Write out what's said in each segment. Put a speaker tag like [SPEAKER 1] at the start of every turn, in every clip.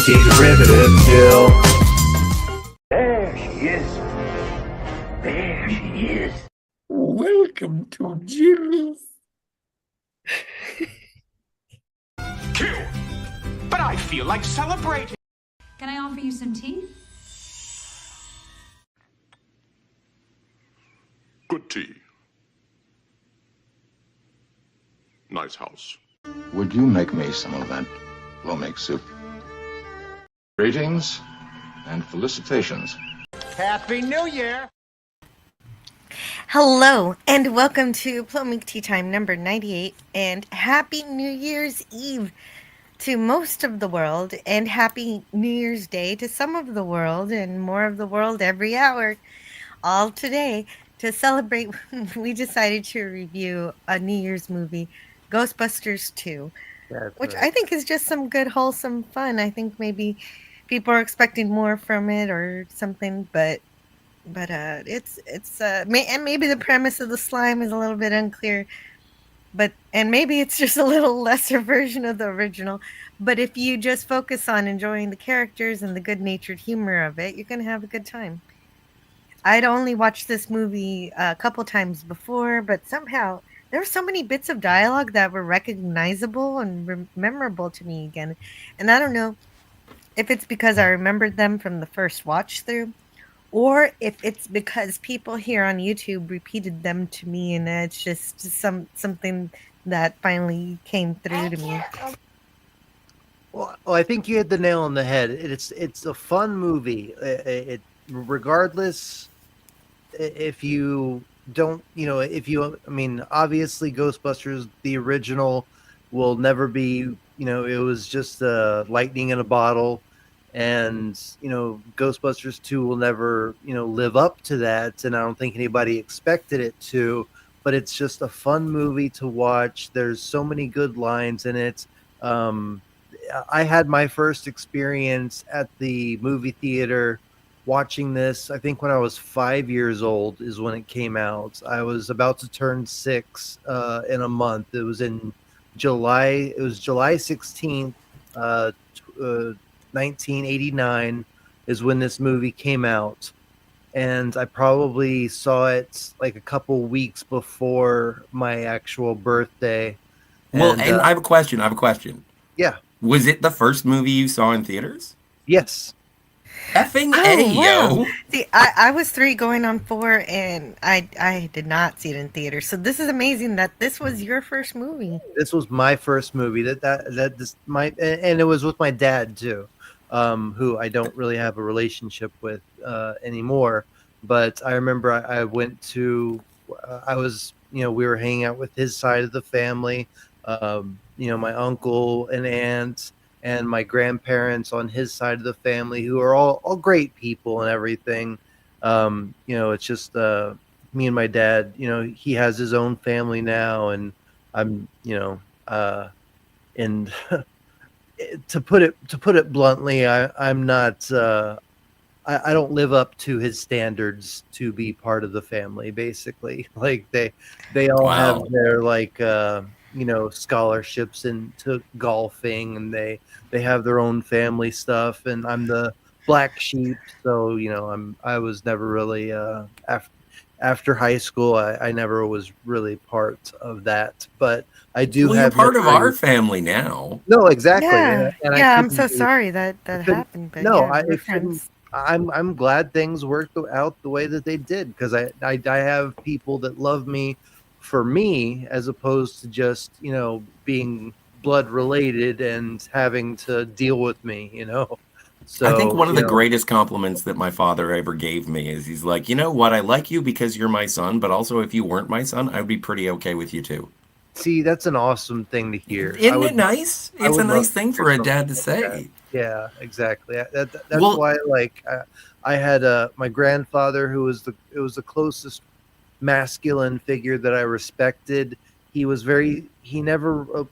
[SPEAKER 1] Derivative Jill.
[SPEAKER 2] There she is. There she is.
[SPEAKER 1] Welcome to Jill's.
[SPEAKER 3] Kill! But I feel like celebrating.
[SPEAKER 4] Can I offer you some tea?
[SPEAKER 5] Good tea. Nice house.
[SPEAKER 6] Would you make me some of that Plomeek soup? Greetings and felicitations.
[SPEAKER 3] Happy New Year!
[SPEAKER 7] Hello and welcome to Plomeek Teatime number 98, and happy New Year's Eve to most of the world, and happy New Year's Day to some of the world, and more of the world every hour. All today to celebrate, we decided to review a New Year's movie, Ghostbusters 2, which I think is just some good wholesome fun. I think maybe people are expecting more from it or something, but it's and maybe the premise of the slime is a little bit unclear, and maybe it's just a little lesser version of the original. But if you just focus on enjoying the characters and the good-natured humor of it, you're gonna have a good time. I'd only watched this movie a couple times before, but somehow there were so many bits of dialogue that were recognizable and memorable to me again. And I don't know if it's because I remembered them from the first watch through, or if it's because people here on YouTube repeated them to me, and it's just something that finally came through to me.
[SPEAKER 8] Well, I think you hit the nail on the head. It's a fun movie. Regardless, if you don't, obviously Ghostbusters, the original, will never be, it was just lightning in a bottle. And Ghostbusters 2 will never live up to that, and I don't think anybody expected it to, but it's just a fun movie to watch. There's so many good lines in it. I had my first experience at the movie theater watching this, I think when I was 5 years old is when it came out. I was about to turn 6 in a month. It was in July. It was July 16th, 1989 is when this movie came out, and I probably saw it like a couple weeks before my actual birthday.
[SPEAKER 9] And I have a question.
[SPEAKER 8] Yeah.
[SPEAKER 9] Was it the first movie you saw in theaters?
[SPEAKER 8] Yes.
[SPEAKER 9] Effing
[SPEAKER 7] wow. See, I was 3 going on 4, and I did not see it in theaters. So this is amazing that this was your first movie.
[SPEAKER 8] This was my first movie. And it was with my dad too, who I don't really have a relationship with anymore. But I remember I went to, we were hanging out with his side of the family, my uncle and aunt, and my grandparents on his side of the family, who are all great people and everything. It's just me and my dad. He has his own family now, and I'm, and to put it bluntly, I'm not. I don't live up to his standards to be part of the family. Basically, like they all have their scholarships into golfing, and they have their own family stuff, and I'm the black sheep. So I was never really after high school. I never was really part of that, but I do have
[SPEAKER 9] part of our family now.
[SPEAKER 8] No, exactly.
[SPEAKER 7] Yeah, I'm so sorry that happened. But
[SPEAKER 8] no,
[SPEAKER 7] yeah,
[SPEAKER 8] I'm glad things worked out the way that they did, because I have people that love me for me, as opposed to just being blood related and having to deal with me. So
[SPEAKER 9] I think one of the greatest compliments that my father ever gave me is he's like, you know what, I like you because you're my son, but also if you weren't my son, I'd be pretty okay with you too.
[SPEAKER 8] See, that's an awesome thing to hear.
[SPEAKER 9] Isn't it nice? It's a nice thing for a dad to say.
[SPEAKER 8] Yeah, exactly. That's why, I had my grandfather, who was the closest masculine figure that I respected. He never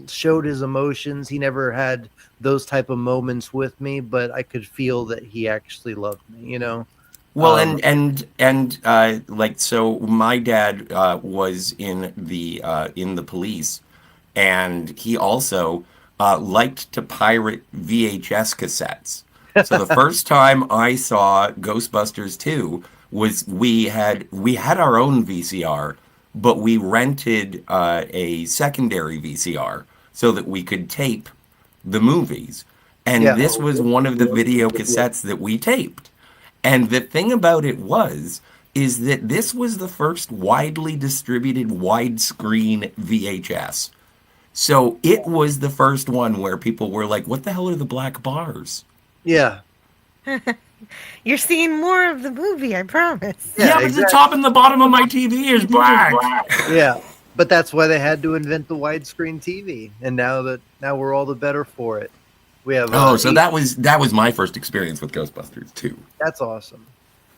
[SPEAKER 8] showed his emotions. He never had those type of moments with me, but I could feel that he actually loved me.
[SPEAKER 9] Well, so my dad was in the police, and he also liked to pirate VHS cassettes. So the first time I saw Ghostbusters 2 was we had our own VCR, but we rented a secondary VCR so that we could tape the movies. And
[SPEAKER 8] Yeah.
[SPEAKER 9] this was one of the video cassettes that we taped. And the thing about it is that this was the first widely distributed widescreen VHS. So it was the first one where people were like, what the hell are the black bars?
[SPEAKER 8] Yeah.
[SPEAKER 7] You're seeing more of the movie, I promise.
[SPEAKER 9] Yeah, but the top and the bottom of my TV is black.
[SPEAKER 8] Yeah. But that's why they had to invent the widescreen TV. And now we're all the better for it. We have
[SPEAKER 9] so that was my first experience with Ghostbusters too.
[SPEAKER 8] That's awesome.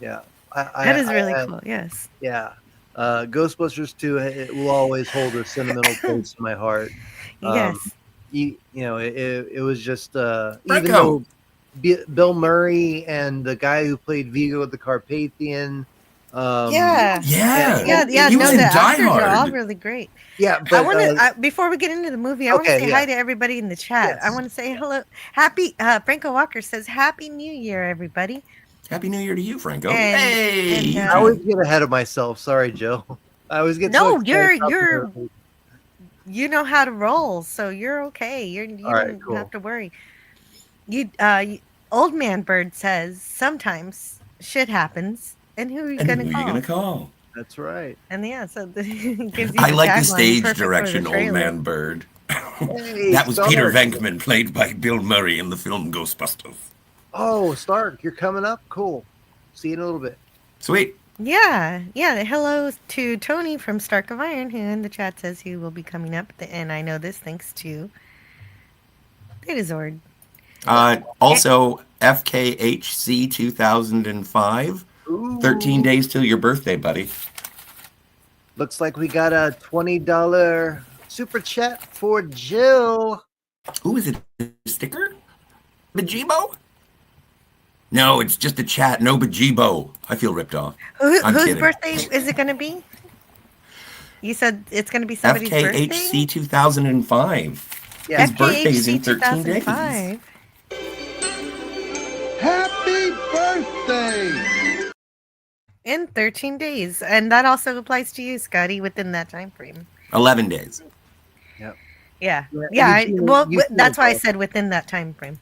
[SPEAKER 8] Yeah.
[SPEAKER 7] That is really cool. Yes.
[SPEAKER 8] Yeah. Ghostbusters 2, it will always hold a sentimental place in my heart.
[SPEAKER 7] Yes.
[SPEAKER 8] It was just even
[SPEAKER 9] Franco.
[SPEAKER 8] though Bill Murray and the guy who played Vigo the Carpathian.
[SPEAKER 9] Yeah.
[SPEAKER 7] Yeah.
[SPEAKER 9] He was in
[SPEAKER 7] The
[SPEAKER 9] Die
[SPEAKER 7] actors are all
[SPEAKER 9] Hard.
[SPEAKER 7] really great.
[SPEAKER 8] Yeah,
[SPEAKER 7] I
[SPEAKER 8] but
[SPEAKER 7] want to before we get into the movie, I want to
[SPEAKER 8] Okay,
[SPEAKER 7] say
[SPEAKER 8] yeah.
[SPEAKER 7] hi to everybody in the chat.
[SPEAKER 8] Yes.
[SPEAKER 7] I want to say hello. Happy Franco Walker says Happy New Year, everybody.
[SPEAKER 9] Happy New Year to you, Franco.
[SPEAKER 7] And-
[SPEAKER 9] Hey.
[SPEAKER 7] and,
[SPEAKER 8] I always get ahead of myself. Sorry, Joe. I always get
[SPEAKER 7] No,
[SPEAKER 8] so excited about
[SPEAKER 7] you're-
[SPEAKER 8] the-
[SPEAKER 7] you know how to roll, so you're okay. You
[SPEAKER 8] All right,
[SPEAKER 7] don't
[SPEAKER 8] cool.
[SPEAKER 7] have to worry. Old Man Bird says sometimes shit happens, and who are you
[SPEAKER 9] And
[SPEAKER 7] gonna
[SPEAKER 9] who are
[SPEAKER 7] call?
[SPEAKER 9] you gonna call?
[SPEAKER 8] That's right.
[SPEAKER 7] And yeah, so it gives you
[SPEAKER 9] I like the
[SPEAKER 7] tagline
[SPEAKER 9] stage
[SPEAKER 7] perfect for the
[SPEAKER 9] direction, Old
[SPEAKER 7] trailer.
[SPEAKER 9] Man Bird.
[SPEAKER 8] Hey,
[SPEAKER 9] That was
[SPEAKER 8] Stark.
[SPEAKER 9] Peter Venkman, played by Bill Murray in the film Ghostbusters.
[SPEAKER 8] Oh, Stark, you're coming up. Cool. See you in a little bit.
[SPEAKER 9] Sweet.
[SPEAKER 7] Yeah. Hello to Tony from Stark of Iron, who in the chat says he will be coming up, and I know this thanks to Datazord.
[SPEAKER 9] Also, FKHC 2005.
[SPEAKER 8] Ooh.
[SPEAKER 9] 13 days till your birthday, buddy.
[SPEAKER 8] Looks like we got a $20 super chat for Jill.
[SPEAKER 9] Ooh, is it a sticker? Bejibo? No, it's just a chat. No Bejibo. I feel ripped off. I'm
[SPEAKER 7] Whose
[SPEAKER 9] kidding.
[SPEAKER 7] birthday is it going to be? You said it's going to be somebody's birthday?
[SPEAKER 9] FKHC 2005.
[SPEAKER 8] Yeah.
[SPEAKER 9] His birthday is in
[SPEAKER 7] FKHC
[SPEAKER 9] 13 days.
[SPEAKER 7] 2005.
[SPEAKER 6] Happy birthday!
[SPEAKER 7] In 13 days. And that also applies to you, Scotty, within that time frame.
[SPEAKER 9] 11 days.
[SPEAKER 7] Yeah.
[SPEAKER 8] Yeah,
[SPEAKER 7] Yeah.
[SPEAKER 8] you feel
[SPEAKER 7] That's why I
[SPEAKER 8] bad.
[SPEAKER 7] said within that time frame.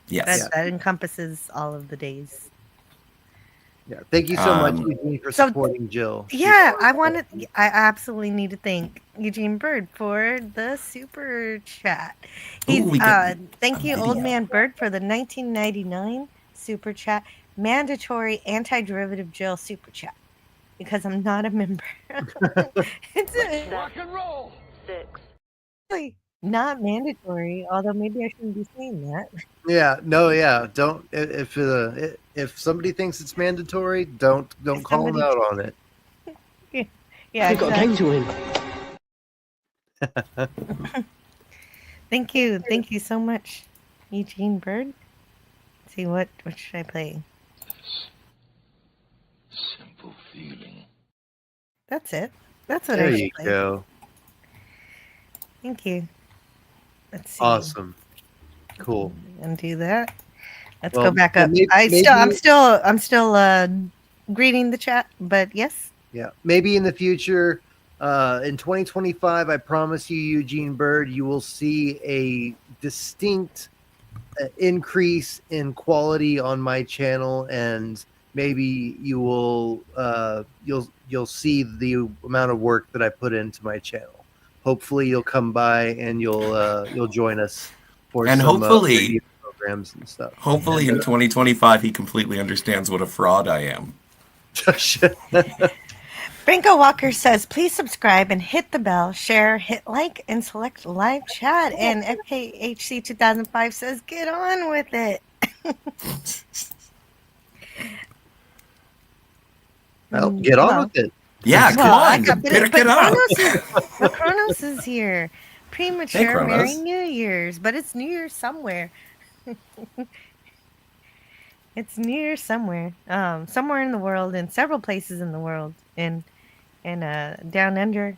[SPEAKER 9] Yes.
[SPEAKER 7] That encompasses all of the days.
[SPEAKER 8] Yeah. Thank you so much,
[SPEAKER 9] Um,
[SPEAKER 8] Eugene, for
[SPEAKER 7] so-
[SPEAKER 8] supporting Jill.
[SPEAKER 7] Yeah, I absolutely need to thank Eugene Bird for the super chat. He's
[SPEAKER 9] we got
[SPEAKER 7] thank
[SPEAKER 9] a
[SPEAKER 7] you, Old
[SPEAKER 9] video.
[SPEAKER 7] Man Bird, for the 1999 super chat, mandatory anti-derivative Jill super chat, because I'm not a member. It's
[SPEAKER 3] Rock and roll.
[SPEAKER 7] really not mandatory, although maybe I shouldn't be saying that.
[SPEAKER 8] Yeah. No. Yeah. Don't. If somebody thinks it's mandatory, don't
[SPEAKER 7] If
[SPEAKER 8] call them
[SPEAKER 7] somebody-
[SPEAKER 8] out on it.
[SPEAKER 7] Yeah, exactly.
[SPEAKER 3] to him.
[SPEAKER 7] Thank you so much, Eugene Bird. Let's see what should I play?
[SPEAKER 6] Simple feeling.
[SPEAKER 7] That's it. That's what
[SPEAKER 8] There
[SPEAKER 7] I
[SPEAKER 8] you
[SPEAKER 7] should play.
[SPEAKER 8] go.
[SPEAKER 7] Thank you. Let's see.
[SPEAKER 8] Awesome. Cool.
[SPEAKER 7] Undo that. Let's
[SPEAKER 8] Well,
[SPEAKER 7] go back
[SPEAKER 8] well,
[SPEAKER 7] up.
[SPEAKER 8] maybe-
[SPEAKER 7] I'm still greeting the chat, but yes.
[SPEAKER 8] Yeah. Maybe in the future, in 2025, I promise you, Eugene Bird, you will see a distinct increase in quality on my channel, and maybe you will you'll see the amount of work that I put into my channel. Hopefully, you'll come by and you'll join us for
[SPEAKER 9] And
[SPEAKER 8] some
[SPEAKER 9] hopefully-
[SPEAKER 8] radio programs and stuff.
[SPEAKER 9] Hopefully in 2025 he completely understands what a fraud I am.
[SPEAKER 7] Franco Walker says, please subscribe and hit the bell, share, hit like, and select live chat. And FKHC 2005 says, get on with it.
[SPEAKER 8] Well, get on
[SPEAKER 7] Well,
[SPEAKER 8] with it.
[SPEAKER 9] Yeah, come on.
[SPEAKER 7] but
[SPEAKER 9] Pick it up.
[SPEAKER 7] Kronos is here. Premature
[SPEAKER 9] Hey, Kronos.
[SPEAKER 7] Merry New Year's, but it's New Year's somewhere. It's New Year's somewhere. Somewhere in the world, in several places in the world. And Down Under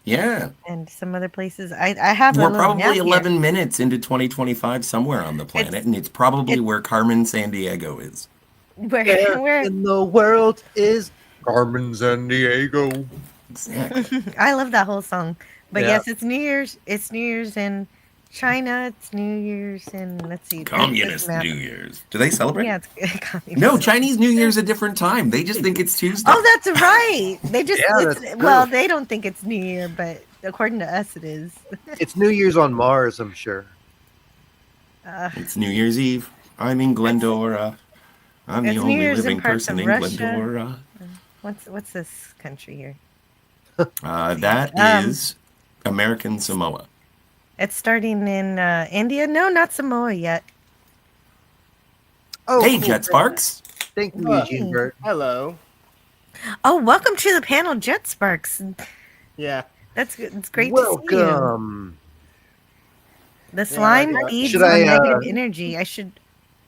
[SPEAKER 9] Yeah.
[SPEAKER 7] and some other places. I have a
[SPEAKER 9] We're
[SPEAKER 7] little map
[SPEAKER 9] probably
[SPEAKER 7] here.
[SPEAKER 9] 11 minutes into 2025 somewhere on the planet, and it's probably
[SPEAKER 7] it's-
[SPEAKER 9] where Carmen San Diego is.
[SPEAKER 7] Where
[SPEAKER 8] in the world is Carmen San Diego.
[SPEAKER 9] Exactly.
[SPEAKER 7] I love that whole song. But
[SPEAKER 8] Yeah.
[SPEAKER 7] yes, it's New Year's. It's New Year's in China. It's New Year's in let's see,
[SPEAKER 9] Communist New Year's. Do they celebrate?
[SPEAKER 7] Yeah, it's communist.
[SPEAKER 9] No, Chinese New Year's a different time. They just think it's Tuesday.
[SPEAKER 7] Oh, that's right. They just
[SPEAKER 8] Yeah,
[SPEAKER 7] it's,
[SPEAKER 8] that's
[SPEAKER 7] well,
[SPEAKER 8] true.
[SPEAKER 7] they don't think it's New Year, but according to us, it is.
[SPEAKER 8] It's New Year's on Mars, I'm sure.
[SPEAKER 9] It's New Year's Eve. I'm in Glendora. I'm the
[SPEAKER 7] It's New
[SPEAKER 9] only
[SPEAKER 7] Year's in
[SPEAKER 9] living
[SPEAKER 7] parts
[SPEAKER 9] person
[SPEAKER 7] of
[SPEAKER 9] in
[SPEAKER 7] Russia.
[SPEAKER 9] Glendora.
[SPEAKER 7] What's this country here?
[SPEAKER 9] That is American Samoa.
[SPEAKER 7] It's starting in India. No, not Samoa yet.
[SPEAKER 8] Oh,
[SPEAKER 9] Hey,
[SPEAKER 8] cool.
[SPEAKER 9] Jet Sparks.
[SPEAKER 8] Thank you, Eugene Bert.
[SPEAKER 3] Hello.
[SPEAKER 7] Oh, welcome to the panel, Jet Sparks.
[SPEAKER 3] Yeah.
[SPEAKER 7] That's good. It's great to see you.
[SPEAKER 8] Welcome.
[SPEAKER 7] The slime
[SPEAKER 3] Yeah,
[SPEAKER 7] feeds
[SPEAKER 8] should
[SPEAKER 7] on
[SPEAKER 8] I,
[SPEAKER 7] negative energy.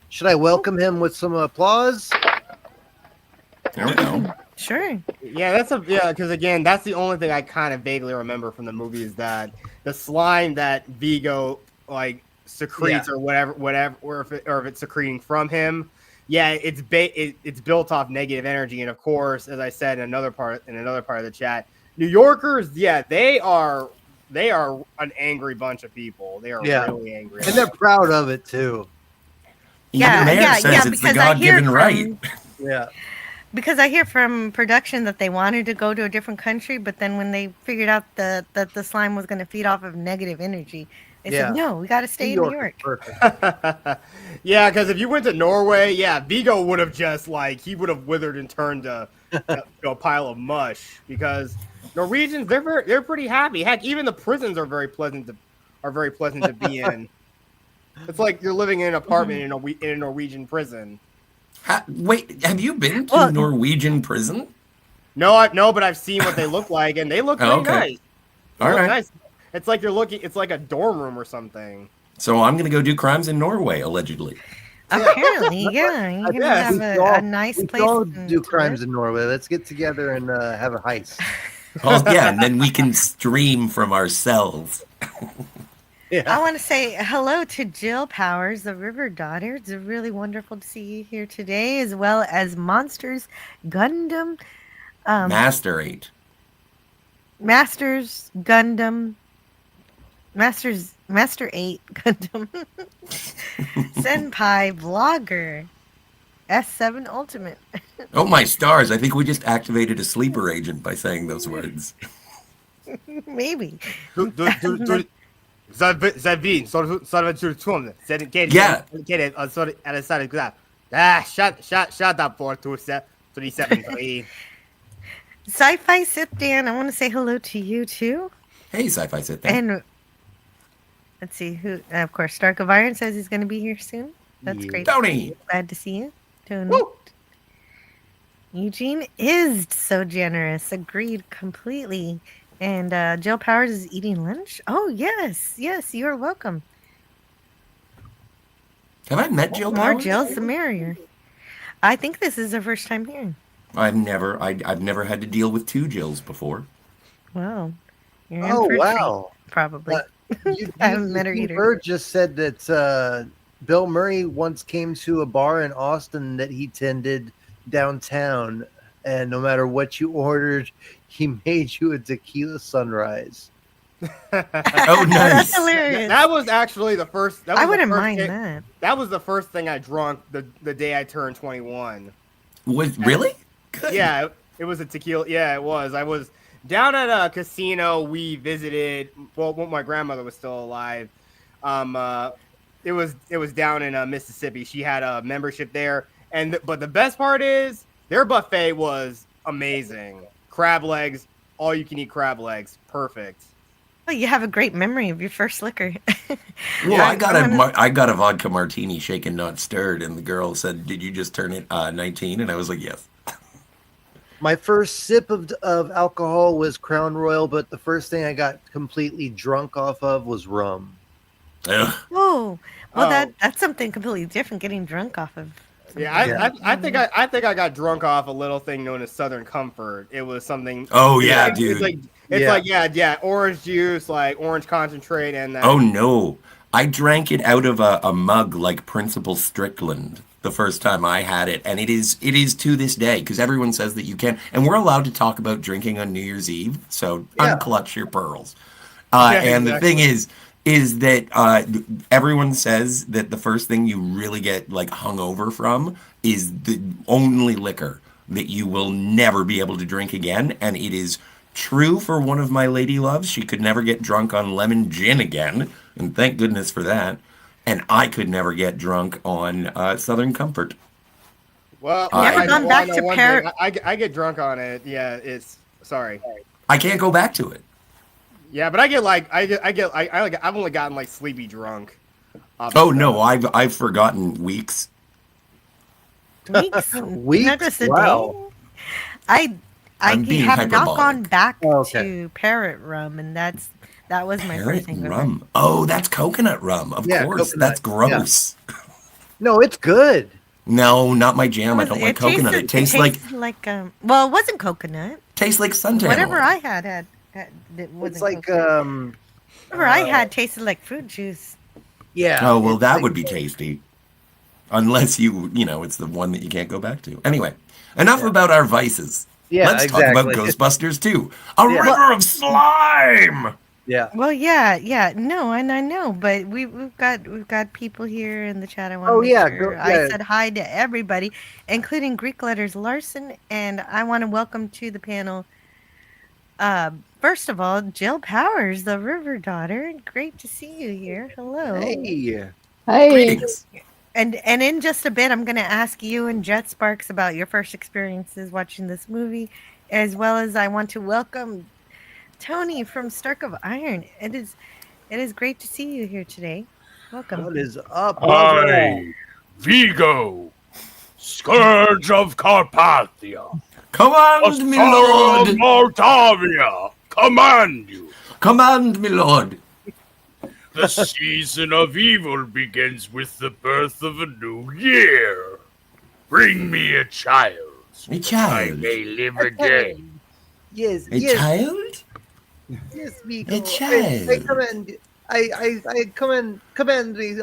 [SPEAKER 8] Should I welcome him with some applause?
[SPEAKER 9] There we go.
[SPEAKER 7] Sure.
[SPEAKER 3] Yeah, because again, that's the only thing I kind of vaguely remember from the movie is that the slime that Vigo like secretes or whatever, or if it's secreting from him. Yeah, it's built off negative energy, and of course, as I said in another part of the chat, New Yorkers, yeah, they are an angry bunch of people. They are really angry,
[SPEAKER 8] and they're proud of it too.
[SPEAKER 9] Even the mayor says it's the
[SPEAKER 7] because I hear
[SPEAKER 9] God-given right.
[SPEAKER 8] Yeah.
[SPEAKER 7] Because I hear from production that they wanted to go to a different country, but then when they figured out that the slime was going to feed off of negative energy, they said, "No, we got to stay in New York."
[SPEAKER 3] Yeah, because if you went to Norway, Vigo would have just he would have withered and turned to a pile of mush. Because Norwegians, they're pretty happy. Heck, even the prisons are very pleasant to be in. It's like you're living in an apartment in a Norwegian prison.
[SPEAKER 9] Wait, have you been to a Norwegian prison?
[SPEAKER 3] No, but I've seen what they look like, and they look pretty nice. They look nice. It's like it's like a dorm room or something.
[SPEAKER 9] So I'm gonna go do crimes in Norway, allegedly.
[SPEAKER 7] Apparently, yeah. You're gonna have a nice place.
[SPEAKER 8] We all do crimes in Norway. Let's get together and have a heist.
[SPEAKER 9] Oh yeah, and then we can stream from our cells.
[SPEAKER 7] I want to say hello to Jill Powers, the River Daughter. It's really wonderful to see you here today, as well as Monsters Gundam.
[SPEAKER 9] Master 8.
[SPEAKER 7] Masters Gundam. Master 8 Gundam. Senpai Vlogger. S7 Ultimate.
[SPEAKER 9] Oh my stars, I think we just activated a sleeper agent by saying those words.
[SPEAKER 7] Maybe.
[SPEAKER 3] Zavin, shut up, 427.
[SPEAKER 7] Sci-Fi Sith Dan, I want to say hello to you too.
[SPEAKER 9] Hey, Sci-Fi Sith Dan.
[SPEAKER 7] And let's see who. Of course, Stark of Iron says he's going to be here soon. That's great.
[SPEAKER 9] Tony,
[SPEAKER 7] glad to see you. Tony. Eugene is so generous. Agreed completely. And Jill Powers is eating lunch. Oh yes, you're welcome.
[SPEAKER 9] Have I met Jill
[SPEAKER 7] More
[SPEAKER 9] Powers?
[SPEAKER 7] Jills, the merrier. I think this is her first time here.
[SPEAKER 9] I've never had to deal with 2 Jills before.
[SPEAKER 7] Wow. You're in for a treat, probably. I haven't met her either.
[SPEAKER 8] Bird just said that Bill Murray once came to a bar in Austin that he tended downtown, and no matter what you ordered, he made you a tequila sunrise.
[SPEAKER 9] Oh, nice.
[SPEAKER 7] That's hilarious.
[SPEAKER 3] That was actually the first.
[SPEAKER 7] I wouldn't mind that.
[SPEAKER 3] That was the first thing I drunk the day I turned 21.
[SPEAKER 9] Was really? Good.
[SPEAKER 3] Yeah, it was a tequila. Yeah, it was. I was down at a casino we visited. Well, when my grandmother was still alive. It was down in Mississippi. She had a membership there, but the best part is their buffet was amazing. Crab legs, all you can eat crab legs, perfect.
[SPEAKER 7] Oh, you have a great memory of your first liquor.
[SPEAKER 9] Well, I got a vodka martini, shaken not stirred, and the girl said, "Did you just turn it 19?" And I was like, "Yes."
[SPEAKER 8] My first sip of alcohol was Crown Royal, but the first thing I got completely drunk off of was rum.
[SPEAKER 9] Ugh.
[SPEAKER 7] Oh, well, that's something completely different. Getting drunk off of.
[SPEAKER 3] I think I got drunk off a little thing known as Southern Comfort. It was something.
[SPEAKER 9] Oh yeah,
[SPEAKER 3] it's
[SPEAKER 9] dude.
[SPEAKER 3] like orange juice, like orange concentrate, and that.
[SPEAKER 9] Oh no. I drank it out of a mug like Principal Strickland the first time I had it, and it is to this day because everyone says that you can, and we're allowed to talk about drinking on New Year's Eve, so unclutch your pearls. And the thing is that everyone says that the first thing you really get like hungover from is the only liquor that you will never be able to drink again, and it is true for one of my lady loves. She could never get drunk on lemon gin again, and thank goodness for that. And I could never get drunk on Southern Comfort.
[SPEAKER 3] Well,
[SPEAKER 7] Never gone back to Parrot.
[SPEAKER 3] I get drunk on it. Yeah, it's sorry.
[SPEAKER 9] I can't go back to it.
[SPEAKER 3] Yeah, but I get like I've only gotten like sleepy drunk.
[SPEAKER 9] Oh no, I've forgotten weeks.
[SPEAKER 7] Weeks?
[SPEAKER 8] Weeks?
[SPEAKER 7] Not just a
[SPEAKER 8] Wow.
[SPEAKER 7] day. I
[SPEAKER 9] I'm being
[SPEAKER 7] have not gone
[SPEAKER 9] hyperbolic.
[SPEAKER 7] back
[SPEAKER 8] Okay.
[SPEAKER 7] to Parrot Rum, and that was my
[SPEAKER 9] Parrot
[SPEAKER 7] first thing.
[SPEAKER 9] rum. Oh, that's coconut rum. Of
[SPEAKER 8] Yeah,
[SPEAKER 9] course.
[SPEAKER 8] coconut.
[SPEAKER 9] That's gross.
[SPEAKER 8] No, it's good.
[SPEAKER 9] No, not my jam. I don't like coconut. It tastes like
[SPEAKER 7] well, it wasn't coconut.
[SPEAKER 9] suntan.
[SPEAKER 7] Whatever
[SPEAKER 9] oil.
[SPEAKER 7] I had it wasn't
[SPEAKER 8] It's like
[SPEAKER 7] coconut. Whatever I had tasted like fruit juice.
[SPEAKER 8] yeah.
[SPEAKER 9] Oh well,
[SPEAKER 8] it's
[SPEAKER 9] that
[SPEAKER 8] like-
[SPEAKER 9] would be tasty. Unless it's the one that you can't go back to. Anyway, enough about our vices.
[SPEAKER 8] Yeah,
[SPEAKER 9] Let's talk about
[SPEAKER 8] exactly.
[SPEAKER 9] Ghostbusters 2. A
[SPEAKER 8] Yeah.
[SPEAKER 9] river of slime.
[SPEAKER 8] Yeah.
[SPEAKER 7] Well, yeah, no, and I know, but we've got people here in the chat. I want
[SPEAKER 8] Oh,
[SPEAKER 7] to make
[SPEAKER 8] yeah,
[SPEAKER 7] sure
[SPEAKER 8] yeah.
[SPEAKER 7] I said hi to everybody, including Greek letters Larson, and I want to welcome to the panel. First of all, Jill Powers, the River Daughter. Great to see you here. Hello.
[SPEAKER 8] Hey.
[SPEAKER 9] Greetings.
[SPEAKER 7] And in just a bit, I'm going to ask you and Jet Sparks about your first experiences watching this movie, as well as I want to welcome Tony from Stark of Iron. It is great to see you here today. Welcome.
[SPEAKER 8] What is up, brother?
[SPEAKER 1] I, Vigo, Scourge of Carpathia,
[SPEAKER 9] Command me,
[SPEAKER 1] Sorrow of
[SPEAKER 9] Lord.
[SPEAKER 1] Moldavia, command you.
[SPEAKER 9] Command me, Lord.
[SPEAKER 1] The season of evil begins with the birth of a new year. Bring me a child.
[SPEAKER 9] A
[SPEAKER 1] I
[SPEAKER 9] child.
[SPEAKER 1] may live again.
[SPEAKER 8] Yes,
[SPEAKER 9] A
[SPEAKER 8] yes,
[SPEAKER 9] child?
[SPEAKER 8] yes, Vigo.
[SPEAKER 9] A child.
[SPEAKER 8] I command. I command thee,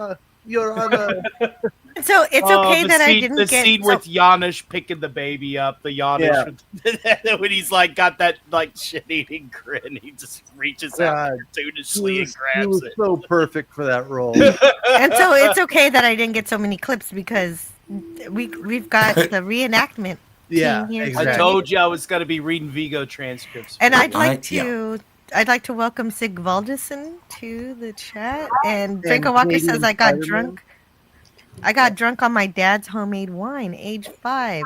[SPEAKER 8] Your Honor.
[SPEAKER 7] So it's okay that I didn't
[SPEAKER 10] the
[SPEAKER 7] get
[SPEAKER 10] scene
[SPEAKER 7] so-
[SPEAKER 10] with Janish picking the baby up. The Janish when he's like got that like shit-eating grin, he just reaches out
[SPEAKER 8] God,
[SPEAKER 10] cartoonishly
[SPEAKER 8] he
[SPEAKER 10] and
[SPEAKER 8] was
[SPEAKER 10] grabs it.
[SPEAKER 8] so perfect for that role.
[SPEAKER 7] and so it's okay that I didn't get so many clips because we've got the reenactment.
[SPEAKER 8] Yeah,
[SPEAKER 7] team here
[SPEAKER 8] exactly.
[SPEAKER 10] I told you I was going to be reading Vigo transcripts.
[SPEAKER 7] And
[SPEAKER 10] for
[SPEAKER 7] I'd
[SPEAKER 10] you.
[SPEAKER 7] like to welcome Sig Valdison to the chat. And
[SPEAKER 8] And
[SPEAKER 7] Draco Walker
[SPEAKER 8] Canadian
[SPEAKER 7] says I got
[SPEAKER 8] Spider-Man.
[SPEAKER 7] drunk. I got drunk on my dad's homemade wine, age 5.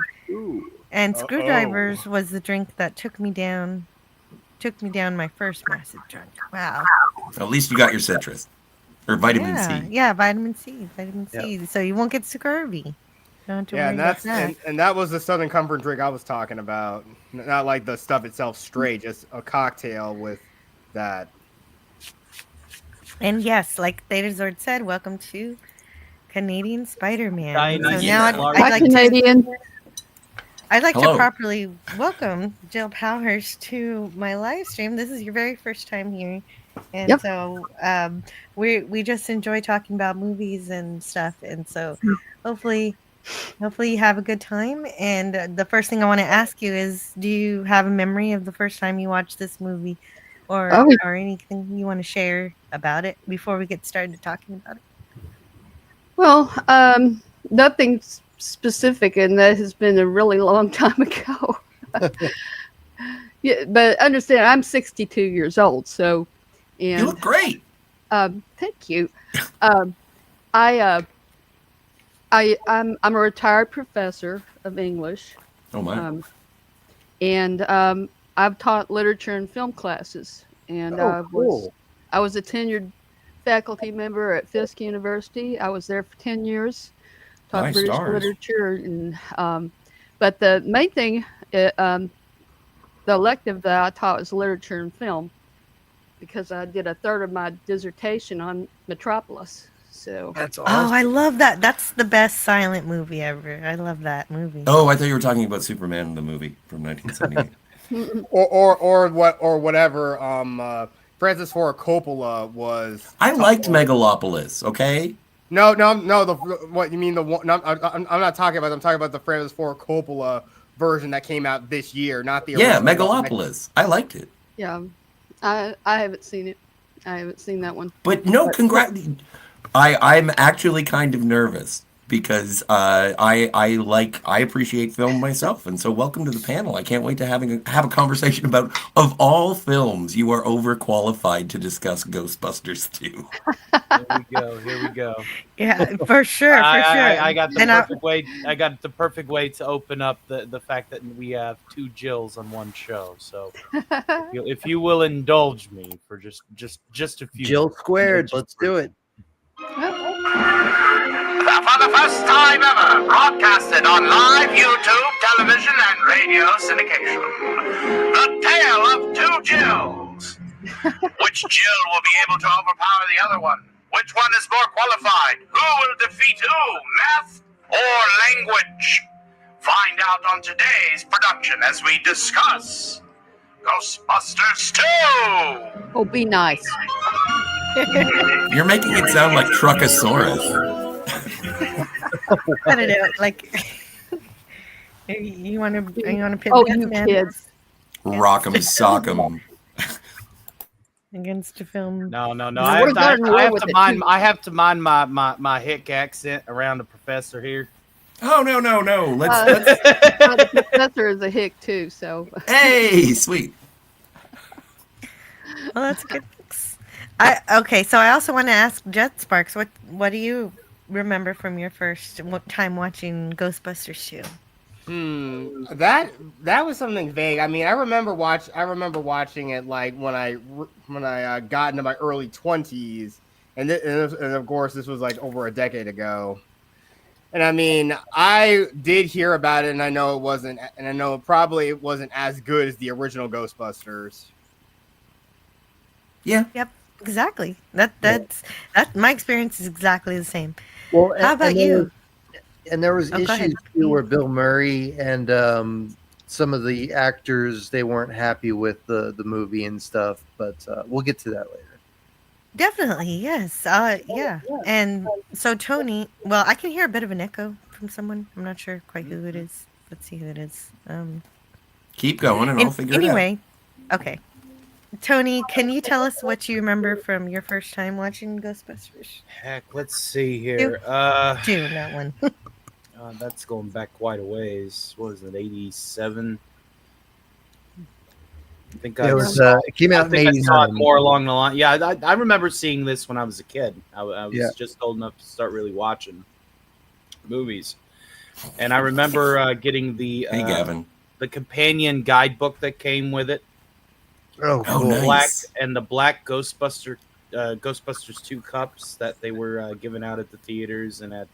[SPEAKER 7] And Screwdrivers was the drink that took me down my first massive drunk. Wow.
[SPEAKER 9] At least you got your citrus. Or vitamin C.
[SPEAKER 7] Yeah, vitamin C. So you won't get scurvy. Don't have to worry
[SPEAKER 3] And
[SPEAKER 7] about that.
[SPEAKER 3] and that was the Southern Comfort drink I was talking about. Not like the stuff itself straight, just a cocktail with that.
[SPEAKER 7] And yes, like Theta Zord said, welcome to Canadian Spider-Man.
[SPEAKER 10] Diana,
[SPEAKER 7] So
[SPEAKER 9] yeah.
[SPEAKER 7] now
[SPEAKER 10] Hi,
[SPEAKER 7] I'd like
[SPEAKER 11] Canadian.
[SPEAKER 7] I'd like to
[SPEAKER 9] Hello.
[SPEAKER 7] properly welcome Jill Powers to my live stream. This is your very first time here. And
[SPEAKER 11] Yep.
[SPEAKER 7] so we just enjoy talking about movies and stuff. And so hopefully you have a good time. And the first thing I want to ask you is, do you have a memory of the first time you watched this movie or
[SPEAKER 11] Oh.
[SPEAKER 7] or anything you want to share about it before we get started talking about it?
[SPEAKER 11] Well, nothing specific, and that has been a really long time ago. Yeah, but understand, I'm 62 years old, so
[SPEAKER 9] You
[SPEAKER 11] and
[SPEAKER 9] look great.
[SPEAKER 11] thank you. I'm a retired professor of English,
[SPEAKER 9] Oh my.
[SPEAKER 11] and I've taught literature and film classes, and
[SPEAKER 8] cool.
[SPEAKER 11] I was a tenured faculty member at Fisk University. I was there for 10 years, taught
[SPEAKER 9] Nice
[SPEAKER 11] British
[SPEAKER 9] stars.
[SPEAKER 11] literature, and but the main thing, the elective that I taught was literature and film, because I did a third of my dissertation on Metropolis. So
[SPEAKER 8] That's
[SPEAKER 7] Oh,
[SPEAKER 8] awesome.
[SPEAKER 7] I love that. That's the best silent movie ever. I love that movie.
[SPEAKER 9] Oh, I thought you were talking about Superman, the movie from 1978.
[SPEAKER 3] or whatever. Francis Ford Coppola was.
[SPEAKER 9] I liked Megalopolis. Okay.
[SPEAKER 3] No. What you mean the one? No, I'm not talking about. I'm talking about the Francis Ford Coppola version that came out this year, not the
[SPEAKER 9] Yeah,
[SPEAKER 3] original one.
[SPEAKER 9] Megalopolis. I liked it.
[SPEAKER 11] yeah, I haven't seen it. I haven't seen that one.
[SPEAKER 9] But no, I'm actually kind of nervous because I appreciate film myself, and so welcome to the panel. I can't wait to have a conversation about, of all films, you are overqualified to discuss Ghostbusters 2.
[SPEAKER 10] Here we go.
[SPEAKER 7] Yeah, for sure.
[SPEAKER 10] I got the perfect way. I got the perfect way to open up the fact that we have two Jills on one show. So, if you will indulge me for just a few.
[SPEAKER 8] Jill squared. Let's do it.
[SPEAKER 2] For the first time ever, broadcasted on live YouTube, television, and radio syndication. The Tale of Two Jills. Which Jill will be able to overpower the other one? Which one is more qualified? Who will defeat who? Math or language? Find out on today's production as we discuss Ghostbusters 2.
[SPEAKER 11] Oh, be nice.
[SPEAKER 9] You're making it sound like Truckosaurus.
[SPEAKER 7] Cut it out. Like, you want to pit
[SPEAKER 11] Oh,
[SPEAKER 7] Math
[SPEAKER 11] you
[SPEAKER 7] Man
[SPEAKER 11] kids.
[SPEAKER 9] Rock'em sock'em.
[SPEAKER 7] against a film?
[SPEAKER 10] No.
[SPEAKER 11] I
[SPEAKER 10] have to mind my hick accent around the professor here.
[SPEAKER 9] Oh no. Let's
[SPEAKER 11] The professor is a hick too. So
[SPEAKER 9] Hey, sweet.
[SPEAKER 7] Well, that's good. Okay, so I also want to ask Jet Sparks, what do you remember from your first time watching Ghostbusters 2?
[SPEAKER 3] That was something vague. I mean, I remember watching it like when I got into my early 20s, and of course this was like over a decade ago. And I mean, I did hear about it, and I know probably it wasn't as good as the original Ghostbusters.
[SPEAKER 9] Yeah.
[SPEAKER 7] Yep, exactly. That's my experience is exactly the same.
[SPEAKER 8] Well,
[SPEAKER 7] How about you?
[SPEAKER 8] There was
[SPEAKER 7] Oh, go ahead.
[SPEAKER 8] issues too where Bill Murray and some of the actors, they weren't happy with the movie and stuff, but we'll get to that later.
[SPEAKER 7] Definitely, yes. Yeah. And so Tony, well, I can hear a bit of an echo from someone. I'm not sure quite who it is. Let's see who it is.
[SPEAKER 9] Keep going and I'll figure it out.
[SPEAKER 7] Anyway, okay. Tony, can you tell us what you remember from your first time watching Ghostbusters?
[SPEAKER 10] Heck, let's see here.
[SPEAKER 7] Two, not one.
[SPEAKER 10] That's going back quite a ways. What was it, 87? I think
[SPEAKER 8] it came out in 89.
[SPEAKER 10] I saw it more along the line. Yeah, I remember seeing this when I was a kid. I was just old enough to start really watching movies. And I remember getting the
[SPEAKER 9] Hey, Gavin.
[SPEAKER 10] the companion guidebook that came with it.
[SPEAKER 8] Oh, cool.
[SPEAKER 9] Nice.
[SPEAKER 10] The black Ghostbusters 2 cups that they were giving out at the theaters and at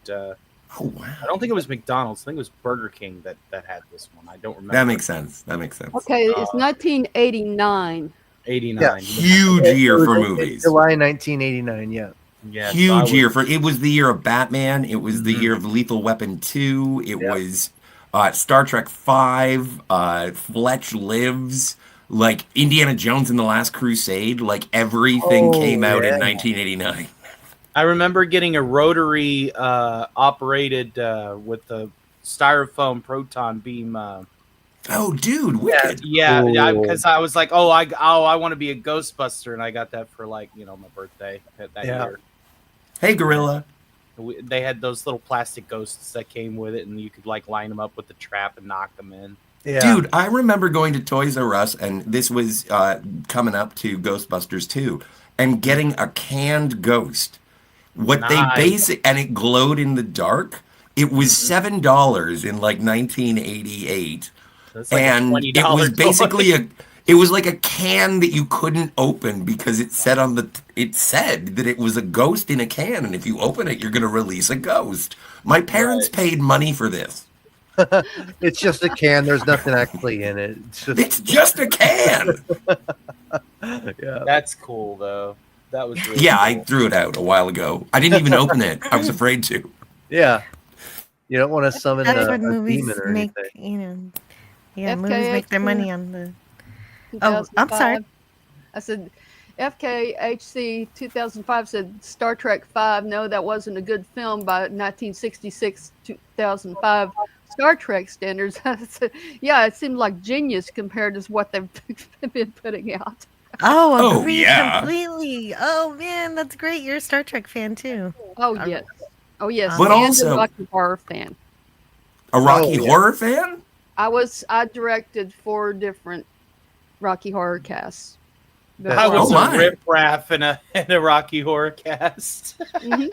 [SPEAKER 9] Oh wow.
[SPEAKER 10] I don't think it was McDonald's. I think it was Burger King that had this one. I don't remember.
[SPEAKER 9] That makes sense.
[SPEAKER 11] okay, it's 1989.
[SPEAKER 10] 89.
[SPEAKER 8] Yeah.
[SPEAKER 9] Huge year for movies.
[SPEAKER 8] July 1989. Yeah.
[SPEAKER 10] Yeah,
[SPEAKER 9] Huge year for it was the year of Batman. It was the year of Lethal Weapon 2. It was Star Trek 5, Fletch Lives, like Indiana Jones and the Last Crusade. Like everything came out in 1989.
[SPEAKER 10] I remember getting a rotary operated with the styrofoam proton beam.
[SPEAKER 9] Oh, dude, wicked.
[SPEAKER 10] Yeah,
[SPEAKER 8] Cool.
[SPEAKER 10] because I was like, I want to be a Ghostbuster, and I got that for like my birthday that year.
[SPEAKER 9] Hey, Gorilla.
[SPEAKER 10] They had those little plastic ghosts that came with it, and you could like line them up with the trap and knock them in.
[SPEAKER 8] Yeah.
[SPEAKER 9] Dude, I remember going to Toys R Us, and this was coming up to Ghostbusters 2, and getting a canned ghost. What
[SPEAKER 10] Nice.
[SPEAKER 9] and it glowed in the dark. It was $7 in like 1988.
[SPEAKER 10] That's like a
[SPEAKER 9] And
[SPEAKER 10] $20
[SPEAKER 9] it was
[SPEAKER 10] toy.
[SPEAKER 9] basically it was like a can that you couldn't open because it said that it was a ghost in a can, and if you open it, you're gonna release a ghost. My parents paid money for this.
[SPEAKER 8] It's just a can. There's nothing actually in it.
[SPEAKER 9] It's just a can.
[SPEAKER 8] Yeah.
[SPEAKER 10] That's cool though. That was really
[SPEAKER 9] Yeah, I
[SPEAKER 10] cool.
[SPEAKER 9] threw it out a while ago. I didn't even open it. I was afraid to.
[SPEAKER 8] Yeah. You don't want to summon
[SPEAKER 7] That's
[SPEAKER 8] a
[SPEAKER 7] what movies
[SPEAKER 8] demon or
[SPEAKER 7] make,
[SPEAKER 8] anything.
[SPEAKER 7] movies make their money on the. Oh, I'm sorry.
[SPEAKER 11] I said, FKHC 2005 said Star Trek 5. No, that wasn't a good film by 1966 2005 Star Trek standards. I said, yeah, it seemed like genius compared to what they've been putting out.
[SPEAKER 7] Oh,
[SPEAKER 9] Oh,
[SPEAKER 7] agreed
[SPEAKER 9] yeah.
[SPEAKER 7] completely. Oh man, that's great. You're a Star Trek fan too.
[SPEAKER 11] Oh yes, oh yes.
[SPEAKER 9] But
[SPEAKER 11] and
[SPEAKER 9] also-
[SPEAKER 11] a Rocky Horror fan.
[SPEAKER 9] A Rocky
[SPEAKER 8] Oh, yeah.
[SPEAKER 9] Horror fan?
[SPEAKER 11] I directed 4 different Rocky Horror casts.
[SPEAKER 10] I was
[SPEAKER 9] Oh, my.
[SPEAKER 10] a riffraff in a Rocky Horror cast.
[SPEAKER 11] Mhm.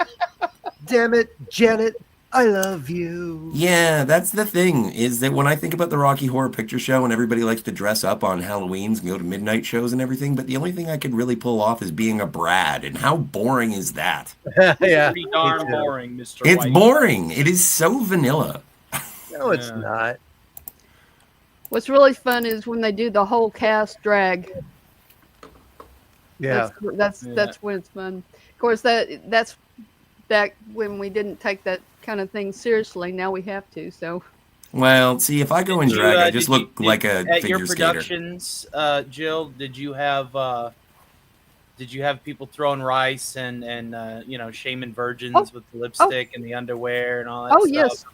[SPEAKER 8] Damn it, Janet, I love you.
[SPEAKER 9] Yeah, that's the thing, is that when I think about the Rocky Horror Picture Show and everybody likes to dress up on Halloweens and go to midnight shows and everything, but the only thing I could really pull off is being a Brad, and how boring is that?
[SPEAKER 8] Yeah.
[SPEAKER 10] Pretty darn boring, Mr.
[SPEAKER 9] It's
[SPEAKER 10] White.
[SPEAKER 9] boring. It is so vanilla.
[SPEAKER 8] No, it's
[SPEAKER 10] Yeah.
[SPEAKER 8] not.
[SPEAKER 11] What's really fun is when they do the whole cast drag.
[SPEAKER 8] Yeah.
[SPEAKER 11] That's when it's fun. Of course, that's back when we didn't take that kind of thing seriously. Now we have to. So
[SPEAKER 9] Well, see, if I go in
[SPEAKER 10] Did you,
[SPEAKER 9] drag, I
[SPEAKER 10] did
[SPEAKER 9] just
[SPEAKER 10] you-
[SPEAKER 9] look
[SPEAKER 10] did-
[SPEAKER 9] like a
[SPEAKER 10] at your
[SPEAKER 9] figure skater.
[SPEAKER 10] productions, Jill. Did you have people throwing rice and shaming virgins with the lipstick and the underwear and all that?
[SPEAKER 11] Oh,
[SPEAKER 10] stuff?
[SPEAKER 11] yes.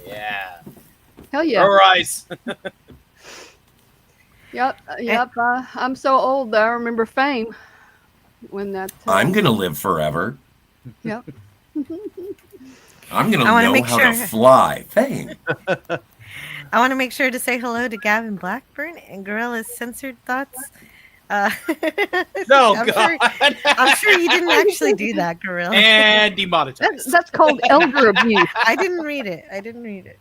[SPEAKER 10] Yeah.
[SPEAKER 11] hell yeah.
[SPEAKER 10] Throw rice.
[SPEAKER 11] Yep. I'm so old that I remember Fame when that.
[SPEAKER 9] I'm going to live forever.
[SPEAKER 11] Yep.
[SPEAKER 9] I'm going
[SPEAKER 7] I
[SPEAKER 9] to
[SPEAKER 7] wanna
[SPEAKER 9] know
[SPEAKER 7] make
[SPEAKER 9] how to
[SPEAKER 7] sure-
[SPEAKER 9] fly. Fame.
[SPEAKER 7] I want to make sure to say hello to Gavin Blackburn and Gorilla's Censored Thoughts.
[SPEAKER 10] No,
[SPEAKER 7] I'm
[SPEAKER 10] God.
[SPEAKER 7] I'm sure you didn't actually do that, Gorilla.
[SPEAKER 10] And demonetized.
[SPEAKER 11] That's called elder abuse.
[SPEAKER 7] I didn't read it.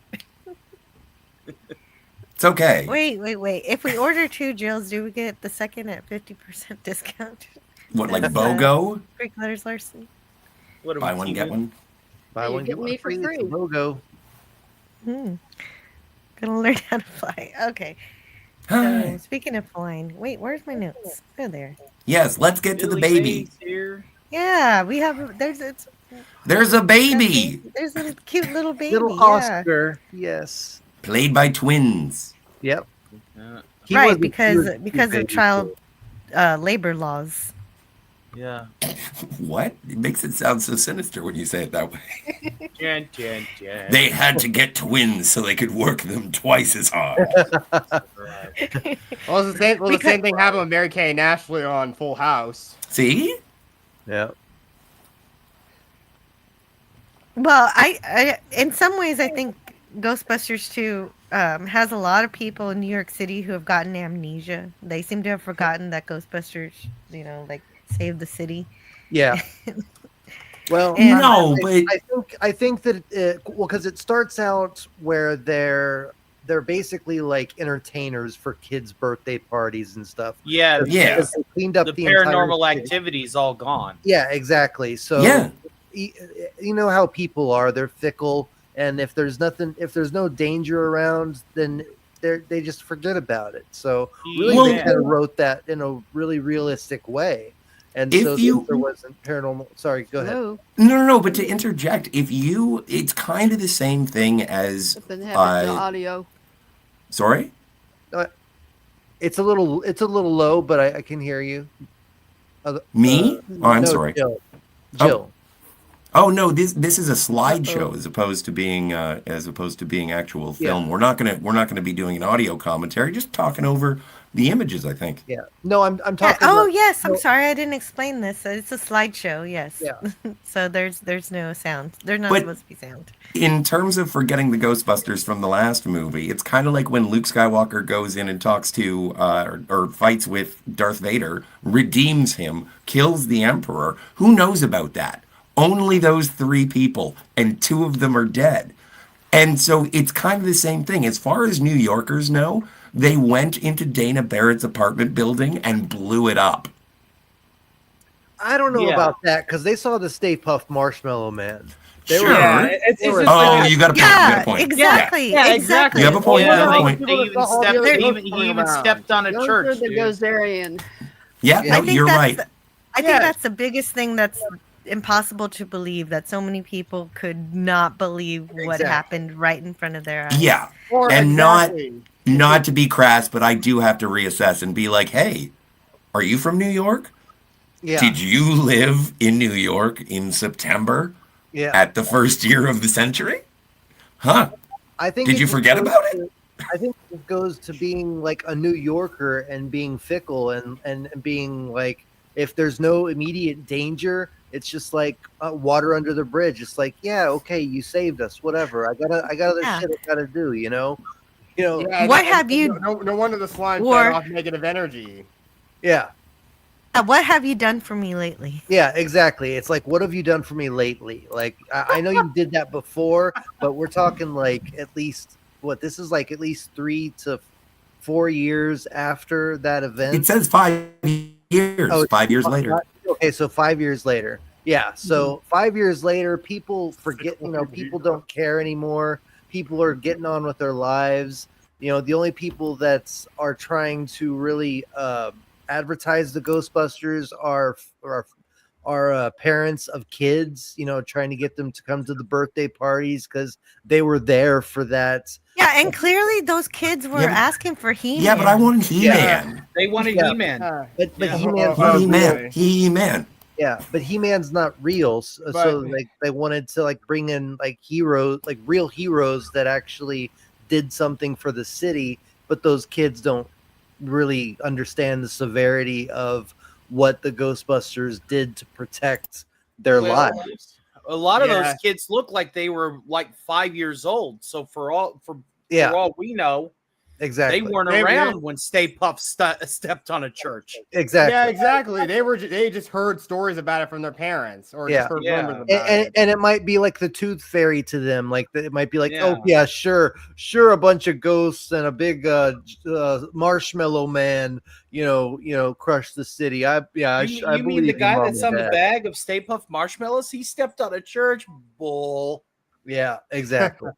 [SPEAKER 9] It's okay.
[SPEAKER 7] Wait. If we order 2 Jills, do we get the second at 50% discount?
[SPEAKER 9] What, like
[SPEAKER 7] That's,
[SPEAKER 9] BOGO?
[SPEAKER 7] Greek letters Larson.
[SPEAKER 10] What are
[SPEAKER 9] Buy
[SPEAKER 10] we
[SPEAKER 9] one, get
[SPEAKER 10] teaming?
[SPEAKER 9] one?
[SPEAKER 8] Buy
[SPEAKER 11] You
[SPEAKER 8] one,
[SPEAKER 11] get
[SPEAKER 8] get one
[SPEAKER 11] me for
[SPEAKER 8] free. It's a
[SPEAKER 11] free.
[SPEAKER 8] logo.
[SPEAKER 7] Gonna learn how to fly. Okay. So,
[SPEAKER 9] Hi.
[SPEAKER 7] speaking of flying, wait, where's my notes? Oh, there.
[SPEAKER 9] Yes, let's get to the
[SPEAKER 10] Billy
[SPEAKER 9] baby.
[SPEAKER 10] Mays here.
[SPEAKER 7] Yeah, we have.
[SPEAKER 9] There's a baby.
[SPEAKER 7] There's a cute little baby.
[SPEAKER 8] Little
[SPEAKER 7] yeah.
[SPEAKER 8] Oscar. Yes.
[SPEAKER 9] Played by twins.
[SPEAKER 8] Yep.
[SPEAKER 10] Yeah.
[SPEAKER 8] He
[SPEAKER 7] Right,
[SPEAKER 8] wasn't
[SPEAKER 7] because
[SPEAKER 8] cute,
[SPEAKER 7] because
[SPEAKER 8] baby
[SPEAKER 7] of child labor laws.
[SPEAKER 10] Yeah.
[SPEAKER 9] What? It makes it sound so sinister when you say it that way.
[SPEAKER 10] Jen.
[SPEAKER 9] They had to get twins so they could work them twice as hard.
[SPEAKER 10] Right.
[SPEAKER 3] Well, the same thing happened with Mary Kay and Ashley on Full House.
[SPEAKER 9] See?
[SPEAKER 8] Yeah.
[SPEAKER 7] Well, I in some ways I think Ghostbusters 2 has a lot of people in New York City who have gotten amnesia. They seem to have forgotten that Ghostbusters, saved the city.
[SPEAKER 8] Yeah. Well,
[SPEAKER 7] And-
[SPEAKER 9] No, but
[SPEAKER 8] I think that because it starts out where they're basically like entertainers for kids' birthday parties and stuff.
[SPEAKER 10] Yeah.
[SPEAKER 9] Yeah.
[SPEAKER 8] Because they cleaned up
[SPEAKER 10] The
[SPEAKER 8] the entire
[SPEAKER 10] paranormal
[SPEAKER 8] city.
[SPEAKER 10] activity's all gone.
[SPEAKER 8] Yeah, exactly. So
[SPEAKER 9] yeah.
[SPEAKER 8] you know how people are; they're fickle, and if there's no danger around, then they just forget about it. So really, they
[SPEAKER 10] Yeah.
[SPEAKER 8] kind of wrote that in a really realistic way. And
[SPEAKER 9] If
[SPEAKER 8] so
[SPEAKER 9] you-
[SPEAKER 8] there wasn't paranormal. Sorry, go ahead.
[SPEAKER 11] Hello.
[SPEAKER 9] No, but to interject, it's kind of the same thing as
[SPEAKER 11] It's been having the
[SPEAKER 9] uh,
[SPEAKER 11] audio.
[SPEAKER 9] sorry?
[SPEAKER 8] It's a little low, but I can hear you.
[SPEAKER 9] Me? Oh, I'm
[SPEAKER 8] no,
[SPEAKER 9] sorry.
[SPEAKER 8] Jill.
[SPEAKER 9] Oh.
[SPEAKER 8] Jill.
[SPEAKER 9] Oh no, this is a slideshow as opposed to being actual film.
[SPEAKER 8] Yeah.
[SPEAKER 9] We're not gonna be doing an audio commentary, just talking over the images, I think.
[SPEAKER 8] Yeah. No, I'm
[SPEAKER 7] Yeah,
[SPEAKER 8] talking.
[SPEAKER 7] oh
[SPEAKER 8] about-
[SPEAKER 7] yes, I'm
[SPEAKER 8] no,
[SPEAKER 7] sorry I didn't explain this. It's a slideshow. Yes.
[SPEAKER 8] Yeah.
[SPEAKER 7] So there's no sound. There's not
[SPEAKER 9] But-
[SPEAKER 7] supposed to be sound.
[SPEAKER 9] In terms of forgetting the Ghostbusters from the last movie, it's kind of like when Luke Skywalker goes in and talks to or fights with Darth Vader, redeems him, kills the Emperor. Who knows about that? Only those 3 people, and 2 of them are dead. And so it's kind of the same thing. As far as New Yorkers know, they went into Dana Barrett's apartment building and blew it up.
[SPEAKER 8] I don't know
[SPEAKER 10] Yeah.
[SPEAKER 8] about that because they saw the Stay Puft Marshmallow Man. They
[SPEAKER 9] Sure.
[SPEAKER 8] were-
[SPEAKER 10] Yeah, it's
[SPEAKER 8] they were-
[SPEAKER 10] just like
[SPEAKER 9] Oh, you got a point. You got a point.
[SPEAKER 7] exactly.
[SPEAKER 10] Yeah,
[SPEAKER 7] exactly.
[SPEAKER 10] exactly.
[SPEAKER 9] You have a point,
[SPEAKER 10] Yeah,
[SPEAKER 9] you have a
[SPEAKER 10] like,
[SPEAKER 9] point.
[SPEAKER 10] They
[SPEAKER 8] People
[SPEAKER 10] even
[SPEAKER 8] that saw all the
[SPEAKER 10] stepped.
[SPEAKER 8] other
[SPEAKER 10] He
[SPEAKER 8] ghosts
[SPEAKER 10] even
[SPEAKER 8] running around.
[SPEAKER 10] stepped on a
[SPEAKER 11] Those
[SPEAKER 10] church.
[SPEAKER 11] are the
[SPEAKER 10] Dude.
[SPEAKER 11] Gozerian.
[SPEAKER 9] Yeah,
[SPEAKER 8] Yeah.
[SPEAKER 9] no, you're right.
[SPEAKER 7] I think that's the biggest thing that's impossible to believe, that so many people could not believe what happened right in front of their eyes.
[SPEAKER 9] Yeah. And not to be crass, but I do have to reassess and be like, hey, are you from New York?
[SPEAKER 8] Yeah.
[SPEAKER 9] Did you live in New York in September at the first year of the century? Huh?
[SPEAKER 8] I think
[SPEAKER 9] Did you forget about it?
[SPEAKER 8] I think it goes to being like a New Yorker and being fickle and being like, if there's no immediate danger, it's just like water under the bridge. It's like, yeah, okay, you saved us, whatever. I got other shit I gotta do, you know.
[SPEAKER 3] Yeah,
[SPEAKER 7] what have you?
[SPEAKER 3] No wonder the slime fed off negative energy.
[SPEAKER 8] Yeah.
[SPEAKER 7] What have you done for me lately?
[SPEAKER 8] Yeah, exactly. It's like, what have you done for me lately? Like, I know you did that before, but we're talking like at least this is like at least 3 to 4 years after that event.
[SPEAKER 9] It says 5 years.
[SPEAKER 8] Oh,
[SPEAKER 9] 5 years later.
[SPEAKER 8] Okay, so 5 years later. Yeah, so 5 years later, people forget. People don't care anymore. People are getting on with their lives. The only people that are trying to really advertise the Ghostbusters are parents of kids, trying to get them to come to the birthday parties because they were there for that.
[SPEAKER 7] Yeah, and clearly those kids were asking for He-Man.
[SPEAKER 9] Yeah, but I wanted He-Man.
[SPEAKER 10] They wanted He-Man.
[SPEAKER 8] But
[SPEAKER 9] He-Man.
[SPEAKER 8] Yeah, but He-Man's not real, so like they wanted to like bring in like heroes, like real heroes that actually did something for the city, but those kids don't really understand the severity of what the Ghostbusters did to protect their lives.
[SPEAKER 10] A lot of those kids look like they were like 5 years old. So for all we know,
[SPEAKER 8] exactly,
[SPEAKER 10] they weren't around when Stay Puft stepped on a church.
[SPEAKER 8] Exactly.
[SPEAKER 3] Yeah, exactly. They just heard stories about it from their parents, or just heard rumors about it.
[SPEAKER 8] And it might be like the Tooth Fairy to them. Like it might be like, oh yeah, sure, a bunch of ghosts and a big marshmallow man, crushed the city. I
[SPEAKER 10] You mean the guy that's on the bag of Stay Puft marshmallows? He stepped on a church? Bull.
[SPEAKER 8] Yeah, exactly.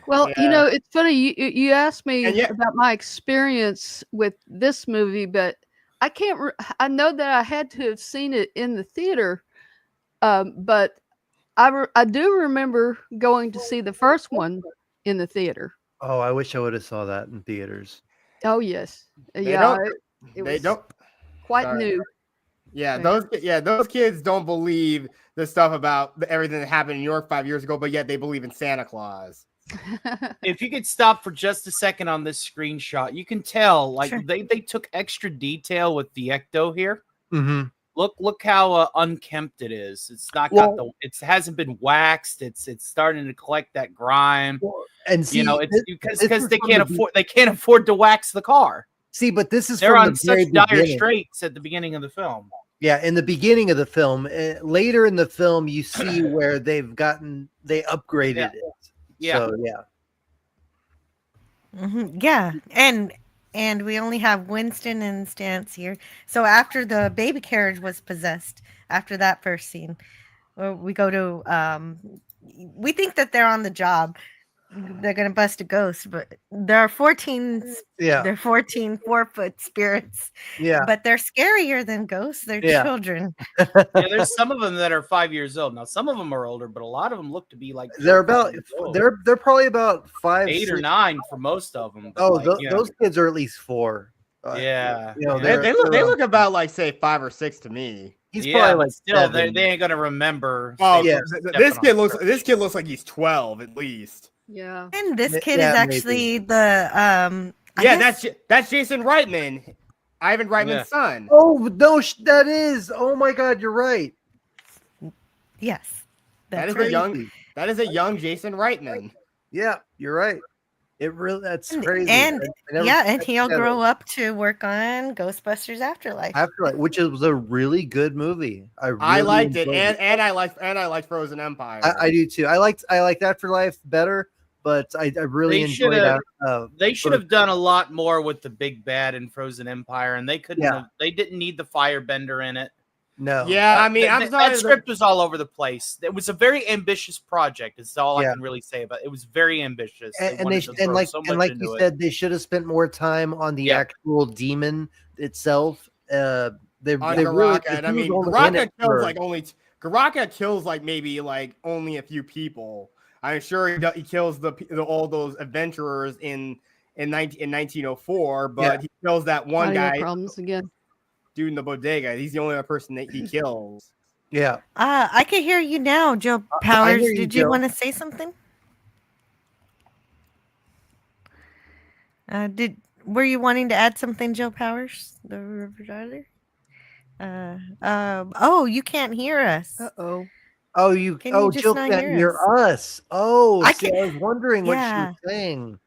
[SPEAKER 11] Well, it's funny. You asked me about my experience with this movie, but I can't. I know that I had to have seen it in the theater, but I do remember going to see the first one in the theater.
[SPEAKER 8] Oh, I wish I would have saw that in theaters.
[SPEAKER 11] Oh yes,
[SPEAKER 3] They don't.
[SPEAKER 11] Quite new.
[SPEAKER 3] Yeah, those kids don't believe the stuff about everything that happened in New York 5 years ago, but yet they believe in Santa Claus.
[SPEAKER 10] If you could stop for just a second on this screenshot, you can tell like they took extra detail with the ecto here.
[SPEAKER 8] Mm-hmm.
[SPEAKER 10] Look how unkempt it is. It's not got it hasn't been waxed. It's starting to collect that grime.
[SPEAKER 8] And see,
[SPEAKER 10] it's because they can't afford to wax the car.
[SPEAKER 8] See, but this is
[SPEAKER 10] they're
[SPEAKER 8] from
[SPEAKER 10] on such dire straits at the beginning of the film.
[SPEAKER 8] Yeah, in the beginning of the film, later in the film, you see where they upgraded it.
[SPEAKER 10] Yeah.
[SPEAKER 8] So, yeah.
[SPEAKER 7] Mm-hmm. Yeah, and we only have Winston and Stance here. So after the baby carriage was possessed, after that first scene, we go to we think that they're on the job. They're gonna bust a ghost, but there are 14.
[SPEAKER 8] Yeah,
[SPEAKER 7] they're 14 4-foot spirits.
[SPEAKER 8] Yeah,
[SPEAKER 7] but they're scarier than ghosts. They're children.
[SPEAKER 10] There's some of them that are 5 years old. Now some of them are older, but a lot of them look to be like
[SPEAKER 8] they're probably about 5,
[SPEAKER 10] 8
[SPEAKER 8] 6,
[SPEAKER 10] or 9 for most of them.
[SPEAKER 8] Oh, those kids are at least 4.
[SPEAKER 10] Yeah,
[SPEAKER 3] they look about like say 5 or 6 to me.
[SPEAKER 8] He's probably like
[SPEAKER 10] still they ain't gonna remember.
[SPEAKER 3] Oh yeah, this kid looks like he's 12 at least.
[SPEAKER 11] Yeah,
[SPEAKER 7] and this kid is actually the
[SPEAKER 3] that's Jason Reitman, Ivan Reitman's son.
[SPEAKER 8] Oh no, that is. Oh my God, you're right.
[SPEAKER 7] Yes,
[SPEAKER 3] that is a young Jason Reitman.
[SPEAKER 8] Yeah, you're right. That's crazy.
[SPEAKER 7] And and he'll grow up to work on Ghostbusters Afterlife.
[SPEAKER 8] Which was a really good movie.
[SPEAKER 3] I liked it, and I liked Frozen Empire.
[SPEAKER 8] I do too. I liked Afterlife better, but I really enjoyed that.
[SPEAKER 10] They should have done a lot more with the big bad in Frozen Empire, and they couldn't. They didn't need the firebender in it.
[SPEAKER 8] No.
[SPEAKER 3] Yeah, I mean,
[SPEAKER 10] that script was all over the place. It was a very ambitious project. Is all I can really say about it. It was very ambitious.
[SPEAKER 8] And like you said, they should have spent more time on the actual demon itself. They
[SPEAKER 3] on
[SPEAKER 8] really.
[SPEAKER 3] Garaka. And I
[SPEAKER 8] he was
[SPEAKER 3] mean,
[SPEAKER 8] only in
[SPEAKER 3] Garaka
[SPEAKER 8] it
[SPEAKER 3] kills
[SPEAKER 8] for-
[SPEAKER 3] like only Garaka kills like maybe like only a few people. I'm sure he kills all those adventurers in 1904, but he kills that one
[SPEAKER 11] Audio
[SPEAKER 3] guy
[SPEAKER 11] problems again.
[SPEAKER 3] dude in the bodega. He's the only other person that he kills.
[SPEAKER 8] Yeah.
[SPEAKER 7] I can hear you now, Joe
[SPEAKER 8] I
[SPEAKER 7] Powers.
[SPEAKER 8] hear you,
[SPEAKER 7] Did you
[SPEAKER 8] Joe.
[SPEAKER 7] want to say something? Were you wanting to add something, Joe Powers, the River Driver? Oh, you can't hear us.
[SPEAKER 11] Uh-oh.
[SPEAKER 8] Oh, you.
[SPEAKER 7] Can
[SPEAKER 8] Oh,
[SPEAKER 7] you just
[SPEAKER 8] Jill
[SPEAKER 7] not
[SPEAKER 8] can't
[SPEAKER 7] hear
[SPEAKER 8] hear
[SPEAKER 7] us?
[SPEAKER 8] us. Oh,
[SPEAKER 7] I
[SPEAKER 8] see, I
[SPEAKER 7] can.
[SPEAKER 8] was wondering what she
[SPEAKER 7] Yeah.
[SPEAKER 8] was saying.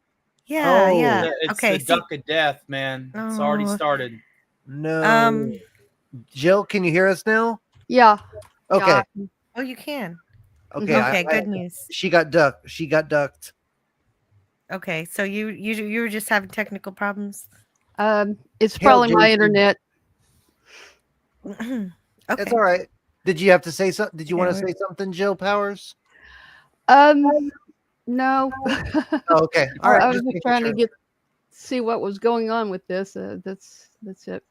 [SPEAKER 7] Yeah.
[SPEAKER 8] Oh.
[SPEAKER 7] Yeah.
[SPEAKER 10] It's
[SPEAKER 7] Okay.
[SPEAKER 10] the
[SPEAKER 7] See.
[SPEAKER 10] duck of death, man. It's already
[SPEAKER 7] Oh.
[SPEAKER 10] started.
[SPEAKER 8] No. Jill, can you hear us now?
[SPEAKER 11] Yeah.
[SPEAKER 8] Okay.
[SPEAKER 11] Yeah.
[SPEAKER 7] Oh, you can.
[SPEAKER 8] Okay.
[SPEAKER 7] Okay. Good news.
[SPEAKER 8] She got ducked. She got ducked.
[SPEAKER 7] Okay. So you were just having technical problems.
[SPEAKER 11] It's
[SPEAKER 8] Hail,
[SPEAKER 11] probably my
[SPEAKER 8] Jason.
[SPEAKER 11] internet.
[SPEAKER 7] Okay.
[SPEAKER 8] It's all right. Did you have to say something? Did you want to
[SPEAKER 7] Okay,
[SPEAKER 8] say something, Jill Powers?
[SPEAKER 11] No.
[SPEAKER 8] Oh, okay. All right.
[SPEAKER 11] I was just
[SPEAKER 8] making
[SPEAKER 11] trying
[SPEAKER 8] sure.
[SPEAKER 11] to see what was going on with this. That's it.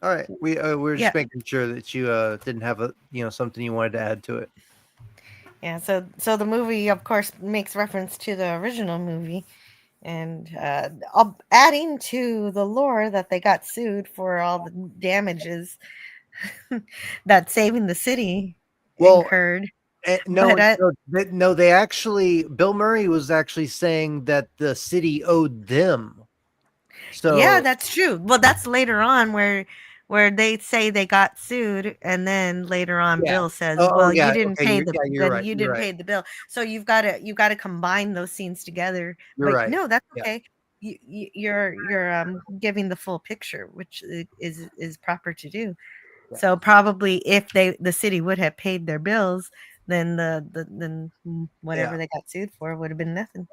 [SPEAKER 8] All right. We're just
[SPEAKER 7] Yeah.
[SPEAKER 8] making sure that you didn't have something you wanted to add to it.
[SPEAKER 7] Yeah. So the movie, of course, makes reference to the original movie, and adding to the lore that they got sued for all the damages that Saving the City incurred.
[SPEAKER 8] No,
[SPEAKER 7] But,
[SPEAKER 8] no, they actually, Bill Murray was actually saying that the city owed them. So
[SPEAKER 7] yeah, that's true. Well, that's later on where they say they got sued, and then later on
[SPEAKER 8] Yeah.
[SPEAKER 7] Bill says,
[SPEAKER 8] Oh,
[SPEAKER 7] "Well,
[SPEAKER 8] yeah,
[SPEAKER 7] you didn't
[SPEAKER 8] okay,
[SPEAKER 7] pay
[SPEAKER 8] you're-
[SPEAKER 7] the
[SPEAKER 8] yeah, you're
[SPEAKER 7] then
[SPEAKER 8] right,
[SPEAKER 7] you
[SPEAKER 8] you're
[SPEAKER 7] didn't
[SPEAKER 8] right.
[SPEAKER 7] pay the bill." So you've got to combine those scenes together.
[SPEAKER 8] You're
[SPEAKER 7] But
[SPEAKER 8] right.
[SPEAKER 7] no, that's
[SPEAKER 8] Yeah.
[SPEAKER 7] okay. You're giving the full picture, which is proper to do.
[SPEAKER 8] Yeah.
[SPEAKER 7] So probably if the city would have paid their bills, then then whatever
[SPEAKER 8] Yeah.
[SPEAKER 7] they got sued for would have been nothing.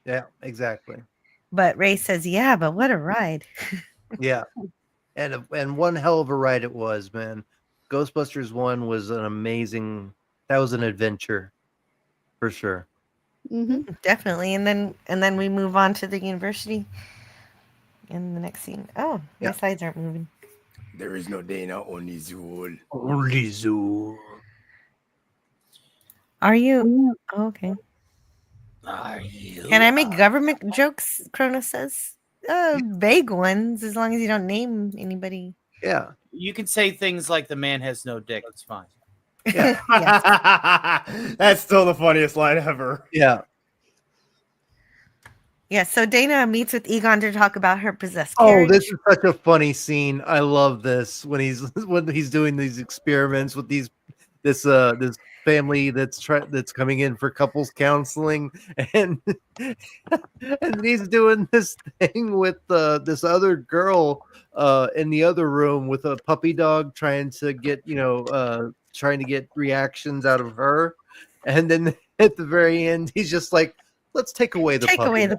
[SPEAKER 8] Yeah, exactly.
[SPEAKER 7] But Ray says, "Yeah, but what a ride!"
[SPEAKER 8] Yeah. And one hell of a ride it was, man. Ghostbusters 1 was an amazing, that was an adventure for sure.
[SPEAKER 7] Definitely. And then we move on to the university in the next scene. Oh, my
[SPEAKER 8] Yeah.
[SPEAKER 7] slides aren't moving.
[SPEAKER 3] There is no Dana, only Zool.
[SPEAKER 8] Only Zool.
[SPEAKER 7] Are you okay?
[SPEAKER 3] Are you?
[SPEAKER 7] Can I make government jokes? Kronos says. Vague ones, as long as you don't name anybody.
[SPEAKER 8] Yeah.
[SPEAKER 10] You can say things like the man has no dick. It's fine.
[SPEAKER 8] Yeah.
[SPEAKER 3] That's still the funniest line ever.
[SPEAKER 8] Yeah.
[SPEAKER 7] Yeah, so Dana meets with Egon to talk about her possessed
[SPEAKER 8] Oh,
[SPEAKER 7] carriage.
[SPEAKER 8] this is such a funny scene. I love this when he's doing these experiments with this family that's coming in for couples counseling, and and he's doing this thing with this other girl in the other room with a puppy dog trying to get reactions out of her, and then at the very end he's just like, let's take away the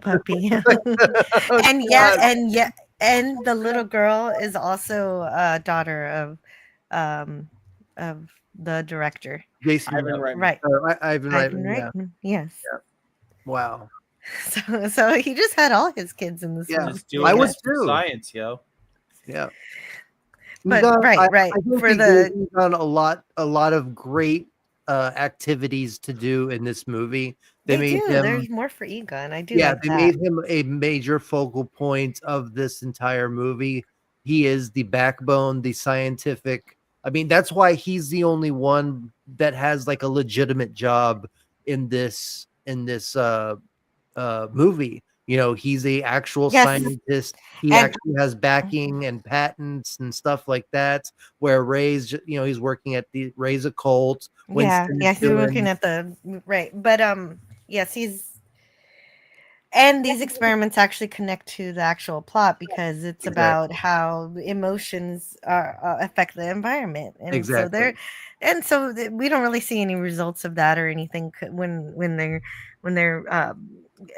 [SPEAKER 8] puppy.
[SPEAKER 7] And the little girl is also a daughter of the director.
[SPEAKER 8] Jason
[SPEAKER 10] Ivan Reitman.
[SPEAKER 7] Right.
[SPEAKER 8] Ivan Reitman. Yeah.
[SPEAKER 7] Yes.
[SPEAKER 8] Yeah. Wow.
[SPEAKER 7] So he just had all his kids in this
[SPEAKER 8] Yeah.
[SPEAKER 7] movie.
[SPEAKER 10] Just doing
[SPEAKER 8] I was
[SPEAKER 10] this for
[SPEAKER 8] too.
[SPEAKER 10] science, yo.
[SPEAKER 8] Yeah.
[SPEAKER 7] But
[SPEAKER 8] I think
[SPEAKER 7] for
[SPEAKER 8] they gave Egon a lot of great activities to do in this movie. They made
[SPEAKER 7] do.
[SPEAKER 8] him.
[SPEAKER 7] There's more for Egon. I do.
[SPEAKER 8] Yeah,
[SPEAKER 7] like
[SPEAKER 8] they
[SPEAKER 7] that.
[SPEAKER 8] made him a major focal point of this entire movie. He is the backbone, the scientific. I mean, that's why he's the only one that has like a legitimate job in this movie. You know, he's a actual scientist. He actually has backing and patents and stuff like that. Where Ray's, he's working at the Ray's occult. Winston
[SPEAKER 7] He's looking at the right, but yes, and these experiments actually connect to the actual plot because it's about how emotions affect the environment, and so we don't really see any results of that or anything when they're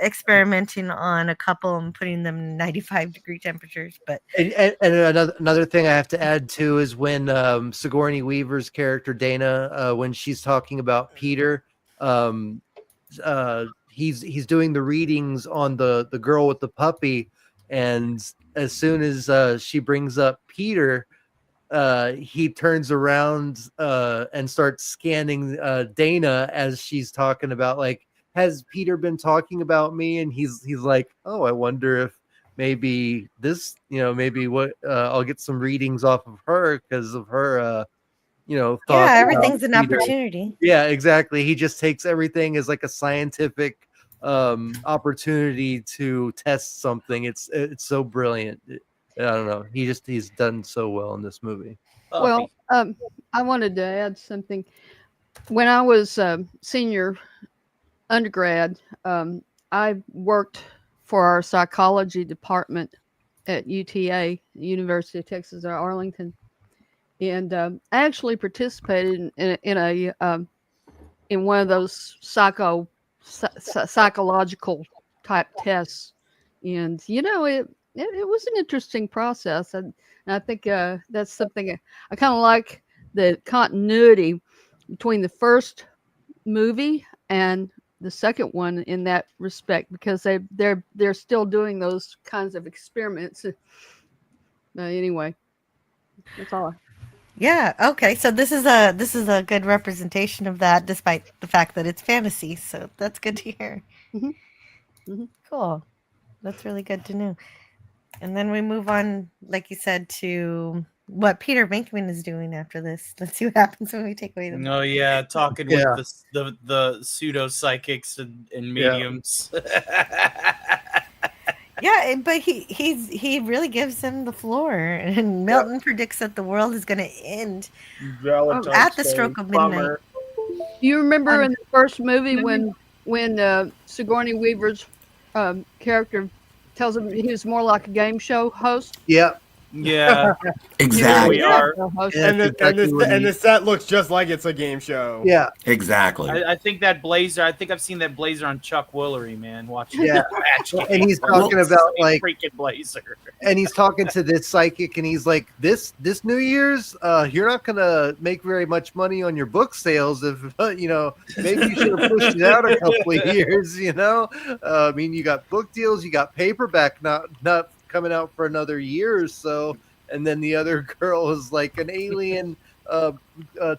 [SPEAKER 7] experimenting on a couple and putting them in 95-degree temperatures. But
[SPEAKER 8] and another thing I have to add too is when Sigourney Weaver's character Dana, when she's talking about Peter, he's doing the readings on the girl with the puppy, and as soon as she brings up Peter, he turns around and starts scanning Dana as she's talking about, like, has Peter been talking about me? And he's like, oh, I wonder if maybe this, maybe what I'll get some readings off of her because of her thoughts.
[SPEAKER 7] Yeah,
[SPEAKER 8] about
[SPEAKER 7] everything's an
[SPEAKER 8] Peter.
[SPEAKER 7] opportunity.
[SPEAKER 8] Yeah, exactly. He just takes everything as like a scientific opportunity to test something. It's so brilliant. I don't know. He's done so well in this movie.
[SPEAKER 11] Well, I wanted to add something. When I was senior undergrad, I worked for our psychology department at UTA, University of Texas at Arlington, and I actually participated in one of those psychological type tests, and it was an interesting process, and I think that's something I kind of like, the continuity between the first movie and the second one in that respect, because they're still doing those kinds of experiments. Anyway, that's all.
[SPEAKER 7] Yeah. Okay. So this is a good representation of that, despite the fact that it's fantasy. So that's good to hear. Cool. That's really good to know. And then we move on, like you said, to what Peter Venkman is doing after this. Let's see what happens when we take away the.
[SPEAKER 10] Oh yeah, talking with the pseudo psychics and mediums.
[SPEAKER 7] Yeah, but he really gives him the floor, and Milton predicts that the world is going to end at the stroke of midnight.
[SPEAKER 11] You remember in the first movie when Sigourney Weaver's character tells him he was more like a game show host?
[SPEAKER 8] Yeah.
[SPEAKER 10] Yeah,
[SPEAKER 9] exactly.
[SPEAKER 10] We are.
[SPEAKER 3] And the set looks just like it's a game show.
[SPEAKER 8] Yeah,
[SPEAKER 9] exactly.
[SPEAKER 10] I think that blazer. I think I've seen that blazer on Chuck Woolery, man. Watching
[SPEAKER 8] Yeah.
[SPEAKER 10] the match.
[SPEAKER 8] And he's talking about like
[SPEAKER 10] freaking blazer.
[SPEAKER 8] And he's talking to this psychic, and he's like, "This New Year's, you're not gonna make very much money on your book sales. If maybe you should have pushed it out a couple of years. I mean, you got book deals, you got paperback, not coming out for another year or so." And then the other girl is like, an alien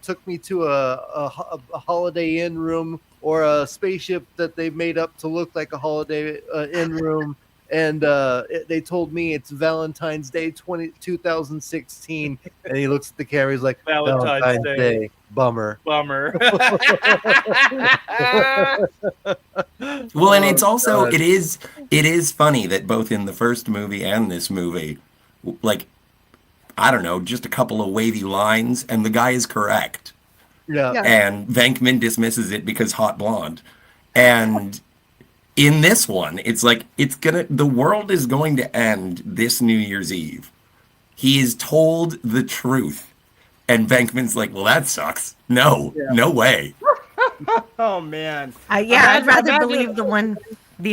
[SPEAKER 8] took me to a Holiday Inn room, or a spaceship that they made up to look like a Holiday Inn room. And they told me it's Valentine's Day 2016. And he looks at the camera, he's like, Valentine's Day. Bummer.
[SPEAKER 10] Well,
[SPEAKER 9] and it's also it is funny that both in the first movie and this movie, like, I don't know, just a couple of wavy lines and the guy is correct.
[SPEAKER 8] Yeah.
[SPEAKER 9] And Venkman dismisses it because hot blonde. And in this one, it's like the world is going to end this New Year's Eve. He is told the truth. And Venkman's like, well, that sucks. No way.
[SPEAKER 3] Oh man.
[SPEAKER 7] I'd rather believe the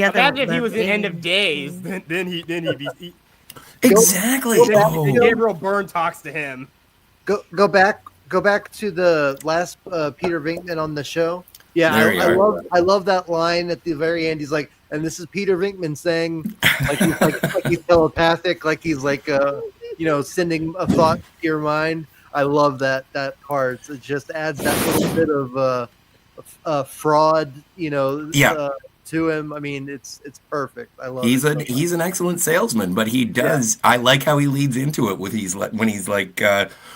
[SPEAKER 7] other.
[SPEAKER 3] Imagine if he was the end of days, then he'd be.
[SPEAKER 9] Exactly.
[SPEAKER 3] Gabriel Byrne talks to him.
[SPEAKER 8] Go back to the last Peter Venkman on the show. Yeah, I love that line at the very end. He's like, and this is Peter Venkman saying, like he's telepathic, like he's like sending a thought to your mind. I love that part. It just adds that little bit of fraud, to him. I mean, it's perfect. I love. He's
[SPEAKER 9] an excellent salesman, but he does. Yeah. I like how he leads into it when he's like,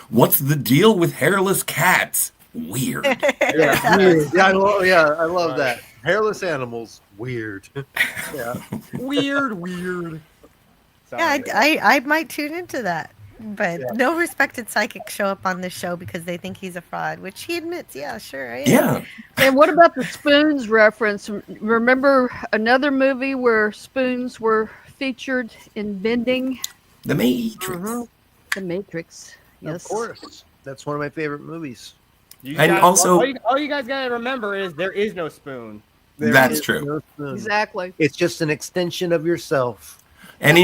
[SPEAKER 9] "What's the deal with hairless cats?" Weird.
[SPEAKER 8] Weird. I love that. Hairless animals. Weird. Yeah.
[SPEAKER 3] Weird.
[SPEAKER 7] Yeah, I might tune into that. But no respected psychics show up on this show because they think he's a fraud, which he admits, yeah, sure, I am.
[SPEAKER 9] Yeah.
[SPEAKER 11] And what about the spoons reference? Remember another movie where spoons were featured in vending?
[SPEAKER 9] The Matrix.
[SPEAKER 11] Uh-huh. The Matrix. Yes.
[SPEAKER 8] Of course. That's one of my favorite movies.
[SPEAKER 3] All you guys gotta remember is there is no spoon.
[SPEAKER 9] That's true.
[SPEAKER 8] No spoon.
[SPEAKER 11] Exactly.
[SPEAKER 8] It's just an extension of yourself.
[SPEAKER 9] And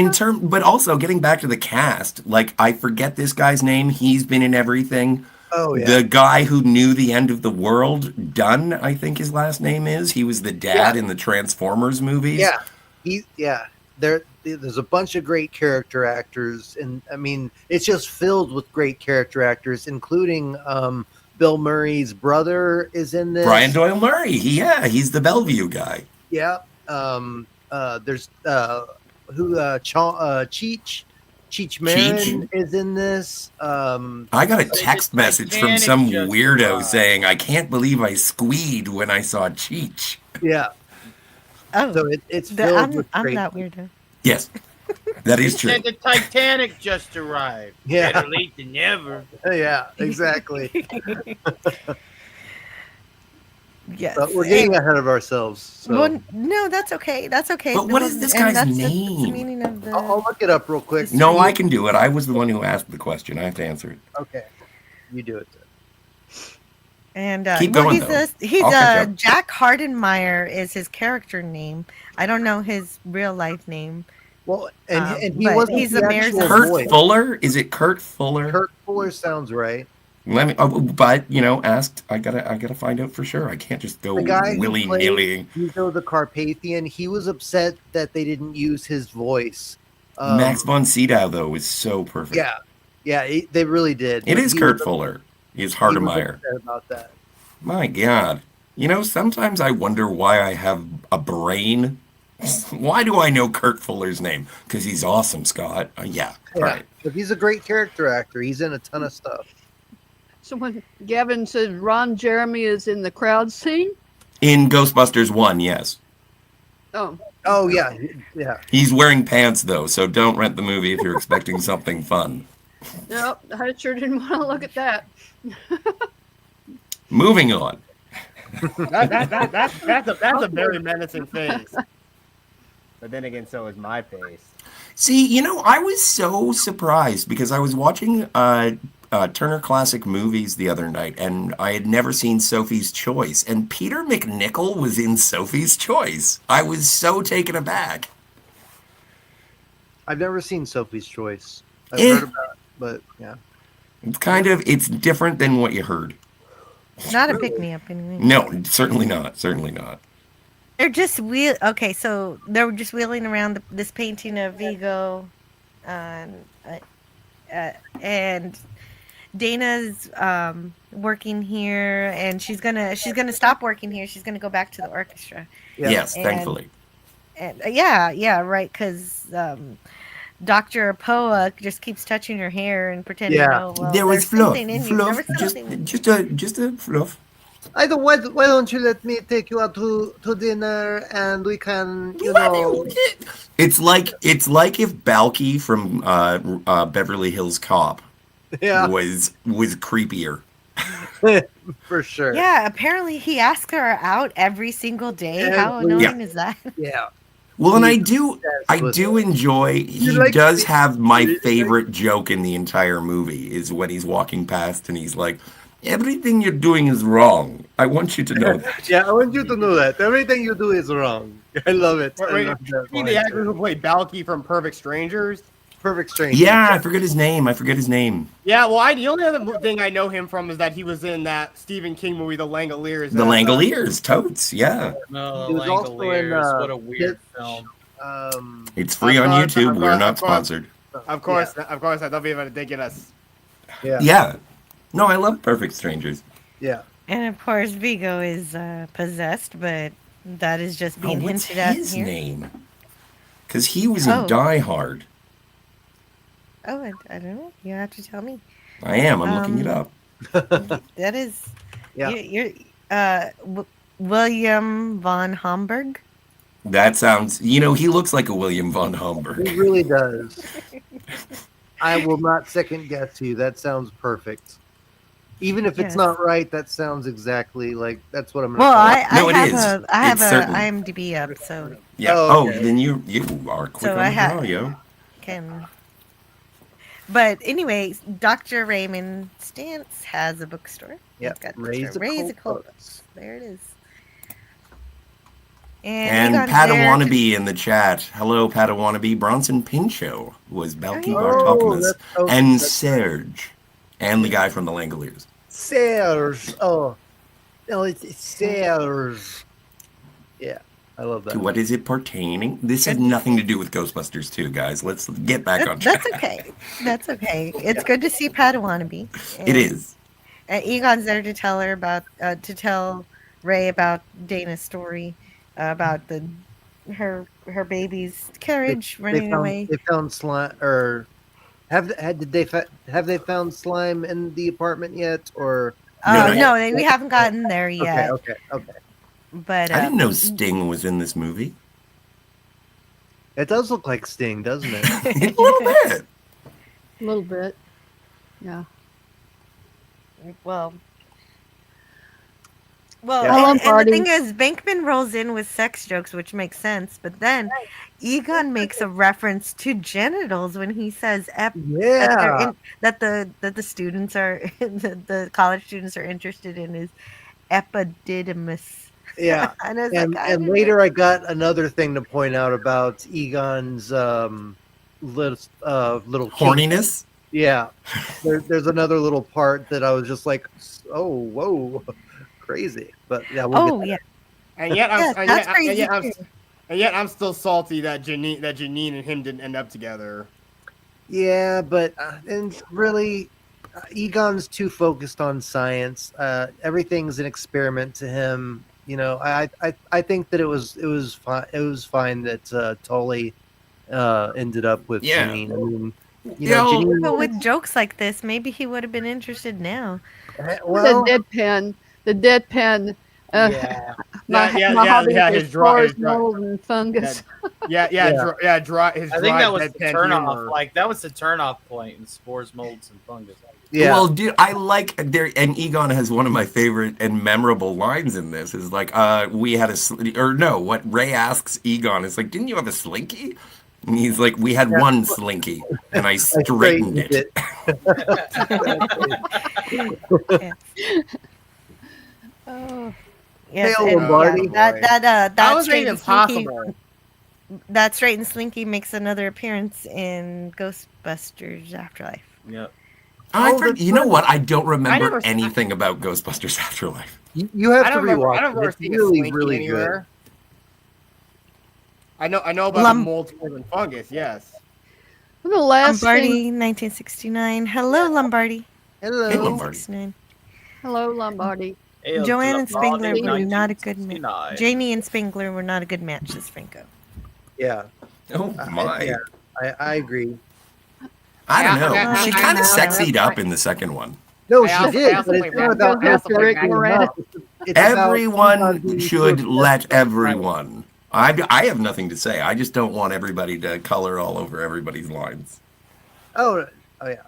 [SPEAKER 9] but also getting back to the cast, like, I forget this guy's name. He's been in everything.
[SPEAKER 8] Oh, yeah.
[SPEAKER 9] The guy who knew the end of the world, Dunn, I think his last name is. He was the dad in the Transformers movies.
[SPEAKER 8] Yeah. there's a bunch of great character actors, and I mean, it's just filled with great character actors, including Bill Murray's brother is in this.
[SPEAKER 9] Brian Doyle Murray. He's the Bellevue guy.
[SPEAKER 8] Yeah. There's Cheech Marin is in this.
[SPEAKER 9] I got a text message from some weirdo saying, "I can't believe I squeed when I saw Cheech."
[SPEAKER 8] Yeah.
[SPEAKER 7] Oh,
[SPEAKER 8] so it's filled with
[SPEAKER 7] I'm
[SPEAKER 8] great.
[SPEAKER 7] that weirdo.
[SPEAKER 9] Yes, that is true.
[SPEAKER 10] And the Titanic just arrived.
[SPEAKER 8] Yeah.
[SPEAKER 10] Better late than never.
[SPEAKER 8] Yeah, exactly.
[SPEAKER 7] Yes.
[SPEAKER 8] But we're getting ahead of ourselves. So.
[SPEAKER 7] Well, no, that's okay. That's okay.
[SPEAKER 9] But what is this
[SPEAKER 7] And
[SPEAKER 9] guy's
[SPEAKER 7] that's
[SPEAKER 9] name?
[SPEAKER 7] The meaning of the...
[SPEAKER 8] I'll look it up real quick.
[SPEAKER 9] No, I can do it. I was the one who asked the question. I have to answer it.
[SPEAKER 8] Okay, you do it then.
[SPEAKER 7] And
[SPEAKER 9] Keep going, though.
[SPEAKER 7] He's
[SPEAKER 9] I'll catch up.
[SPEAKER 7] Jack Hardenmeyer is his character name. I don't know his real life name.
[SPEAKER 8] Well, and he
[SPEAKER 7] but
[SPEAKER 8] wasn't
[SPEAKER 7] he's
[SPEAKER 8] the
[SPEAKER 7] the mayor's
[SPEAKER 8] actual
[SPEAKER 9] Kurt
[SPEAKER 8] voice.
[SPEAKER 9] Fuller? Is it Kurt Fuller?
[SPEAKER 8] Kurt Fuller sounds right.
[SPEAKER 9] Let me. But asked. I gotta find out for sure. I can't just go
[SPEAKER 8] The guy
[SPEAKER 9] willy
[SPEAKER 8] who played
[SPEAKER 9] nilly.
[SPEAKER 8] Hugo the Carpathian, he was upset that they didn't use his voice.
[SPEAKER 9] Max von Sydow though is so perfect.
[SPEAKER 8] Yeah, they really did.
[SPEAKER 9] It
[SPEAKER 8] But
[SPEAKER 9] is
[SPEAKER 8] he
[SPEAKER 9] Kurt
[SPEAKER 8] was-
[SPEAKER 9] Fuller. He's
[SPEAKER 8] he was
[SPEAKER 9] Hardemeyer.
[SPEAKER 8] upset about that.
[SPEAKER 9] My God. Sometimes I wonder why I have a brain. Why do I know Kurt Fuller's name? Because he's awesome, Scott. Yeah. Right.
[SPEAKER 8] But he's a great character actor. He's in a ton of stuff.
[SPEAKER 11] So when Gavin says Ron Jeremy is in the crowd scene,
[SPEAKER 9] In Ghostbusters 1, yes.
[SPEAKER 8] Oh yeah.
[SPEAKER 9] He's wearing pants though, so don't rent the movie if you're expecting something fun.
[SPEAKER 11] nope, I sure didn't want to look at that.
[SPEAKER 9] Moving on.
[SPEAKER 3] That's a very menacing face. But then again, so is my face.
[SPEAKER 9] See, I was so surprised because I was watching Turner Classic Movies the other night, and I had never seen Sophie's Choice, and Peter McNichol was in Sophie's Choice. I was so taken aback.
[SPEAKER 8] I've never seen Sophie's Choice. I've heard about it, but yeah.
[SPEAKER 9] It's different than what you heard.
[SPEAKER 7] Not a pick-me-up anyway.
[SPEAKER 9] No, certainly not. Certainly not.
[SPEAKER 7] They're just Okay, so they're just wheeling around this painting of Vigo, and Dana's working here, and she's gonna stop working here. She's gonna go back to the orchestra.
[SPEAKER 8] Yeah.
[SPEAKER 9] Yes, thankfully.
[SPEAKER 7] And yeah, right, because Dr. Poa just keeps touching her hair and pretending.
[SPEAKER 8] Yeah.
[SPEAKER 7] Oh, well,
[SPEAKER 9] There was
[SPEAKER 7] there's
[SPEAKER 9] fluff.
[SPEAKER 7] something in you. There
[SPEAKER 9] Fluff.
[SPEAKER 7] was something.
[SPEAKER 9] Just a fluff.
[SPEAKER 8] Why don't you let me take you out to dinner and we can
[SPEAKER 9] It's like if Balky from Beverly Hills Cop was creepier.
[SPEAKER 8] For sure.
[SPEAKER 7] Yeah, apparently he asks her out every single day. How annoying is that?
[SPEAKER 8] Yeah.
[SPEAKER 9] Well, and I do enjoy. He does have my favorite joke in the entire movie is when he's walking past and he's like, "Everything you're doing is wrong. I want you to know that."
[SPEAKER 8] Yeah, I want you to know that everything you do is wrong. I love it.
[SPEAKER 3] Wait, you mean the actor who played Balky from Perfect Strangers?
[SPEAKER 8] Perfect Strangers.
[SPEAKER 9] Yeah, I forget his name.
[SPEAKER 3] Yeah, well, the only other thing I know him from is that he was in that Stephen King movie, The Langoliers.
[SPEAKER 9] The Langoliers, totes, yeah.
[SPEAKER 10] No,
[SPEAKER 8] He was also in,
[SPEAKER 10] Langoliers. What a weird film.
[SPEAKER 9] It's free on YouTube. We're not sponsored.
[SPEAKER 3] Of course, I don't be able to get us.
[SPEAKER 9] Yeah. No, I love Perfect Strangers.
[SPEAKER 8] Yeah.
[SPEAKER 7] And of course, Vigo is possessed, but that is just being
[SPEAKER 9] What's
[SPEAKER 7] hinted at
[SPEAKER 9] his
[SPEAKER 7] here.
[SPEAKER 9] name? Because he was in Die Hard.
[SPEAKER 7] Oh, I don't know. You have to tell me.
[SPEAKER 9] I am. I'm looking it up.
[SPEAKER 7] That is.
[SPEAKER 8] Yeah.
[SPEAKER 7] You're William von Homburg.
[SPEAKER 9] That sounds. He looks like a William von Homburg.
[SPEAKER 8] He really does. I will not second guess you. That sounds perfect. Even if it's not right, that sounds exactly like that's what I'm going to
[SPEAKER 7] Well,
[SPEAKER 8] call
[SPEAKER 7] I
[SPEAKER 8] it.
[SPEAKER 7] have a IMDb up, so
[SPEAKER 9] Yeah.
[SPEAKER 8] Oh, okay.
[SPEAKER 9] Then you are quick
[SPEAKER 7] So
[SPEAKER 9] on
[SPEAKER 7] I
[SPEAKER 9] the
[SPEAKER 7] have-
[SPEAKER 9] draw, yo.
[SPEAKER 7] can. But anyway, Dr. Raymond Stantz has a bookstore.
[SPEAKER 8] Yep,
[SPEAKER 7] He's got
[SPEAKER 8] Raise the
[SPEAKER 7] Raise the
[SPEAKER 8] Cold
[SPEAKER 7] Cold
[SPEAKER 8] Books.
[SPEAKER 7] There it is.
[SPEAKER 9] And
[SPEAKER 7] Egon
[SPEAKER 9] Padawannabe in the chat. Hello, Padawannabe. Bronson Pinchot was Balky Bartopoulos.
[SPEAKER 8] that's-
[SPEAKER 9] And
[SPEAKER 8] that's-
[SPEAKER 9] Serge. And the guy from the Langoliers.
[SPEAKER 8] Serge. Oh, no, it's Serge. Yeah. I love that.
[SPEAKER 9] To what is it pertaining? This has nothing to do with Ghostbusters 2, guys. Let's get back on track.
[SPEAKER 7] That's okay. That's okay. It's good to see Padawannabe.
[SPEAKER 9] It is.
[SPEAKER 7] Egon's there to tell her about to tell Ray about Dana's story about her baby's carriage running away.
[SPEAKER 8] They found slime, or have they found slime in the apartment yet? Or
[SPEAKER 7] no, we haven't gotten there yet.
[SPEAKER 8] Okay.
[SPEAKER 7] But
[SPEAKER 9] I didn't know Sting was in this movie.
[SPEAKER 8] It does look like Sting, doesn't it?
[SPEAKER 9] A little bit.
[SPEAKER 11] A little bit. Yeah.
[SPEAKER 7] Well,
[SPEAKER 11] Yeah.
[SPEAKER 7] and the thing is, Bankman rolls in with sex jokes, which makes sense. But then Egon makes a reference to genitals when he says that the students are the college students are interested in his epididymis.
[SPEAKER 8] Yeah, and later I got another thing to point out about Egon's little
[SPEAKER 9] horniness.
[SPEAKER 8] Yeah, there's another little part that I was just like, oh, whoa, crazy. But yeah,
[SPEAKER 3] And yet, I'm still salty that Janine and him didn't end up together.
[SPEAKER 8] Yeah, but and really, Egon's too focused on science. Everything's an experiment to him. You know, I think that it was fine that Tully ended up with Janine. I mean, Janine,
[SPEAKER 7] but with jokes like this, maybe he would have been interested now.
[SPEAKER 11] Well, the deadpan.
[SPEAKER 3] His dry
[SPEAKER 11] mold and fungus.
[SPEAKER 3] Dry.
[SPEAKER 10] I think that was the turnoff. Like that was the turnoff point in spores, molds, and fungus.
[SPEAKER 9] Yeah. Well, dude, I like there, and Egon has one of my favorite and memorable lines in this. Is like, we had what Ray asks Egon is like, didn't you have a slinky? And he's like, we had one slinky, and I straightened it.
[SPEAKER 11] Oh.
[SPEAKER 7] Yes,
[SPEAKER 8] Hey, Lombardi.
[SPEAKER 7] That
[SPEAKER 3] straight impossible.
[SPEAKER 7] That straight and Slinky makes another appearance in Ghostbusters Afterlife.
[SPEAKER 10] Yep.
[SPEAKER 9] You know what? I don't remember anything about Ghostbusters Afterlife.
[SPEAKER 8] You have to rewatch.
[SPEAKER 3] I don't remember seeing a Slinky anywhere. I know about the mold, spores, and fungus. Yes.
[SPEAKER 11] The last
[SPEAKER 7] Lombardi, 1969. Hello, Lombardi.
[SPEAKER 8] Hello,
[SPEAKER 9] Lombardi.
[SPEAKER 11] Hello, Lombardi.
[SPEAKER 7] Joanne and Spengler were not a good match. Janie and Spengler were not a good match, says Franco.
[SPEAKER 8] Yeah.
[SPEAKER 9] Oh my.
[SPEAKER 8] I agree.
[SPEAKER 9] I don't know. She kind of sexied up in the second one.
[SPEAKER 8] No, she did. But it's not about
[SPEAKER 9] everyone should let everyone. I have nothing to say. I just don't want everybody to color all over everybody's lines.
[SPEAKER 8] Oh yeah.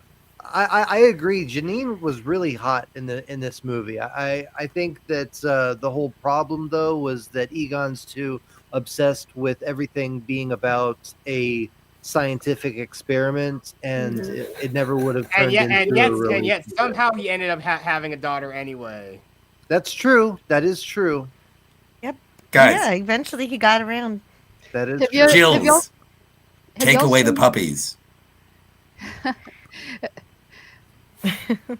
[SPEAKER 8] I agree. Janine was really hot in this movie. I think that the whole problem though was that Egon's too obsessed with everything being about a scientific experiment, and it never would have turned
[SPEAKER 3] and yet somehow he ended up having a daughter anyway.
[SPEAKER 8] That's true. That is true.
[SPEAKER 7] Yep.
[SPEAKER 9] Guys.
[SPEAKER 7] Yeah, eventually he got around.
[SPEAKER 8] That is
[SPEAKER 9] true. Jills, take away the puppies.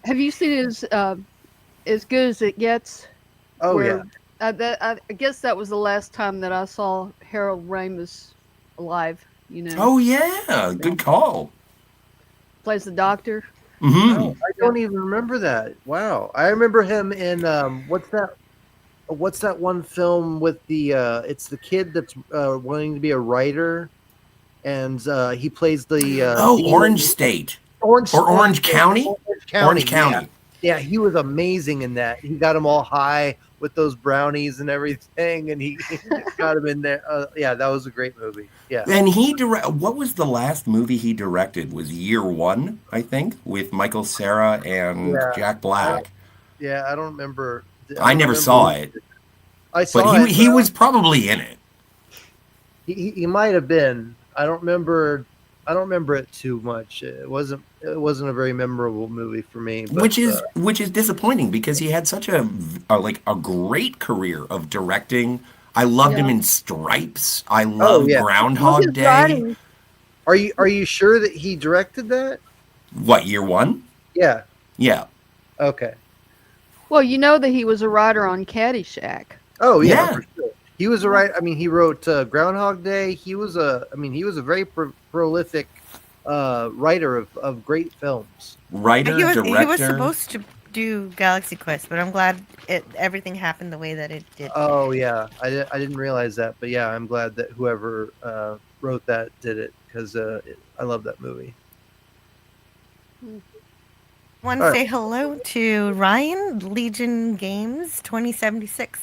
[SPEAKER 11] Have you seen his As Good as It Gets?
[SPEAKER 8] Oh yeah.
[SPEAKER 11] I guess that was the last time that I saw Harold Ramis alive. You know.
[SPEAKER 9] Oh yeah, good call.
[SPEAKER 11] Plays the doctor.
[SPEAKER 9] Mm-hmm.
[SPEAKER 8] Oh, I don't even remember that. Wow, I remember him in what's that one film with the it's the kid that's wanting to be a writer, and he plays the
[SPEAKER 9] Orange State. Orange County. Orange County.
[SPEAKER 8] Yeah, he was amazing in that. He got them all high with those brownies and everything, and he got him in there. Yeah, that was a great movie. Yeah.
[SPEAKER 9] And what was the last movie he directed? Was Year One, I think, with Michael Cera and Jack Black.
[SPEAKER 8] Yeah, I don't remember.
[SPEAKER 9] I never saw it.
[SPEAKER 8] I saw it.
[SPEAKER 9] He was probably in it.
[SPEAKER 8] He might have been. I don't remember it too much. It wasn't a very memorable movie for me. But,
[SPEAKER 9] which is disappointing because he had such a great career of directing. I loved him in Stripes. I love Groundhog Day.
[SPEAKER 11] Writing.
[SPEAKER 8] Are you sure that he directed that?
[SPEAKER 9] What, Year One?
[SPEAKER 8] Yeah.
[SPEAKER 9] Yeah.
[SPEAKER 8] Okay.
[SPEAKER 11] Well, you know that he was a writer on Caddyshack.
[SPEAKER 8] Oh yeah. For sure. He was a right. I mean, he wrote Groundhog Day. He was a very prolific writer of great films.
[SPEAKER 9] Writer,
[SPEAKER 7] He was
[SPEAKER 9] director.
[SPEAKER 7] supposed to do Galaxy Quest, but I'm glad everything happened the way that it did.
[SPEAKER 8] Oh yeah, I didn't realize that, but yeah, I'm glad that whoever wrote that did it because I love that movie.
[SPEAKER 7] Want to say hello to Ryan, Legion Games 2076,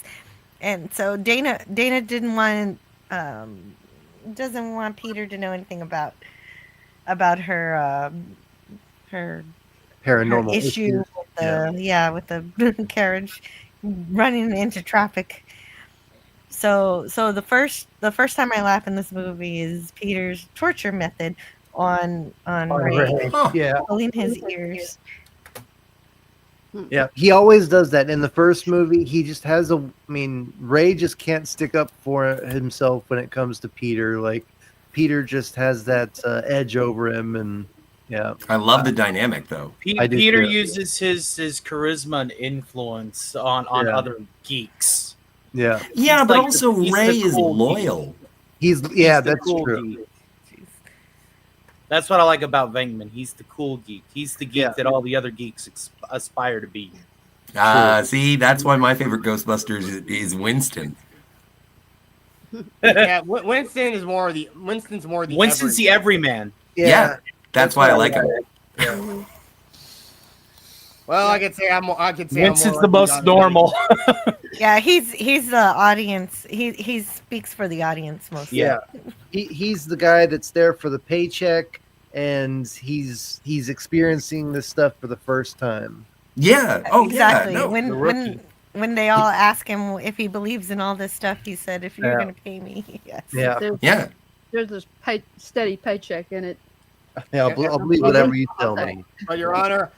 [SPEAKER 7] and so Dana doesn't want Peter to know anything about her her
[SPEAKER 8] Paranormal
[SPEAKER 7] issue with the with the carriage running into traffic. So the first time I laugh in this movie is Peter's torture method on Ray, pulling his ears.
[SPEAKER 8] Yeah, he always does that. In the first movie, he just has Ray just can't stick up for himself when it comes to Peter. Like, Peter just has that edge over him, and yeah.
[SPEAKER 9] I love the dynamic, though.
[SPEAKER 10] Peter uses his charisma and influence on other geeks.
[SPEAKER 8] Yeah.
[SPEAKER 9] Yeah, but also Ray is loyal.
[SPEAKER 8] That's true.
[SPEAKER 10] That's what I like about Venkman. He's the cool geek. He's the geek that all the other geeks aspire to be.
[SPEAKER 9] See, that's why my favorite Ghostbusters is Winston.
[SPEAKER 3] Yeah, Winston's more the
[SPEAKER 10] Winston's the everyman.
[SPEAKER 9] Yeah, that's why I like him.
[SPEAKER 3] Yeah. Well, I could say
[SPEAKER 10] Winston's the most normal.
[SPEAKER 7] Yeah, he's the audience. He speaks for the audience mostly.
[SPEAKER 8] Yeah, he's the guy that's there for the paycheck, and he's experiencing this stuff for the first time.
[SPEAKER 9] Yeah. Oh,
[SPEAKER 7] exactly.
[SPEAKER 9] Yeah. No,
[SPEAKER 7] when they all ask him if he believes in all this stuff, he said, "If you're going to pay me, yes."
[SPEAKER 8] Yeah.
[SPEAKER 11] There's this steady paycheck in it.
[SPEAKER 8] Yeah, I'll believe whatever you tell me.
[SPEAKER 3] But Your Honor,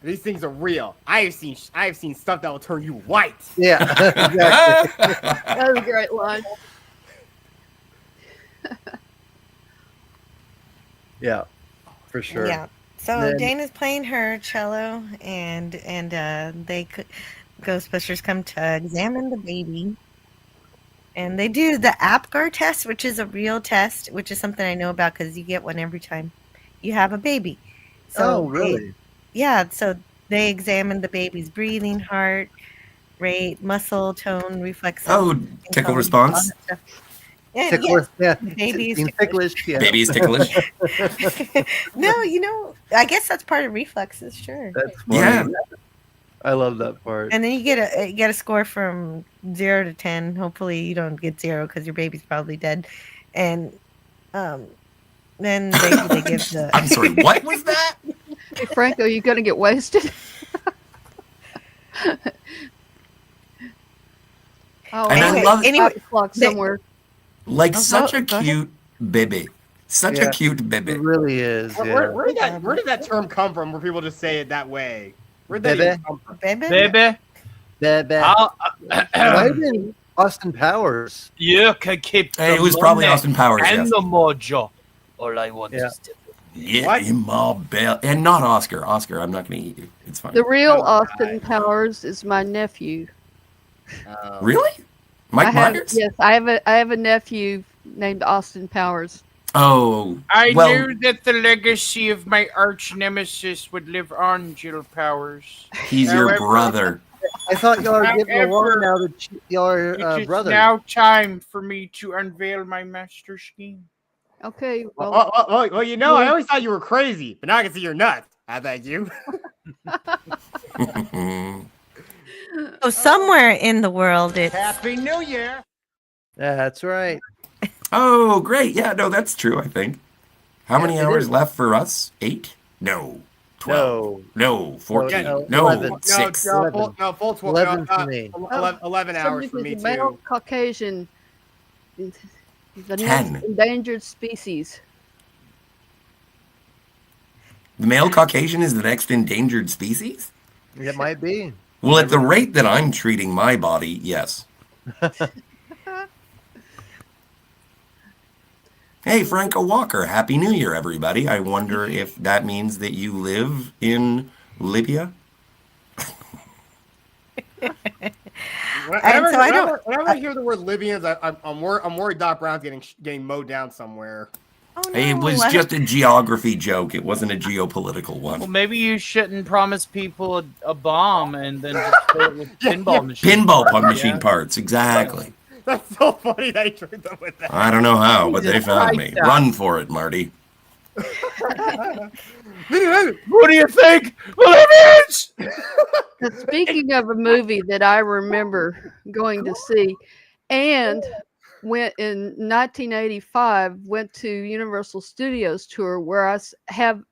[SPEAKER 3] these things are real. I have seen stuff that will turn you white.
[SPEAKER 8] Yeah, exactly.
[SPEAKER 11] That was a great line.
[SPEAKER 8] Yeah, for sure.
[SPEAKER 7] Yeah. So Dana's playing her cello, and Ghostbusters come to examine the baby, and they do the APGAR test, which is a real test, which is something I know about because you get one every time you have a baby. So
[SPEAKER 8] really?
[SPEAKER 7] So they examine the baby's breathing, heart rate, muscle tone, reflexes.
[SPEAKER 9] Oh, tickle response.
[SPEAKER 8] Ticklish, yeah.
[SPEAKER 7] Baby's
[SPEAKER 8] ticklish. Yeah.
[SPEAKER 9] Baby's ticklish.
[SPEAKER 7] No, I guess that's part of reflexes. Sure.
[SPEAKER 8] That's funny.
[SPEAKER 9] Yeah.
[SPEAKER 8] I love that part.
[SPEAKER 7] And then you get a score from 0 to 10. Hopefully you don't get 0 because your baby's probably dead. And then they give the.
[SPEAKER 9] I'm sorry. What was that?
[SPEAKER 11] Hey, Franco, you gonna get wasted? Oh,
[SPEAKER 9] and I love
[SPEAKER 11] clock somewhere.
[SPEAKER 9] Like such a cute baby. Such a cute baby.
[SPEAKER 8] It really is.
[SPEAKER 3] Where did that term come from? Where people just say it that way? Where did that even come from?
[SPEAKER 10] Baby.
[SPEAKER 8] Might have been Austin Powers.
[SPEAKER 10] You can keep.
[SPEAKER 9] Hey, it was probably Austin Powers.
[SPEAKER 10] And the mojo. All I want is to.
[SPEAKER 9] Yeah, in my bell. And not Oscar. Oscar, I'm not going to eat you. It's fine.
[SPEAKER 11] The real Austin Powers is my nephew.
[SPEAKER 9] Really? Mike Myers?
[SPEAKER 11] Yes, I have a nephew named Austin Powers.
[SPEAKER 9] Oh,
[SPEAKER 1] I knew that the legacy of my arch nemesis would live on, Jill Powers.
[SPEAKER 9] He's your brother.
[SPEAKER 8] I thought y'all are getting along now that y'all are brothers.
[SPEAKER 1] It's now time for me to unveil my master scheme.
[SPEAKER 11] Okay.
[SPEAKER 3] Well, I always thought you were crazy, but now I can see you're nuts. I thank you.
[SPEAKER 7] So somewhere in the world, it's
[SPEAKER 3] Happy New Year.
[SPEAKER 8] That's right.
[SPEAKER 9] Oh, great. Yeah, no, that's true, I think. How many hours left for us? 8? No. 12. No. 14. No.
[SPEAKER 8] 11.
[SPEAKER 9] 6.
[SPEAKER 3] Full 12.
[SPEAKER 8] 11 for me.
[SPEAKER 3] 11 hours for me,
[SPEAKER 11] Subject is a male
[SPEAKER 3] too.
[SPEAKER 11] Caucasian. He's a
[SPEAKER 9] 10.
[SPEAKER 11] endangered species.
[SPEAKER 9] The male Caucasian is the next endangered species?
[SPEAKER 8] It might be.
[SPEAKER 9] Well, at the rate that I'm treating my body, yes. Hey, Franco Walker, Happy New Year, everybody. I wonder if that means that you live in Libya?
[SPEAKER 7] And so I don't.
[SPEAKER 3] Whenever I hear the word Libyans, I'm worried Doc Brown's getting mowed down somewhere.
[SPEAKER 7] Oh no!
[SPEAKER 9] It was just a geography joke. It wasn't a geopolitical one.
[SPEAKER 10] Well, maybe you shouldn't promise people a bomb and then just fill it with pinball
[SPEAKER 9] machine parts. Exactly.
[SPEAKER 3] That's so funny that he tricked them with that.
[SPEAKER 9] I don't know how, but they found me. Run for it, Marty.
[SPEAKER 10] Who do you think? Libyans!
[SPEAKER 11] Speaking of a movie that I remember going to see, and went in 1985, went to Universal Studios tour where I have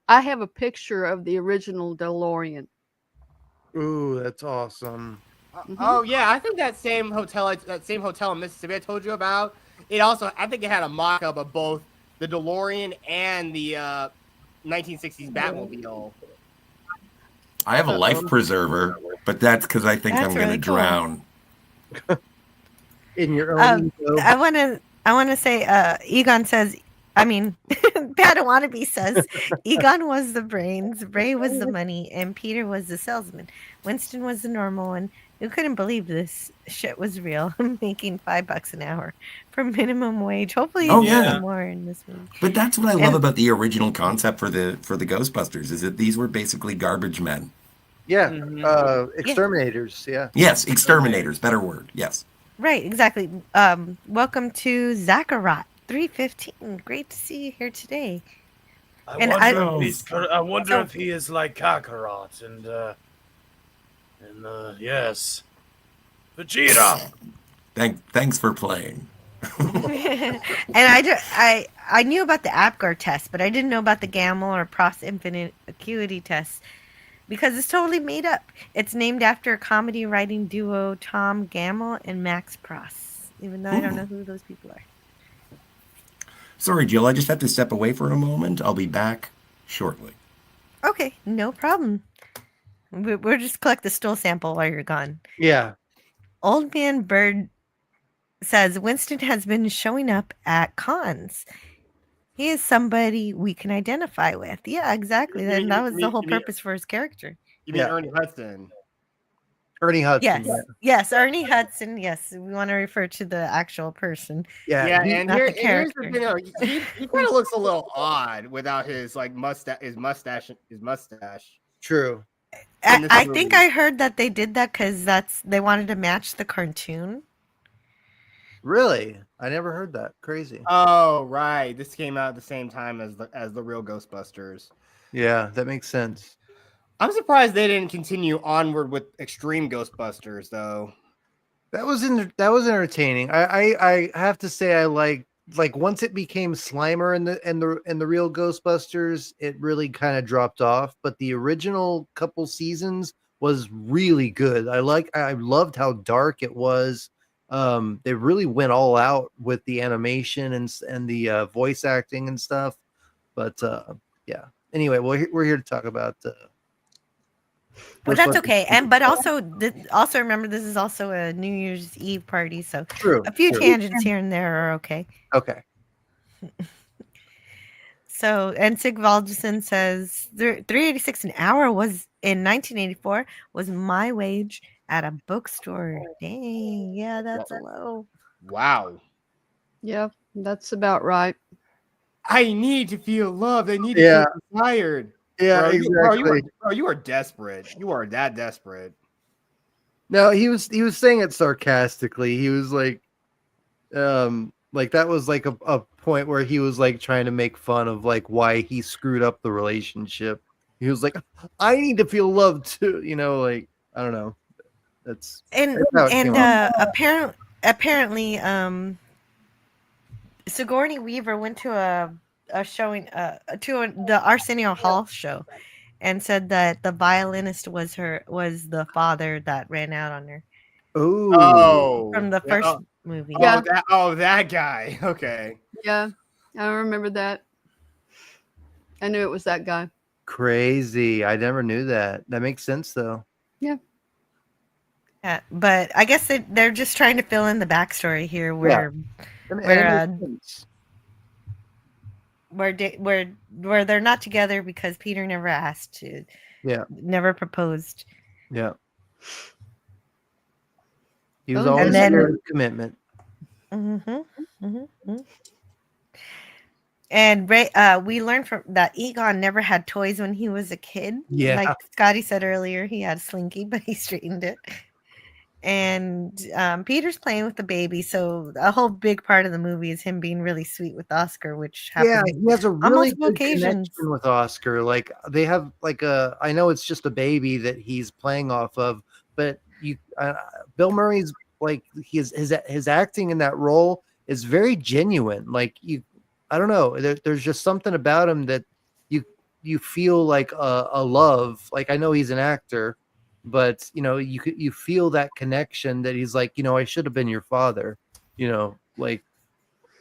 [SPEAKER 11] a picture of the original DeLorean.
[SPEAKER 8] Ooh, that's awesome.
[SPEAKER 3] Oh yeah, I think that same hotel in Mississippi I told you about. It also, I think it had a mock-up of both the DeLorean and the 1960s Batmobile.
[SPEAKER 9] I have a life preserver, but that's because I think I'm going to drown.
[SPEAKER 8] In your own.
[SPEAKER 7] I want to say, Egon says. I mean, Padawannabe says Egon was the brains, Ray was the money, and Peter was the salesman. Winston was the normal one who couldn't believe this shit was real. Making $5 an hour for minimum wage. Hopefully, he's doing more in this movie.
[SPEAKER 9] But that's what I love about the original concept for the Ghostbusters is that these were basically garbage men.
[SPEAKER 8] Yeah, exterminators. Yeah.
[SPEAKER 9] Yes, exterminators. Better word. Yes.
[SPEAKER 7] Right. Exactly. Welcome to Zacharot. 315. Great to see you here today.
[SPEAKER 1] I wonder if he is like Kakarot and yes, Vegeta.
[SPEAKER 9] Thanks for playing.
[SPEAKER 7] And I knew about the Apgar test, but I didn't know about the Gamma or Prost Infinite Acuity test because it's totally made up. It's named after a comedy writing duo Tom Gamble and Max Prost, even though I don't know who those people are.
[SPEAKER 9] Sorry, Jill, I just have to step away for a moment. I'll be back shortly.
[SPEAKER 7] Okay, no problem. We'll just collect the stool sample while you're gone.
[SPEAKER 8] Yeah.
[SPEAKER 7] Old Man Bird says Winston has been showing up at cons. He is somebody we can identify with. Yeah, exactly. That was the whole purpose for his character.
[SPEAKER 3] You mean Ernie Hudson?
[SPEAKER 8] Ernie Hudson.
[SPEAKER 7] Yes, Ernie Hudson. Yes, we want to refer to the actual person.
[SPEAKER 3] Yeah, and
[SPEAKER 7] not
[SPEAKER 3] here's
[SPEAKER 7] the character.
[SPEAKER 3] the thing. He kind of looks a little odd without his mustache.
[SPEAKER 8] True.
[SPEAKER 7] I think I heard that they did that because they wanted to match the cartoon.
[SPEAKER 8] Really? I never heard that. Crazy.
[SPEAKER 3] Oh, right. This came out at the same time as the real Ghostbusters.
[SPEAKER 8] Yeah, that makes sense.
[SPEAKER 3] I'm surprised they didn't continue onward with Extreme Ghostbusters, though.
[SPEAKER 8] That was entertaining. I have to say I like once it became Slimer in the real Ghostbusters, it really kind of dropped off. But the original couple seasons was really good. I loved how dark it was. They really went all out with the animation and the voice acting and stuff. But yeah. Anyway, we're here to talk about.
[SPEAKER 7] Well, that's okay. But also remember this is also a New Year's Eve party, so a few tangents here and there are okay.
[SPEAKER 8] Okay.
[SPEAKER 7] So, and Sigvaldson says $3.86 an hour was in 1984 was my wage at a bookstore. Dang, yeah, that's low.
[SPEAKER 3] Wow.
[SPEAKER 11] Yeah, that's about right.
[SPEAKER 3] I need to feel loved. I need to feel desired.
[SPEAKER 8] Yeah, exactly.
[SPEAKER 3] You are desperate. You are that desperate.
[SPEAKER 8] No, he was saying it sarcastically. He was like that was like a point where he was like trying to make fun of like why he screwed up the relationship. He was like, I need to feel loved too. Like I don't know. That's
[SPEAKER 7] apparently Sigourney Weaver went to a showing to the Arsenio Hall show and said that the violinist was the father that ran out on her.
[SPEAKER 3] Oh,
[SPEAKER 7] from the first movie.
[SPEAKER 11] Yeah.
[SPEAKER 3] That guy. Okay.
[SPEAKER 11] Yeah, I remember that. I knew it was that guy.
[SPEAKER 8] Crazy. I never knew that. That makes sense though.
[SPEAKER 11] Yeah.
[SPEAKER 7] Yeah, but I guess they're just trying to fill in the backstory here where they're not together because Peter never asked to.
[SPEAKER 8] Yeah.
[SPEAKER 7] Never proposed.
[SPEAKER 8] Yeah. He was
[SPEAKER 11] Oh,
[SPEAKER 8] always
[SPEAKER 7] And
[SPEAKER 8] there
[SPEAKER 7] then-
[SPEAKER 8] with commitment.
[SPEAKER 7] And we learned from that Egon never had toys when he was a kid.
[SPEAKER 8] Yeah.
[SPEAKER 7] Like Scotty said earlier, he had a slinky, but he straightened it. And Peter's playing with the baby, so a whole big part of the movie is him being really sweet with Oscar, which happens
[SPEAKER 8] He has a
[SPEAKER 7] on
[SPEAKER 8] really
[SPEAKER 7] multiple
[SPEAKER 8] good
[SPEAKER 7] occasions.
[SPEAKER 8] connection with Oscar. Like they have like I know it's just a baby that he's playing off of, but Bill Murray's like his acting in that role is very genuine. Like I don't know, there's just something about him that you feel like a love. Like I know he's an actor, but you feel that connection that he's like, I should have been your father. Like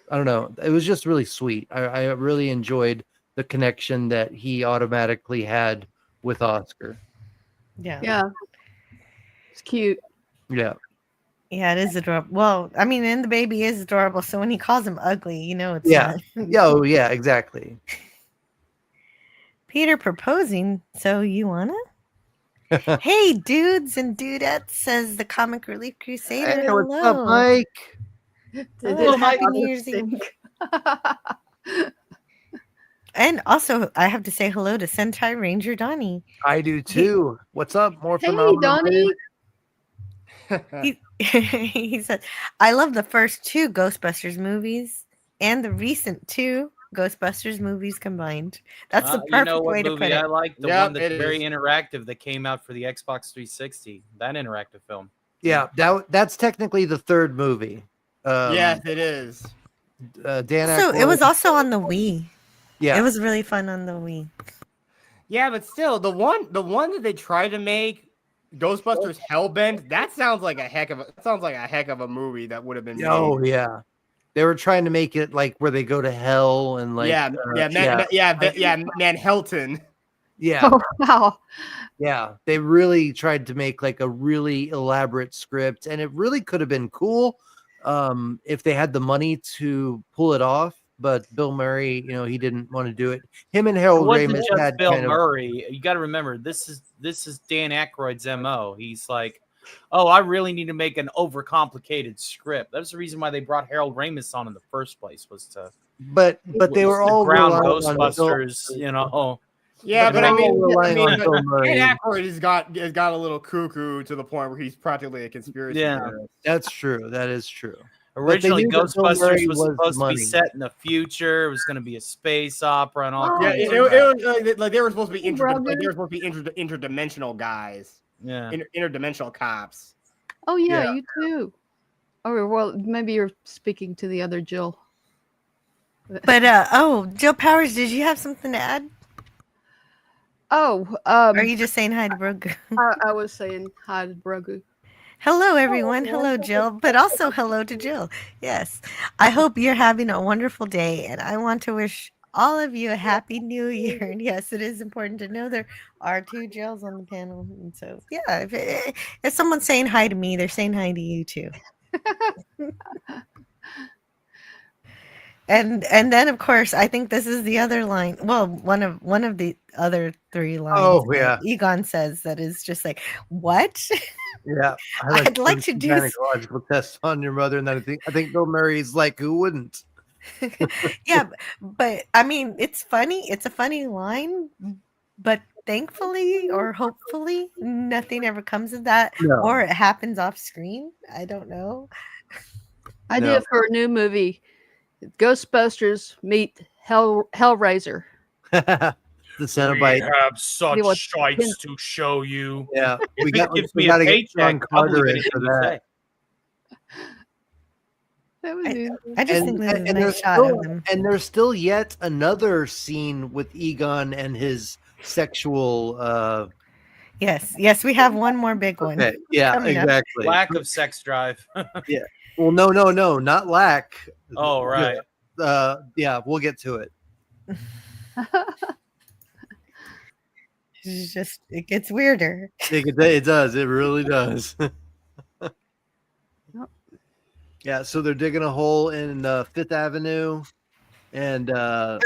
[SPEAKER 8] I don't know. It was just really sweet. I really enjoyed the connection that he automatically had with Oscar.
[SPEAKER 11] Yeah. It's cute.
[SPEAKER 8] Yeah.
[SPEAKER 7] Yeah, it is adorable. Well, I mean, and the baby is adorable. So when he calls him ugly, it's
[SPEAKER 8] Yeah.
[SPEAKER 7] not.
[SPEAKER 8] Oh, yeah, exactly.
[SPEAKER 7] Peter proposing. So you wanna? Hey, dudes and dudettes, says the Comic Relief Crusader.
[SPEAKER 8] Hey,
[SPEAKER 7] Hello.
[SPEAKER 8] what's up, Mike?
[SPEAKER 7] Hello, Happy New Year's Eve. And also, I have to say hello to Sentai Ranger Donnie.
[SPEAKER 8] I do too. What's up? More
[SPEAKER 11] Hey,
[SPEAKER 8] phenomenal.
[SPEAKER 11] Donnie.
[SPEAKER 7] He said, I love the first 2 Ghostbusters movies and the recent 2 Ghostbusters movies combined. That's the perfect way to put it.
[SPEAKER 10] I like the
[SPEAKER 3] Yep,
[SPEAKER 10] one that's
[SPEAKER 3] it
[SPEAKER 10] very
[SPEAKER 3] is.
[SPEAKER 10] interactive that came out for the Xbox 360. That interactive film.
[SPEAKER 8] Yeah, that's technically the third movie.
[SPEAKER 3] Yes, it is.
[SPEAKER 8] Dan
[SPEAKER 7] So it
[SPEAKER 8] Aykroyd-
[SPEAKER 7] was also on the Wii.
[SPEAKER 8] Yeah.
[SPEAKER 7] It was really fun on the Wii.
[SPEAKER 3] Yeah, but still, the one that they tried to make, Ghostbusters Hellbent, that sounds like a heck of a movie that would have been made.
[SPEAKER 8] Oh yeah. They were trying to make it like where they go to hell and like
[SPEAKER 3] Manhattan.
[SPEAKER 8] Yeah.
[SPEAKER 11] Oh, wow.
[SPEAKER 8] Yeah, they really tried to make like a really elaborate script, and it really could have been cool if they had the money to pull it off. But Bill Murray, he didn't want to do it. Him and
[SPEAKER 10] It
[SPEAKER 8] Harold
[SPEAKER 10] wasn't
[SPEAKER 8] Ramis
[SPEAKER 10] just
[SPEAKER 8] had
[SPEAKER 10] Bill
[SPEAKER 8] kind of
[SPEAKER 10] Murray. You got to remember, this is Dan Aykroyd's MO. He's like, oh, I really need to make an overcomplicated script. That's the reason why they brought Harold Ramis on in the first place, was to.
[SPEAKER 8] But they were all
[SPEAKER 10] ground
[SPEAKER 8] relying on Bill-
[SPEAKER 10] Ghostbusters.
[SPEAKER 3] Yeah, but I mean,
[SPEAKER 8] relying on Bill Murray.
[SPEAKER 3] Dan Aykroyd has got a little cuckoo to the point where he's practically a conspiracy theorist.
[SPEAKER 8] That's true. That is true.
[SPEAKER 10] Originally,
[SPEAKER 8] But they knew that Bill
[SPEAKER 10] Ghostbusters
[SPEAKER 8] Murray
[SPEAKER 10] was
[SPEAKER 8] was
[SPEAKER 10] supposed to
[SPEAKER 8] money.
[SPEAKER 10] be set in the future. It was going to be a space opera and all.
[SPEAKER 3] Yeah,
[SPEAKER 10] kinds
[SPEAKER 3] it
[SPEAKER 10] of
[SPEAKER 3] was like they were supposed to be
[SPEAKER 11] brother.
[SPEAKER 3] interdimensional guys,
[SPEAKER 10] yeah.
[SPEAKER 3] interdimensional cops.
[SPEAKER 11] Oh, yeah,
[SPEAKER 8] Yeah.
[SPEAKER 11] you too. Oh, well, maybe you're speaking to the other Jill.
[SPEAKER 7] But Jill Powers, did you have something to add?
[SPEAKER 11] Oh,
[SPEAKER 7] Or are you just saying hi to Brogu?
[SPEAKER 11] I was saying hi to Brogu.
[SPEAKER 7] Hello, everyone. Hello, Jill. But also hello to Jill. Yes. I hope you're having a wonderful day. And I want to wish all of you a happy new year. And yes, it is important to know there are 2 Jills on the panel. And so, yeah, if someone's saying hi to me, they're saying hi to you too. And then, of course, I think this is the other line. Well, one of the other 3 lines.
[SPEAKER 8] Oh,
[SPEAKER 7] that
[SPEAKER 8] yeah.
[SPEAKER 7] Egon says that is just like, what?
[SPEAKER 8] Yeah,
[SPEAKER 7] I'd like to
[SPEAKER 8] some
[SPEAKER 7] do
[SPEAKER 8] gynecological tests on your mother, and then I think Bill Murray's like, who wouldn't?
[SPEAKER 7] Yeah, but I mean, it's funny. It's a funny line, but thankfully or hopefully, nothing ever comes of that,
[SPEAKER 8] No.
[SPEAKER 7] or it happens off screen. I don't know.
[SPEAKER 11] Idea for a new movie: Ghostbusters meet Hellraiser.
[SPEAKER 8] The Cenobite.
[SPEAKER 1] We have such
[SPEAKER 11] He was-
[SPEAKER 1] shites to show you.
[SPEAKER 8] Yeah,
[SPEAKER 10] If
[SPEAKER 8] we
[SPEAKER 10] it
[SPEAKER 8] got
[SPEAKER 10] gives
[SPEAKER 8] we
[SPEAKER 10] me
[SPEAKER 8] got
[SPEAKER 10] a
[SPEAKER 8] to get John
[SPEAKER 10] paycheck, I'll
[SPEAKER 8] Carter
[SPEAKER 10] believe
[SPEAKER 8] in for
[SPEAKER 10] anything you
[SPEAKER 8] that.
[SPEAKER 10] say.
[SPEAKER 11] That was
[SPEAKER 7] I just think this is a nice
[SPEAKER 8] there's
[SPEAKER 7] shot
[SPEAKER 8] still,
[SPEAKER 7] of them.
[SPEAKER 8] and there's still yet another scene with Egon and his sexual.
[SPEAKER 7] Yes, we have one more big one.
[SPEAKER 8] Okay, yeah,
[SPEAKER 7] coming up.
[SPEAKER 8] exactly.
[SPEAKER 10] Lack of sex drive.
[SPEAKER 8] Yeah. Well, no, not lack.
[SPEAKER 10] Oh, right.
[SPEAKER 8] Yeah, we'll get to it.
[SPEAKER 7] It's just it gets weirder.
[SPEAKER 8] It does. It really does. Yeah, so they're digging a hole in Fifth Avenue, and
[SPEAKER 7] Why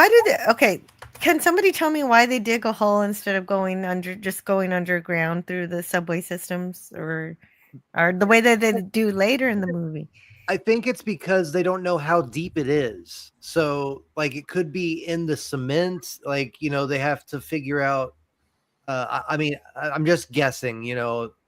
[SPEAKER 7] do they? Okay, can somebody tell me why they dig a hole instead of going underground through the subway systems? Or or the way that they do later in the movie.
[SPEAKER 8] I think it's because they don't know how deep it is. So, like, it could be in the cement. Like, they have to figure out. I mean, I'm just guessing.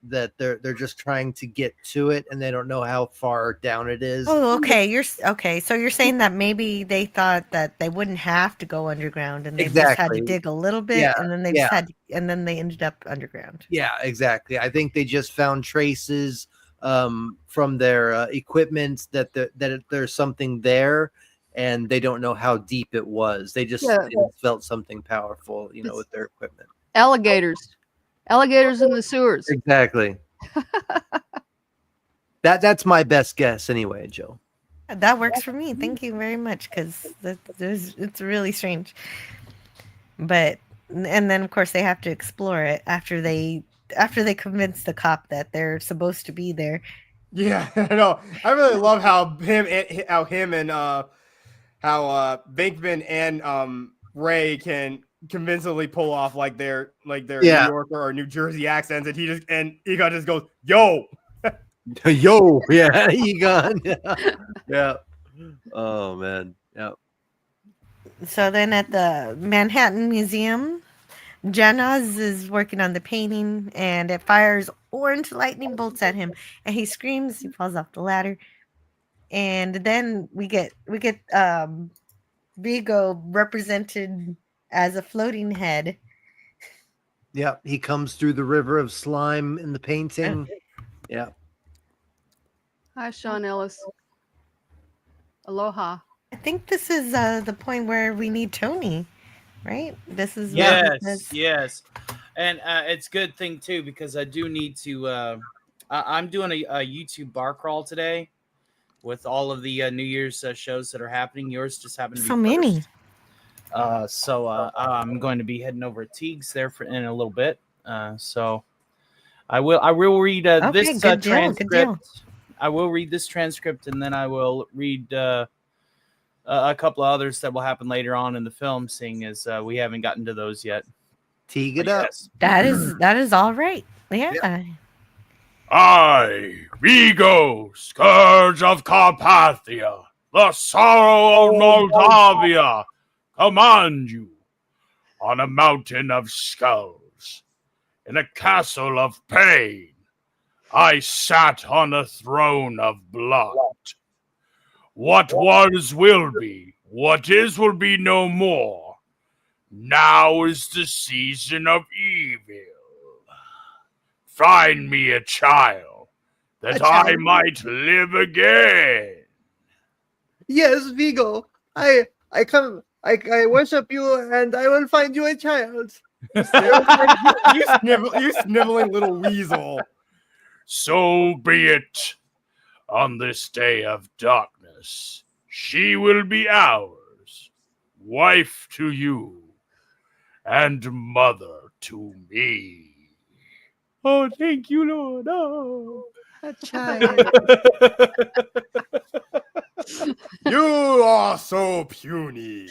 [SPEAKER 8] That they're just trying to get to it, and they don't know how far down it is.
[SPEAKER 7] Oh, okay. Okay. So you're saying that maybe they thought that they wouldn't have to go underground, and they just had to
[SPEAKER 8] Exactly.
[SPEAKER 7] dig a little bit,
[SPEAKER 8] Yeah,
[SPEAKER 7] and then they
[SPEAKER 8] yeah.
[SPEAKER 7] just had, and then they ended up underground.
[SPEAKER 8] Yeah, exactly. I think they just found traces from their equipment that there's something there, and they don't know how deep it was. They just felt something powerful, with their equipment.
[SPEAKER 11] Alligators in the sewers.
[SPEAKER 8] Exactly. That's my best guess, anyway, Joe.
[SPEAKER 7] That works for me. Thank you very much, because it's really strange. But and then of course they have to explore it after they convince the cop that they're supposed to be there.
[SPEAKER 3] Yeah, no, I really love how him and how Venkman and Ray can convincingly pull off like their New Yorker or New Jersey accents, and Egon just goes, "Yo,
[SPEAKER 8] yo, yeah, Egon, yeah." Oh man, yeah.
[SPEAKER 7] So then at the Manhattan Museum, Janaz is working on the painting, and it fires orange lightning bolts at him, and he screams. He falls off the ladder, and then we get Vigo represented as a floating head.
[SPEAKER 8] Yeah, he comes through the river of slime in the painting. Yeah.
[SPEAKER 11] Hi, Sean Ellis. Aloha.
[SPEAKER 7] I think this is the point where we need Tony, right? This is
[SPEAKER 10] yes, and it's a good thing too, because I do need to. I'm doing a YouTube bar crawl today with all of the New Year's shows that are happening. Yours just happened to be
[SPEAKER 7] so many.
[SPEAKER 10] So I'm going to be heading over to Teague's there in a little bit. So I will read this transcript. I will read this transcript, and then I will read a couple of others that will happen later on in the film, seeing as we haven't gotten to those yet.
[SPEAKER 8] Teague it up.
[SPEAKER 10] Yes.
[SPEAKER 7] That is all right. Yeah.
[SPEAKER 1] I, Vigo, scourge of Carpathia, the sorrow of Moldavia, command you on a mountain of skulls, in a castle of pain. I sat on a throne of blood. What was will be, what is will be no more. Now is the season of evil. Find me a child, that I might live again.
[SPEAKER 8] Yes, Vigo. I worship you, and I will find you a child.
[SPEAKER 3] you sniveling little weasel.
[SPEAKER 1] So be it. On this day of darkness, she will be ours, wife to you, and mother to me. Oh, thank you, Lord. Oh,
[SPEAKER 8] a child.
[SPEAKER 3] You are so puny.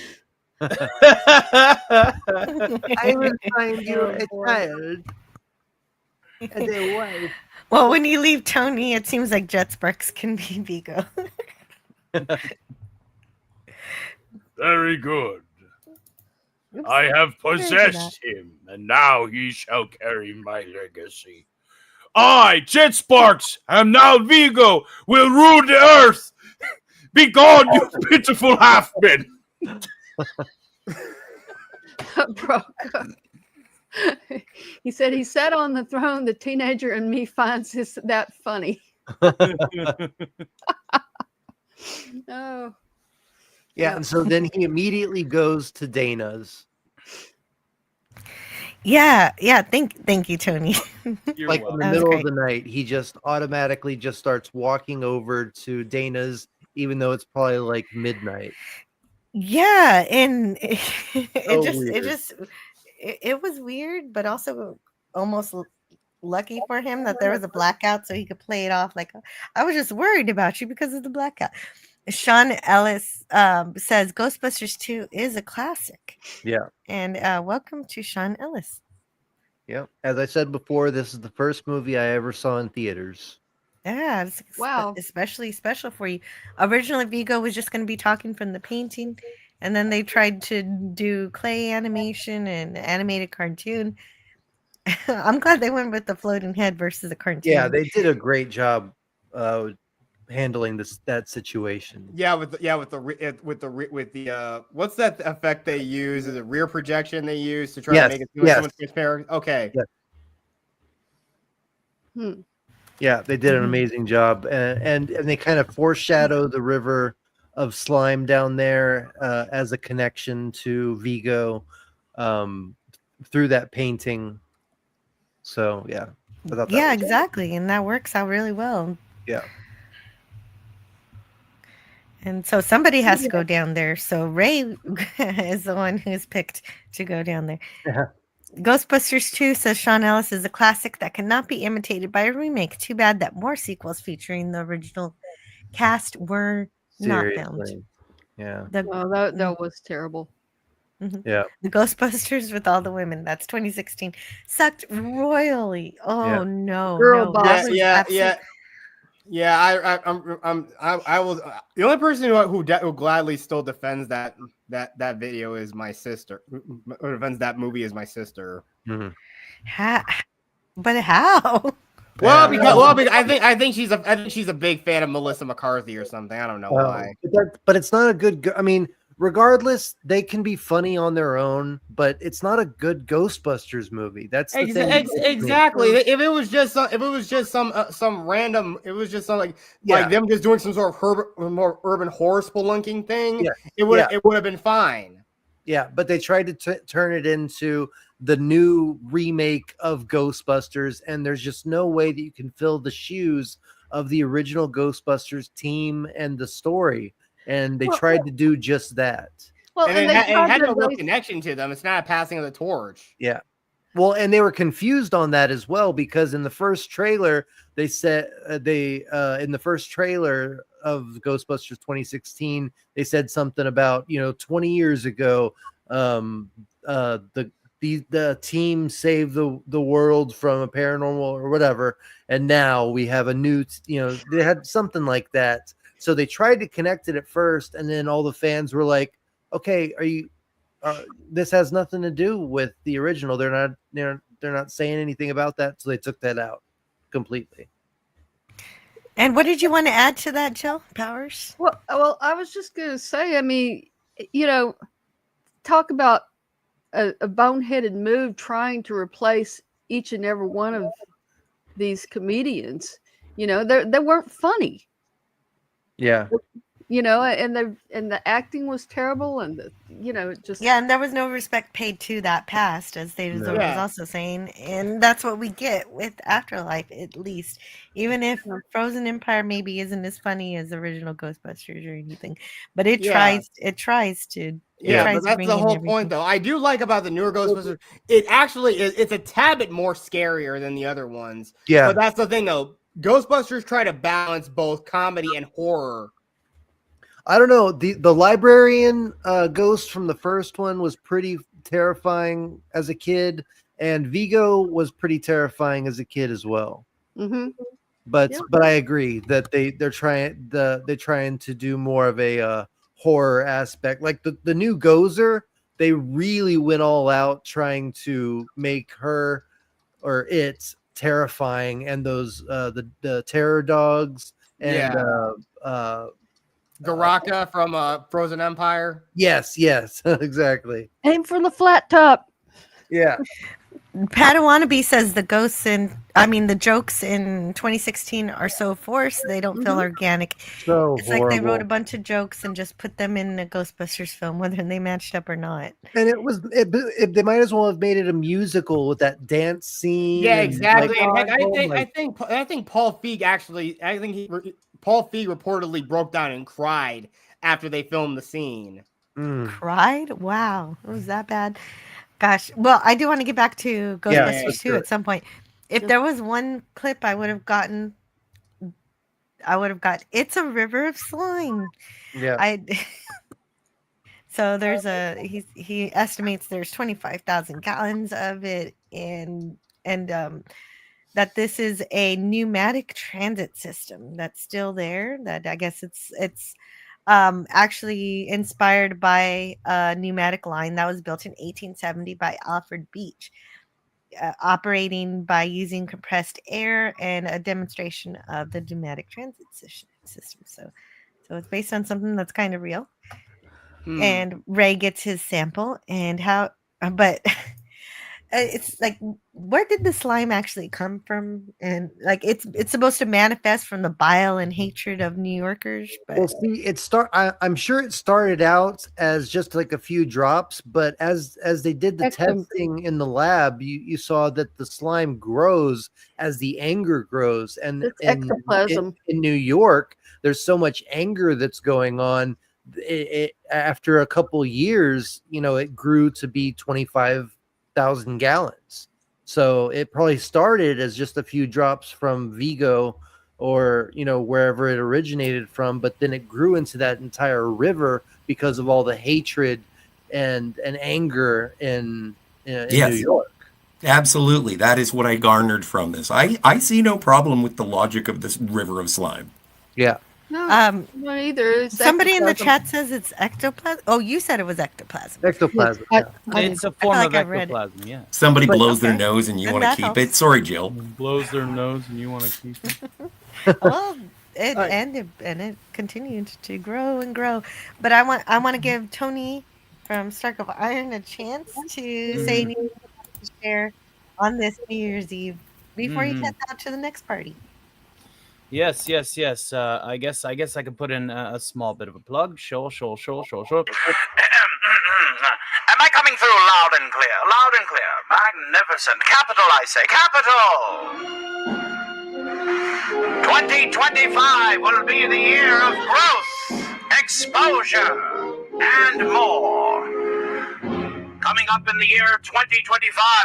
[SPEAKER 8] I will find you a child and a wife.
[SPEAKER 7] Well, when you leave Tony, it seems like Jet Sparks can be Vigo.
[SPEAKER 1] Very good. I have possessed him, and now he shall carry my legacy. I, Jet Sparks, am now Vigo, will rule the earth. Be gone, you pitiful half-men.
[SPEAKER 11] He said he sat on the throne. The teenager in me finds that funny. Oh.
[SPEAKER 8] Yeah, and so then he immediately goes to Dana's.
[SPEAKER 7] Yeah. Thank you, Tony.
[SPEAKER 8] Like in the middle of the night, he just automatically just starts walking over to Dana's, even though it's probably like midnight.
[SPEAKER 7] Yeah, and it was weird, but also almost lucky for him that there was a blackout, so he could play it off like, I was just worried about you because of the blackout. Sean Ellis says Ghostbusters 2 is a classic.
[SPEAKER 8] Yeah.
[SPEAKER 7] And welcome to Sean Ellis.
[SPEAKER 8] Yeah. As I said before, this is the first movie I ever saw in theaters.
[SPEAKER 7] Yeah, it's
[SPEAKER 11] Wow.
[SPEAKER 7] especially special for you. Originally, Vigo was just going to be talking from the painting, and then they tried to do clay animation and animated cartoon. I'm glad they went with the floating head versus the cartoon.
[SPEAKER 8] Yeah, they did a great job handling that situation.
[SPEAKER 3] Yeah, with the what's that effect they use? Is it rear projection they use to try to make it seem like someone's transparent? Okay.
[SPEAKER 8] Yeah. Yeah, they did an amazing job, and they kind of foreshadow the river of slime down there as a connection to Vigo through that painting. So yeah, I thought that
[SPEAKER 7] Yeah,
[SPEAKER 8] was
[SPEAKER 7] exactly, and that works out really well.
[SPEAKER 8] Yeah.
[SPEAKER 7] And so somebody has to go down there. So Ray is the one who's picked to go down there. Ghostbusters 2 says Sean Ellis is a classic that cannot be imitated by a remake. Too bad that more sequels featuring the original cast were not filmed.
[SPEAKER 8] Seriously. Yeah.
[SPEAKER 11] That was terrible.
[SPEAKER 8] Yeah.
[SPEAKER 7] The Ghostbusters with all the women. That's 2016. Sucked royally. Oh no.
[SPEAKER 11] Girl
[SPEAKER 7] no.
[SPEAKER 11] boss.
[SPEAKER 3] Yeah, I will. The only person who gladly still defends that video is my sister. Who defends that movie is my sister.
[SPEAKER 8] Mm-hmm.
[SPEAKER 7] But how?
[SPEAKER 3] Because I think she's a big fan of Melissa McCarthy or something. I don't know why.
[SPEAKER 8] But it's not a good. I mean, regardless, they can be funny on their own, but it's not a good Ghostbusters movie. That's the thing.
[SPEAKER 3] Exactly. If it was just some random, it was just some like them just doing some sort of more urban horror spelunking thing. It would have been fine.
[SPEAKER 8] Yeah, but they tried to turn it into the new remake of Ghostbusters, and there's just no way that you can fill the shoes of the original Ghostbusters team and the story. And they tried to do just that.
[SPEAKER 11] Well,
[SPEAKER 3] and it had no real connection to them. It's not a passing of the torch.
[SPEAKER 8] Yeah. Well, and they were confused on that as well, because in the first trailer, they said in the first trailer of Ghostbusters 2016, they said something about 20 years ago, the team saved the world from a paranormal or whatever, and now we have a new they had something like that. So they tried to connect it at first, and then all the fans were like, "Okay, this has nothing to do with the original. They're not saying anything about that." So they took that out completely.
[SPEAKER 7] And what did you want to add to that, Jill Powers?
[SPEAKER 11] Well, I was just going to say, I mean, talk about a boneheaded move trying to replace each and every one of these comedians. They weren't funny.
[SPEAKER 8] Yeah.
[SPEAKER 11] And the acting was terrible, and
[SPEAKER 7] and there was no respect paid to that past, as David Zorn was also saying, and that's what we get with Afterlife, at least. Even if Frozen Empire maybe isn't as funny as original Ghostbusters or anything, but it tries to.
[SPEAKER 3] But that's the whole point, though. I do like about the newer Ghostbusters. It actually it's a tad bit more scarier than the other ones.
[SPEAKER 8] Yeah,
[SPEAKER 3] but that's the thing, though. Ghostbusters try to balance both comedy and horror.
[SPEAKER 8] I don't know. The librarian ghost from the first one was pretty terrifying as a kid, and Vigo was pretty terrifying as a kid as well.
[SPEAKER 11] Mm-hmm.
[SPEAKER 8] But I agree that they're trying to do more of a horror aspect. Like the new Gozer, they really went all out trying to make her or it terrifying, and those the terror dogs and
[SPEAKER 3] Garaka from Frozen Empire.
[SPEAKER 8] Yes, exactly.
[SPEAKER 11] Aim for the flat top.
[SPEAKER 8] Yeah.
[SPEAKER 7] Padawannabe says the jokes in 2016 are so forced, they don't feel organic.
[SPEAKER 8] So
[SPEAKER 7] it's horrible. Like they wrote a bunch of jokes and just put them in a Ghostbusters film, whether they matched up or not.
[SPEAKER 8] And they might as well have made it a musical with that dance scene.
[SPEAKER 3] Yeah, exactly. I think Paul Feig Paul Feig reportedly broke down and cried after they filmed the scene.
[SPEAKER 7] Cried? Wow, it was that bad. Gosh, well, I do want to get back to Ghostbusters 2 at some point. If there was one clip I would have gotten, it's a river of slime.
[SPEAKER 8] Yeah.
[SPEAKER 7] So there's he estimates there's 25,000 gallons of it, and that this is a pneumatic transit system that's still there. That I guess it's actually inspired by a pneumatic line that was built in 1870 by Alfred Beach, operating by using compressed air and a demonstration of the pneumatic transit system. So it's based on something that's kind of real. And Ray gets his sample, and but it's like, where did the slime actually come from? And like, it's supposed to manifest from the bile and hatred of New Yorkers. But
[SPEAKER 8] well, see, I'm sure it started out as just like a few drops, but as they did the testing in the lab, you saw that the slime grows as the anger grows, and
[SPEAKER 11] It's ectoplasm.
[SPEAKER 8] In New York, there's so much anger that's going on. After a couple years, it grew to be 25,000 gallons. So it probably started as just a few drops from Vigo or, wherever it originated from, but then it grew into that entire river because of all the hatred and anger in New York.
[SPEAKER 9] Absolutely. That is what I garnered from this. I see no problem with the logic of this river of slime.
[SPEAKER 8] Yeah.
[SPEAKER 11] No, not either. It's
[SPEAKER 7] somebody in the
[SPEAKER 11] ectoplasm.
[SPEAKER 7] chat says it's ectoplasm. Oh, you said it was ectoplasm.
[SPEAKER 8] Ectoplasm.
[SPEAKER 10] It's a form of ectoplasm, yeah.
[SPEAKER 9] Somebody blows their nose and you want to keep it. Sorry, Jill.
[SPEAKER 10] Blows their nose and you want to keep it.
[SPEAKER 7] Well, it continued to grow and grow. But I want to give Tony from Stark of Iron a chance to say anything to share on this New Year's Eve before he heads out to the next party.
[SPEAKER 10] Yes. I guess I could put in a small bit of a plug. Sure.
[SPEAKER 2] Am I coming through loud and clear? Loud and clear. Magnificent. Capital, I say. Capital! 2025 will be the year of growth, exposure, and more. Coming up in the year 2025,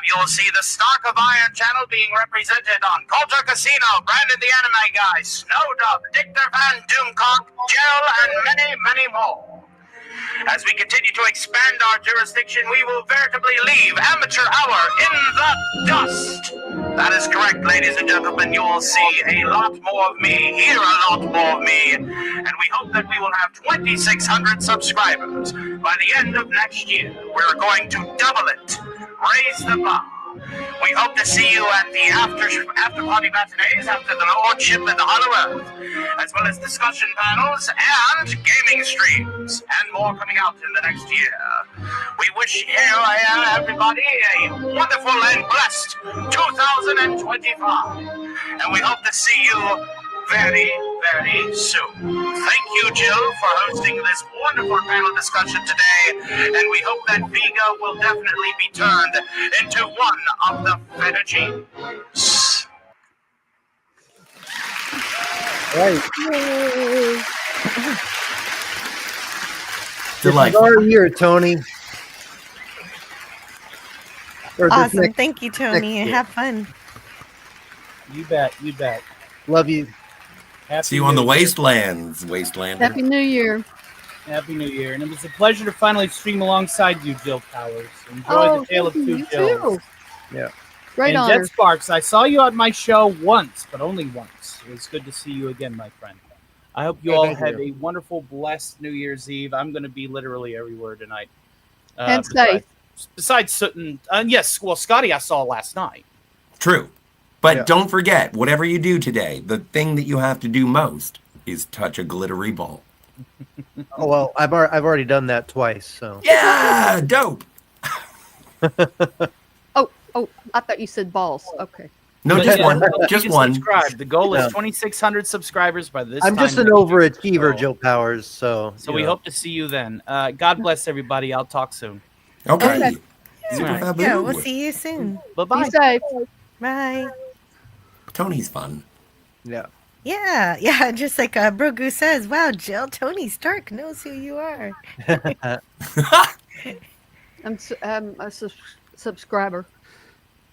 [SPEAKER 2] you'll see the Stark of Iron channel being represented on Culture Casino, Brandon the Anime Guy, Snowdub, Dictor Van Doomcock, Jill, and many, many more. As we continue to expand our jurisdiction, we will veritably leave Amateur Hour in the dust. That is correct, ladies and gentlemen. You will see a lot more of me, hear a lot more of me, and we hope that we will have 2,600 subscribers by the end of next year. We're going to double it, raise the bar. We hope to see you at the after party matinees after the Lordship and the Hollow Earth, as well as discussion panels and gaming streams, and more coming out in the next year. We wish everybody a wonderful and blessed 2025, and we hope to see you very, very soon. Thank you, Jill, for hosting this wonderful panel discussion today, and we hope that Vigo will definitely be turned into one of the Fettuccines.
[SPEAKER 8] Right.
[SPEAKER 9] Delightful.
[SPEAKER 8] This is our year, Tony.
[SPEAKER 7] Awesome. Thank you, Tony, and have fun.
[SPEAKER 10] You bet.
[SPEAKER 8] Love you.
[SPEAKER 9] See you on the Wastelands, Wastelander.
[SPEAKER 11] Happy New Year.
[SPEAKER 10] Happy New Year. And it was a pleasure to finally stream alongside you, Jill Powers. Enjoy the Tale of Two Jills.
[SPEAKER 8] Yeah.
[SPEAKER 11] Great
[SPEAKER 10] and
[SPEAKER 11] honor.
[SPEAKER 10] Jet Sparks, I saw you at my show once, but only once. It was good to see you again, my friend. I hope you all have a wonderful, blessed New Year's Eve. I'm going to be literally everywhere tonight.
[SPEAKER 11] And safe.
[SPEAKER 10] Besides Sutton. Yes, well, Scotty I saw last night.
[SPEAKER 9] True. But don't forget, whatever you do today, the thing that you have to do most is touch a glittery ball.
[SPEAKER 8] Oh, well, I've already done that twice, so.
[SPEAKER 9] Yeah, dope.
[SPEAKER 11] Oh, I thought you said balls. Okay.
[SPEAKER 9] No,
[SPEAKER 10] But
[SPEAKER 9] just
[SPEAKER 10] yeah,
[SPEAKER 9] one.
[SPEAKER 10] you
[SPEAKER 9] Just
[SPEAKER 10] can
[SPEAKER 9] one.
[SPEAKER 10] Subscribe. The goal is
[SPEAKER 8] Yeah.
[SPEAKER 10] 2,600 subscribers by this
[SPEAKER 8] I'm
[SPEAKER 10] time
[SPEAKER 8] just an
[SPEAKER 10] next year.
[SPEAKER 8] overachiever, Jill Powers, so.
[SPEAKER 10] So we hope to see you then. God bless everybody. I'll talk soon.
[SPEAKER 9] Okay.
[SPEAKER 11] Okay.
[SPEAKER 9] Super
[SPEAKER 10] All right.
[SPEAKER 9] fabulous.
[SPEAKER 7] Yeah, we'll see you soon.
[SPEAKER 10] Bye-bye.
[SPEAKER 11] Be safe.
[SPEAKER 7] Bye.
[SPEAKER 9] Tony's fun.
[SPEAKER 8] Yeah.
[SPEAKER 7] Yeah. Just like Brogu says, wow, Jill, Tony Stark knows who you are.
[SPEAKER 11] I'm a subscriber.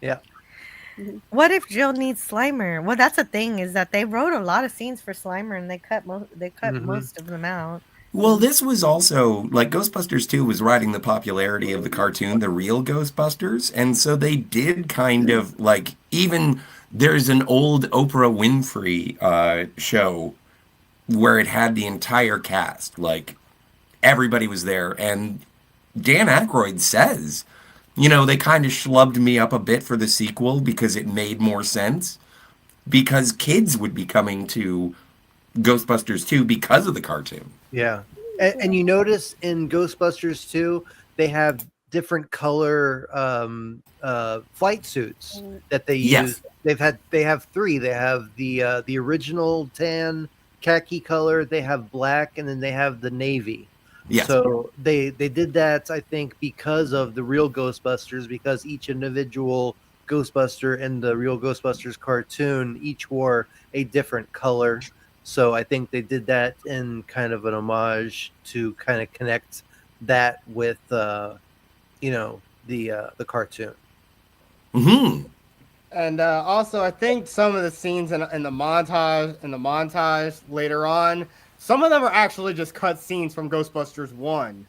[SPEAKER 8] Yeah.
[SPEAKER 7] What if Jill needs Slimer? Well, that's the thing, is that they wrote a lot of scenes for Slimer and they cut most of them out.
[SPEAKER 9] Well, this was also, like, Ghostbusters 2 was riding the popularity of the cartoon, The Real Ghostbusters, and so they did kind of, like, even There's an old Oprah Winfrey show where it had the entire cast, like everybody was there, and Dan Aykroyd says, they kind of schlubbed me up a bit for the sequel because it made more sense, because kids would be coming to Ghostbusters 2 because of the cartoon.
[SPEAKER 8] Yeah. And you notice in Ghostbusters 2, they have different color flight suits that they use. They have three. They have the original tan khaki color, they have black, and then they have the navy.
[SPEAKER 9] Yes.
[SPEAKER 8] So they did that, I think, because of the real Ghostbusters, because each individual Ghostbuster in the real Ghostbusters cartoon each wore a different color. So I think they did that in kind of an homage to kind of connect that with the cartoon.
[SPEAKER 9] Mm-hmm.
[SPEAKER 3] And also, I think some of the scenes in the montage later on, some of them are actually just cut scenes from Ghostbusters 1.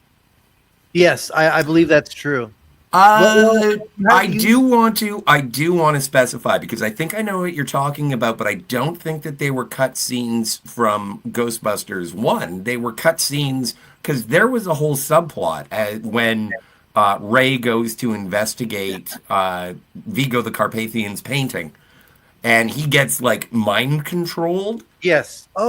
[SPEAKER 8] Yes, I believe that's true.
[SPEAKER 9] I do want to specify, because I think I know what you're talking about, but I don't think that they were cut scenes from Ghostbusters 1. They were cut scenes because there was a whole subplot when Ray goes to investigate Vigo the Carpathian's painting, and he gets like mind controlled.
[SPEAKER 8] Yes. Oh.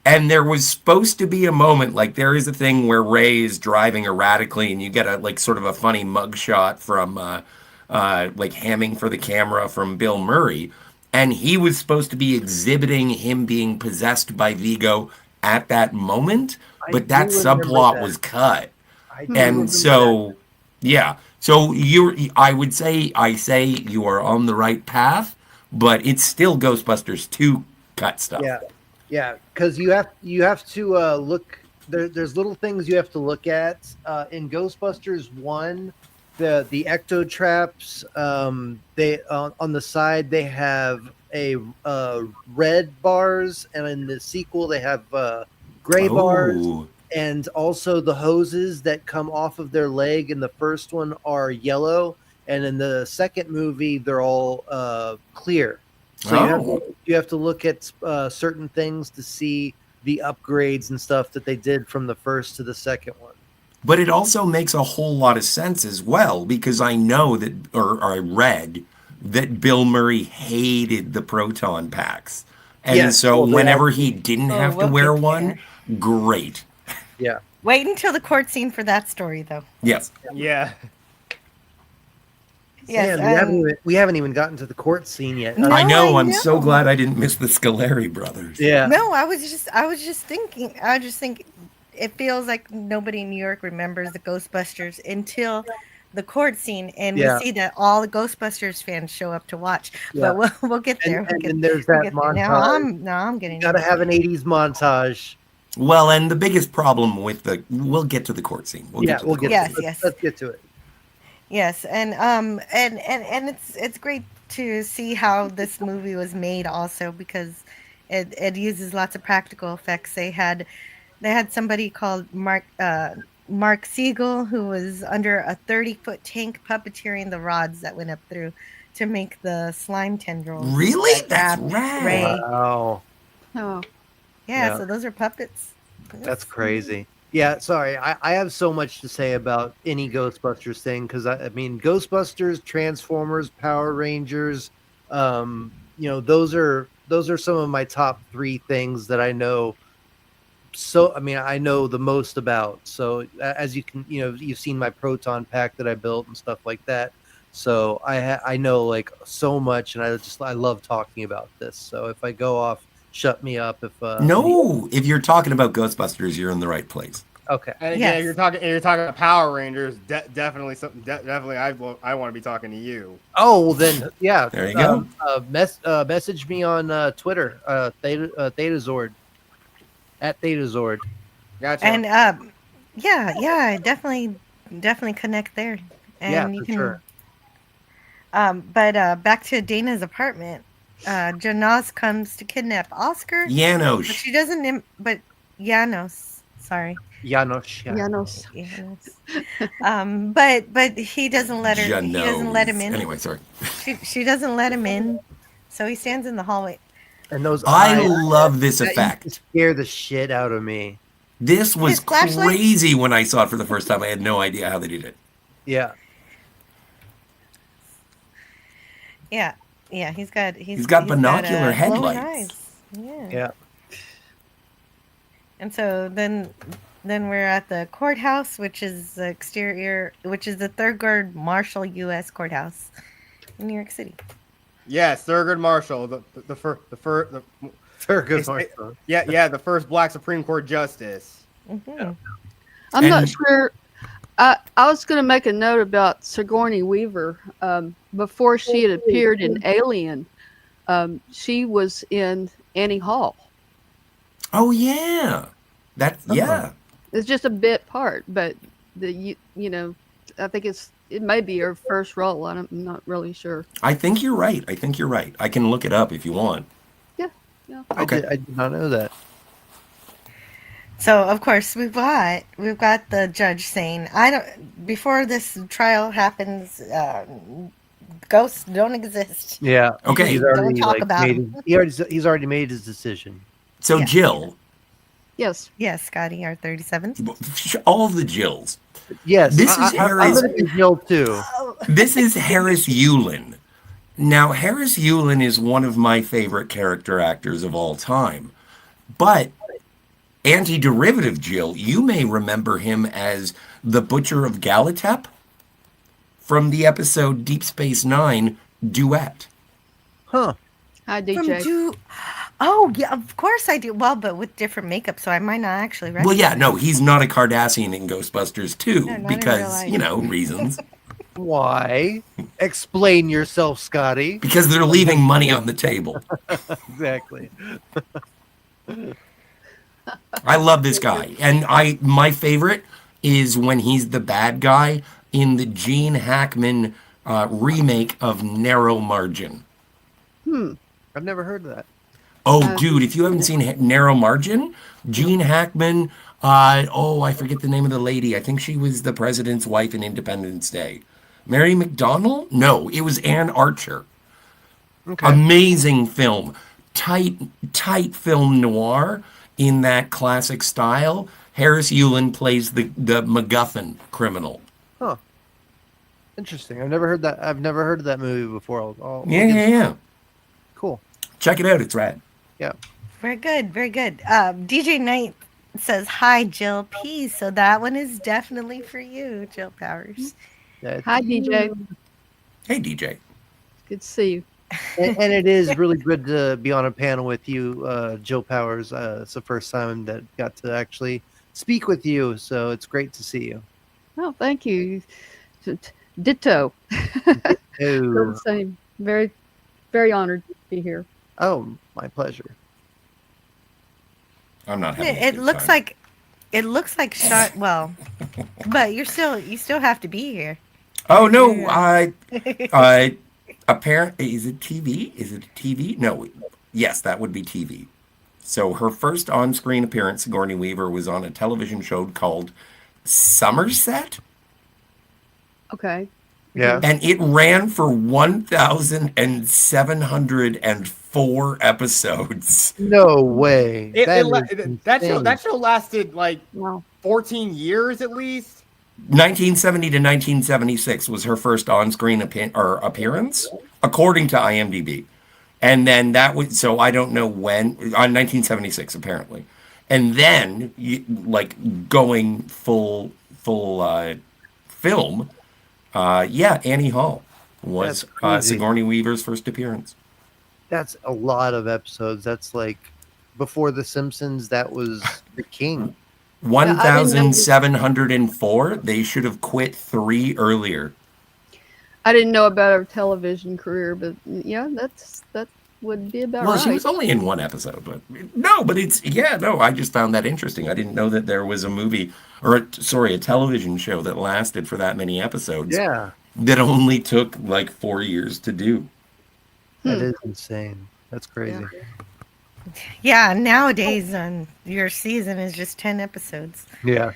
[SPEAKER 9] And there was supposed to be a moment, like there is a thing where Ray is driving erratically, and you get a like sort of a funny mugshot from like hamming for the camera from Bill Murray, and he was supposed to be exhibiting him being possessed by Vigo at that moment, but that subplot was cut. And so, yeah. So I say you are on the right path, but it's still Ghostbusters 2 cut stuff.
[SPEAKER 8] Yeah, because you have to look. There's little things you have to look at in Ghostbusters 1. The ecto traps. They on the side they have a red bars, and in the sequel they have gray bars. And also the hoses that come off of their leg in the first one are yellow, and in the second movie they're all clear. So you have to look at certain things to see the upgrades and stuff that they did from the first to the second one.
[SPEAKER 9] But it also makes a whole lot of sense as well, because I know that, or I read that Bill Murray hated the proton packs. And so whenever he didn't have to wear one, great.
[SPEAKER 8] Yeah.
[SPEAKER 7] Wait until the court scene for that story, though.
[SPEAKER 9] Yes.
[SPEAKER 3] Yeah.
[SPEAKER 7] Yes.
[SPEAKER 8] We haven't even gotten to the court scene yet.
[SPEAKER 7] No,
[SPEAKER 9] I know. I'm
[SPEAKER 7] know.
[SPEAKER 9] so glad I didn't miss the Scoleri brothers.
[SPEAKER 8] Yeah.
[SPEAKER 7] No, I was just thinking. It feels like nobody in New York remembers the Ghostbusters until the court scene, and we see that all the Ghostbusters fans show up to watch.
[SPEAKER 8] Yeah.
[SPEAKER 7] But we'll get there.
[SPEAKER 8] And there's that montage.
[SPEAKER 7] Now I'm getting.
[SPEAKER 8] Got to have an 80s montage.
[SPEAKER 9] Well, and the biggest problem with we'll get to the court scene.
[SPEAKER 7] Yes.
[SPEAKER 8] Let's get to it.
[SPEAKER 7] Yes, and it's great to see how this movie was made also, because it uses lots of practical effects. They had somebody called Mark Siegel, who was under a 30-foot tank puppeteering the rods that went up through to make the slime tendrils.
[SPEAKER 9] Really? That's rad.
[SPEAKER 8] Wow.
[SPEAKER 11] Oh.
[SPEAKER 7] Yeah, so those are puppets.
[SPEAKER 8] That's crazy. Yeah, sorry. I have so much to say about any Ghostbusters thing, because I mean, Ghostbusters, Transformers, Power Rangers, those are some of my top 3 things that I know. So, I mean, I know the most about. So, as you can, you've seen my proton pack that I built and stuff like that. So, I know like so much, and I love talking about this. So, if I go off, shut me up.
[SPEAKER 9] If you're talking about Ghostbusters, you're in the right place.
[SPEAKER 8] Okay.
[SPEAKER 3] And again, you're talking about Power Rangers. Definitely something. Definitely, I want to be talking to you.
[SPEAKER 8] Oh, well then, yeah.
[SPEAKER 9] There you go.
[SPEAKER 8] Message me on Twitter. Thetazord. At Thetazord.
[SPEAKER 3] Gotcha.
[SPEAKER 7] And definitely connect there. And you can.
[SPEAKER 8] Sure.
[SPEAKER 7] But back to Dana's apartment. Janos comes to kidnap Oscar.
[SPEAKER 9] Janos.
[SPEAKER 7] But she doesn't. But Janos. Sorry.
[SPEAKER 8] Janos.
[SPEAKER 7] But he doesn't let her.
[SPEAKER 9] Janos.
[SPEAKER 7] He doesn't let him in.
[SPEAKER 9] Anyway, sorry.
[SPEAKER 7] She doesn't let him in. So he stands in the hallway.
[SPEAKER 8] And those
[SPEAKER 9] I
[SPEAKER 8] eyes,
[SPEAKER 9] love this
[SPEAKER 8] that used
[SPEAKER 9] effect.
[SPEAKER 8] to scare the shit out of me.
[SPEAKER 9] This was
[SPEAKER 7] His flashlight?
[SPEAKER 9] crazy when I saw it for the first time. I had no idea how they did it.
[SPEAKER 8] Yeah.
[SPEAKER 7] Yeah, he's got
[SPEAKER 9] binocular
[SPEAKER 7] glowing
[SPEAKER 9] headlights.
[SPEAKER 7] eyes.
[SPEAKER 8] Yeah.
[SPEAKER 7] And so then we're at the courthouse, which is the exterior, which is the Thurgood Marshall U.S. courthouse in New York City.
[SPEAKER 3] Yes, Thurgood Marshall, the
[SPEAKER 8] Thurgood Marshall.
[SPEAKER 3] the first Black Supreme Court justice.
[SPEAKER 7] Mm-hmm.
[SPEAKER 11] I'm not sure. I was going to make a note about Sigourney Weaver. Before she had appeared in Alien, she was in Annie Hall.
[SPEAKER 9] Oh yeah, yeah.
[SPEAKER 11] It's just a bit part, but I think it may be her first role. I'm not really sure.
[SPEAKER 9] I think you're right. I can look it up if you want.
[SPEAKER 11] Yeah.
[SPEAKER 9] Okay.
[SPEAKER 8] I did not know that.
[SPEAKER 7] So of course we've got the judge saying, before this trial happens, ghosts don't exist.
[SPEAKER 8] Yeah.
[SPEAKER 9] Okay.
[SPEAKER 8] He's already,
[SPEAKER 7] Don't talk about
[SPEAKER 8] he's already made his decision.
[SPEAKER 9] So
[SPEAKER 7] Yeah.
[SPEAKER 9] Jill,
[SPEAKER 11] Yes.
[SPEAKER 7] Yes, Scotty, our 37th.
[SPEAKER 9] all the Jills.
[SPEAKER 8] Yes.
[SPEAKER 9] This is
[SPEAKER 8] I'm
[SPEAKER 9] Harris.
[SPEAKER 8] going to be Jill too.
[SPEAKER 9] This is Harris Yulin. Now, Harris Yulin is one of my favorite character actors of all time. But anti-derivative Jill, you may remember him as the Butcher of Galatep from the episode Deep Space Nine Duet.
[SPEAKER 8] Huh.
[SPEAKER 11] Hi, DJ.
[SPEAKER 7] Oh yeah, of course I do. Well, but with different makeup, so I might not actually recognize.
[SPEAKER 9] Well, yeah, no, he's not a Cardassian in Ghostbusters 2
[SPEAKER 7] No, not in
[SPEAKER 9] because,
[SPEAKER 7] real life.
[SPEAKER 9] reasons.
[SPEAKER 8] Why? Explain yourself, Scotty.
[SPEAKER 9] Because they're leaving money on the table.
[SPEAKER 8] Exactly.
[SPEAKER 9] I love this guy. And my favorite is when he's the bad guy in the Gene Hackman remake of Narrow Margin.
[SPEAKER 8] I've never heard of that.
[SPEAKER 9] Oh, dude, if you haven't seen Narrow Margin, Gene Hackman, I forget the name of the lady. I think she was the president's wife in Independence Day. Mary McDonnell? No, it was Ann Archer.
[SPEAKER 8] Okay.
[SPEAKER 9] Amazing film. Tight film noir in that classic style. Harris Yulin plays the MacGuffin criminal.
[SPEAKER 8] Huh. Interesting. I've never heard that. I've never heard of that movie before.
[SPEAKER 9] Yeah.
[SPEAKER 8] Cool.
[SPEAKER 9] Check it out. It's rad.
[SPEAKER 8] Yeah.
[SPEAKER 7] Very good, very good. DJ Knight says, "Hi, Jill P." So that one is definitely for you, Jill Powers.
[SPEAKER 11] Hi, DJ.
[SPEAKER 9] Hey, DJ.
[SPEAKER 11] Good to see you.
[SPEAKER 8] And it is really good to be on a panel with you, Jill Powers. It's the first time that got to actually speak with you, so it's great to see you.
[SPEAKER 11] Oh, thank you. Ditto.
[SPEAKER 8] Oh,
[SPEAKER 11] Same. Very, very honored to be here.
[SPEAKER 8] oh, my pleasure.
[SPEAKER 9] I'm not having a
[SPEAKER 7] It
[SPEAKER 9] good
[SPEAKER 7] looks
[SPEAKER 9] time.
[SPEAKER 7] like shot. Well, but you still have to be here.
[SPEAKER 9] Oh no! Apparently, is it TV? Is it TV? No. Yes, that would be TV. So her first on-screen appearance, Sigourney Weaver, was on a television show called Somerset.
[SPEAKER 11] Okay.
[SPEAKER 8] Yeah.
[SPEAKER 9] And it ran for 1,704 episodes.
[SPEAKER 8] No way.
[SPEAKER 3] That show lasted like
[SPEAKER 11] Wow.
[SPEAKER 3] 14 years at least.
[SPEAKER 9] 1970 to 1976 was her first on-screen appearance, according to IMDb. And then that was, so I don't know when, on 1976 apparently. And then, going full film, Annie Hall was Sigourney Weaver's first appearance.
[SPEAKER 8] That's a lot of episodes. That's like before The Simpsons, that was The King.
[SPEAKER 9] 1,704. They should have quit 3 earlier.
[SPEAKER 11] I didn't know about her television career, but yeah, that would be about
[SPEAKER 9] Well,
[SPEAKER 11] right.
[SPEAKER 9] she was only in 1 episode, but I just found that interesting. I didn't know that there was a movie a television show that lasted for that many episodes.
[SPEAKER 8] Yeah.
[SPEAKER 9] That only took like 4 years to do.
[SPEAKER 8] That is insane. That's crazy.
[SPEAKER 7] Yeah, nowadays your season is just 10 episodes.
[SPEAKER 8] Yeah.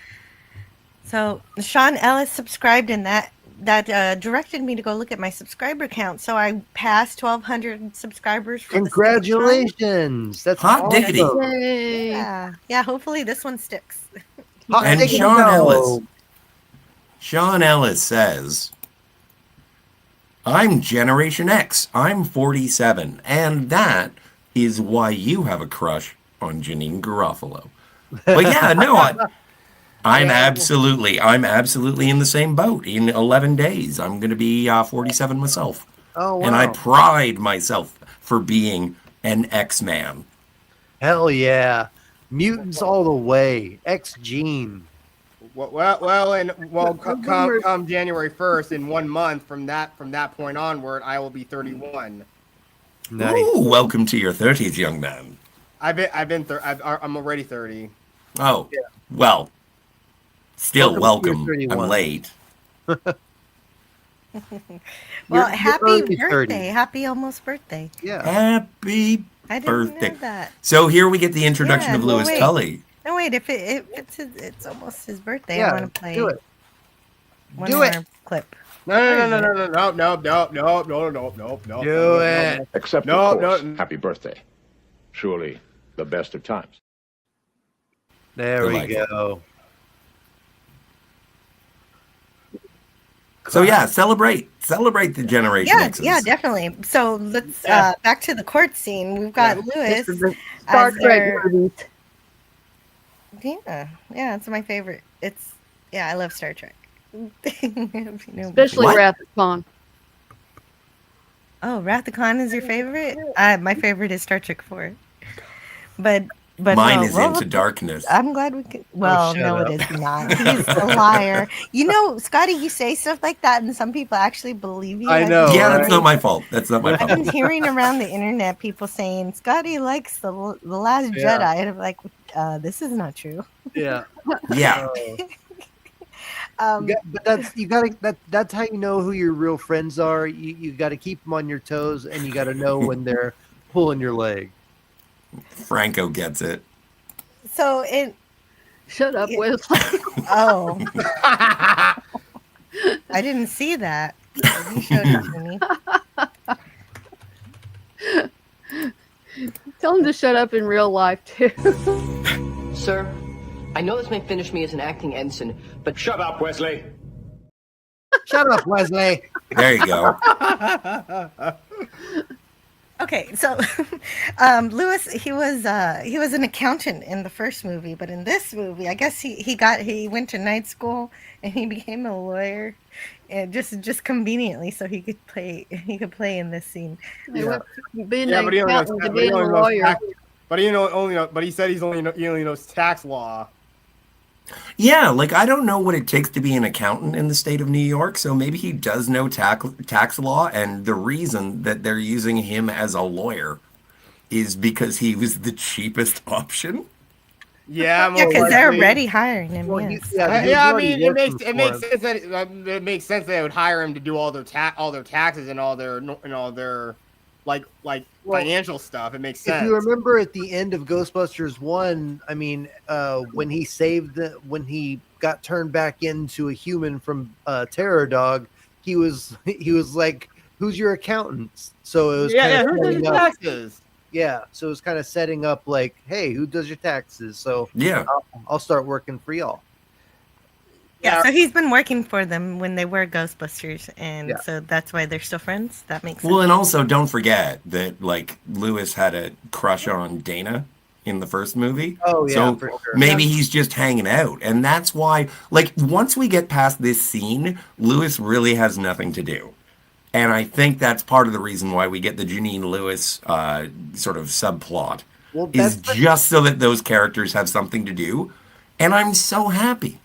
[SPEAKER 7] So Sean Ellis subscribed, and that that directed me to go look at my subscriber count. So I passed 1,200 subscribers. For
[SPEAKER 8] Congratulations! That's
[SPEAKER 9] hot
[SPEAKER 8] awesome.
[SPEAKER 9] diggity.
[SPEAKER 7] Yeah. Hopefully this one sticks.
[SPEAKER 9] And Sean Ellis says, I'm Generation X. I'm 47. And that is why you have a crush on Janine Garofalo. But yeah, no, I'm absolutely in the same boat. In 11 days, I'm going to be 47 myself.
[SPEAKER 8] Oh, wow.
[SPEAKER 9] And I pride myself for being an X-Man.
[SPEAKER 8] Hell yeah. Mutants all the way. X-Gene.
[SPEAKER 3] Come January 1st, in 1 month from that point onward, I will be 31.
[SPEAKER 9] Nice. Ooh, welcome to your 30s, young man.
[SPEAKER 3] I'm already 30.
[SPEAKER 9] Oh, yeah. Well, still welcome. I'm late.
[SPEAKER 7] Well, happy birthday. 30. Happy almost birthday.
[SPEAKER 8] Yeah.
[SPEAKER 9] Happy
[SPEAKER 7] I didn't
[SPEAKER 9] birthday.
[SPEAKER 7] know that.
[SPEAKER 9] So here we get the introduction of Lewis Tully.
[SPEAKER 7] No, wait. If it's almost his birthday,
[SPEAKER 8] yeah,
[SPEAKER 7] I want to play.
[SPEAKER 8] Do it.
[SPEAKER 7] One more clip.
[SPEAKER 3] No.
[SPEAKER 8] Do it.
[SPEAKER 6] Except, of course, happy birthday. Surely the best of times.
[SPEAKER 8] There we go.
[SPEAKER 9] So yeah, celebrate the Generation X's.
[SPEAKER 7] Yeah, definitely. So let's back to the court scene. We've got Lewis.
[SPEAKER 11] Star Trek movies.
[SPEAKER 7] Yeah, it's my favorite. I love Star Trek.
[SPEAKER 11] Especially Wrath of Khan.
[SPEAKER 7] Oh, Wrath of Khan is your favorite? My favorite is Star Trek 4. But
[SPEAKER 9] mine is Into Darkness.
[SPEAKER 7] I'm glad we could. Well, no, it is not. He's a liar. You know, Scotty, you say stuff like that, and some people actually believe you.
[SPEAKER 8] I know.
[SPEAKER 9] Yeah, that's not my fault. That's not my fault.
[SPEAKER 7] I've been hearing around the internet people saying Scotty likes the Last Jedi, and I'm like, this is not true.
[SPEAKER 8] Yeah.
[SPEAKER 9] Yeah.
[SPEAKER 8] But that's how you know who your real friends are. You got to keep them on your toes, and you got to know when they're pulling your leg.
[SPEAKER 9] Franco gets it.
[SPEAKER 7] So
[SPEAKER 11] shut up, Wesley.
[SPEAKER 7] Oh, I didn't see that. You showed it to
[SPEAKER 11] me. Tell him to shut up in real life too.
[SPEAKER 12] Sir, I know this may finish me as an acting ensign, but
[SPEAKER 6] shut up, Wesley.
[SPEAKER 8] Shut up, Wesley.
[SPEAKER 9] There you go.
[SPEAKER 7] Okay, so Lewis, he was an accountant in the first movie, but in this movie, I guess he went to night school and he became a lawyer, and just conveniently so he could play in this scene.
[SPEAKER 11] Being an accountant to being a lawyer.
[SPEAKER 3] But he said he only knows tax law.
[SPEAKER 9] Yeah, like I don't know what it takes to be an accountant in the state of New York, so maybe he does know tax law, and the reason that they're using him as a lawyer is because he was the cheapest option.
[SPEAKER 3] Yeah,
[SPEAKER 7] because they're already hiring him.
[SPEAKER 3] Well,
[SPEAKER 7] yes.
[SPEAKER 3] I mean, it makes sense that it makes sense they would hire him to do all their taxes and all their like financial stuff. It makes sense.
[SPEAKER 8] If you remember at the end of Ghostbusters 1, I mean, when he got turned back into a human from Terror Dog, he was like, "Who's your accountant?" So it was
[SPEAKER 3] who does your taxes?
[SPEAKER 8] Yeah, so it was kind of setting up like, "Hey, who does your taxes?" So
[SPEAKER 9] yeah,
[SPEAKER 8] I'll start working for y'all.
[SPEAKER 7] Yeah, so he's been working for them when they were Ghostbusters, and so that's why they're still friends. That makes sense.
[SPEAKER 9] Well, and also don't forget that like Lewis had a crush on Dana in the first movie.
[SPEAKER 8] Oh yeah,
[SPEAKER 9] so
[SPEAKER 8] for sure.
[SPEAKER 9] Maybe he's just hanging out, and that's why. Like once we get past this scene, Lewis really has nothing to do, and I think that's part of the reason why we get the Janine Lewis sort of subplot is just so that those characters have something to do, and I'm so happy.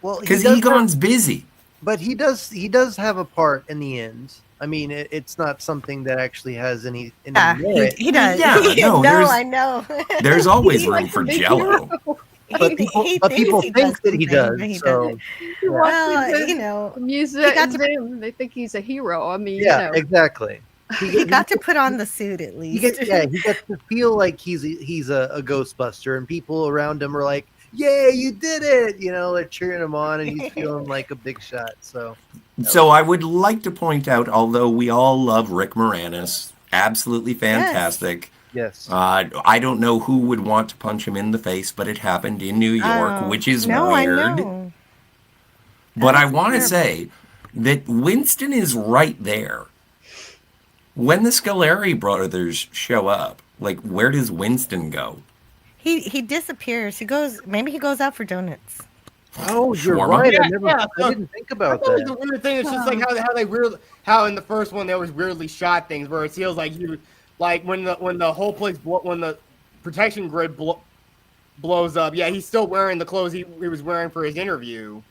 [SPEAKER 8] Well,
[SPEAKER 9] because Egon's busy,
[SPEAKER 8] but he does have a part in the end. I mean, it's not something that actually has any merit.
[SPEAKER 7] He does.
[SPEAKER 9] Yeah, no,
[SPEAKER 7] I know.
[SPEAKER 9] There's always room for Jello.
[SPEAKER 8] But people think that he does. So,
[SPEAKER 11] well, music. They think he's a hero. I mean,
[SPEAKER 8] exactly.
[SPEAKER 7] He got to put on the suit at least.
[SPEAKER 8] He gets to feel like he's a Ghostbuster, and people around him are like, "Yay, you did it!" You know, they're cheering him on, and he's feeling like a big shot. So
[SPEAKER 9] I would like to point out, although we all love Rick Moranis, absolutely fantastic.
[SPEAKER 8] Yes.
[SPEAKER 9] I don't know who would want to punch him in the face, but it happened in New York, which is
[SPEAKER 7] no,
[SPEAKER 9] weird.
[SPEAKER 7] I know.
[SPEAKER 9] But I want to say that Winston is right there. When the Scoleri brothers show up, like, where does Winston go?
[SPEAKER 7] He disappears. Maybe he goes out for donuts.
[SPEAKER 8] Oh, you're
[SPEAKER 9] Shawarma?
[SPEAKER 8] right.
[SPEAKER 3] Yeah,
[SPEAKER 8] I didn't think about
[SPEAKER 3] That was
[SPEAKER 8] that.
[SPEAKER 3] the weird thing. It's just like how in the first one they always weirdly shot things where it feels like when the whole place when the protection grid blows up. Yeah, he's still wearing the clothes he was wearing for his interview.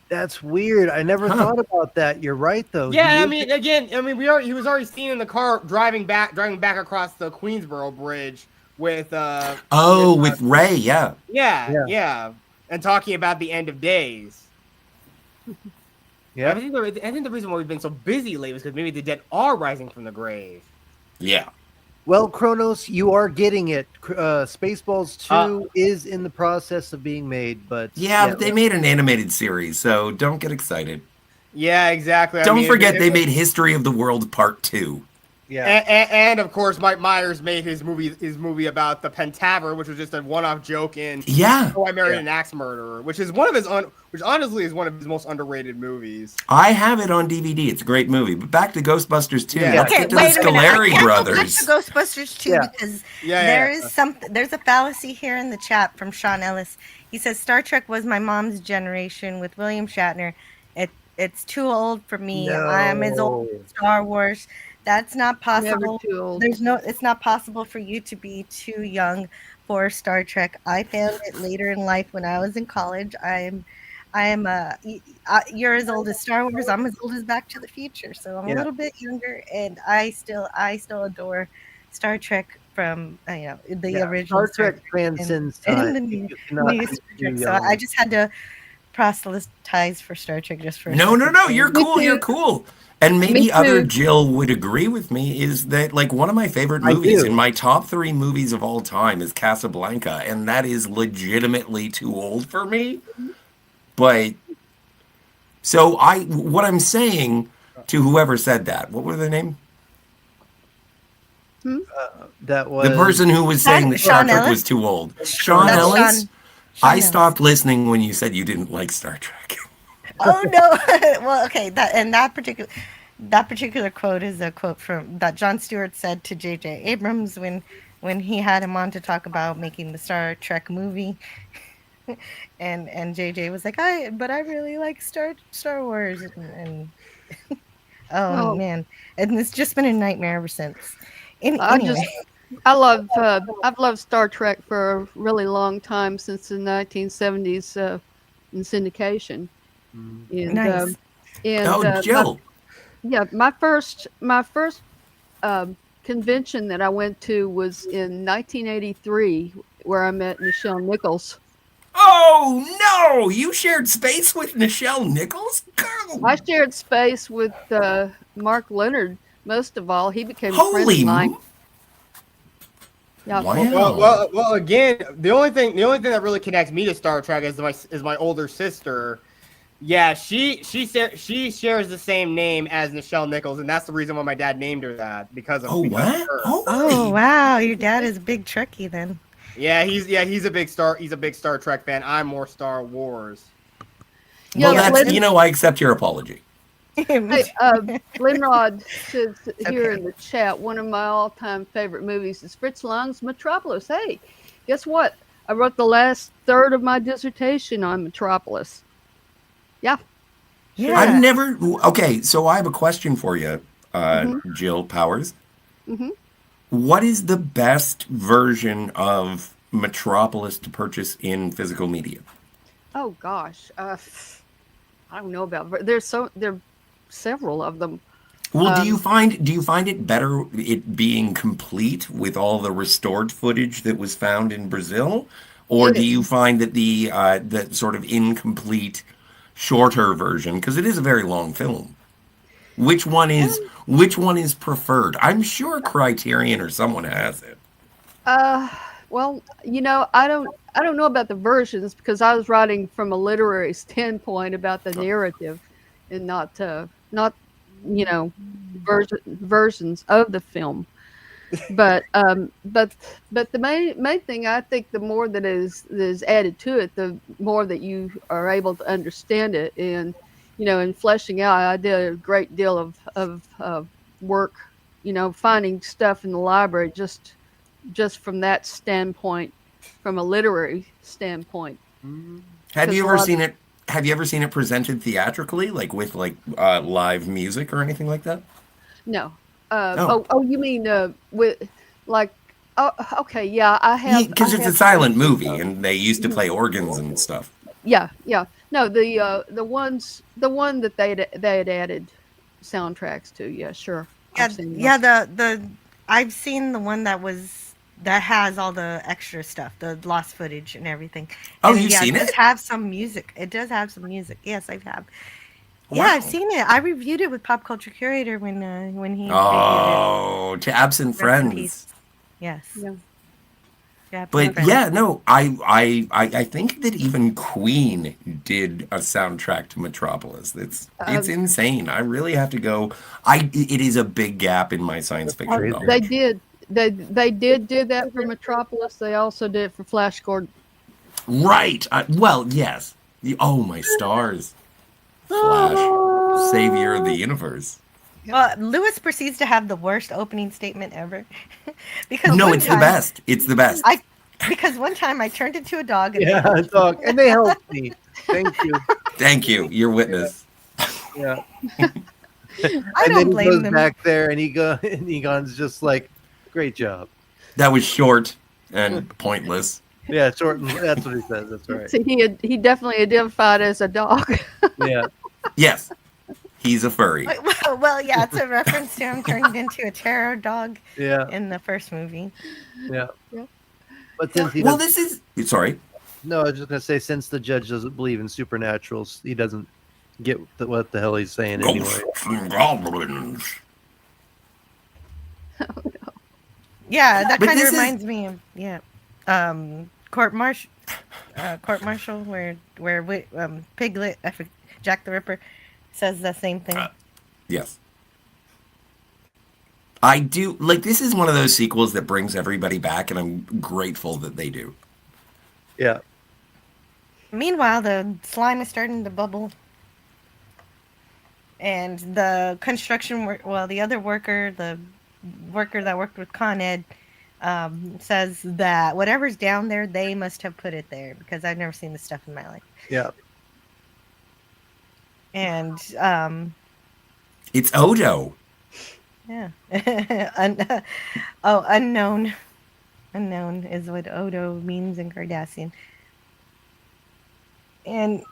[SPEAKER 8] That's weird. I never thought about that. You're right, though.
[SPEAKER 3] Yeah, he was already seen in the car driving back across the Queensboro Bridge with
[SPEAKER 9] with Ray, yeah.
[SPEAKER 3] Yeah, and talking about the end of days.
[SPEAKER 8] Yeah,
[SPEAKER 3] I think the reason why we've been so busy lately is because maybe the dead are rising from the grave.
[SPEAKER 9] Yeah.
[SPEAKER 8] Well, Kronos, you are getting it. Spaceballs 2 is in the process of being made, but
[SPEAKER 9] but they made an animated series, so don't get excited.
[SPEAKER 3] Yeah, exactly.
[SPEAKER 9] Don't forget they made History of the World Part 2.
[SPEAKER 8] Yeah,
[SPEAKER 3] and of course, Mike Myers made his movie about the Pentaver, which was just a one-off joke in "Oh, I Married an Axe Murderer," which is which honestly is one of his most underrated movies.
[SPEAKER 9] I have it on DVD. It's a great movie. But back to Ghostbusters 2.
[SPEAKER 3] Yeah.
[SPEAKER 9] Let's get to the Scoleri brothers.
[SPEAKER 7] Back to Ghostbusters 2 because there's a fallacy here in the chat from Sean Ellis. He says Star Trek was my mom's generation with William Shatner. It's too old for me.
[SPEAKER 8] No.
[SPEAKER 7] I'm as old as Star Wars. That's not possible.
[SPEAKER 11] Never too old.
[SPEAKER 7] It's not possible for you to be too young for Star Trek. I found it later in life when I was in college. You're as old as Star Wars. I'm as old as Back to the Future. So I'm a little bit younger, and I still adore Star Trek from the original.
[SPEAKER 8] Star Trek transcends time.
[SPEAKER 7] And the new Star Trek. So I just had to proselytize for Star Trek just for a
[SPEAKER 9] No,
[SPEAKER 7] second.
[SPEAKER 9] you're cool. You're cool. And maybe other Jill would agree with me is that, like, one of my favorite movies in my top 3 movies of all time is Casablanca, and that is legitimately too old for me. But so what I'm saying to whoever said that, what was their name?
[SPEAKER 8] That was
[SPEAKER 9] the person who was saying that Star Trek was too old. Sean Ellis. I stopped listening when you said you didn't like Star Trek.
[SPEAKER 7] Oh no! Well, okay. That particular quote is a quote that Jon Stewart said to J.J. Abrams when he had him on to talk about making the Star Trek movie, and J.J. was like, I really like Star Wars, and oh man, and it's just been a nightmare ever since.
[SPEAKER 11] I've loved Star Trek for a really long time, since the 1970s in syndication. And,
[SPEAKER 7] nice.
[SPEAKER 9] Jill.
[SPEAKER 11] My first convention that I went to was in 1983, where I met Nichelle Nichols.
[SPEAKER 9] Oh no! You shared space with Nichelle Nichols? Go!
[SPEAKER 11] I shared space with Mark Leonard most of all. He became a friend of mine. Yeah.
[SPEAKER 9] Wow.
[SPEAKER 3] Well, again, the only thing that really connects me to Star Trek is my older sister. Yeah, she shares the same name as Nichelle Nichols, and that's the reason why my dad named her that, because of her.
[SPEAKER 7] Oh wow, your dad is a big Trekkie then.
[SPEAKER 3] Yeah, he's a big Star Trek fan. I'm more Star Wars.
[SPEAKER 9] Well, I accept your apology.
[SPEAKER 11] Hey, Linrod says here in the chat, one of my all-time favorite movies is Fritz Lang's Metropolis. Hey, guess what? I wrote the last third of my dissertation on Metropolis. Yeah.
[SPEAKER 9] I've never. Okay, so I have a question for you, Jill Powers.
[SPEAKER 11] Mm-hmm.
[SPEAKER 9] What is the best version of Metropolis to purchase in physical media?
[SPEAKER 11] Oh gosh, I don't know about. There are several of them.
[SPEAKER 9] Well, do you find it better it being complete with all the restored footage that was found in Brazil, or do you find that the sort of incomplete, shorter version, because it is a very long film, which one is preferred? I'm sure Criterion or someone has it.
[SPEAKER 11] Well, I I don't know about the versions because I was writing from a literary standpoint about the narrative, and not versions of the film. But but the main thing, I think, the more that is added to it, the more that you are able to understand it, and in fleshing out, I did a great deal of work, finding stuff in the library just from that standpoint, from a literary standpoint.
[SPEAKER 9] Have you ever seen it? Have you ever seen it presented theatrically, like with live music or anything like that?
[SPEAKER 11] No.
[SPEAKER 9] Oh.
[SPEAKER 11] You mean with like? Oh, okay, yeah, I have.
[SPEAKER 9] Because it's a
[SPEAKER 11] have
[SPEAKER 9] silent
[SPEAKER 11] seen
[SPEAKER 9] movie,
[SPEAKER 11] those.
[SPEAKER 9] and they used to play organs and stuff.
[SPEAKER 11] Yeah, yeah. No, the one that they had added soundtracks to. Yeah, sure.
[SPEAKER 7] Yeah,
[SPEAKER 11] I've seen
[SPEAKER 7] yeah.
[SPEAKER 11] those.
[SPEAKER 7] The I've seen the one that has all the extra stuff, the lost footage and everything.
[SPEAKER 9] Oh,
[SPEAKER 7] And
[SPEAKER 9] you've seen
[SPEAKER 7] it does
[SPEAKER 9] it?
[SPEAKER 7] have some music. It does have some music. Yes, I have. Yeah,
[SPEAKER 9] Wow.
[SPEAKER 7] I've seen it. I reviewed it with Pop Culture Curator when he reviewed it.
[SPEAKER 9] Oh, to absent
[SPEAKER 7] Rest in
[SPEAKER 9] friends.
[SPEAKER 7] peace. Yes.
[SPEAKER 11] Yeah.
[SPEAKER 7] Yeah,
[SPEAKER 9] But
[SPEAKER 7] friends.
[SPEAKER 9] yeah, no, I think that even Queen did a soundtrack to Metropolis. It's insane. I really have to go. It is a big gap in my science fiction knowledge.
[SPEAKER 11] They did. They did do that for Metropolis. They also did it for Flash Gordon.
[SPEAKER 9] Right. Well, yes. Oh my stars. Flash, savior of the universe.
[SPEAKER 7] Well, Lewis proceeds to have the worst opening statement ever. Because
[SPEAKER 9] No, it's the best. It's the best.
[SPEAKER 7] Because one time I turned into a dog. And
[SPEAKER 8] a dog, and they helped me. Thank you.
[SPEAKER 9] Thank you. You're witness.
[SPEAKER 8] Yeah.
[SPEAKER 7] I
[SPEAKER 8] and
[SPEAKER 7] don't
[SPEAKER 8] then he
[SPEAKER 7] blame
[SPEAKER 8] goes
[SPEAKER 7] them.
[SPEAKER 8] back there, and Egon's just like, "Great job."
[SPEAKER 9] That was short and pointless.
[SPEAKER 8] Yeah, short. That's what he says. That's right.
[SPEAKER 11] See, he definitely identified as a dog.
[SPEAKER 8] Yeah.
[SPEAKER 9] Yes. He's a furry.
[SPEAKER 7] Well, yeah, it's a reference to him turned into a terror dog.
[SPEAKER 8] Yeah.
[SPEAKER 7] In the first movie.
[SPEAKER 8] Yeah.
[SPEAKER 11] Yeah.
[SPEAKER 8] But since he
[SPEAKER 9] this is sorry.
[SPEAKER 8] No, I was just gonna say, since the judge doesn't believe in supernaturals, he doesn't get what the hell he's saying anyway.
[SPEAKER 9] Goblins.
[SPEAKER 7] Yeah, that
[SPEAKER 9] But
[SPEAKER 7] kind of
[SPEAKER 9] this is-
[SPEAKER 7] reminds me of court martial where Piglet, Jack the Ripper, says the same thing.
[SPEAKER 9] Yes. I do like this is one of those sequels that brings everybody back, and I'm grateful that they do.
[SPEAKER 8] Yeah.
[SPEAKER 7] Meanwhile, the slime is starting to bubble. And the construction the other worker, the worker that worked with Con Ed, says that whatever's down there, they must have put it there because I've never seen this stuff in my life.
[SPEAKER 8] Yeah.
[SPEAKER 7] And
[SPEAKER 9] It's Odo.
[SPEAKER 7] yeah. Unknown. Unknown is what Odo means in Cardassian. And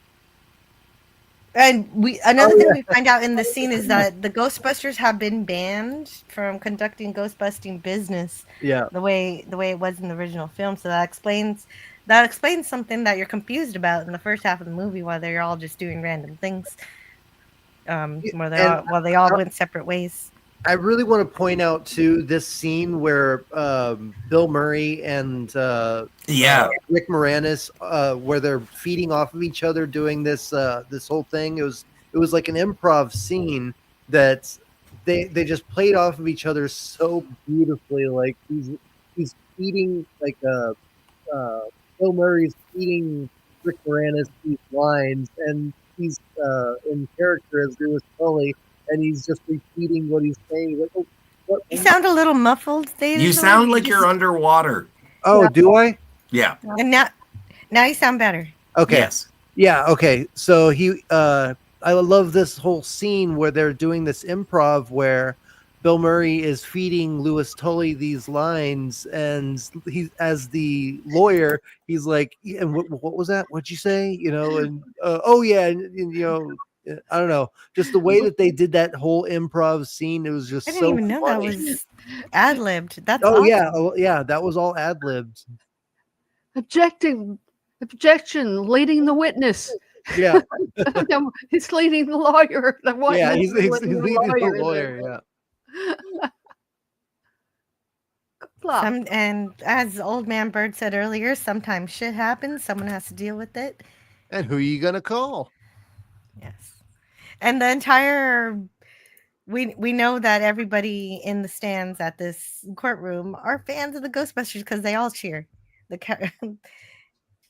[SPEAKER 7] another thing we find out in the scene is that the Ghostbusters have been banned from conducting ghostbusting business.
[SPEAKER 8] Yeah.
[SPEAKER 7] The way it was in the original film. So that explains something that you're confused about in the first half of the movie, while they're all just doing random things. While they all went separate ways.
[SPEAKER 8] I really want to point out too this scene where Bill Murray and Rick Moranis, where they're feeding off of each other, doing this whole thing. It was like an improv scene that they just played off of each other so beautifully. Like he's feeding Bill Murray's feeding Rick Moranis these lines, and he's in character as Lewis Tully. And he's just repeating what he's saying. Like, what?
[SPEAKER 7] You sound a little muffled, David.
[SPEAKER 9] You sound like you're underwater.
[SPEAKER 8] Oh, do I?
[SPEAKER 9] Yeah.
[SPEAKER 7] And now you sound better.
[SPEAKER 8] Okay.
[SPEAKER 9] Yes.
[SPEAKER 8] Yeah. Okay. So I love this whole scene where they're doing this improv where Bill Murray is feeding Lewis Tully these lines, and he, as the lawyer, he's like, "And what was that? What'd you say? And oh yeah, and I don't know, just the way that they did that whole improv scene. It was just
[SPEAKER 7] I didn't
[SPEAKER 8] so
[SPEAKER 7] even know
[SPEAKER 8] funny.
[SPEAKER 7] that was ad-libbed. That's
[SPEAKER 8] Oh
[SPEAKER 7] awesome.
[SPEAKER 8] yeah, that was all ad-libbed.
[SPEAKER 11] Objection, leading the witness.
[SPEAKER 8] Yeah.
[SPEAKER 11] He's leading the lawyer.
[SPEAKER 8] Yeah, he's leading the lawyer. Yeah.
[SPEAKER 11] flop.
[SPEAKER 7] And as Old Man Bird said earlier, sometimes shit happens. Someone has to deal with it.
[SPEAKER 8] And who are you gonna call?
[SPEAKER 7] Yes. And the entire we know that everybody in the stands at this courtroom are fans of the Ghostbusters because they all cheer.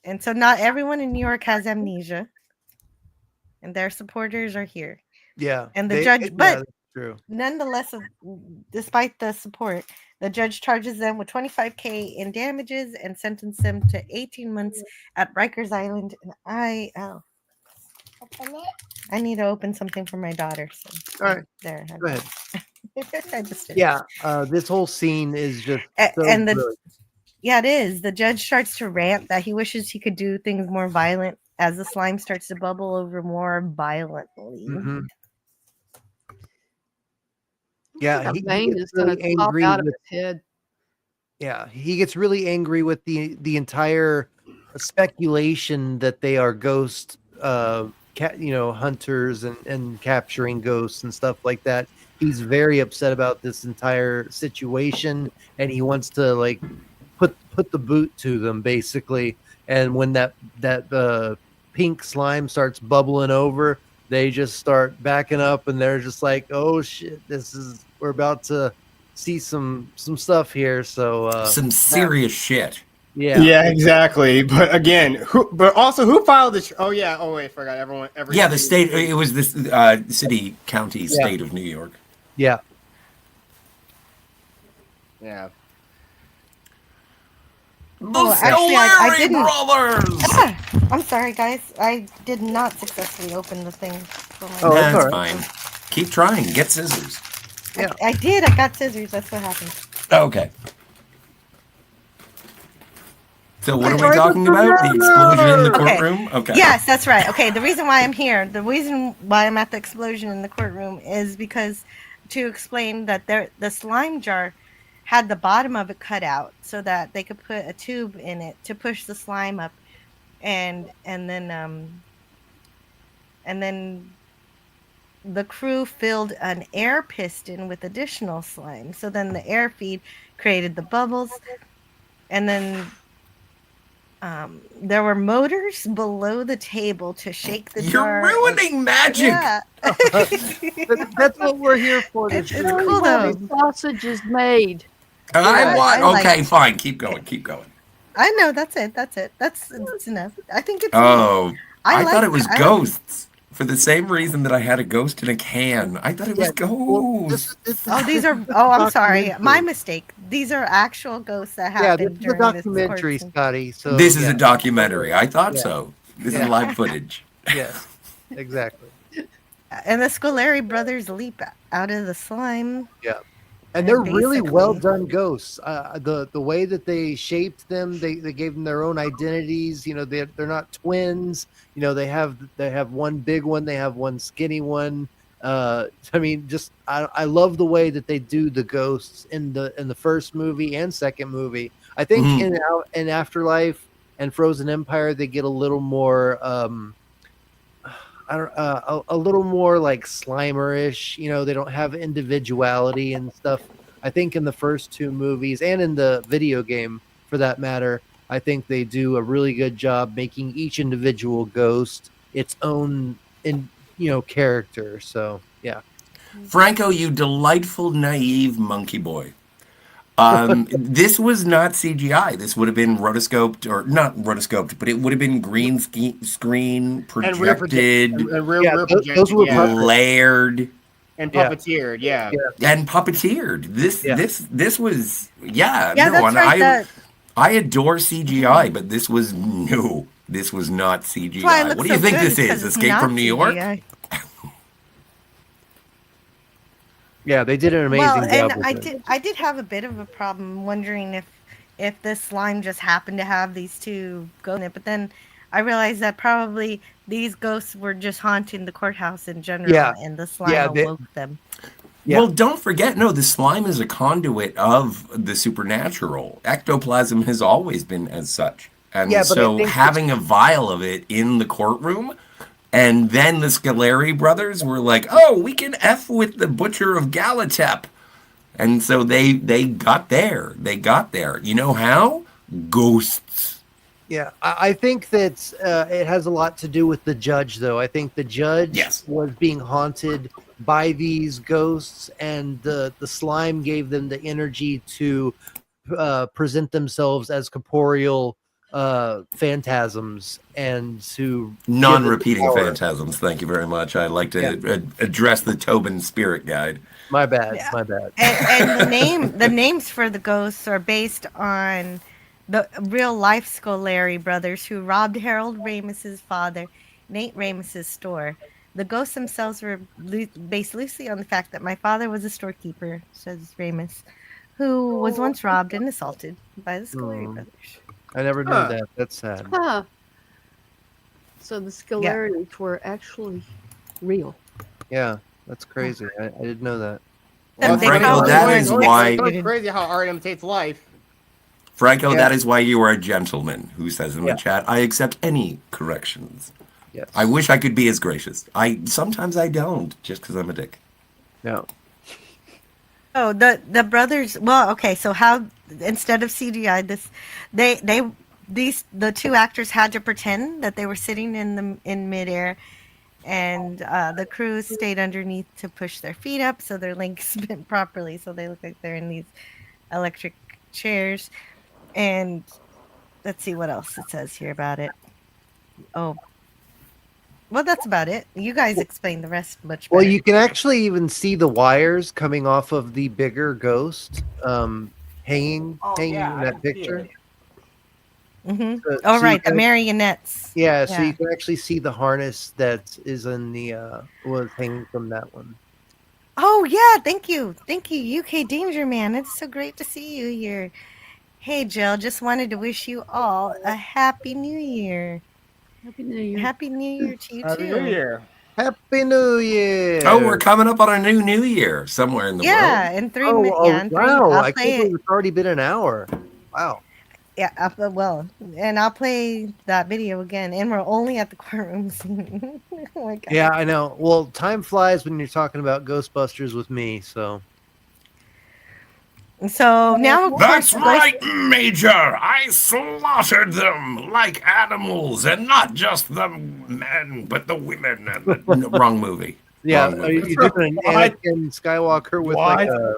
[SPEAKER 7] And so not everyone in New York has amnesia. And their supporters are here.
[SPEAKER 8] Yeah.
[SPEAKER 7] And the judge, but
[SPEAKER 8] that's true.
[SPEAKER 7] Nonetheless, despite the support, the judge charges them with $25,000 in damages and sentenced them to 18 months at Rikers Island. And I need to open something for my daughter. So
[SPEAKER 8] all right,
[SPEAKER 7] there.
[SPEAKER 8] Go ahead.
[SPEAKER 7] I just did.
[SPEAKER 8] Yeah, this whole scene is just so
[SPEAKER 7] and the
[SPEAKER 8] brilliant.
[SPEAKER 7] yeah, it is. The judge starts to rant that he wishes he could do things more violent as the slime starts to bubble over more violently.
[SPEAKER 8] Mm-hmm. Yeah,
[SPEAKER 11] he vein is really going to pop out of his head.
[SPEAKER 8] Yeah, he gets really angry with the entire speculation that they are ghost, hunters and capturing ghosts and stuff like that. He's very upset about this entire situation, and he wants to like put the boot to them basically. And when that pink slime starts bubbling over, they just start backing up, and they're just like, "Oh shit, we're about to see some stuff here." So
[SPEAKER 9] some serious shit.
[SPEAKER 3] Yeah, exactly. But again, who filed the? Oh yeah. Oh wait, forgot everyone.
[SPEAKER 9] The state. It was this city, county, state of New York.
[SPEAKER 8] Yeah.
[SPEAKER 3] Yeah.
[SPEAKER 7] Oh, actually, I didn't. Brothers! I'm sorry, guys. I did not successfully open the thing.
[SPEAKER 9] That's fine. Keep trying. Get scissors.
[SPEAKER 7] Yeah. I did. I got scissors. That's what happened.
[SPEAKER 9] Okay. So what are we talking about? The explosion in the courtroom? Okay.
[SPEAKER 7] Yes, that's right. Okay, the reason why I'm here, the reason why I'm at the explosion in the courtroom is because to explain that the slime jar had the bottom of it cut out so that they could put a tube in it to push the slime up, and then the crew filled an air piston with additional slime. So then the air feed created the bubbles, and then there were motors below the table to shake the jar.
[SPEAKER 9] You're ruining magic.
[SPEAKER 7] Yeah.
[SPEAKER 8] That's what we're here for.
[SPEAKER 7] It's cool though.
[SPEAKER 11] Sausage is made.
[SPEAKER 9] Okay, fine. Keep going.
[SPEAKER 7] I know. That's it. That's enough. I think it's.
[SPEAKER 9] Oh, I thought it was ghosts. For the same reason that I had a ghost in a can. I thought it was ghosts.
[SPEAKER 7] These are. Oh, I'm sorry. My mistake. These are actual ghosts that happened
[SPEAKER 8] this is a documentary, Scotty. So
[SPEAKER 9] this is a documentary. I thought so. This is live footage.
[SPEAKER 8] Yes, exactly.
[SPEAKER 7] And the Scolari brothers leap out of the slime.
[SPEAKER 8] Yeah. And they're really well done ghosts. The way that they shaped them, they gave them their own identities. They're not twins. They have one big one, they have one skinny one. I love the way that they do the ghosts in the first movie and second movie. I think in Afterlife and Frozen Empire they get a little more a little more like Slimer-ish. They don't have individuality and stuff. I think in the first two movies and in the video game for that matter, I think they do a really good job making each individual ghost its own character. So yeah.
[SPEAKER 9] Franco, you delightful naive monkey boy. This was not CGI. This would have been rotoscoped, or not rotoscoped, but it would have been green screen projected,
[SPEAKER 3] those were
[SPEAKER 9] layered
[SPEAKER 3] and puppeteered. Yeah.
[SPEAKER 9] And puppeteered. This was I adore CGI, but this was new. This was not CGI. What do you think this is? Escape from New York?
[SPEAKER 8] Yeah, they did an amazing job.
[SPEAKER 7] And I did have a bit of a problem wondering if this slime just happened to have these two ghosts in it, but then I realized that probably these ghosts were just haunting the courthouse in general, and the slime awoke them.
[SPEAKER 9] Well, don't forget, the slime is a conduit of the supernatural. Ectoplasm has always been as such. And so having a vial of it in the courtroom, and then the Scolari brothers were like, oh, we can F with the Butcher of Galatep. And so they got there. They got there. You know how? Ghosts.
[SPEAKER 8] Yeah, I think that it has a lot to do with the judge, though. I think the judge was being haunted by these ghosts, and the slime gave them the energy to present themselves as corporeal phantasms and to
[SPEAKER 9] non-repeating phantasms. Thank you very much. I like to address the Tobin spirit guide.
[SPEAKER 8] My bad. My bad.
[SPEAKER 7] And the names for the ghosts are based on the real life Scolari brothers who robbed Harold Ramis's father, Nate Ramis's store. The ghosts themselves were based loosely on the fact that my father was a storekeeper, says Ramis, who was once robbed and assaulted by the Scolari brothers.
[SPEAKER 8] I never knew that. That's sad.
[SPEAKER 11] Huh. So the Scolaris were actually real.
[SPEAKER 8] Yeah, that's crazy. I didn't know that.
[SPEAKER 9] And Franco, that is why.
[SPEAKER 3] It's crazy how art imitates life.
[SPEAKER 9] Franco, that is why you are a gentleman who says in the chat, I accept any corrections.
[SPEAKER 8] Yes.
[SPEAKER 9] I wish I could be as gracious. Sometimes I don't, just because I'm a dick.
[SPEAKER 8] No.
[SPEAKER 7] Oh, the brothers. Well, okay. So how instead of CGI, the two actors had to pretend that they were sitting in midair, and the crew stayed underneath to push their feet up so their legs bent properly, so they look like they're in these electric chairs. And let's see what else it says here about it. Oh, well, that's about it. You guys explain the rest much better.
[SPEAKER 8] Well, you can actually even see the wires coming off of the bigger ghost hanging in that picture.
[SPEAKER 7] Mm-hmm.
[SPEAKER 8] So
[SPEAKER 7] right, the marionettes.
[SPEAKER 8] Yeah, so you can actually see the harness that is in the was hanging from that one.
[SPEAKER 7] Oh yeah, thank you, UK Danger Man. It's so great to see you here. Hey Jill, just wanted to wish you all a happy New Year.
[SPEAKER 11] Happy New Year.
[SPEAKER 7] Happy New Year to you
[SPEAKER 3] Happy
[SPEAKER 7] too.
[SPEAKER 3] New Year.
[SPEAKER 8] Happy New Year.
[SPEAKER 9] Oh, we're coming up on a new year somewhere in the world.
[SPEAKER 7] Yeah, in 3 minutes.
[SPEAKER 8] Wow,
[SPEAKER 7] I'll
[SPEAKER 8] I
[SPEAKER 7] play
[SPEAKER 8] can't believe
[SPEAKER 7] it.
[SPEAKER 8] it's already been an hour. Wow.
[SPEAKER 7] Yeah, and I'll play that video again, and we're only at the courtroom scene. Oh my God.
[SPEAKER 8] Yeah, I know. Well, time flies when you're talking about Ghostbusters with me, so.
[SPEAKER 7] So now,
[SPEAKER 1] That's right, Major. I slaughtered them like animals, and not just the men, but the women. And the...
[SPEAKER 9] Wrong movie.
[SPEAKER 8] Yeah,
[SPEAKER 9] Wrong
[SPEAKER 8] are
[SPEAKER 9] movie.
[SPEAKER 8] you doing an Anakin Skywalker with like a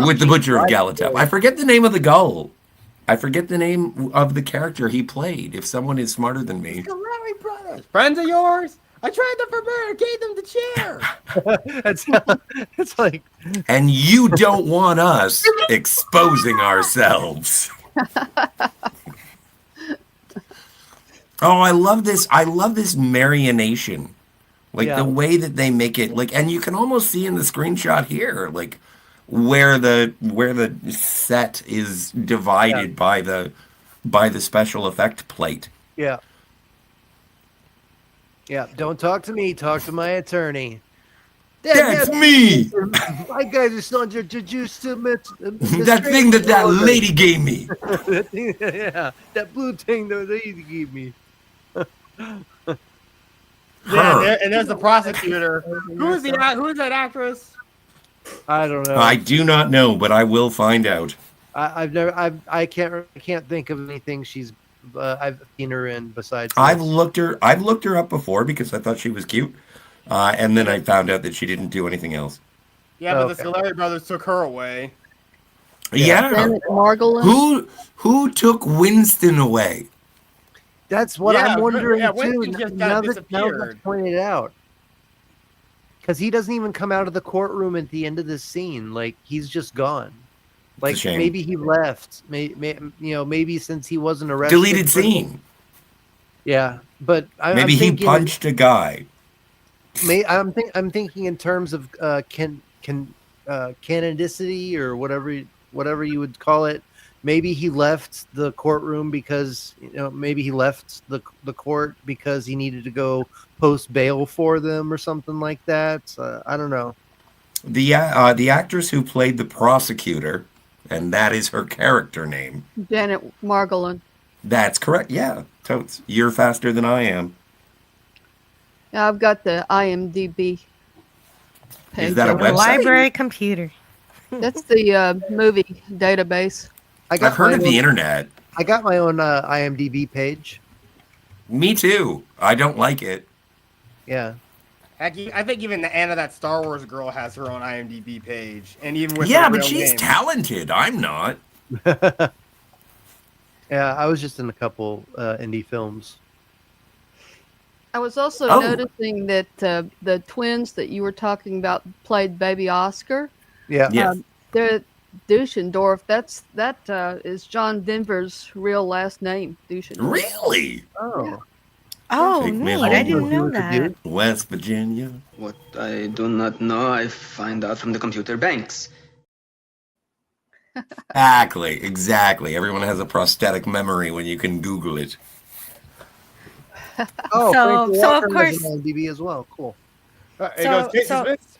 [SPEAKER 9] with the Butcher of Galatep. I forget the name of the gull. I forget the name of the character he played. If someone is smarter than me.
[SPEAKER 3] Larry Brothers. Friends of yours? I tried them for beer, gave them the chair.
[SPEAKER 8] it's like.
[SPEAKER 9] And you don't want us exposing ourselves. Oh, I love this. I love this marionation. Like the way that they make it, like, and you can almost see in the screenshot here, like where the set is divided by the special effect plate.
[SPEAKER 8] Yeah. Yeah, don't talk to me. Talk to my attorney.
[SPEAKER 9] That's me.
[SPEAKER 8] My guys are still under juice to
[SPEAKER 9] that thing that lady gave me.
[SPEAKER 8] Yeah, that blue thing that lady gave me.
[SPEAKER 3] Yeah, and there's the prosecutor. Who's that actress?
[SPEAKER 8] I don't know.
[SPEAKER 9] I do not know, but I will find out.
[SPEAKER 8] I can't think of anything I've seen her in besides.
[SPEAKER 9] I've looked her up before because I thought she was cute, and then I found out that she didn't do anything else.
[SPEAKER 3] Yeah, but the Scolari brothers took her away.
[SPEAKER 9] Yeah. Who took Winston away?
[SPEAKER 8] That's what I'm wondering too.
[SPEAKER 3] Winston just
[SPEAKER 8] Now
[SPEAKER 3] got
[SPEAKER 8] that that's pointed out, because he doesn't even come out of the courtroom at the end of this scene. Like he's just gone. Like maybe he left. Maybe since he wasn't arrested.
[SPEAKER 9] Deleted scene.
[SPEAKER 8] Yeah, but
[SPEAKER 9] maybe he punched a guy.
[SPEAKER 8] I'm thinking in terms of canonicity or whatever you would call it. Maybe he left the courtroom because maybe he left the court because he needed to go post bail for them or something like that. I don't know.
[SPEAKER 9] The actress who played the prosecutor, and that is her character name,
[SPEAKER 11] Janet Margolin.
[SPEAKER 9] That's correct. Yeah, totes. You're faster than I am.
[SPEAKER 11] Yeah, I've got the IMDb.
[SPEAKER 9] Is that a website?
[SPEAKER 7] Library computer.
[SPEAKER 11] That's the movie database.
[SPEAKER 9] I've heard of the internet.
[SPEAKER 8] I got my own IMDb page.
[SPEAKER 9] Me too. I don't like it.
[SPEAKER 8] Yeah.
[SPEAKER 3] Heck, I think even the Anna, that Star Wars girl, has her own IMDb page, and even with
[SPEAKER 9] Yeah,
[SPEAKER 3] her
[SPEAKER 9] but
[SPEAKER 3] real
[SPEAKER 9] she's
[SPEAKER 3] name.
[SPEAKER 9] talented. I'm not.
[SPEAKER 8] Yeah, I was just in a couple indie films.
[SPEAKER 11] I was also
[SPEAKER 9] Oh.
[SPEAKER 11] noticing that the twins that you were talking about played Baby Oscar.
[SPEAKER 8] Yeah.
[SPEAKER 9] Yeah.
[SPEAKER 11] They're Dushendorf. That is John Denver's real last name, Dushendorf.
[SPEAKER 9] Really?
[SPEAKER 8] Oh.
[SPEAKER 7] Oh,
[SPEAKER 9] Take me
[SPEAKER 7] neat. I didn't
[SPEAKER 9] home.
[SPEAKER 7] know that.
[SPEAKER 9] West Virginia.
[SPEAKER 13] What I do not know, I find out from the computer banks.
[SPEAKER 9] Exactly. Everyone has a prosthetic memory when you can Google it.
[SPEAKER 8] Oh,
[SPEAKER 7] So-
[SPEAKER 8] Frankie
[SPEAKER 7] so of
[SPEAKER 8] Walker
[SPEAKER 7] course-
[SPEAKER 8] has an IMDb as well. Cool.
[SPEAKER 3] It goes, Casey Smith.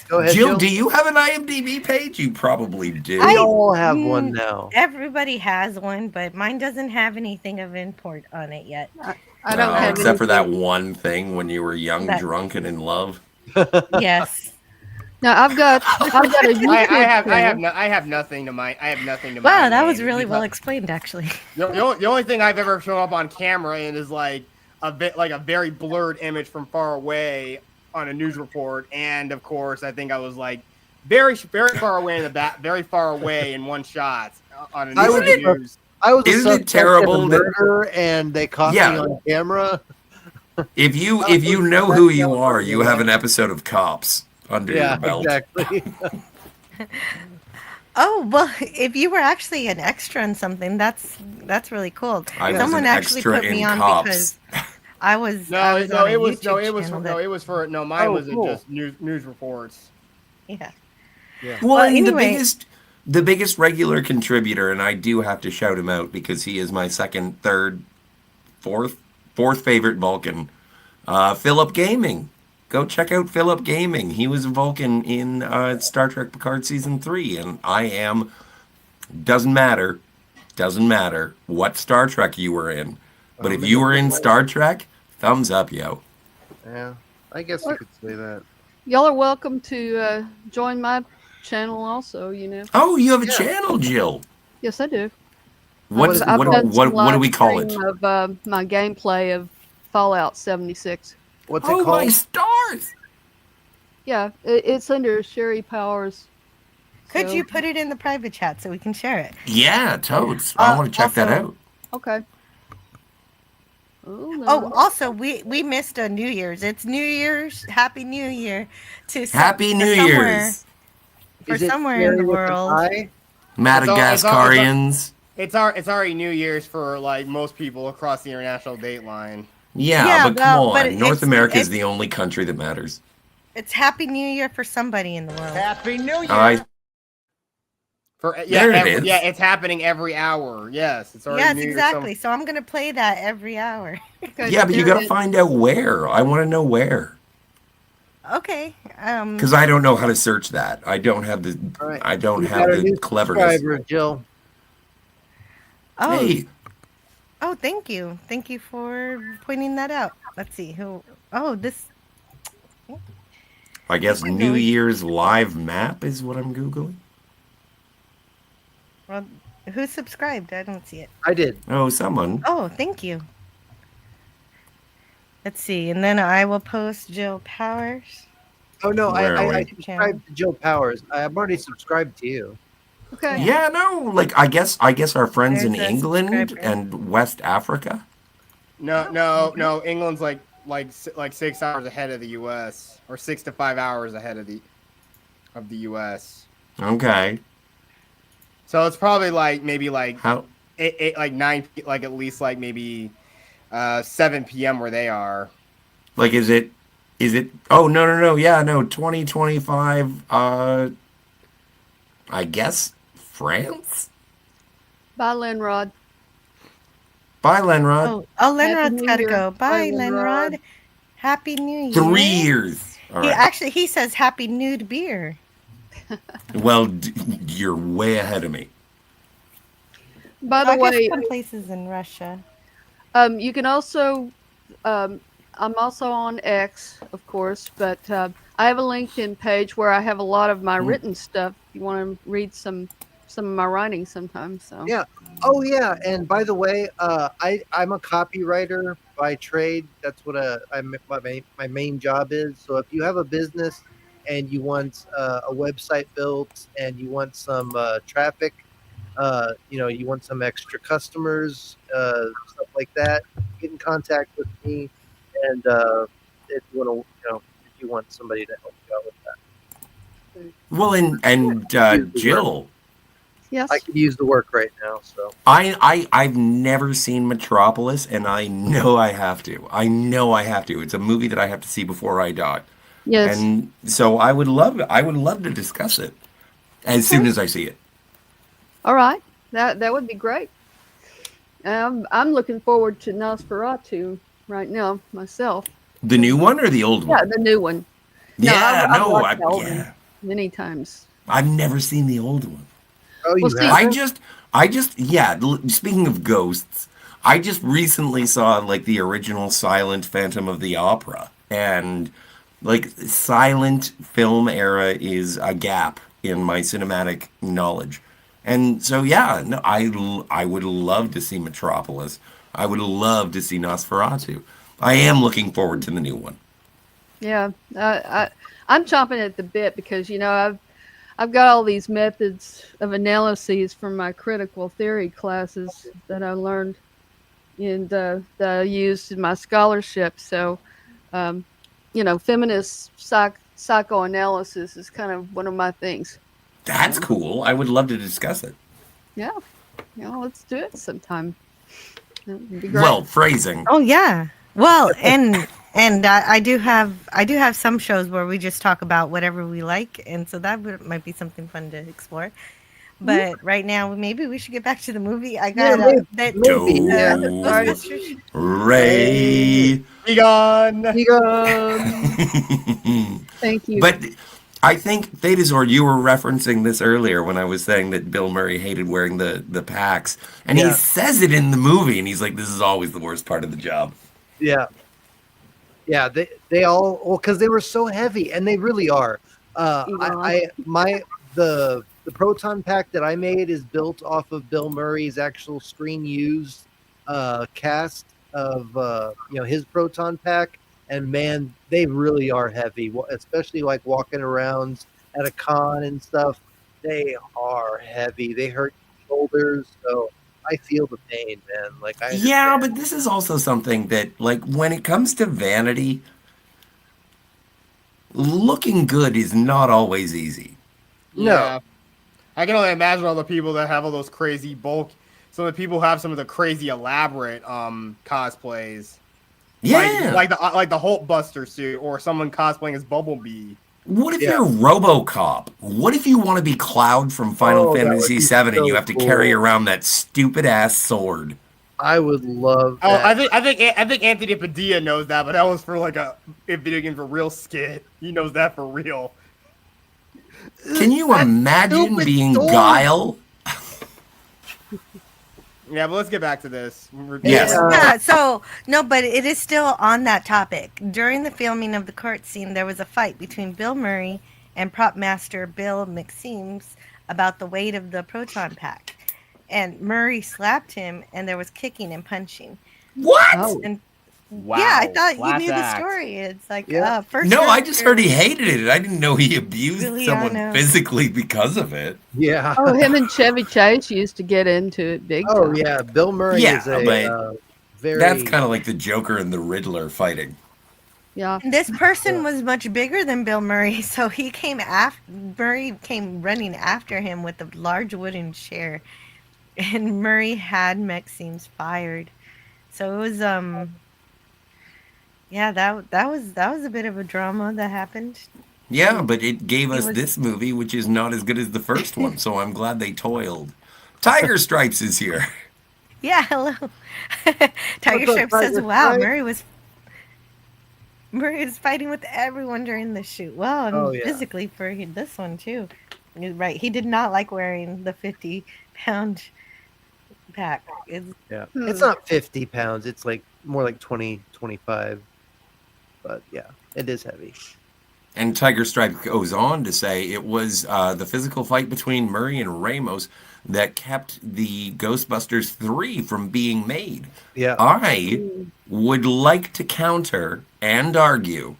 [SPEAKER 8] Go ahead,
[SPEAKER 9] Jill,
[SPEAKER 8] Jill.
[SPEAKER 9] do you have an IMDb page? You probably do.
[SPEAKER 8] We all have one now.
[SPEAKER 7] Everybody has one, but mine doesn't have anything of import on it yet.
[SPEAKER 11] I don't have
[SPEAKER 9] except for that
[SPEAKER 11] anything.
[SPEAKER 9] one thing when you were young,
[SPEAKER 7] That-
[SPEAKER 9] drunk, and in love.
[SPEAKER 7] Yes.
[SPEAKER 11] Now I've got a YouTube
[SPEAKER 3] I have nothing to mind. I have nothing to mind.
[SPEAKER 7] Wow, that was really well explained, actually.
[SPEAKER 3] The only thing I've ever shown up on camera and is like a very blurred image from far away on a news report, and of course I think I was like very far away in the back, very far away in one shot on a news.
[SPEAKER 8] I was a
[SPEAKER 9] Isn't it
[SPEAKER 8] suspect
[SPEAKER 9] terrible
[SPEAKER 8] of a
[SPEAKER 9] that-
[SPEAKER 8] murder, and they caught me
[SPEAKER 9] Yeah.
[SPEAKER 8] on camera.
[SPEAKER 9] If you know who you are, you have an episode of Cops under your belt.
[SPEAKER 8] Exactly.
[SPEAKER 7] Oh, well, if you were actually an extra in something, that's really cool.
[SPEAKER 9] I was
[SPEAKER 7] Someone
[SPEAKER 9] an
[SPEAKER 7] actually
[SPEAKER 9] extra
[SPEAKER 7] put me
[SPEAKER 9] in
[SPEAKER 7] on
[SPEAKER 9] Cops.
[SPEAKER 7] because I was
[SPEAKER 3] No,
[SPEAKER 7] on a YouTube channel
[SPEAKER 3] mine
[SPEAKER 8] Oh,
[SPEAKER 3] was
[SPEAKER 8] cool.
[SPEAKER 3] just news reports.
[SPEAKER 7] Yeah.
[SPEAKER 9] Well, and
[SPEAKER 7] anyway.
[SPEAKER 9] the biggest regular contributor, and I do have to shout him out because he is my second, third, fourth favorite Vulcan. Philip Gaming. Go check out Philip Gaming. He was a Vulcan in Star Trek Picard Season 3, and I am... Doesn't matter what Star Trek you were in. But if you were in Star Trek, thumbs up, yo.
[SPEAKER 8] Yeah, I guess you could say that.
[SPEAKER 11] Y'all are welcome to join my channel also, you know.
[SPEAKER 9] Oh, you have a channel, Jill.
[SPEAKER 11] Yes, I do.
[SPEAKER 9] What
[SPEAKER 11] I've done some
[SPEAKER 9] do we call
[SPEAKER 11] live
[SPEAKER 9] it?
[SPEAKER 11] stream of my gameplay of Fallout 76.
[SPEAKER 8] What's
[SPEAKER 9] Oh,
[SPEAKER 8] it called?
[SPEAKER 9] my stars!
[SPEAKER 11] Yeah, it's under Sherry Powers.
[SPEAKER 7] Could
[SPEAKER 11] So-
[SPEAKER 7] you put it in the private chat so we can share it?
[SPEAKER 9] Yeah, totes. I want to check that
[SPEAKER 7] also-
[SPEAKER 9] out.
[SPEAKER 11] Okay. Oh, no.
[SPEAKER 7] Oh, also, we missed a New Year's. It's New Year's. Happy New Year to
[SPEAKER 9] Happy
[SPEAKER 7] for
[SPEAKER 9] New
[SPEAKER 7] somewhere-
[SPEAKER 9] Year's.
[SPEAKER 7] For
[SPEAKER 8] Is it
[SPEAKER 7] somewhere in
[SPEAKER 8] Mary
[SPEAKER 7] the
[SPEAKER 8] with an
[SPEAKER 7] world.
[SPEAKER 8] I?
[SPEAKER 9] Madagascarians.
[SPEAKER 3] It's already New Year's for like most people across the international date line.
[SPEAKER 9] Yeah,
[SPEAKER 7] Yeah,
[SPEAKER 9] but
[SPEAKER 7] well,
[SPEAKER 9] come
[SPEAKER 7] but
[SPEAKER 9] on. North
[SPEAKER 7] it's-
[SPEAKER 9] America is
[SPEAKER 7] it's-
[SPEAKER 9] the only country that matters.
[SPEAKER 7] It's Happy New Year for somebody in the world.
[SPEAKER 3] Happy New Year.
[SPEAKER 9] I There it is.
[SPEAKER 3] Yeah, it's happening every hour. Yes, it's already
[SPEAKER 7] Yes,
[SPEAKER 3] New Year's
[SPEAKER 7] exactly. So I'm gonna play that every hour.
[SPEAKER 9] yeah, but you got to find out where. I want to know where
[SPEAKER 7] Okay.
[SPEAKER 9] because I don't know how to search that. I don't have the.
[SPEAKER 8] All right.
[SPEAKER 9] I don't
[SPEAKER 8] We
[SPEAKER 9] have
[SPEAKER 8] got a
[SPEAKER 9] the
[SPEAKER 8] new
[SPEAKER 9] cleverness.
[SPEAKER 8] subscriber, Jill.
[SPEAKER 7] Oh,
[SPEAKER 9] Hey,
[SPEAKER 7] oh, thank you. Thank you for pointing that out. Let's see who. Oh, this.
[SPEAKER 9] I guess New Year's live map is what I'm googling.
[SPEAKER 7] Well, who subscribed? I don't see it.
[SPEAKER 8] I did.
[SPEAKER 9] Oh, someone.
[SPEAKER 7] Oh, thank you. Let's see, and then I will post Jill Powers.
[SPEAKER 8] Oh no,
[SPEAKER 9] Where are
[SPEAKER 8] I
[SPEAKER 9] we?
[SPEAKER 8] subscribed to Jill Powers. I'm already subscribed to you.
[SPEAKER 11] Okay.
[SPEAKER 9] Yeah, no, like I guess our friends in
[SPEAKER 7] There's a
[SPEAKER 9] England
[SPEAKER 7] subscriber.
[SPEAKER 9] and West Africa.
[SPEAKER 3] No. England's like 6 hours ahead of the U.S. or 6 to 5 hours ahead of the U.S.
[SPEAKER 9] Okay.
[SPEAKER 3] So it's probably like maybe like
[SPEAKER 9] How?
[SPEAKER 3] eight like 9 like at least like maybe 7 p.m. where they are.
[SPEAKER 9] Like, is it? Oh no. Yeah, no. 2025. I guess France.
[SPEAKER 11] Bye, Lenrod.
[SPEAKER 9] Bye, Lenrod.
[SPEAKER 7] Oh,
[SPEAKER 11] Happy
[SPEAKER 7] Lenrod's
[SPEAKER 11] New
[SPEAKER 7] got to
[SPEAKER 11] Year.
[SPEAKER 7] go. Bye,
[SPEAKER 11] Bye,
[SPEAKER 7] Lenrod.
[SPEAKER 11] Lenrod.
[SPEAKER 7] Happy New Year.
[SPEAKER 9] 3 years. All right.
[SPEAKER 7] He says Happy Nude Beer.
[SPEAKER 9] Well, you're way ahead of me.
[SPEAKER 11] By
[SPEAKER 7] I
[SPEAKER 11] the
[SPEAKER 7] guess
[SPEAKER 11] way,
[SPEAKER 7] some places in Russia.
[SPEAKER 11] you can also, I'm also on X, of course, but I have a LinkedIn page where I have a lot of my written stuff. If you want to read some of my writing sometimes. So
[SPEAKER 8] Yeah. Oh yeah. And by the way, I'm a copywriter by trade. That's what my main job is. So if you have a business and you want a website built and you want some traffic, you want some extra customers, stuff like that, get in contact with me. And if you want if you want somebody to help you out with that.
[SPEAKER 9] Well, and Jill,
[SPEAKER 11] yes,
[SPEAKER 8] I could use the work right now. So
[SPEAKER 9] I've never seen Metropolis, and I know I have to. I know I have to. It's a movie that I have to see before I die.
[SPEAKER 11] yes.
[SPEAKER 9] And so I would love to discuss it as soon as I see it.
[SPEAKER 11] All right, that would be great. I'm looking forward to Nosferatu right now myself.
[SPEAKER 9] The new one or the old one?
[SPEAKER 11] Yeah, the new one.
[SPEAKER 9] Yeah,
[SPEAKER 11] I've watched the old one many times.
[SPEAKER 9] I've never seen the old one.
[SPEAKER 8] Oh, you
[SPEAKER 9] have? I just, yeah. Speaking of ghosts, I just recently saw like the original silent Phantom of the Opera, and like silent film era is a gap in my cinematic knowledge, and so yeah, no, I would love to see Metropolis. I would love to see Nosferatu. I am looking forward to the new one.
[SPEAKER 11] Yeah, I'm chomping at the bit because I've got all these methods of analyses from my critical theory classes that I learned and that I used in my scholarship. So, feminist psychoanalysis is kind of one of my things.
[SPEAKER 9] That's cool. I would love to discuss it.
[SPEAKER 11] Yeah, let's do it sometime. That would be great.
[SPEAKER 9] Well, phrasing.
[SPEAKER 7] Oh yeah. Well, and I do have some shows where we just talk about whatever we like, and so might be something fun to explore. But right now, maybe we should get back to the movie. I got Ghostbusters.
[SPEAKER 9] Ray.
[SPEAKER 3] Be gone.
[SPEAKER 11] Thank you.
[SPEAKER 9] But I think Thedazor, you were referencing this earlier when I was saying that Bill Murray hated wearing the packs, and he says it in the movie, and he's like, "This is always the worst part of the job."
[SPEAKER 8] Yeah. Yeah, they all because they were so heavy, and they really are. The proton pack that I made is built off of Bill Murray's actual screen used cast of his proton pack, and man, they really are heavy, especially like walking around at a con and stuff. They are heavy. They hurt your shoulders, so I feel the pain, man. Like
[SPEAKER 9] yeah, but this is also something that, like, when it comes to vanity, looking good is not always easy.
[SPEAKER 3] Yeah. I can only imagine all the people that have all those crazy bulk. Some of the people have some of the crazy elaborate cosplays.
[SPEAKER 9] Yeah,
[SPEAKER 3] like the Hulkbuster suit, or someone cosplaying as Bumblebee.
[SPEAKER 9] What if you're RoboCop? What if you want to be Cloud from Final Fantasy VII and you have to carry around that stupid ass sword?
[SPEAKER 8] I would love that.
[SPEAKER 3] Oh, I think Anthony Padilla knows that, but that was for like a video game for real skit. He knows that for real.
[SPEAKER 9] Can you imagine being
[SPEAKER 3] sword.
[SPEAKER 9] Guile?
[SPEAKER 3] Yeah, but let's get back to this.
[SPEAKER 9] Yes.
[SPEAKER 7] Yeah, so, no, but it is still on that topic. During the filming of the court scene, there was a fight between Bill Murray and prop master Bill McSeams about the weight of the proton pack. And Murray slapped him, and there was kicking and punching.
[SPEAKER 9] What?
[SPEAKER 7] And,
[SPEAKER 3] wow.
[SPEAKER 7] Yeah, I thought
[SPEAKER 3] Class
[SPEAKER 7] you knew
[SPEAKER 3] act.
[SPEAKER 7] the story. It's like,
[SPEAKER 9] first. No, I just heard he hated it. I didn't know he abused someone physically because of it.
[SPEAKER 8] Yeah.
[SPEAKER 11] Oh, him and Chevy Chase used to get into it big time.
[SPEAKER 8] Oh yeah, Bill Murray is a very.
[SPEAKER 9] That's kind of like the Joker and the Riddler fighting.
[SPEAKER 11] Yeah.
[SPEAKER 7] And this person was much bigger than Bill Murray, so he came Murray came running after him with a large wooden chair, and Murray had McSeams fired. So it was yeah, that was a bit of a drama that happened.
[SPEAKER 9] Yeah, but it gave us this movie, which is not as good as the first one, so I'm glad they toiled. Tiger Stripes is here.
[SPEAKER 7] Yeah, hello. Tiger Stripes says, "Wow, Murray was fighting with everyone during the shoot. Well, physically for this one too. Right, he did not like wearing the 50-pound pack.
[SPEAKER 8] It's not 50 pounds. It's like more like 20, 25. But yeah, it is heavy.
[SPEAKER 9] And Tiger Stripe goes on to say it was the physical fight between Murray and Ramos that kept the Ghostbusters 3 from being made.
[SPEAKER 8] Yeah.
[SPEAKER 9] I would like to counter and argue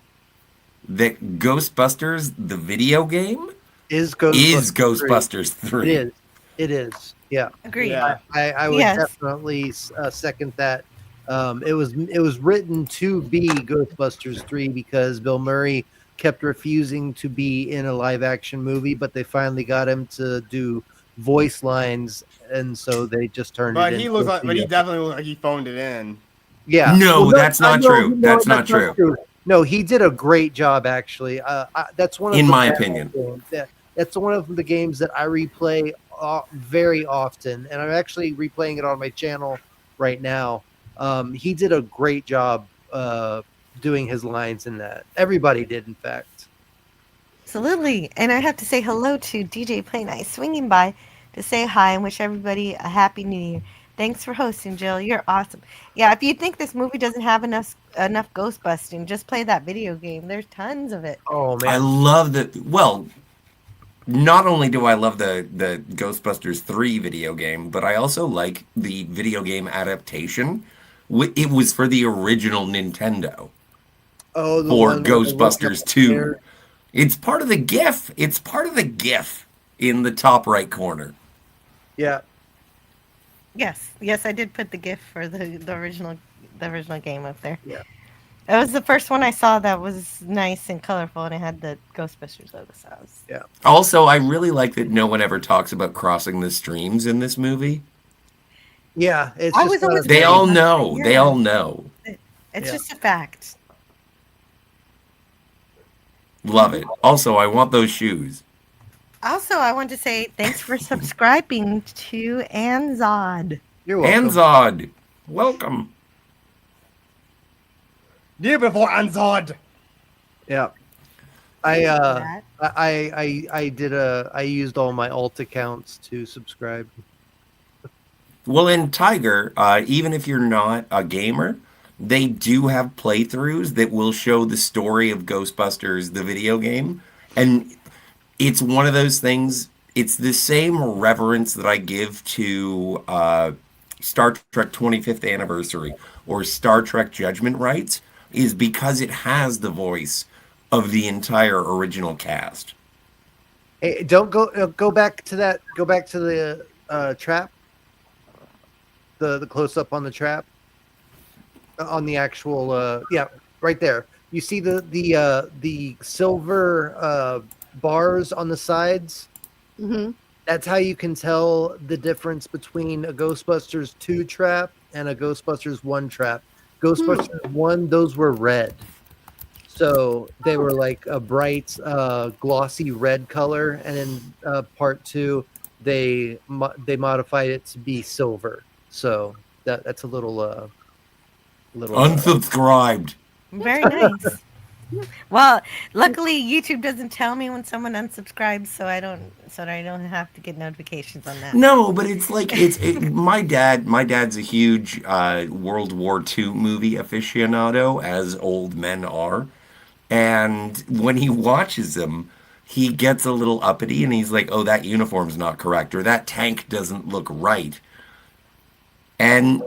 [SPEAKER 9] that Ghostbusters, the video game,
[SPEAKER 8] is
[SPEAKER 9] Ghostbusters 3.
[SPEAKER 8] It is. Yeah.
[SPEAKER 7] Agreed.
[SPEAKER 3] Yeah.
[SPEAKER 8] I would definitely second that. It was written to be Ghostbusters 3 because Bill Murray kept refusing to be in a live action movie, but they finally got him to do voice lines, and so they just turned
[SPEAKER 3] But
[SPEAKER 8] it
[SPEAKER 3] he
[SPEAKER 8] into
[SPEAKER 3] looks like, but he definitely looks like he phoned it in.
[SPEAKER 8] Yeah.
[SPEAKER 9] No, that's not true. That's not true.
[SPEAKER 8] No, he did a great job, actually. That's one of
[SPEAKER 9] in
[SPEAKER 8] the
[SPEAKER 9] my
[SPEAKER 8] best
[SPEAKER 9] opinion.
[SPEAKER 8] games. That's one of the games that I replay very often, and I'm actually replaying it on my channel right now. He did a great job doing his lines in that. Everybody did, in fact.
[SPEAKER 7] Absolutely. And I have to say hello to DJ Play Nice swinging by to say hi and wish everybody a happy new year. Thanks for hosting, Jill. You're awesome. Yeah, if you think this movie doesn't have enough ghost busting, just play that video game. There's tons of it.
[SPEAKER 8] Oh man,
[SPEAKER 9] I love that. Well, not only do I love the Ghostbusters 3 video game, but I also like the video game adaptation. It was for the original Nintendo.
[SPEAKER 8] Oh, the
[SPEAKER 9] for
[SPEAKER 8] one
[SPEAKER 9] Ghostbusters 2. It's part of the GIF. It's part of the GIF in the top right corner.
[SPEAKER 8] Yeah.
[SPEAKER 7] Yes, I did put the GIF for the original game up there.
[SPEAKER 8] Yeah.
[SPEAKER 7] It was the first one I saw that was nice and colorful, and it had the Ghostbusters logo. So
[SPEAKER 8] yeah.
[SPEAKER 9] Also, I really like that no one ever talks about crossing the streams in this movie.
[SPEAKER 8] Yeah, it's
[SPEAKER 9] they all know. They all know.
[SPEAKER 7] It's just a fact.
[SPEAKER 9] Love it. Also, I want those shoes.
[SPEAKER 7] Also, I want to say thanks for subscribing to Anzod.
[SPEAKER 8] You're welcome.
[SPEAKER 9] Anzod, welcome.
[SPEAKER 3] Dear before Anzod.
[SPEAKER 8] Yeah. I used all my alt accounts to subscribe.
[SPEAKER 9] Well, in Tiger, even if you're not a gamer, they do have playthroughs that will show the story of Ghostbusters, the video game. And it's one of those things, it's the same reverence that I give to Star Trek 25th Anniversary or Star Trek Judgment Rights, is because it has the voice of the entire original cast.
[SPEAKER 8] Hey, don't go back to that. Go back to the trap. The close up on the trap. On the actual right there. You see the silver bars on the sides.
[SPEAKER 11] Mm-hmm.
[SPEAKER 8] That's how you can tell the difference between a Ghostbusters 2 trap and a Ghostbusters 1 trap. Ghostbusters 1, those were red. So they were like a bright, glossy red color. And in part 2, they modified it to be silver. So that's a little
[SPEAKER 9] unsubscribed.
[SPEAKER 7] Very nice. Well, luckily YouTube doesn't tell me when someone unsubscribes, so I don't have to get notifications on that.
[SPEAKER 9] No, but it's like my dad's a huge World War II movie aficionado, as old men are. And when he watches them, he gets a little uppity and he's like, "Oh, that uniform's not correct, or that tank doesn't look right." And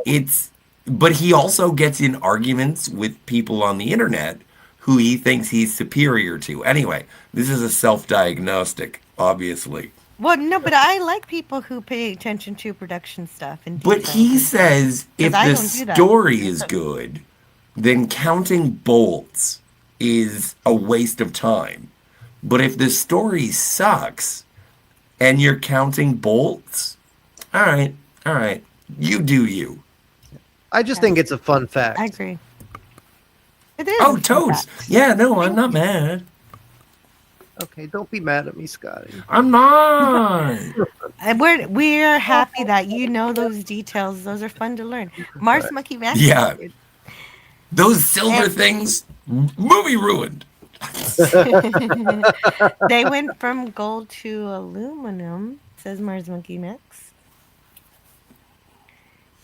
[SPEAKER 9] but he also gets in arguments with people on the internet who he thinks he's superior to. Anyway, this is a self-diagnostic, obviously.
[SPEAKER 7] Well, no, but I like people who pay attention to production stuff. And
[SPEAKER 9] but he says if the story is good, then counting bolts is a waste of time. But if the story sucks and you're counting bolts, all right, you do you.
[SPEAKER 8] I just think it's a fun fact.
[SPEAKER 7] I agree. It is.
[SPEAKER 9] Oh, totes. Yeah, no, I'm not mad.
[SPEAKER 8] Okay, don't be mad at me, Scotty.
[SPEAKER 9] I'm not.
[SPEAKER 7] We're happy that you know those details. Those are fun to learn. Mars Monkey Max.
[SPEAKER 9] Yeah. Those silver things, movie ruined.
[SPEAKER 7] They went from gold to aluminum, says Mars Monkey Max.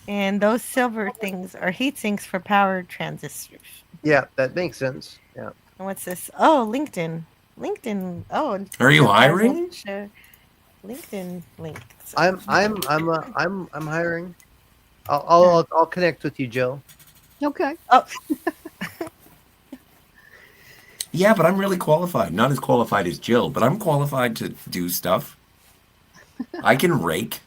[SPEAKER 7] And those silver things are heat sinks for power transistors.
[SPEAKER 8] Yeah, that makes sense. Yeah.
[SPEAKER 7] And what's this? Oh, LinkedIn. LinkedIn. Oh,
[SPEAKER 9] Are you hiring?
[SPEAKER 7] LinkedIn link.
[SPEAKER 8] I'm hiring. I'll connect with you, Joe.
[SPEAKER 11] Okay.
[SPEAKER 7] Oh.
[SPEAKER 9] Yeah, but I'm really qualified. Not as qualified as Jill, but I'm qualified to do stuff. I can rake.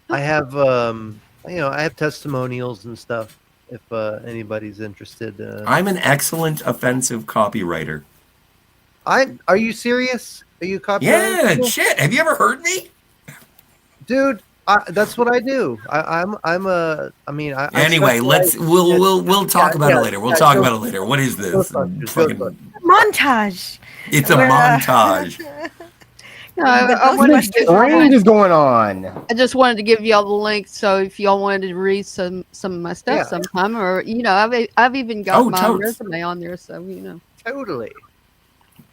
[SPEAKER 8] I have I have testimonials and stuff if anybody's interested.
[SPEAKER 9] I'm an excellent offensive copywriter.
[SPEAKER 8] Are you serious? Are you a copywriter?
[SPEAKER 9] Yeah, shit. Have you ever heard me?
[SPEAKER 8] Dude, that's what I do.
[SPEAKER 9] Anyway, we'll talk about it later. We'll talk about it later. What is this? Fucking
[SPEAKER 7] Montage.
[SPEAKER 9] It's a montage.
[SPEAKER 3] What is going on?
[SPEAKER 11] I just wanted to give y'all the link, so if y'all wanted to read some of my stuff sometime, or I've even got my resume on there, so
[SPEAKER 8] Totally.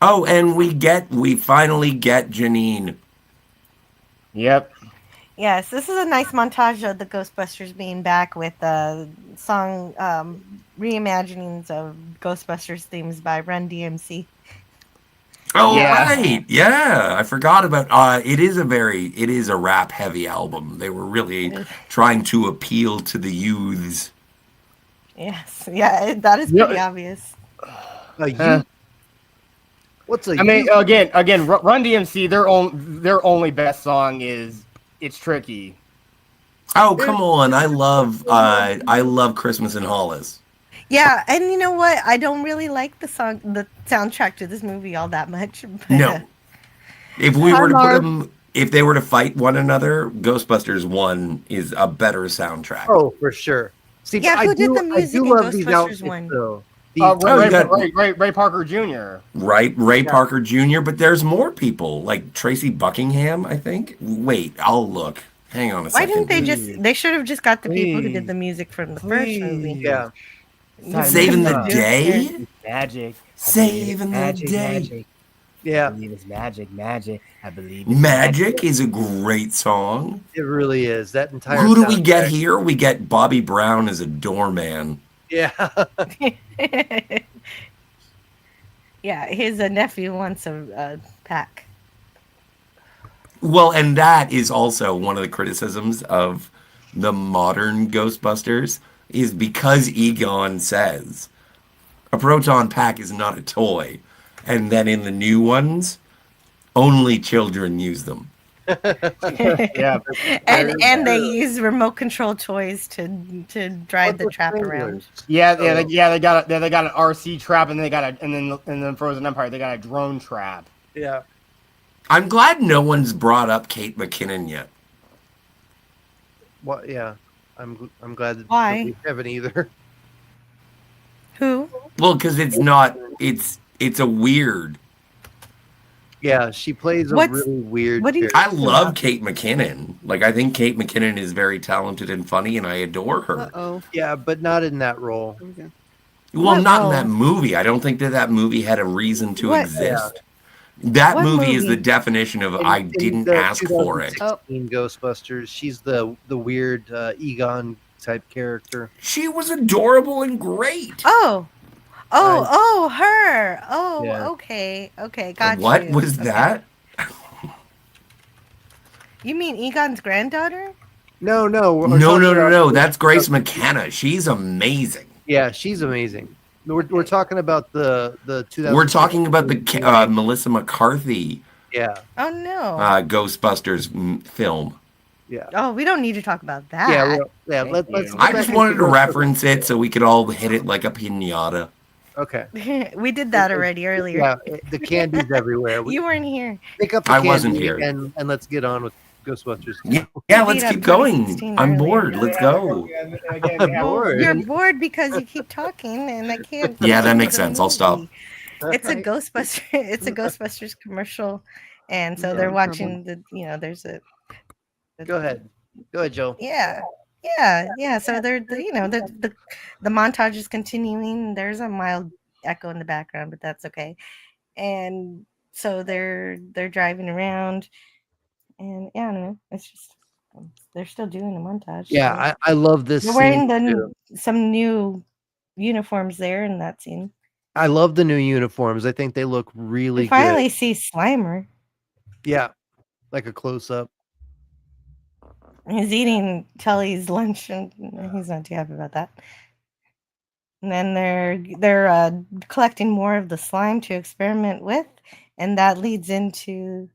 [SPEAKER 9] Oh, and we finally get Janine.
[SPEAKER 3] Yep.
[SPEAKER 7] Yes, this is a nice montage of the Ghostbusters being back with song reimaginings of Ghostbusters themes by Run DMC.
[SPEAKER 9] Oh, right. Yeah, I forgot about it is a rap heavy album. They were really trying to appeal to the youths.
[SPEAKER 7] Yes. Yeah, that is pretty obvious.
[SPEAKER 8] What's a
[SPEAKER 3] I mean, again, Run DMC, their only best song is "It's Tricky."
[SPEAKER 9] Oh, come on. I love Christmas in Hollis.
[SPEAKER 7] Yeah, and you know what? I don't really like the soundtrack to this movie all that much. But,
[SPEAKER 9] No. If we were to put them, if they were to fight one another, Ghostbusters 1 is a better soundtrack.
[SPEAKER 8] Oh, for sure. See,
[SPEAKER 7] who did the music in Ghostbusters 1?
[SPEAKER 3] Ray Parker Jr.
[SPEAKER 9] Right, Ray Parker Jr., but there's more people, like Tracy Buckingham, I think. Wait, I'll look. Hang on a second.
[SPEAKER 7] Why didn't they should have just got the people who did the music from the first movie.
[SPEAKER 8] Yeah.
[SPEAKER 9] Saving the day?
[SPEAKER 3] Magic.
[SPEAKER 9] Saving the day.
[SPEAKER 3] Magic.
[SPEAKER 8] Yeah.
[SPEAKER 3] I believe it's magic. I believe it's
[SPEAKER 9] Magic is a great song.
[SPEAKER 8] It really is. That entire
[SPEAKER 9] Who do we get here? We get Bobby Brown as a doorman.
[SPEAKER 8] Yeah.
[SPEAKER 7] Yeah, his nephew wants a pack.
[SPEAKER 9] Well, and that is also one of the criticisms of the modern Ghostbusters is because Egon says a proton pack is not a toy. And then in the new ones, only children use them.
[SPEAKER 3] Yeah.
[SPEAKER 7] And they use remote control toys to drive the trap around.
[SPEAKER 3] Yeah, they got an RC trap and then Frozen Empire they got a drone trap.
[SPEAKER 8] Yeah.
[SPEAKER 9] I'm glad no one's brought up Kate McKinnon yet.
[SPEAKER 8] What? Yeah, I'm glad that
[SPEAKER 7] Why?
[SPEAKER 8] we haven't either.
[SPEAKER 7] Who?
[SPEAKER 9] Well, because it's a weird.
[SPEAKER 8] Yeah, she plays a really weird.
[SPEAKER 9] I love Kate McKinnon. Like, I think Kate McKinnon is very talented and funny, and I adore her.
[SPEAKER 8] Yeah, but not in that role.
[SPEAKER 11] Okay.
[SPEAKER 9] Well, not in that movie. I don't think that movie had a reason to exist. That movie is the definition of I didn't ask for it.
[SPEAKER 8] 2016 Ghostbusters. She's the weird Egon type character.
[SPEAKER 9] She was adorable and great.
[SPEAKER 7] Her. Oh,
[SPEAKER 8] Yeah.
[SPEAKER 7] okay, got you.
[SPEAKER 9] What was that?
[SPEAKER 7] You mean Egon's granddaughter?
[SPEAKER 8] No.
[SPEAKER 9] No. That's Grace McKenna. She's amazing.
[SPEAKER 8] Yeah, she's amazing. We're talking about the 2000.
[SPEAKER 9] We're talking about the Melissa McCarthy.
[SPEAKER 8] Yeah.
[SPEAKER 7] Oh no.
[SPEAKER 9] Ghostbusters film.
[SPEAKER 8] Yeah.
[SPEAKER 7] Oh, we don't need to talk about that.
[SPEAKER 8] Let's
[SPEAKER 9] I just wanted to reference it so we could all hit it like a piñata.
[SPEAKER 8] Okay.
[SPEAKER 7] We did that already earlier.
[SPEAKER 8] Yeah, the candy's everywhere.
[SPEAKER 7] You weren't here.
[SPEAKER 8] Pick up the
[SPEAKER 9] I wasn't
[SPEAKER 8] candy
[SPEAKER 9] here.
[SPEAKER 8] and let's get on with Ghostbusters.
[SPEAKER 9] Yeah, let's keep going. I'm bored. Let's go.
[SPEAKER 8] I'm bored.
[SPEAKER 7] You're bored because you keep talking, and I can't.
[SPEAKER 9] Yeah, that makes sense. I'll stop.
[SPEAKER 7] It's a Ghostbuster. It's a Ghostbusters commercial, and so they're watching the. There's a.
[SPEAKER 8] Go ahead, Joe.
[SPEAKER 7] Yeah. So they're the montage is continuing. There's a mild echo in the background, but that's okay. And so they're driving around, and I don't know. It's just they're still doing a montage.
[SPEAKER 8] Yeah, I love this.
[SPEAKER 7] They're wearing some new uniforms there in that scene.
[SPEAKER 8] I love the new uniforms. I think they look really
[SPEAKER 7] We finally
[SPEAKER 8] good.
[SPEAKER 7] see Slimer.
[SPEAKER 8] Yeah, like a close up.
[SPEAKER 7] He's eating Tully's lunch, and he's not too happy about that. And then they're collecting more of the slime to experiment with, and that leads into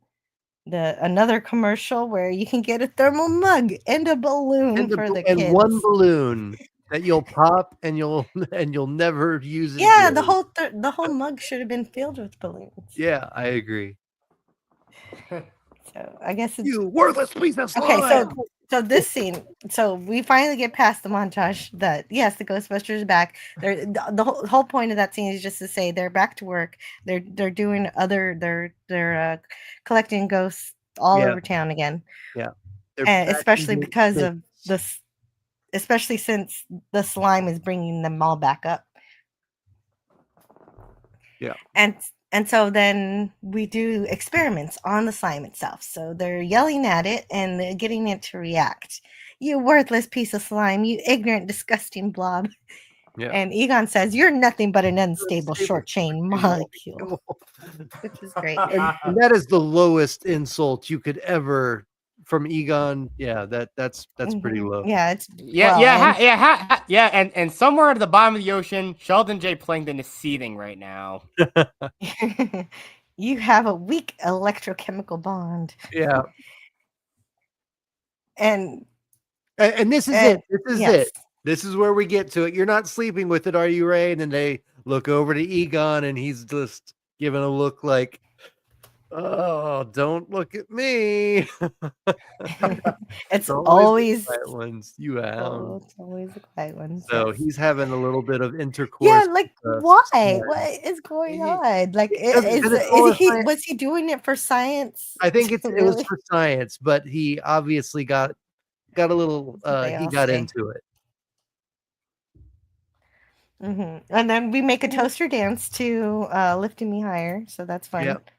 [SPEAKER 7] another commercial where you can get a thermal mug and a balloon for the kids.
[SPEAKER 8] And one balloon that you'll pop and you'll never use it.
[SPEAKER 7] Yeah,
[SPEAKER 8] again.
[SPEAKER 7] the whole mug should have been filled with balloons.
[SPEAKER 8] Yeah, I agree.
[SPEAKER 7] So I guess it's
[SPEAKER 8] you worthless piece of slime.
[SPEAKER 7] Okay, so this scene, so we finally get past the montage that yes, the Ghostbusters are back. The whole point of that scene is just to say they're back to work. They're doing they're collecting ghosts all over town again.
[SPEAKER 8] Yeah,
[SPEAKER 7] and especially because of this, especially since the slime is bringing them all back up.
[SPEAKER 8] Yeah,
[SPEAKER 7] and so then we do experiments on the slime itself. So they're yelling at it and they're getting it to react. You worthless piece of slime, you ignorant, disgusting blob.
[SPEAKER 8] Yeah.
[SPEAKER 7] And Egon says, you're nothing but an unstable short chain molecule. Which is great.
[SPEAKER 8] And that is the lowest insult you could ever from Egon. Yeah, that's pretty low.
[SPEAKER 7] Yeah, it's
[SPEAKER 3] and somewhere at the bottom of the ocean, Sheldon J. Plankton is seething right now.
[SPEAKER 7] You have a weak electrochemical bond.
[SPEAKER 8] Yeah.
[SPEAKER 7] And
[SPEAKER 8] this is it. This is it. This is where we get to it. You're not sleeping with it, are you, Ray? And then they look over to Egon and he's just giving a look like, oh, don't look at me.
[SPEAKER 7] It's always
[SPEAKER 8] the quiet ones. You have.
[SPEAKER 7] It's always the quiet ones.
[SPEAKER 8] So he's having a little bit of intercourse.
[SPEAKER 7] Yeah, like why? What is going on? Like, was he doing it for science?
[SPEAKER 8] I think it was for science, but he obviously got a little. He got into it.
[SPEAKER 7] Mm-hmm. And then we make a toaster dance to Lifting Me Higher, so that's fun.
[SPEAKER 8] Yep.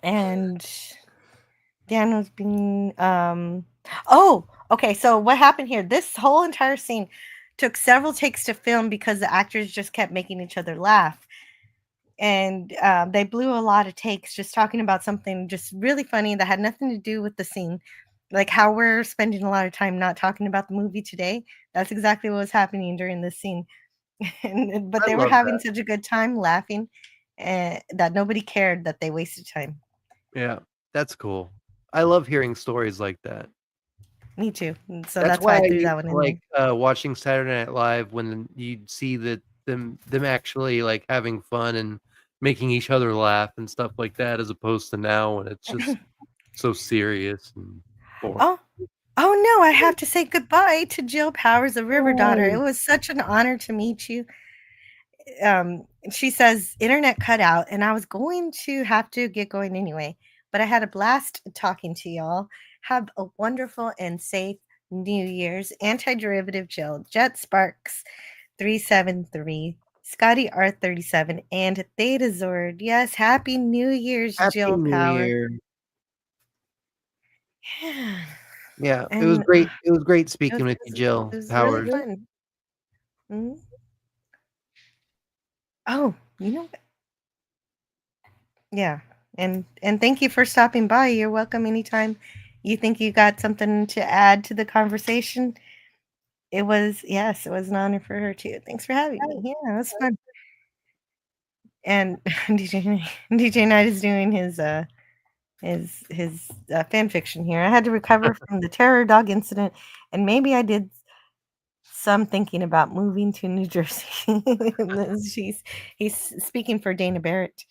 [SPEAKER 7] And Dan was being okay, so what happened here, this whole entire scene took several takes to film because the actors just kept making each other laugh, and they blew a lot of takes just talking about something just really funny that had nothing to do with the scene, like how we're spending a lot of time not talking about the movie today. That's exactly what was happening during this scene. But they were having such a good time laughing that nobody cared that they wasted time.
[SPEAKER 8] Yeah, that's cool. I love hearing stories like that.
[SPEAKER 7] Me too. So that's why I threw that one in.
[SPEAKER 8] Like watching Saturday Night Live when you see that them actually like having fun and making each other laugh and stuff like that, as opposed to now when it's just so serious and boring.
[SPEAKER 7] Oh no, I have to say goodbye to Jill Powers, the River Daughter. It was such an honor to meet you. She says internet cut out and I was going to have to get going anyway, but I had a blast talking to y'all. Have a wonderful and safe New Year's. Anti-derivative Jill, Jet Sparks 373, Scotty R37, and Theta Zord. Yes, happy New Year's, Jill Powers.
[SPEAKER 8] Yeah, it was great. It was great speaking with you, Jill Powers.
[SPEAKER 7] Really fun. Mm-hmm. Oh, you know what? Yeah, and thank you for stopping by. You're welcome anytime you think you got something to add to the conversation. It was an honor for her too. Thanks for having me. Yeah, it was fun. And DJ Knight is doing his fan fiction here. I had to recover from the terror dog incident, and maybe I did some thinking about moving to New Jersey. He's speaking for Dana Barrett.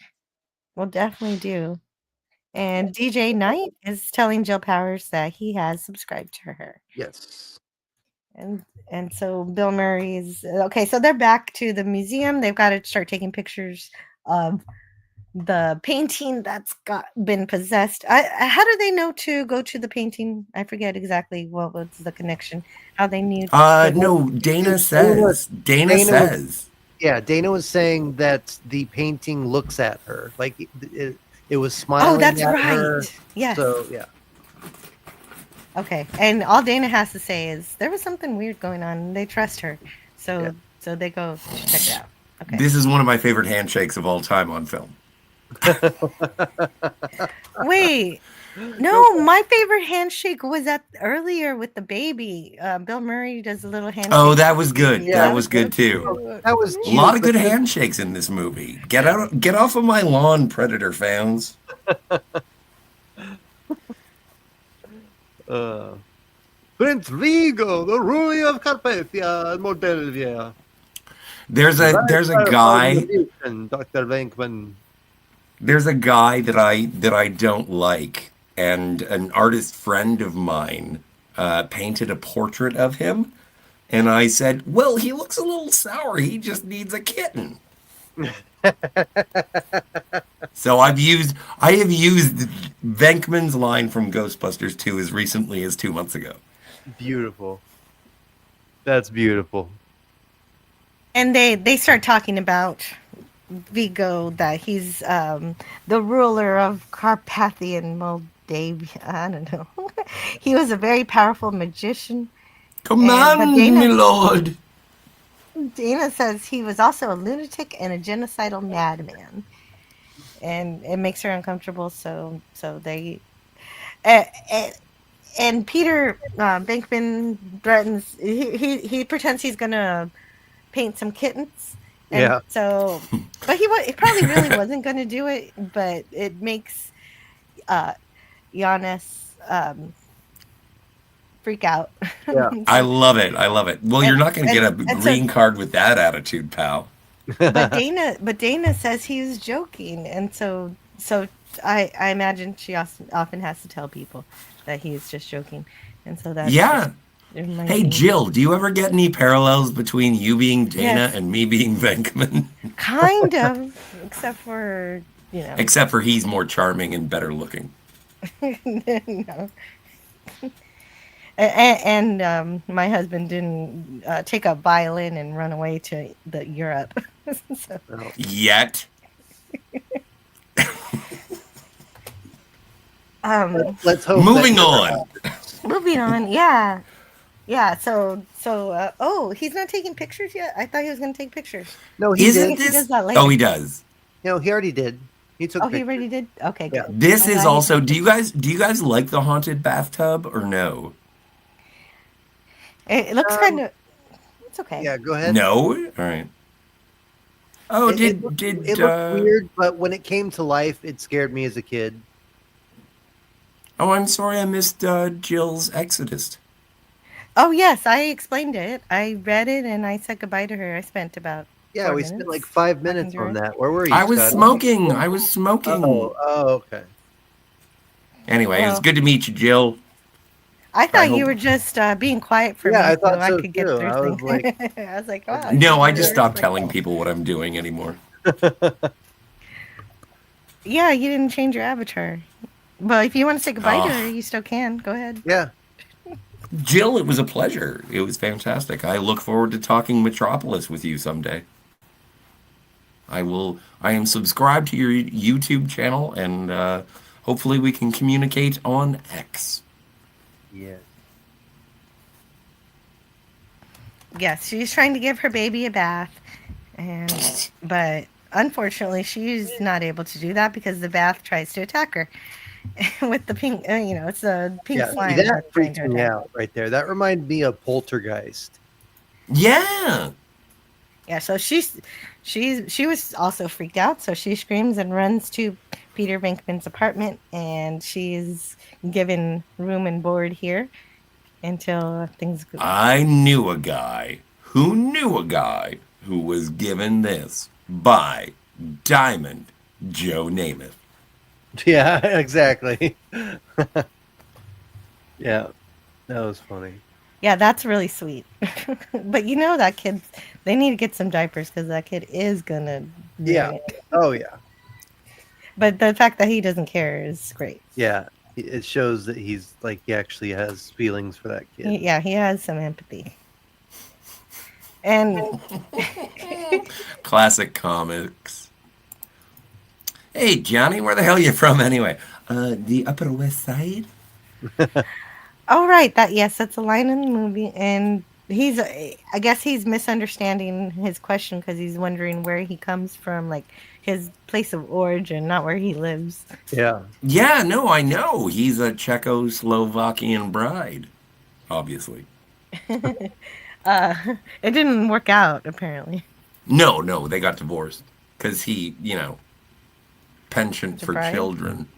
[SPEAKER 7] We'll definitely do. And DJ Knight is telling Jill Powers that he has subscribed to her.
[SPEAKER 8] Yes.
[SPEAKER 7] And so Bill Murray is okay. So they're back to the museum. They've got to start taking pictures of the painting that's been possessed. How do they know to go to the painting? I forget exactly what was the connection. How they knew.
[SPEAKER 9] No, Dana says. Dana says.
[SPEAKER 8] Dana was saying that the painting looks at her, like it was smiling.
[SPEAKER 7] Oh, that's
[SPEAKER 8] at
[SPEAKER 7] right.
[SPEAKER 8] her.
[SPEAKER 7] Yes.
[SPEAKER 8] So yeah.
[SPEAKER 7] Okay, and all Dana has to say is there was something weird going on. And they trust her, so So they go check it out. Okay.
[SPEAKER 9] This is one of my favorite handshakes of all time on film.
[SPEAKER 7] Wait. No, my favorite handshake was earlier with the baby. Bill Murray does a little handshake.
[SPEAKER 9] Oh, that was good.
[SPEAKER 8] Yeah,
[SPEAKER 9] that was good too.
[SPEAKER 8] That was
[SPEAKER 9] a lot of good handshakes in this movie. Get off of my lawn, Predator fans.
[SPEAKER 8] Prince Vigo, the ruler of Carpathia and Moldavia.
[SPEAKER 9] There's a guy,
[SPEAKER 8] Dr. Venkman.
[SPEAKER 9] There's a guy that I don't like, and an artist friend of mine painted a portrait of him, and I said, "Well, he looks a little sour. He just needs a kitten." So I have used Venkman's line from Ghostbusters 2 as recently as 2 months ago.
[SPEAKER 8] Beautiful. That's beautiful.
[SPEAKER 7] And they start talking about Vigo, that he's the ruler of Carpathian Moldavia. I don't know. He was a very powerful magician.
[SPEAKER 9] Command me, Lord.
[SPEAKER 7] Dana says he was also a lunatic and a genocidal madman, and it makes her uncomfortable. So they, and Peter Venkman threatens. He pretends he's gonna paint some kittens. And
[SPEAKER 8] yeah.
[SPEAKER 7] So, but he probably really wasn't going to do it. But it makes Giannis freak out.
[SPEAKER 8] Yeah.
[SPEAKER 9] I love it. Well, you're not going to get a green card with that attitude, pal.
[SPEAKER 7] But Dana says he was joking, and so I imagine she often has to tell people that he's just joking, and so that's
[SPEAKER 9] Hey, Jill, do you ever get any parallels between you being Dana and me being Venkman?
[SPEAKER 7] Kind of, except for,
[SPEAKER 9] Except for he's more charming and better looking.
[SPEAKER 7] No. And my husband didn't take up violin and run away to Europe. So.
[SPEAKER 9] Yet.
[SPEAKER 8] Let's hope.
[SPEAKER 9] Moving on.
[SPEAKER 7] Moving on, yeah. Yeah, so he's not taking pictures yet? I thought he was going to take pictures.
[SPEAKER 8] No, he
[SPEAKER 9] Isn't
[SPEAKER 8] did.
[SPEAKER 9] this?
[SPEAKER 7] He does that later.
[SPEAKER 9] Oh, he does.
[SPEAKER 8] No, he already did. He took pictures.
[SPEAKER 7] He already did? Okay, good.
[SPEAKER 9] This is also, do you guys like the haunted bathtub or no?
[SPEAKER 7] It looks kind of, it's okay.
[SPEAKER 8] Yeah, go ahead.
[SPEAKER 9] No? All right. Oh,
[SPEAKER 8] it looked weird, but when it came to life, it scared me as a kid.
[SPEAKER 9] Oh, I'm sorry I missed Jill's Exodus.
[SPEAKER 7] Oh, yes, I explained it. I read it and I said goodbye to her. I spent about 4
[SPEAKER 8] we
[SPEAKER 7] minutes
[SPEAKER 8] spent like 5 minutes on that. Where were you?
[SPEAKER 9] I was
[SPEAKER 8] Scott?
[SPEAKER 9] smoking.
[SPEAKER 8] Oh, okay.
[SPEAKER 9] Anyway, it was good to meet you, Jill.
[SPEAKER 7] I thought you were just being quiet for me
[SPEAKER 8] I thought
[SPEAKER 7] so
[SPEAKER 8] so
[SPEAKER 7] I could get
[SPEAKER 8] too.
[SPEAKER 7] through
[SPEAKER 8] I was
[SPEAKER 7] things.
[SPEAKER 8] like,
[SPEAKER 7] I was like, wow.
[SPEAKER 9] No, I just stopped telling people what I'm doing anymore.
[SPEAKER 7] Yeah, you didn't change your avatar. But if you want to say goodbye to her, you still can. Go ahead.
[SPEAKER 8] Yeah.
[SPEAKER 9] Jill, it was a pleasure. It was fantastic. I look forward to talking Metropolis with you someday. I am subscribed to your YouTube channel, and hopefully we can communicate on X.
[SPEAKER 8] Yeah.
[SPEAKER 7] Yes, she's trying to give her baby a bath, but unfortunately she's not able to do that because the bath tries to attack her with the pink. It's a pink slime.
[SPEAKER 8] That freaked me out right there. That reminded me of Poltergeist.
[SPEAKER 9] Yeah.
[SPEAKER 7] Yeah. So she was also freaked out. So she screams and runs to Peter Venkman's apartment, and she's given room and board here until things go.
[SPEAKER 9] I knew a guy who was given this by Diamond Joe Namath.
[SPEAKER 8] Yeah, exactly. Yeah, that was funny.
[SPEAKER 7] Yeah, that's really sweet. But that kid, they need to get some diapers because that kid is gonna.
[SPEAKER 8] Oh yeah.
[SPEAKER 7] But the fact that he doesn't care is great.
[SPEAKER 8] Yeah, it shows that he actually has feelings for that kid.
[SPEAKER 7] Yeah, he has some empathy. And
[SPEAKER 9] classic comics. Hey, Johnny, where the hell are you from anyway? The Upper West Side?
[SPEAKER 7] Oh, right. That's a line in the movie. And I guess he's misunderstanding his question because he's wondering where he comes from, like his place of origin, not where he lives.
[SPEAKER 8] Yeah.
[SPEAKER 9] Yeah, no, I know. He's a Czechoslovakian bride, obviously.
[SPEAKER 7] It didn't work out, apparently.
[SPEAKER 9] No, they got divorced because he, penchant for
[SPEAKER 7] Bride?
[SPEAKER 9] children.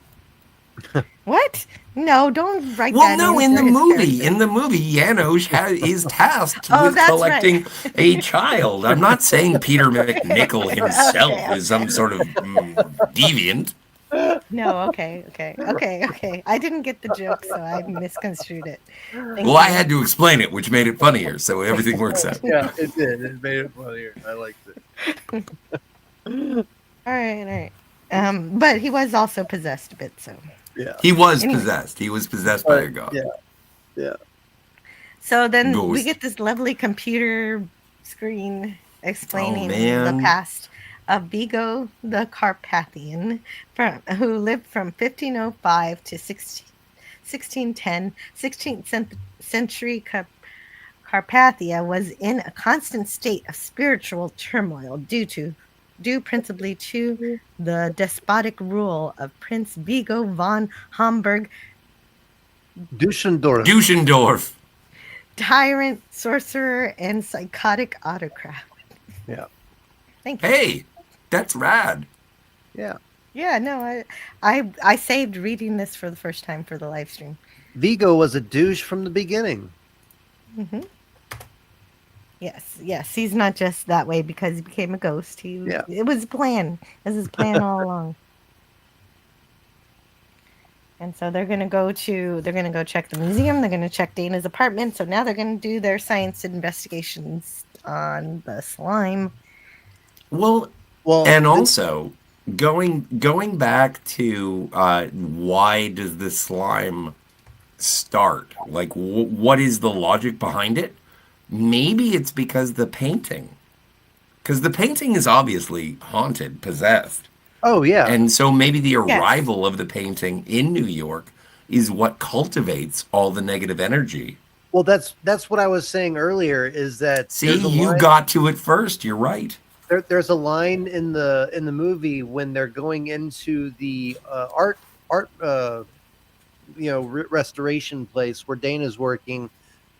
[SPEAKER 7] What? No, don't write
[SPEAKER 9] Well,
[SPEAKER 7] that.
[SPEAKER 9] no, in the movie, Janos is tasked with
[SPEAKER 7] that's
[SPEAKER 9] collecting
[SPEAKER 7] right.
[SPEAKER 9] a child. I'm not saying Peter McNichol himself is some sort of deviant.
[SPEAKER 7] No, okay. I didn't get the joke, so I misconstrued it.
[SPEAKER 9] Well, I had to explain it, which made it funnier, so everything works out.
[SPEAKER 8] Yeah, it did. It made it funnier. I liked it.
[SPEAKER 7] All right. But he was also possessed a bit, so.
[SPEAKER 8] Yeah.
[SPEAKER 9] He was possessed. He was possessed by a god.
[SPEAKER 8] Yeah.
[SPEAKER 7] So then
[SPEAKER 9] Ghost.
[SPEAKER 7] we get this lovely computer screen explaining
[SPEAKER 9] man.
[SPEAKER 7] the past of Vigo the Carpathian, who lived from 1505 to 1610. 16th century Carpathia was in a constant state of spiritual turmoil due principally to the despotic rule of Prince Vigo von Homburg
[SPEAKER 8] Duschendorf.
[SPEAKER 7] Tyrant, sorcerer, and psychotic autocrat.
[SPEAKER 8] Yeah.
[SPEAKER 7] Thank you.
[SPEAKER 9] Hey, that's rad.
[SPEAKER 8] Yeah.
[SPEAKER 7] Yeah, no, I saved reading this for the first time for the live stream.
[SPEAKER 8] Vigo was a douche from the beginning.
[SPEAKER 7] Mm-hmm. Yes, he's not just that way because he became a ghost. It was a plan. This is plan all along. And so they're gonna go check the museum. They're gonna check Dana's apartment. So now they're gonna do their science investigations on the slime.
[SPEAKER 9] Well, and also going back to why does the slime start? Like, what is the logic behind it? Maybe it's because the painting is obviously haunted, possessed.
[SPEAKER 8] Oh yeah.
[SPEAKER 9] And so maybe the arrival of the painting in New York is what cultivates all the negative energy.
[SPEAKER 8] Well, that's what I was saying earlier. Is that
[SPEAKER 9] you got to it first? You're right.
[SPEAKER 8] There's a line in the movie when they're going into the art restoration place where Dana's working,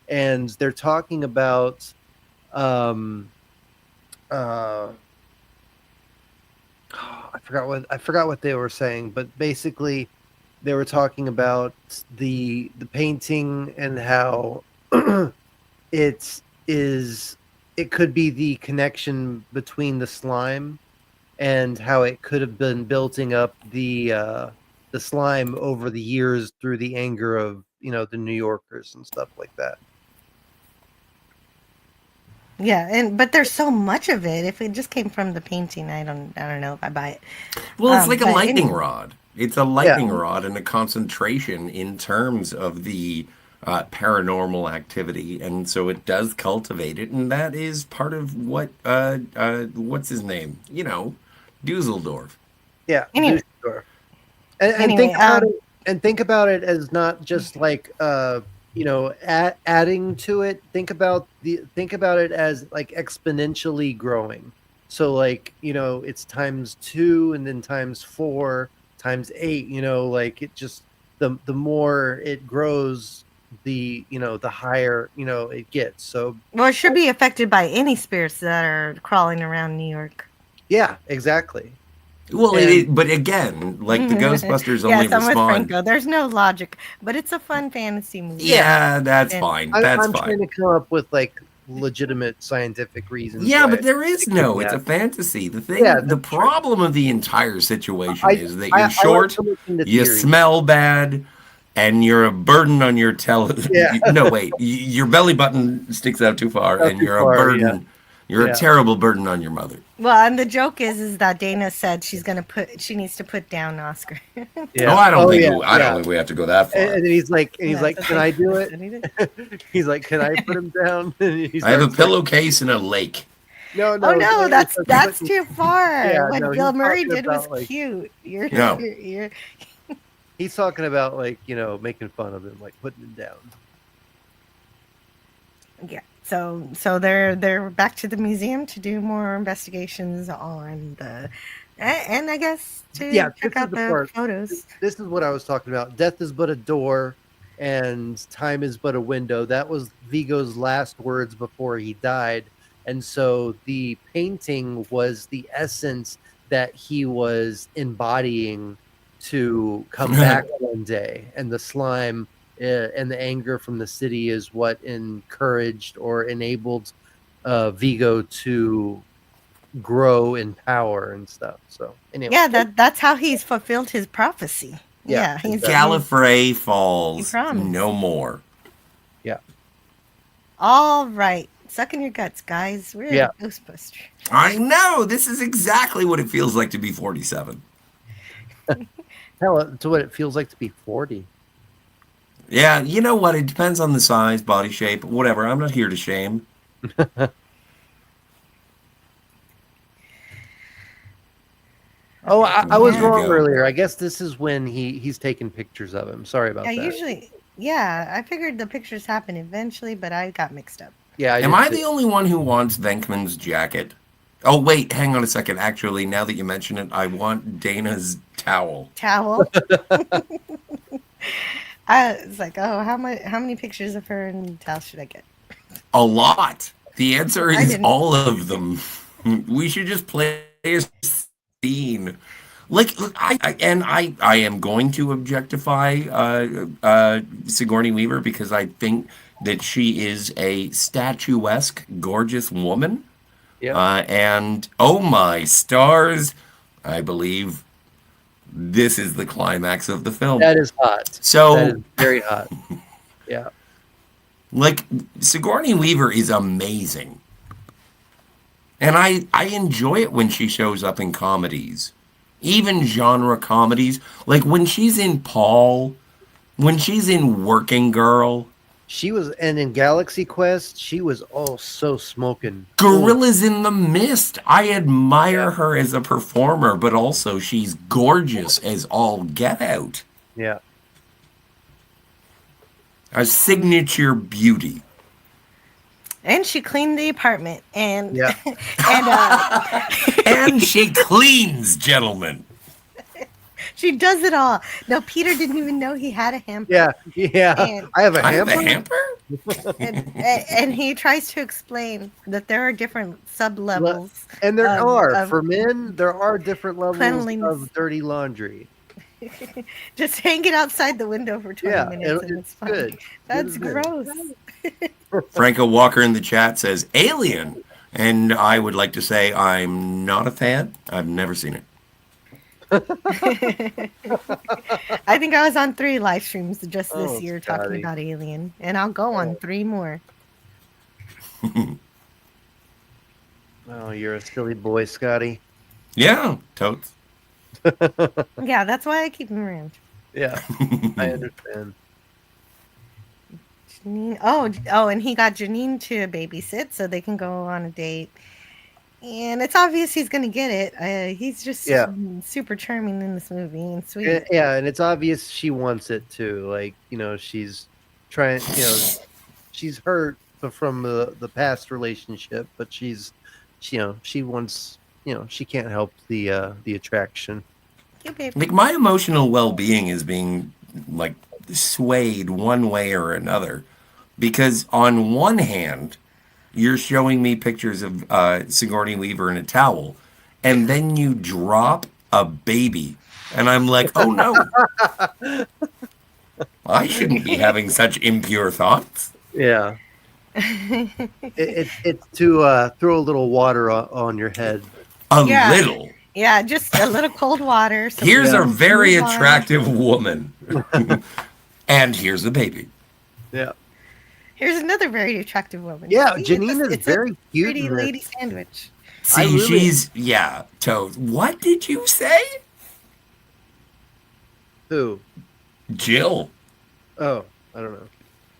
[SPEAKER 8] and they're talking about I forgot what they were saying, but basically they were talking about the painting and how it could be the connection between the slime and how it could have been building up the slime over the years through the anger of the New Yorkers and stuff like that.
[SPEAKER 7] Yeah, but there's so much of it. If it just came from the painting, I don't know if I buy it.
[SPEAKER 9] Well, it's like a lightning rod. It's a lightning rod and a concentration in terms of the paranormal activity, and so it does cultivate it, and that is part of what what's his name? Dusseldorf.
[SPEAKER 8] Yeah,
[SPEAKER 7] anyway.
[SPEAKER 8] Dusseldorf. And think about it as not just like adding to it. Think about it as like exponentially growing. So like it's times 2 and then times 4 times 8. Like it just the more it grows, the higher it gets. So
[SPEAKER 7] well, it should be affected by any spirits that are crawling around New York.
[SPEAKER 8] Yeah, exactly.
[SPEAKER 9] Well, but again, like the Ghostbusters only
[SPEAKER 7] I'm with
[SPEAKER 9] respond.
[SPEAKER 7] Franco. There's no logic, but it's a fun fantasy movie.
[SPEAKER 9] Yeah, that's fine. That's
[SPEAKER 8] I'm
[SPEAKER 9] fine.
[SPEAKER 8] trying to come up with like legitimate scientific reasons.
[SPEAKER 9] Yeah, but there is no. It's a fantasy. The thing, the problem of the entire situation is that you're short, you smell bad, and you're a burden on your No, wait, your belly button sticks out too far, and you're a burden. Yeah. You're a terrible burden on your mother.
[SPEAKER 7] Well, and the joke is that Dana said she needs to put down Oscar.
[SPEAKER 9] Yeah. No, I don't think we have to go that far.
[SPEAKER 8] And he's like, can I do it? He's like, can I put him down?
[SPEAKER 9] I have a pillowcase and a lake.
[SPEAKER 8] No.
[SPEAKER 7] Oh no, that's too far. Yeah, what Bill Murray did was cute.
[SPEAKER 8] He's talking about like making fun of him, like putting him down.
[SPEAKER 7] Yeah. So they're back to the museum to do more investigations on the, and I guess to check out the photos.
[SPEAKER 8] This is what I was talking about. Death is but a door, and time is but a window. That was Vigo's last words before he died, and so the painting was the essence that he was embodying to come back one day, and the slime and the anger from the city is what encouraged or enabled Vigo to grow in power and stuff. So anyway,
[SPEAKER 7] Yeah, that's how he's fulfilled his prophecy. Yeah,
[SPEAKER 9] Gallifrey falls no more.
[SPEAKER 8] Yeah.
[SPEAKER 7] All right, suck in your guts, guys. We're the Ghostbusters.
[SPEAKER 9] I know. This is exactly what it feels like to be 47.
[SPEAKER 8] Hell, to what it feels like to be 40.
[SPEAKER 9] Yeah, you know what? It depends on the size, body shape, whatever. I'm not here to shame.
[SPEAKER 8] Oh, I was wrong earlier. I guess this is when he's taking pictures of him. Sorry about that.
[SPEAKER 7] Usually, I figured the pictures happen eventually, but I got mixed up.
[SPEAKER 8] Yeah.
[SPEAKER 9] Am I the only one who wants Venkman's jacket? Oh, wait, hang on a second. Actually, now that you mention it, I want Dana's towel.
[SPEAKER 7] Towel? I was like, oh, how many pictures of her in towel should I get?
[SPEAKER 9] A lot. The answer is all of them. We should just play a scene. Like, look, I am going to objectify Sigourney Weaver because I think that she is a statuesque, gorgeous woman.
[SPEAKER 8] Yeah.
[SPEAKER 9] And oh my stars, I believe this is the climax of the film.
[SPEAKER 8] That is hot.
[SPEAKER 9] So
[SPEAKER 8] that is very hot. Yeah.
[SPEAKER 9] Like, Sigourney Weaver is amazing. And I enjoy it when she shows up in comedies. Even genre comedies. Like when she's in Paul, when she's in Working Girl.
[SPEAKER 8] She was, and in Galaxy Quest, she was so smoking.
[SPEAKER 9] Gorillas in the Mist. I admire her as a performer, but also she's gorgeous as all get out.
[SPEAKER 8] Yeah.
[SPEAKER 9] A signature beauty.
[SPEAKER 7] And she cleaned the apartment, and
[SPEAKER 9] and she cleans, gentlemen.
[SPEAKER 7] She does it all. No, Peter didn't even know he had a hamper.
[SPEAKER 8] Yeah.
[SPEAKER 7] And,
[SPEAKER 8] I have a hamper.
[SPEAKER 7] and he tries to explain that there are different sub levels.
[SPEAKER 8] And there are for men. There are different levels of dirty laundry.
[SPEAKER 7] Just hang it outside the window for 20 minutes, and it's fine.
[SPEAKER 8] Good.
[SPEAKER 7] That's gross.
[SPEAKER 9] Franco Walker in the chat says Alien, and I would like to say I'm not a fan. I've never seen it.
[SPEAKER 7] I think I was on 3 live streams just this year talking about Alien, and I'll go on 3 more.
[SPEAKER 8] Oh, you're a silly boy, Scotty.
[SPEAKER 9] Yeah, totes.
[SPEAKER 7] Yeah, that's why I keep him around.
[SPEAKER 8] Yeah, I understand.
[SPEAKER 7] Janine, oh, and he got Janine to babysit so they can go on a date. And it's obvious he's going to get it. He's just super charming in this movie and sweet.
[SPEAKER 8] Yeah, and it's obvious she wants it too. Like, she's trying, she's hurt from the past relationship, but she wants, she can't help the attraction.
[SPEAKER 9] Like, my emotional well-being is being, like, swayed one way or another. Because on one hand, you're showing me pictures of Sigourney Weaver in a towel, and then you drop a baby. And I'm like, oh no. I shouldn't be having such impure thoughts.
[SPEAKER 8] Yeah. It's to throw a little water on your head.
[SPEAKER 9] A little.
[SPEAKER 7] Yeah, just a little cold water.
[SPEAKER 9] Here's a very attractive woman. And here's a baby.
[SPEAKER 8] Yeah.
[SPEAKER 7] Here's another very attractive woman.
[SPEAKER 8] Yeah, Janine is very cute.
[SPEAKER 7] Pretty lady sandwich.
[SPEAKER 9] See, she's Toad. What did you say?
[SPEAKER 8] Who?
[SPEAKER 9] Jill.
[SPEAKER 8] Oh, I don't know.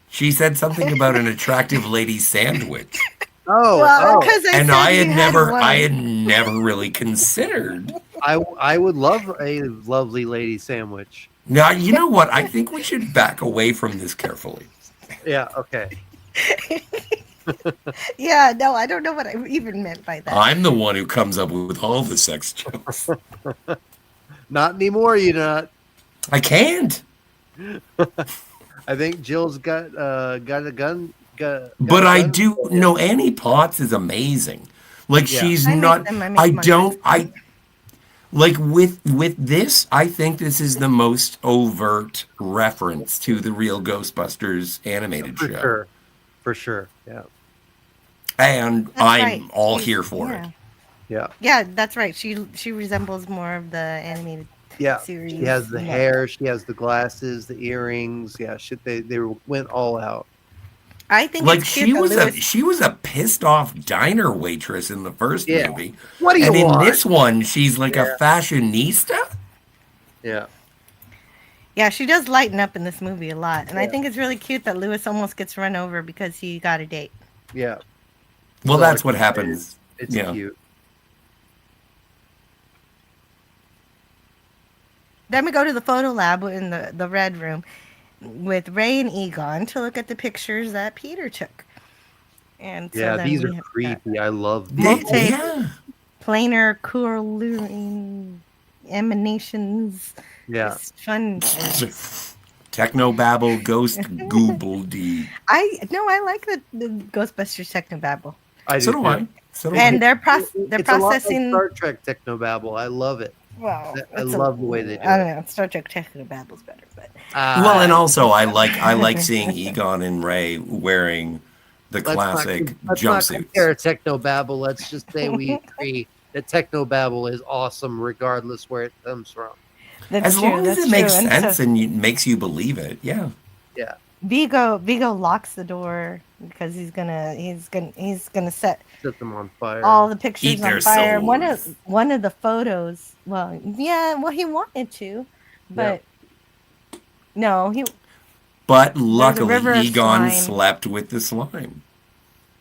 [SPEAKER 9] She said something about an attractive lady sandwich.
[SPEAKER 7] And
[SPEAKER 9] I had never really considered.
[SPEAKER 8] I would love a lovely lady sandwich.
[SPEAKER 9] Now, you know what? I think we should back away from this carefully.
[SPEAKER 8] Yeah, okay.
[SPEAKER 7] Yeah, no, I don't know what I even meant by that.
[SPEAKER 9] I'm the one who comes up with all the sex jokes.
[SPEAKER 8] Not anymore, you not.
[SPEAKER 9] I can't.
[SPEAKER 8] I think Jill's got a gun.
[SPEAKER 9] But I do know Annie Potts is amazing. Like she's
[SPEAKER 7] I
[SPEAKER 9] not.
[SPEAKER 7] make them, I make
[SPEAKER 9] I
[SPEAKER 7] money.
[SPEAKER 9] don't. I like with this. I think this is the most overt reference to the real Ghostbusters animated show.
[SPEAKER 8] For sure. Yeah.
[SPEAKER 9] And
[SPEAKER 7] That's
[SPEAKER 9] I'm
[SPEAKER 7] right.
[SPEAKER 9] all
[SPEAKER 7] She's-
[SPEAKER 9] here for
[SPEAKER 7] yeah.
[SPEAKER 9] it.
[SPEAKER 8] Yeah.
[SPEAKER 7] Yeah, that's right. She resembles more of the animated series.
[SPEAKER 8] She has the hair. She has the glasses, the earrings. Yeah. Shit. They went all out.
[SPEAKER 7] I think
[SPEAKER 9] Like
[SPEAKER 7] it's cute
[SPEAKER 9] she
[SPEAKER 7] that
[SPEAKER 9] was
[SPEAKER 7] Lewis-
[SPEAKER 9] she was a pissed off diner waitress in the first
[SPEAKER 8] Yeah.
[SPEAKER 9] movie.
[SPEAKER 8] What do you
[SPEAKER 9] and
[SPEAKER 8] want?
[SPEAKER 9] in this one, she's like a fashionista.
[SPEAKER 8] Yeah.
[SPEAKER 7] Yeah, she does lighten up in this movie a lot, and I think it's really cute that Lewis almost gets run over because he got a date.
[SPEAKER 8] Yeah.
[SPEAKER 9] Well,
[SPEAKER 8] So
[SPEAKER 9] that's what happens.
[SPEAKER 8] It's
[SPEAKER 9] yeah.
[SPEAKER 8] cute.
[SPEAKER 7] Then we go to the photo lab in the red room with Ray and Egon to look at the pictures that Peter took. And so
[SPEAKER 8] Yeah,
[SPEAKER 7] then
[SPEAKER 8] these
[SPEAKER 7] we
[SPEAKER 8] are
[SPEAKER 7] have
[SPEAKER 8] creepy. I love
[SPEAKER 7] multi
[SPEAKER 8] these.
[SPEAKER 7] planar colouring emanations.
[SPEAKER 8] Yeah.
[SPEAKER 7] It's fun.
[SPEAKER 9] Techno babble, ghost gooble d.
[SPEAKER 7] I like the Ghostbusters Technobabble.
[SPEAKER 9] So do I. So do
[SPEAKER 7] And
[SPEAKER 9] I.
[SPEAKER 7] they're
[SPEAKER 8] It's a lot like
[SPEAKER 7] processing.
[SPEAKER 8] Star Trek Technobabble. I love it.
[SPEAKER 7] Well,
[SPEAKER 8] I love the way they do
[SPEAKER 7] I
[SPEAKER 8] it.
[SPEAKER 7] don't know. Star Trek Technobabble's better, but
[SPEAKER 9] Well, and also I like seeing Egon and Ray wearing the classic
[SPEAKER 8] let's not
[SPEAKER 9] jumpsuits.
[SPEAKER 8] compare Technobabble. Let's just say we agree that Technobabble is awesome regardless where it comes from.
[SPEAKER 9] As long as it makes sense and makes you believe it, yeah.
[SPEAKER 8] Yeah.
[SPEAKER 7] Vigo locks the door because he's gonna set
[SPEAKER 8] them on fire.
[SPEAKER 7] all the pictures
[SPEAKER 9] Eat
[SPEAKER 7] on
[SPEAKER 9] their
[SPEAKER 7] fire.
[SPEAKER 9] souls.
[SPEAKER 7] One of the photos. Well, he wanted to, but no, he.
[SPEAKER 9] But
[SPEAKER 7] There's a
[SPEAKER 9] luckily,
[SPEAKER 7] river of
[SPEAKER 9] Egon
[SPEAKER 7] slime.
[SPEAKER 9] slept with the slime.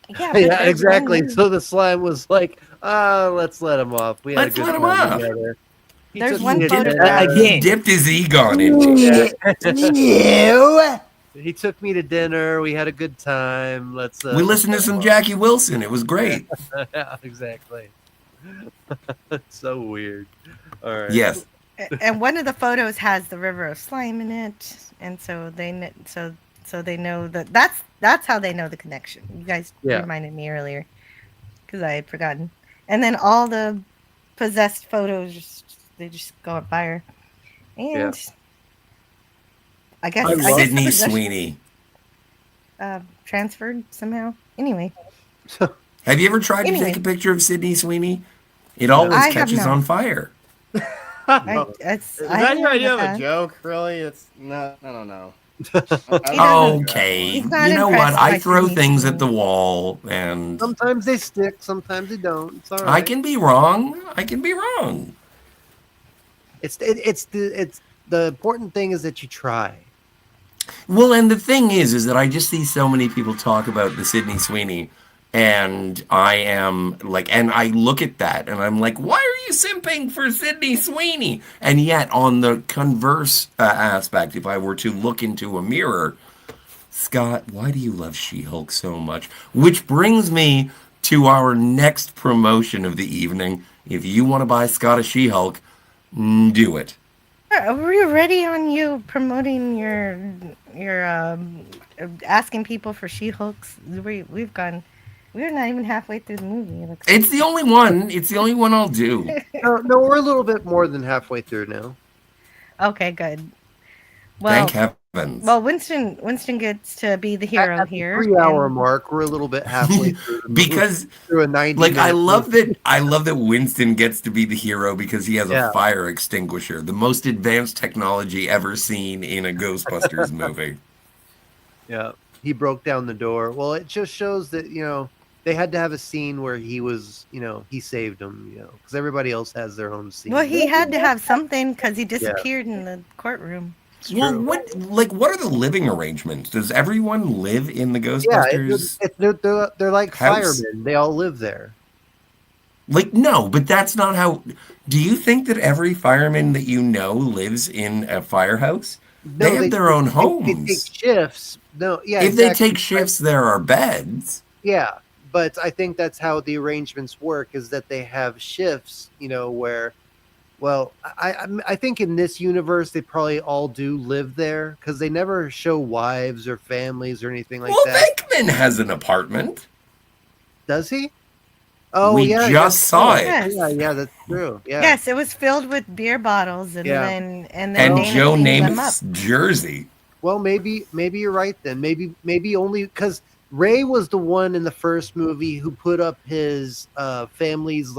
[SPEAKER 7] Yeah, but
[SPEAKER 8] Yeah,
[SPEAKER 7] there's
[SPEAKER 8] exactly.
[SPEAKER 7] one-
[SPEAKER 8] So the slime was like, let's let him off. We had
[SPEAKER 9] Let's
[SPEAKER 8] a good
[SPEAKER 9] let him
[SPEAKER 8] time
[SPEAKER 9] off.
[SPEAKER 8] together. He
[SPEAKER 7] There's
[SPEAKER 8] took
[SPEAKER 7] one
[SPEAKER 8] me to
[SPEAKER 7] photo
[SPEAKER 8] dinner.
[SPEAKER 9] He dipped his Egon into
[SPEAKER 8] Yeah. He took me to dinner. We had a good time. Let's.
[SPEAKER 9] We listened to some Jackie Wilson. It was great.
[SPEAKER 8] Yeah, exactly. So weird. All right.
[SPEAKER 9] Yes.
[SPEAKER 7] And one of the photos has the river of slime in it, and so they know that's how they know the connection. You guys reminded me earlier because I had forgotten. And then all the possessed photos they just go on fire, and I guess
[SPEAKER 9] Sydney
[SPEAKER 7] possession,
[SPEAKER 9] Sweeney.
[SPEAKER 7] transferred somehow. Anyway,
[SPEAKER 9] Have you ever tried to
[SPEAKER 7] Anyway.
[SPEAKER 9] take a picture of Sydney Sweeney? It always
[SPEAKER 7] I have
[SPEAKER 9] catches
[SPEAKER 7] not.
[SPEAKER 9] on fire.
[SPEAKER 3] Is that your idea of a joke? Really? It's not. I don't know.
[SPEAKER 9] Okay.
[SPEAKER 7] He's not
[SPEAKER 9] You know what?
[SPEAKER 7] impressed
[SPEAKER 9] I
[SPEAKER 7] by
[SPEAKER 9] throw
[SPEAKER 7] Sydney
[SPEAKER 9] things at the wall and
[SPEAKER 8] Sometimes they stick. Sometimes they don't. It's all right.
[SPEAKER 9] I can be wrong. I can be wrong.
[SPEAKER 8] It's the important thing is that you try.
[SPEAKER 9] Well, and the thing is that I just see so many people talk about the Sydney Sweeney, and I am like, and I look at that, and I'm like, why are you simping for Sydney Sweeney? And yet, on the converse aspect, if I were to look into a mirror, Scott, why do you love She-Hulk so much? Which brings me to our next promotion of the evening. If you want to buy Scott a She-Hulk, do it.
[SPEAKER 7] are we ready on you promoting your asking people for She-Hulks? We're not even halfway through the movie. It looks
[SPEAKER 9] It's the only one. It's the only one I'll do.
[SPEAKER 8] No, we're a little bit more than halfway through now.
[SPEAKER 7] Okay, good. Well,
[SPEAKER 9] Thank heavens.
[SPEAKER 7] Well, Winston gets to be the hero
[SPEAKER 8] At
[SPEAKER 7] here.
[SPEAKER 8] the 3-hour
[SPEAKER 7] and-
[SPEAKER 8] mark, we're a little bit halfway through. The movie.
[SPEAKER 9] Because
[SPEAKER 8] through a 90
[SPEAKER 9] like I
[SPEAKER 8] minute
[SPEAKER 9] love that Winston gets to be the hero because he has
[SPEAKER 8] Yeah.
[SPEAKER 9] a fire extinguisher, the most advanced technology ever seen in a Ghostbusters movie.
[SPEAKER 8] Yeah, he broke down the door. Well, it just shows that they had to have a scene where he was, he saved him, because everybody else has their own scene.
[SPEAKER 7] Well, he had to have something because he disappeared in the courtroom.
[SPEAKER 9] Well, what are the living arrangements? Does everyone live in the
[SPEAKER 8] Yeah,
[SPEAKER 9] Ghostbusters?
[SPEAKER 8] they're like
[SPEAKER 9] house?
[SPEAKER 8] firemen. They all live there.
[SPEAKER 9] Like, no, but that's not how. Do you think that every fireman that you know lives in a firehouse?
[SPEAKER 8] No,
[SPEAKER 9] They have their own homes.
[SPEAKER 8] They take shifts. No, yeah.
[SPEAKER 9] If
[SPEAKER 8] exactly.
[SPEAKER 9] they take shifts, there are beds.
[SPEAKER 8] Yeah, but I think that's how the arrangements work, is that they have shifts, where, well, I think in this universe they probably all do live there, because they never show wives or families or anything like that.
[SPEAKER 9] Venkman has an apartment.
[SPEAKER 8] Does he? Oh,
[SPEAKER 9] we
[SPEAKER 8] yeah,
[SPEAKER 9] just saw it.
[SPEAKER 7] Yes.
[SPEAKER 8] Yeah, that's true. Yeah.
[SPEAKER 7] Yes, it was filled with beer bottles, and
[SPEAKER 8] Yeah.
[SPEAKER 7] then
[SPEAKER 9] And
[SPEAKER 7] Dana
[SPEAKER 9] Joe
[SPEAKER 7] cleaned them up.
[SPEAKER 9] Namath's jersey.
[SPEAKER 8] Well, maybe you're right then. Maybe only because Ray was the one in the first movie who put up his family's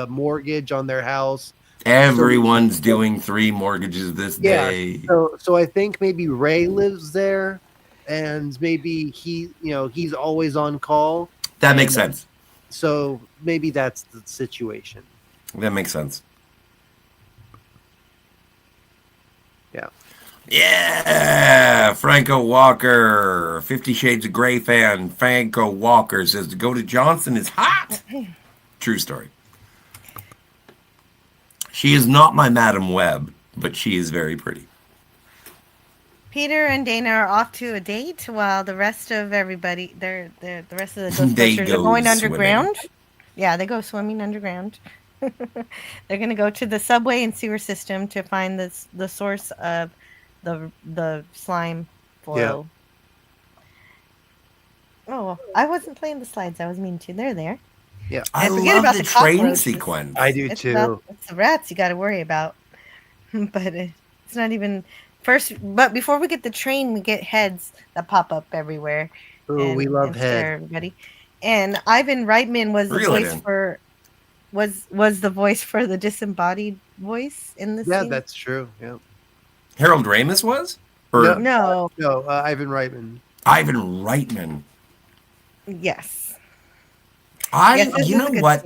[SPEAKER 8] mortgage on their house.
[SPEAKER 9] Everyone's doing 3 mortgages this day.
[SPEAKER 8] So I think maybe Ray lives there, and maybe he's always on call.
[SPEAKER 9] That makes sense.
[SPEAKER 8] So maybe that's the situation.
[SPEAKER 9] That makes sense.
[SPEAKER 8] Yeah.
[SPEAKER 9] Yeah, Franco Walker, 50 Shades of Grey fan. Franco Walker says to go to Johnson is hot. True story. She is not my Madam Web, but she is very pretty.
[SPEAKER 7] Peter and Dana are off to a date while the rest of everybody, the rest of the Ghostbusters are going underground. Yeah, they go swimming underground. They're going to go to the subway and sewer system to find the source of the slime flow. Yeah. Oh, I wasn't playing the slides. I was meaning to. They're there.
[SPEAKER 8] Yeah,
[SPEAKER 9] I love the train sequence.
[SPEAKER 8] I do too.
[SPEAKER 7] It's the rats you got to worry about, but it's not even first. But before we get the train, we get heads that pop up everywhere.
[SPEAKER 8] Oh, we love head.
[SPEAKER 7] Everybody. And Ivan Reitman was the voice for was the voice for the disembodied voice in the scene.
[SPEAKER 8] That's true. Yeah.
[SPEAKER 9] Harold Ramis was?
[SPEAKER 7] No,
[SPEAKER 8] Ivan Reitman.
[SPEAKER 9] Ivan Reitman.
[SPEAKER 7] Yes.
[SPEAKER 9] You know what?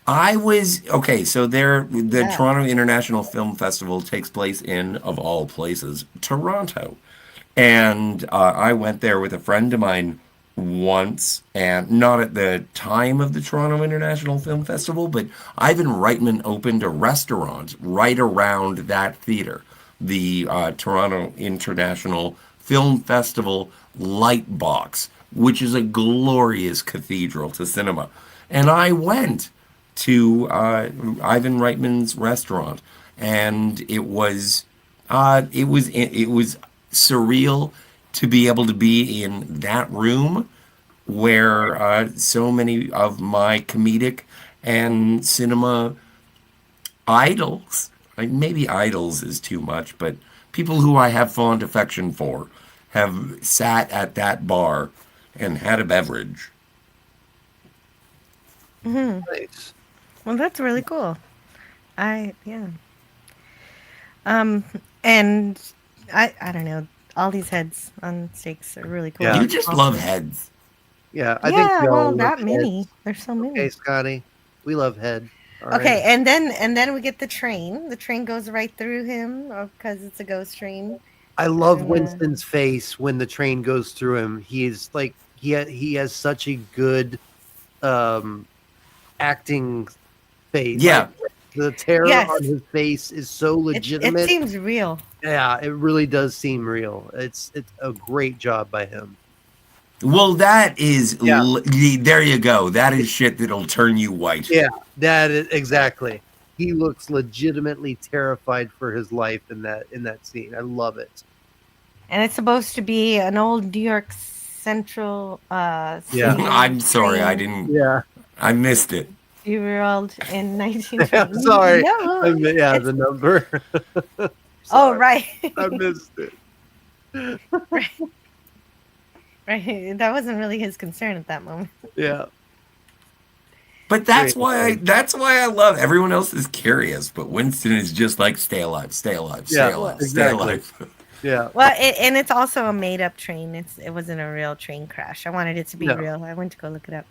[SPEAKER 9] I was okay. So the Toronto International Film Festival takes place in, of all places, Toronto, and I went there with a friend of mine once, and not at the time of the Toronto International Film Festival, but Ivan Reitman opened a restaurant right around that theater, the Toronto International Film Festival Lightbox, which is a glorious cathedral to cinema. And I went to Ivan Reitman's restaurant, and it was surreal to be able to be in that room where so many of my comedic and cinema idols, maybe idols is too much, but people who I have fond affection for have sat at that bar and had a beverage.
[SPEAKER 7] Mm-hmm.
[SPEAKER 8] Nice.
[SPEAKER 7] Well, that's really cool. And I don't know. All these heads on stakes are really cool.
[SPEAKER 9] Yeah. You just love heads.
[SPEAKER 8] Yeah, I think
[SPEAKER 7] that many.
[SPEAKER 8] Heads.
[SPEAKER 7] There's so many.
[SPEAKER 8] Okay, Scotty, we love head. All
[SPEAKER 7] okay,
[SPEAKER 8] right.
[SPEAKER 7] and then we get the train. The train goes right through him because it's a ghost train.
[SPEAKER 8] I love Winston's face when the train goes through him. He's like he has such a good acting face.
[SPEAKER 9] Yeah.
[SPEAKER 8] Like, the terror on his face is so legitimate.
[SPEAKER 7] It seems real.
[SPEAKER 8] Yeah, it really does seem real. It's a great job by him.
[SPEAKER 9] Well, that is there you go. That is shit that'll turn you white.
[SPEAKER 8] Yeah, that is exactly. He looks legitimately terrified for his life in that scene. I love it.
[SPEAKER 7] And it's supposed to be an old New York Central.
[SPEAKER 9] I'm sorry, I didn't.
[SPEAKER 8] Yeah,
[SPEAKER 9] I missed it.
[SPEAKER 7] 2-year-old in 1920.
[SPEAKER 8] I'm sorry.
[SPEAKER 7] No,
[SPEAKER 8] the number.
[SPEAKER 7] Oh, right.
[SPEAKER 8] I missed it.
[SPEAKER 7] Right. That wasn't really his concern at that moment.
[SPEAKER 8] Yeah.
[SPEAKER 9] But that's why I love everyone else is curious, but Winston is just like stay alive, stay alive, stay alive, stay alive.
[SPEAKER 8] Yeah.
[SPEAKER 7] Well, and it's also a made up train. It wasn't a real train crash. I wanted it to be real. I went to go look it up.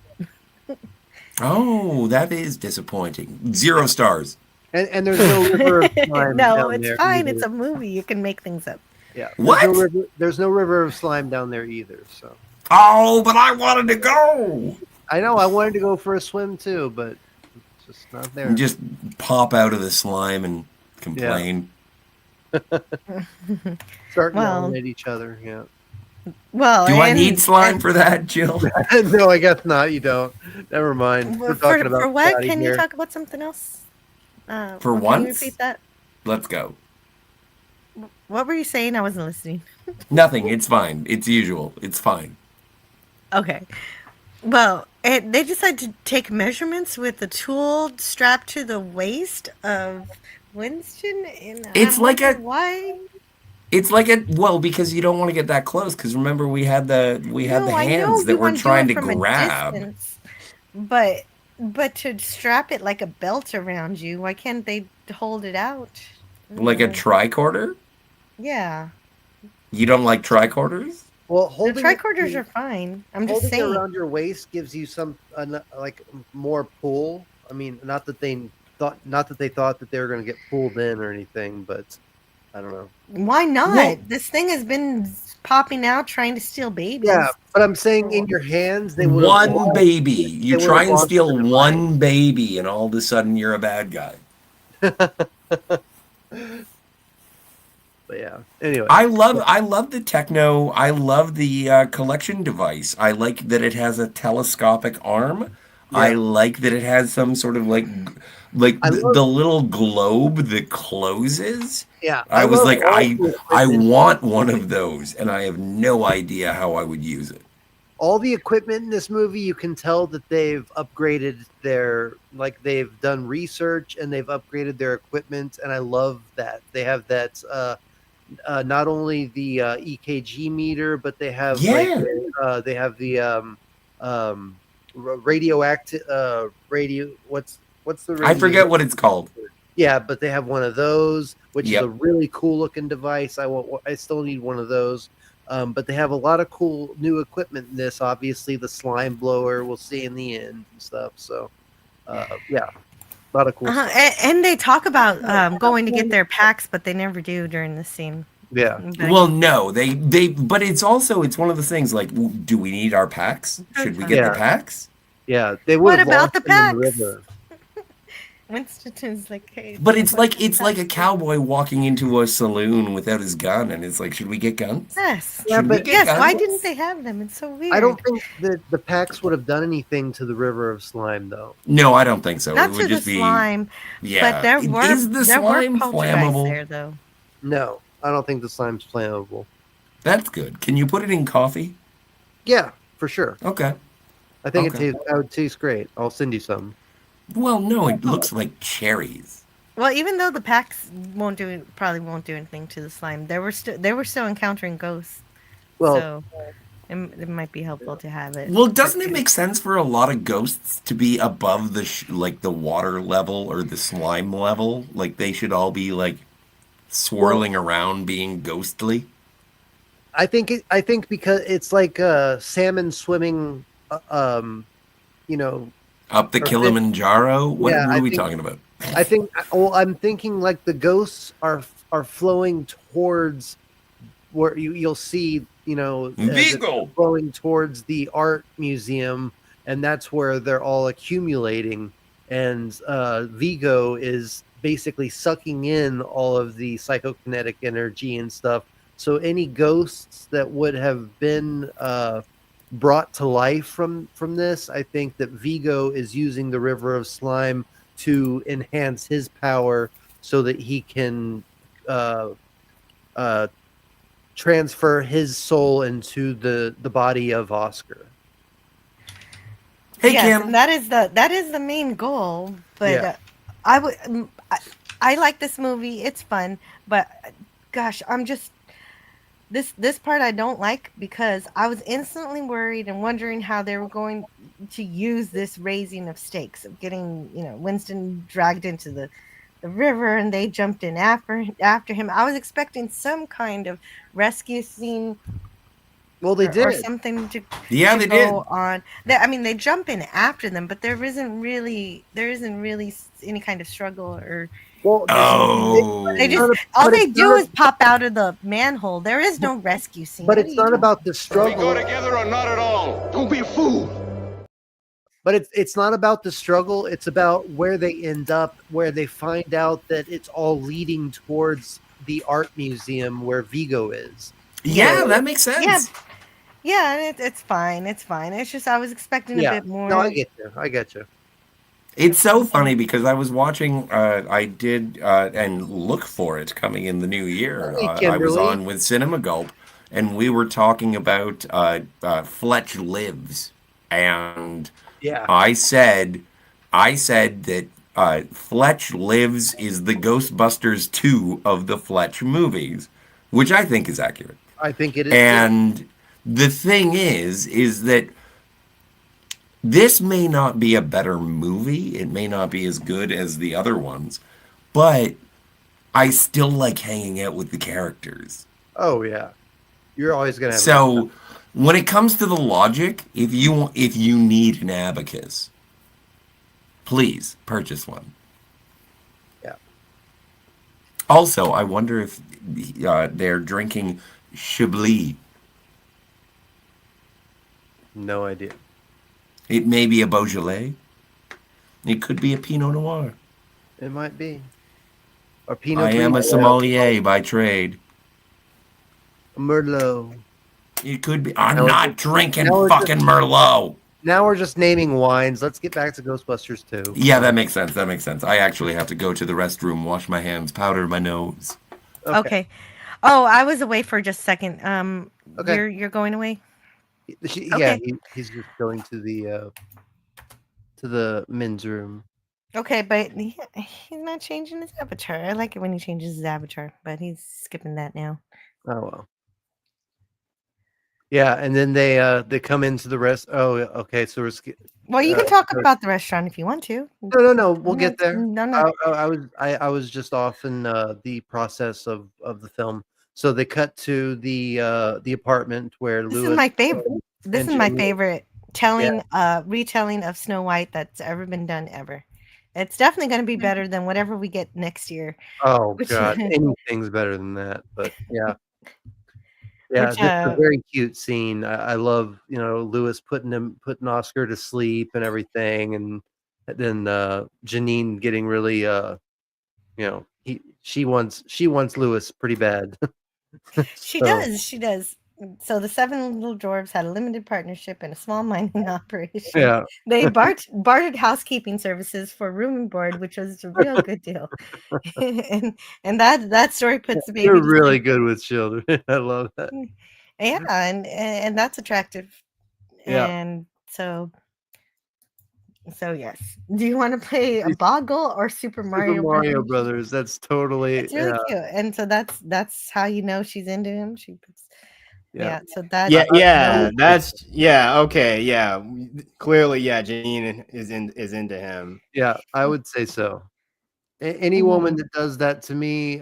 [SPEAKER 9] Oh, that is disappointing. 0 stars.
[SPEAKER 8] And there's no river of slime.
[SPEAKER 7] No, it's fine. Either. It's a movie. You can make things up.
[SPEAKER 8] Yeah.
[SPEAKER 9] What?
[SPEAKER 8] There's no river of slime down there either. So.
[SPEAKER 9] Oh, but I wanted to go.
[SPEAKER 8] I know. I wanted to go for a swim too, but it's just not there.
[SPEAKER 9] And just pop out of the slime and complain.
[SPEAKER 8] Start yelling at each other. Yeah.
[SPEAKER 7] Well,
[SPEAKER 9] do I need slime for that, Jill?
[SPEAKER 8] No, I guess not. You don't. Never mind. We're talking about
[SPEAKER 7] for what?
[SPEAKER 8] karate
[SPEAKER 7] Can
[SPEAKER 8] here.
[SPEAKER 7] you talk about something else?
[SPEAKER 9] For
[SPEAKER 7] Can you repeat
[SPEAKER 9] once,
[SPEAKER 7] that?
[SPEAKER 9] let's go.
[SPEAKER 7] What were you saying? I wasn't listening.
[SPEAKER 9] Nothing. It's fine. It's usual. It's fine.
[SPEAKER 7] Okay. Well, they decided to take measurements with the tool strapped to the waist of Winston, and
[SPEAKER 9] It's
[SPEAKER 7] I'm
[SPEAKER 9] like
[SPEAKER 7] wondering why.
[SPEAKER 9] It's like because you don't want to get that close. Because remember, we had the
[SPEAKER 7] No, I know
[SPEAKER 9] hands that
[SPEAKER 7] you
[SPEAKER 9] we're
[SPEAKER 7] want to do
[SPEAKER 9] trying
[SPEAKER 7] it
[SPEAKER 9] to
[SPEAKER 7] from a
[SPEAKER 9] grab.
[SPEAKER 7] distance, but to strap it like a belt around you, why can't they hold it out?
[SPEAKER 9] Like a tricorder?
[SPEAKER 7] Yeah.
[SPEAKER 9] You don't like tricorders?
[SPEAKER 8] Well,
[SPEAKER 7] The
[SPEAKER 8] holding
[SPEAKER 7] tricorders are fine. I'm just
[SPEAKER 8] holding it
[SPEAKER 7] saying.
[SPEAKER 8] around your waist gives you some like more pull. I mean, not that they thought that they were going to get pulled in or anything, but I don't know.
[SPEAKER 7] Why not?
[SPEAKER 9] Well-
[SPEAKER 7] This thing has been popping out trying to steal babies.
[SPEAKER 8] Yeah, but I'm saying in your hands they would
[SPEAKER 9] One baby. You
[SPEAKER 8] they
[SPEAKER 9] try
[SPEAKER 8] would've
[SPEAKER 9] and
[SPEAKER 8] lost
[SPEAKER 9] steal
[SPEAKER 8] their
[SPEAKER 9] one baby, and all of a sudden you're a bad guy.
[SPEAKER 8] But yeah. Anyway,
[SPEAKER 9] I love the techno. I love the collection device. I like that it has a telescopic arm.
[SPEAKER 8] Yeah.
[SPEAKER 9] I like that it has some sort of like the little globe that closes.
[SPEAKER 8] Yeah,
[SPEAKER 9] I was
[SPEAKER 8] love
[SPEAKER 9] like,
[SPEAKER 8] all
[SPEAKER 9] I
[SPEAKER 8] the
[SPEAKER 9] I
[SPEAKER 8] equipment.
[SPEAKER 9] want one of those, and I have no idea how I would use it.
[SPEAKER 8] All the equipment in this movie, you can tell that they've upgraded they've done research and they've upgraded their equipment, and I love that they have that. Not only the EKG meter, but they have they have the radioactive radio. What's the?
[SPEAKER 9] I forget what it's called.
[SPEAKER 8] Yeah, but they have one of those, which
[SPEAKER 9] Yep.
[SPEAKER 8] is a really cool looking device. I still need one of those. But they have a lot of cool new equipment in this. Obviously, the slime blower we'll see in the end and stuff. So, yeah, a lot of cool stuff.
[SPEAKER 7] And they talk about going to get their packs, but they never do during the scene.
[SPEAKER 8] Yeah.
[SPEAKER 9] Well, no, they but it's one of the things like, do we need our packs? Should we get the packs?
[SPEAKER 8] Yeah, they would.
[SPEAKER 7] What about the
[SPEAKER 8] them in
[SPEAKER 7] packs?
[SPEAKER 8] river.
[SPEAKER 7] Winston's like, hey.
[SPEAKER 9] But it's like a cowboy walking into a saloon without his gun, and it's like, should we get guns?
[SPEAKER 7] Yes.
[SPEAKER 8] Yeah,
[SPEAKER 9] Should we
[SPEAKER 8] but
[SPEAKER 9] get
[SPEAKER 7] Yes.
[SPEAKER 9] guns?
[SPEAKER 7] Why didn't they have them? It's so weird.
[SPEAKER 8] I don't think that the packs would have done anything to the river of slime, though.
[SPEAKER 9] No, I don't think so.
[SPEAKER 7] Not
[SPEAKER 9] it
[SPEAKER 7] to
[SPEAKER 9] would
[SPEAKER 7] the
[SPEAKER 9] just be
[SPEAKER 7] slime.
[SPEAKER 9] Yeah.
[SPEAKER 7] But there were
[SPEAKER 9] Is the slime
[SPEAKER 7] poltergeists
[SPEAKER 9] flammable?
[SPEAKER 7] there, though.
[SPEAKER 8] No, I don't think the slime's flammable.
[SPEAKER 9] That's good. Can you put it in coffee?
[SPEAKER 8] Yeah, for sure.
[SPEAKER 9] Okay.
[SPEAKER 8] I think
[SPEAKER 9] Okay.
[SPEAKER 8] that would taste great. I'll send you some.
[SPEAKER 9] Well, no, it looks like cherries.
[SPEAKER 7] Well, even though the packs probably won't do anything to the slime, they were still encountering ghosts.
[SPEAKER 8] Well,
[SPEAKER 7] so it might be helpful to have it.
[SPEAKER 9] Well, doesn't it make sense for a lot of ghosts to be above the the water level or the slime level? Like they should all be like swirling around, being ghostly.
[SPEAKER 8] I think because it's like salmon swimming, you know,
[SPEAKER 9] Up the
[SPEAKER 8] or
[SPEAKER 9] Kilimanjaro? What
[SPEAKER 8] Yeah,
[SPEAKER 9] are
[SPEAKER 8] I
[SPEAKER 9] we
[SPEAKER 8] think-
[SPEAKER 9] talking about?
[SPEAKER 8] I think. Well, I'm thinking like the ghosts are flowing towards where you'll see, you know,
[SPEAKER 9] Vigo!
[SPEAKER 8] flowing towards the art museum, and that's where they're all accumulating. And Vigo is basically sucking in all of the psychokinetic energy and stuff. So any ghosts that would have been brought to life from this, I think that Vigo is using the River of Slime to enhance his power so that he can transfer his soul into the body of Oscar.
[SPEAKER 9] Hey,
[SPEAKER 7] yes,
[SPEAKER 9] Kim.
[SPEAKER 7] and that is the main goal. But
[SPEAKER 8] Yeah.
[SPEAKER 7] I like this movie. It's fun, but gosh, I'm just this part I don't like because I was instantly worried and wondering how they were going to use this raising of stakes of getting, you know, Winston dragged into the river and they jumped in after him. I was expecting some kind of rescue scene.
[SPEAKER 8] Well, they
[SPEAKER 7] or
[SPEAKER 8] did
[SPEAKER 7] something to
[SPEAKER 9] Yeah,
[SPEAKER 7] to
[SPEAKER 9] they
[SPEAKER 7] go
[SPEAKER 9] did.
[SPEAKER 7] on. I mean, they jump in after them, but there isn't really any kind of struggle or.
[SPEAKER 8] Well,
[SPEAKER 9] Oh.
[SPEAKER 7] They just all they do is pop out of the manhole. There is no rescue scene.
[SPEAKER 8] But
[SPEAKER 7] What
[SPEAKER 8] it's
[SPEAKER 7] are you
[SPEAKER 8] not
[SPEAKER 7] doing?
[SPEAKER 8] about the struggle.
[SPEAKER 5] together or not at all. Don't be a fool.
[SPEAKER 8] But it's not about the struggle. It's about where they end up, where they find out that it's all leading towards the art museum where Vigo is.
[SPEAKER 9] Yeah, that makes sense.
[SPEAKER 7] Yeah, Yeah, it's fine. It's fine. It's just I was expecting a bit more.
[SPEAKER 8] No, I get you. I get you.
[SPEAKER 9] It's so funny because I was watching, I did, and look for it coming in the new year.
[SPEAKER 8] Hey,
[SPEAKER 9] I was
[SPEAKER 8] Kimberly.
[SPEAKER 9] on with Cinema Gulp, and we were talking about Fletch Lives, and
[SPEAKER 8] Yeah.
[SPEAKER 9] I said that Fletch Lives is the Ghostbusters 2 of the Fletch movies, which I think is accurate.
[SPEAKER 8] I think it is.
[SPEAKER 9] And the thing is that this may not be a better movie. It may not be as good as the other ones, but I still like hanging out with the characters.
[SPEAKER 8] Oh yeah, you're always gonna have.
[SPEAKER 9] So when it comes to the logic, if you need an abacus, please purchase one.
[SPEAKER 8] Yeah.
[SPEAKER 9] Also, I wonder if they're drinking Chablis.
[SPEAKER 8] No idea.
[SPEAKER 9] It may be a Beaujolais. It could be a Pinot Noir.
[SPEAKER 8] It might be. Or Pinot
[SPEAKER 9] I am a sommelier by trade.
[SPEAKER 8] Merlot.
[SPEAKER 9] It could be. I'm not drinking fucking Merlot.
[SPEAKER 8] Now we're just naming wines. Let's get back to Ghostbusters 2.
[SPEAKER 9] Yeah, that makes sense. That makes sense. I actually have to go to the restroom, wash my hands, powder my nose.
[SPEAKER 7] Okay. Oh, I was away for just a second.
[SPEAKER 8] Okay.
[SPEAKER 7] You're going away?
[SPEAKER 8] Yeah, he's just going to the men's room.
[SPEAKER 7] Okay, but he's not changing his avatar. I like it when he changes his avatar, but he's skipping that now.
[SPEAKER 8] Oh well. Yeah, and then they come into the rest. Oh, okay. So we're.
[SPEAKER 7] Well, you can talk about the restaurant if you want to.
[SPEAKER 8] No. We'll get there.
[SPEAKER 7] No.
[SPEAKER 8] I was just off in the process of the film. So they cut to the apartment where
[SPEAKER 7] This
[SPEAKER 8] Lewis.
[SPEAKER 7] is my favorite. This is my
[SPEAKER 8] Jamie-
[SPEAKER 7] favorite retelling of Snow White that's ever been done ever. It's definitely going to be better than whatever we get next year.
[SPEAKER 8] Oh
[SPEAKER 7] which-
[SPEAKER 8] God, anything's better than that. But yeah. Yeah,
[SPEAKER 7] Which,
[SPEAKER 8] this is a very cute scene. I love, Lewis putting Oscar to sleep and everything, and then Janine getting really, she wants Lewis pretty bad.
[SPEAKER 7] She does. So the seven little dwarves had a limited partnership and a small mining operation.
[SPEAKER 8] Yeah.
[SPEAKER 7] They bartered housekeeping services for room and board, which was a real good deal. and that story puts the baby.
[SPEAKER 8] You're
[SPEAKER 7] to
[SPEAKER 8] really
[SPEAKER 7] sleep.
[SPEAKER 8] good with children. I love that.
[SPEAKER 7] Yeah, and that's attractive.
[SPEAKER 8] Yeah.
[SPEAKER 7] And so yes. Do you want to play a Boggle or Super Mario Brothers?
[SPEAKER 8] Brothers. That's totally.
[SPEAKER 7] It's really cute, and so that's how you know she's into him. She puts.
[SPEAKER 8] Yeah.
[SPEAKER 7] So that.
[SPEAKER 3] Clearly, Janine is into him.
[SPEAKER 8] Yeah, I would say so. Any woman that does that to me,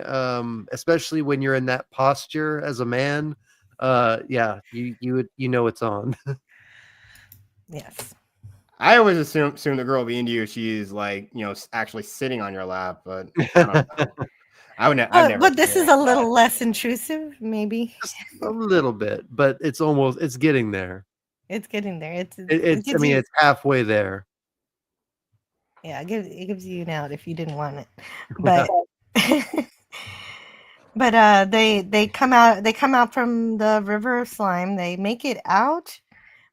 [SPEAKER 8] especially when you're in that posture as a man, you know it's on.
[SPEAKER 7] Yes.
[SPEAKER 3] I always assume the girl being into you, she's like, actually sitting on your lap, but I don't know. I never.
[SPEAKER 7] But this is a little less intrusive, maybe.
[SPEAKER 8] Just a little bit, but it's getting there.
[SPEAKER 7] It's getting there. It's
[SPEAKER 8] it's halfway there.
[SPEAKER 7] Yeah, it gives you an out if you didn't want it, but but they come out from the river of slime. They make it out,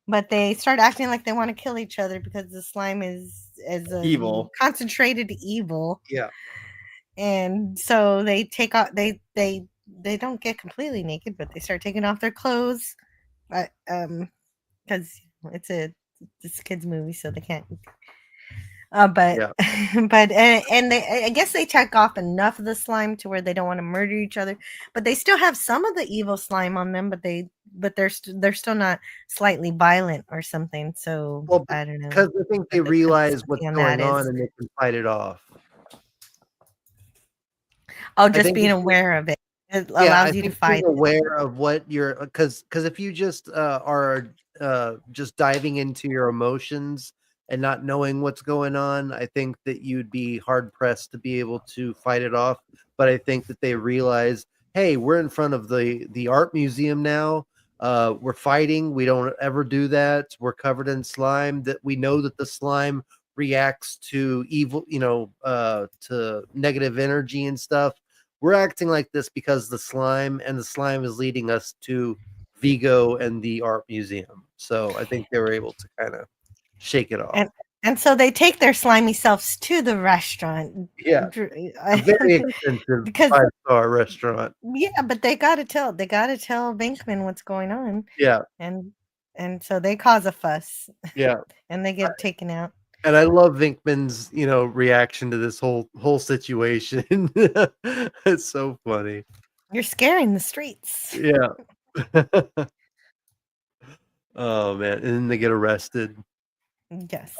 [SPEAKER 7] but they start acting like they want to kill each other because the slime is
[SPEAKER 3] evil,
[SPEAKER 7] concentrated evil.
[SPEAKER 8] Yeah.
[SPEAKER 7] And so they take off. They don't get completely naked, but they start taking off their clothes, because it's a kids movie, so they can't. But I guess they check off enough of the slime to where they don't want to murder each other, but they still have some of the evil slime on them. But they're still not slightly violent or something. So I don't know,
[SPEAKER 8] because I think they realize what's going on and they can fight it off.
[SPEAKER 7] Oh, just being aware of it. It allows you to fight.
[SPEAKER 8] Being aware of what you're, because if you just are just diving into your emotions and not knowing what's going on, I think that you'd be hard pressed to be able to fight it off. But I think that they realize, hey, we're in front of the art museum now. We're fighting. We don't ever do that. We're covered in slime. That we know that the slime reacts to evil, to negative energy and stuff. We're acting like this because the slime is leading us to Vigo and the art museum. So I think they were able to kind of shake it off.
[SPEAKER 7] And so they take their slimy selves to the restaurant.
[SPEAKER 8] Yeah, a very expensive
[SPEAKER 7] because
[SPEAKER 8] 5-star restaurant.
[SPEAKER 7] Yeah, but they gotta tell Venkman what's going on.
[SPEAKER 8] Yeah,
[SPEAKER 7] and so they cause a fuss.
[SPEAKER 8] yeah,
[SPEAKER 7] and they get taken out.
[SPEAKER 8] and I love Vinkman's reaction to this whole situation. It's so funny.
[SPEAKER 7] You're scaring the streets.
[SPEAKER 8] Yeah. Oh man, and then they get arrested.
[SPEAKER 7] Yes.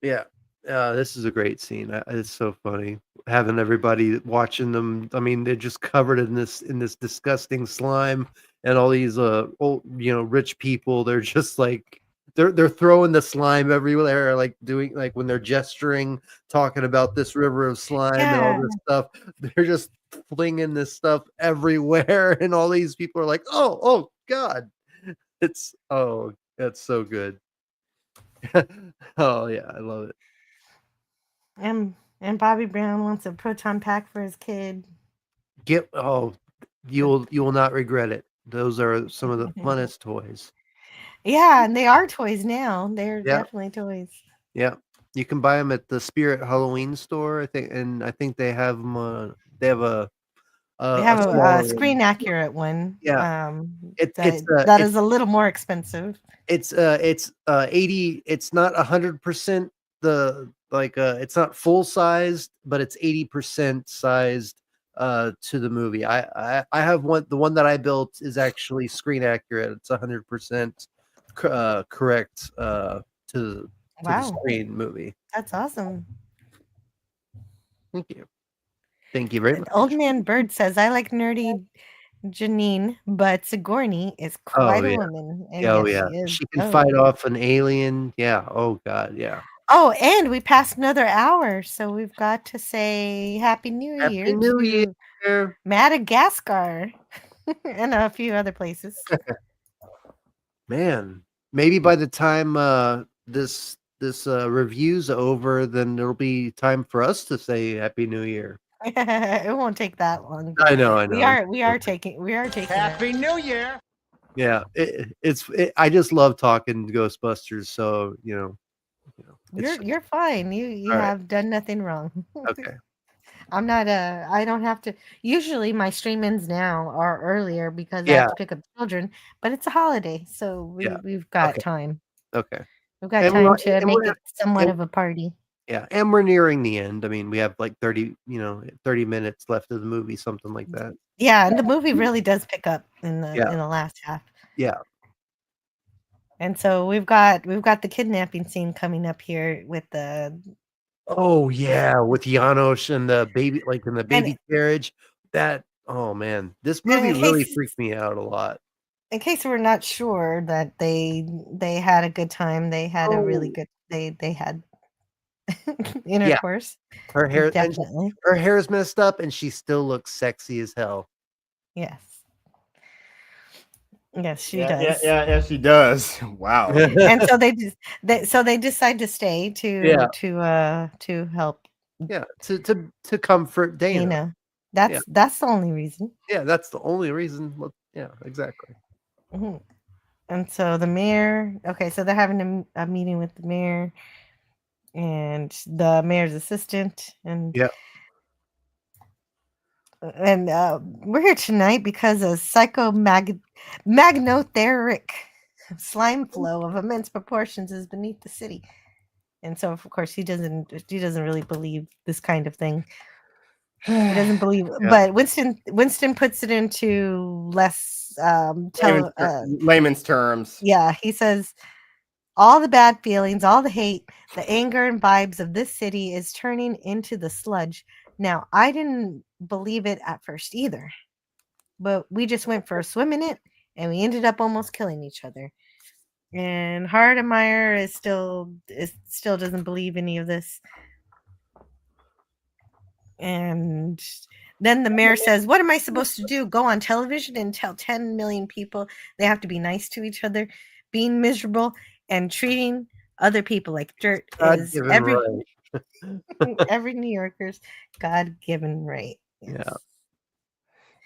[SPEAKER 8] Yeah. This is a great scene. It's so funny having everybody watching them. I mean, they're just covered in this disgusting slime, and all these old, rich people. They're just like they're throwing the slime everywhere, like doing like when they're gesturing, talking about this river of slime and all this stuff. They're just flinging this stuff everywhere, and all these people are like, oh God, that's so good. Oh yeah, I love it.
[SPEAKER 7] And Bobby Brown wants a proton pack for his kid.
[SPEAKER 8] You will not regret it. Those are some of the funnest toys.
[SPEAKER 7] Yeah, and they are toys now. They're definitely toys.
[SPEAKER 8] Yeah, you can buy them at the Spirit Halloween store, I think, and I think they have them. They have
[SPEAKER 7] a screen accurate one.
[SPEAKER 8] Yeah,
[SPEAKER 7] that is a little more expensive.
[SPEAKER 8] It's 80. It's not 100% it's not full sized, but it's 80% sized to the movie. I have one. The one that I built is actually screen accurate. It's 100% correct to the screen movie.
[SPEAKER 7] That's awesome.
[SPEAKER 8] Thank you. Thank you very much.
[SPEAKER 7] Old Man Bird says, I like nerdy Janine, but Sigourney is quite a woman.
[SPEAKER 8] And she can fight off an alien. Yeah. Oh God. Yeah.
[SPEAKER 7] Oh, and we passed another hour, so we've got to say Happy New Year.
[SPEAKER 8] Happy New Year.
[SPEAKER 7] Madagascar and a few other places.
[SPEAKER 8] Man, maybe by the time this review's over, then it'll be time for us to say Happy New Year.
[SPEAKER 7] It won't take that long.
[SPEAKER 8] I know.
[SPEAKER 7] We are taking
[SPEAKER 5] Happy New Year.
[SPEAKER 8] Yeah, I just love talking Ghostbusters, so
[SPEAKER 7] you're fine. You have done nothing wrong.
[SPEAKER 8] Okay.
[SPEAKER 7] I'm not I don't have to. Usually my stream-ins now are earlier because I have to pick up children, but it's a holiday, so we've got time.
[SPEAKER 8] Okay.
[SPEAKER 7] We've got time to make it somewhat of a party.
[SPEAKER 8] Yeah, and we're nearing the end. I mean, we have like 30 minutes left of the movie, something like that.
[SPEAKER 7] Yeah, and the movie really does pick up in the last half.
[SPEAKER 8] Yeah.
[SPEAKER 7] And so we've got the kidnapping scene coming up here with the
[SPEAKER 8] with Janosch and the baby, like in the baby carriage. Man, this movie really freaked me out a lot.
[SPEAKER 7] In case we're not sure that they had a good time, they had a really good they had intercourse.
[SPEAKER 8] Her hair
[SPEAKER 7] definitely.
[SPEAKER 8] Her hair is messed up and she still looks sexy as hell.
[SPEAKER 7] Yes. Yes, she does.
[SPEAKER 3] Yeah, she does. Wow.
[SPEAKER 7] And so they decide to stay to help.
[SPEAKER 8] Yeah, to comfort Dana.
[SPEAKER 7] That's the only reason.
[SPEAKER 8] Yeah, that's the only reason. Yeah, exactly.
[SPEAKER 7] Mm-hmm. And so the mayor. Okay, so they're having a meeting with the mayor and the mayor's assistant, and we're here tonight because a magnotheric slime flow of immense proportions is beneath the city, and so of course he doesn't really believe this kind of thing. He doesn't believe, but Winston puts it into less
[SPEAKER 3] layman's terms.
[SPEAKER 7] Yeah, he says all the bad feelings, all the hate, the anger and vibes of this city is turning into the sludge. Now, I didn't believe it at first either, but we just went for a swim in it, and we ended up almost killing each other. And Hardemeyer still doesn't believe any of this. And then the mayor says, "What am I supposed to do? Go on television and tell 10 million people they have to be nice to each other? Being miserable and treating other people like dirt is every New Yorker's God-given right." Yes.
[SPEAKER 8] Yeah.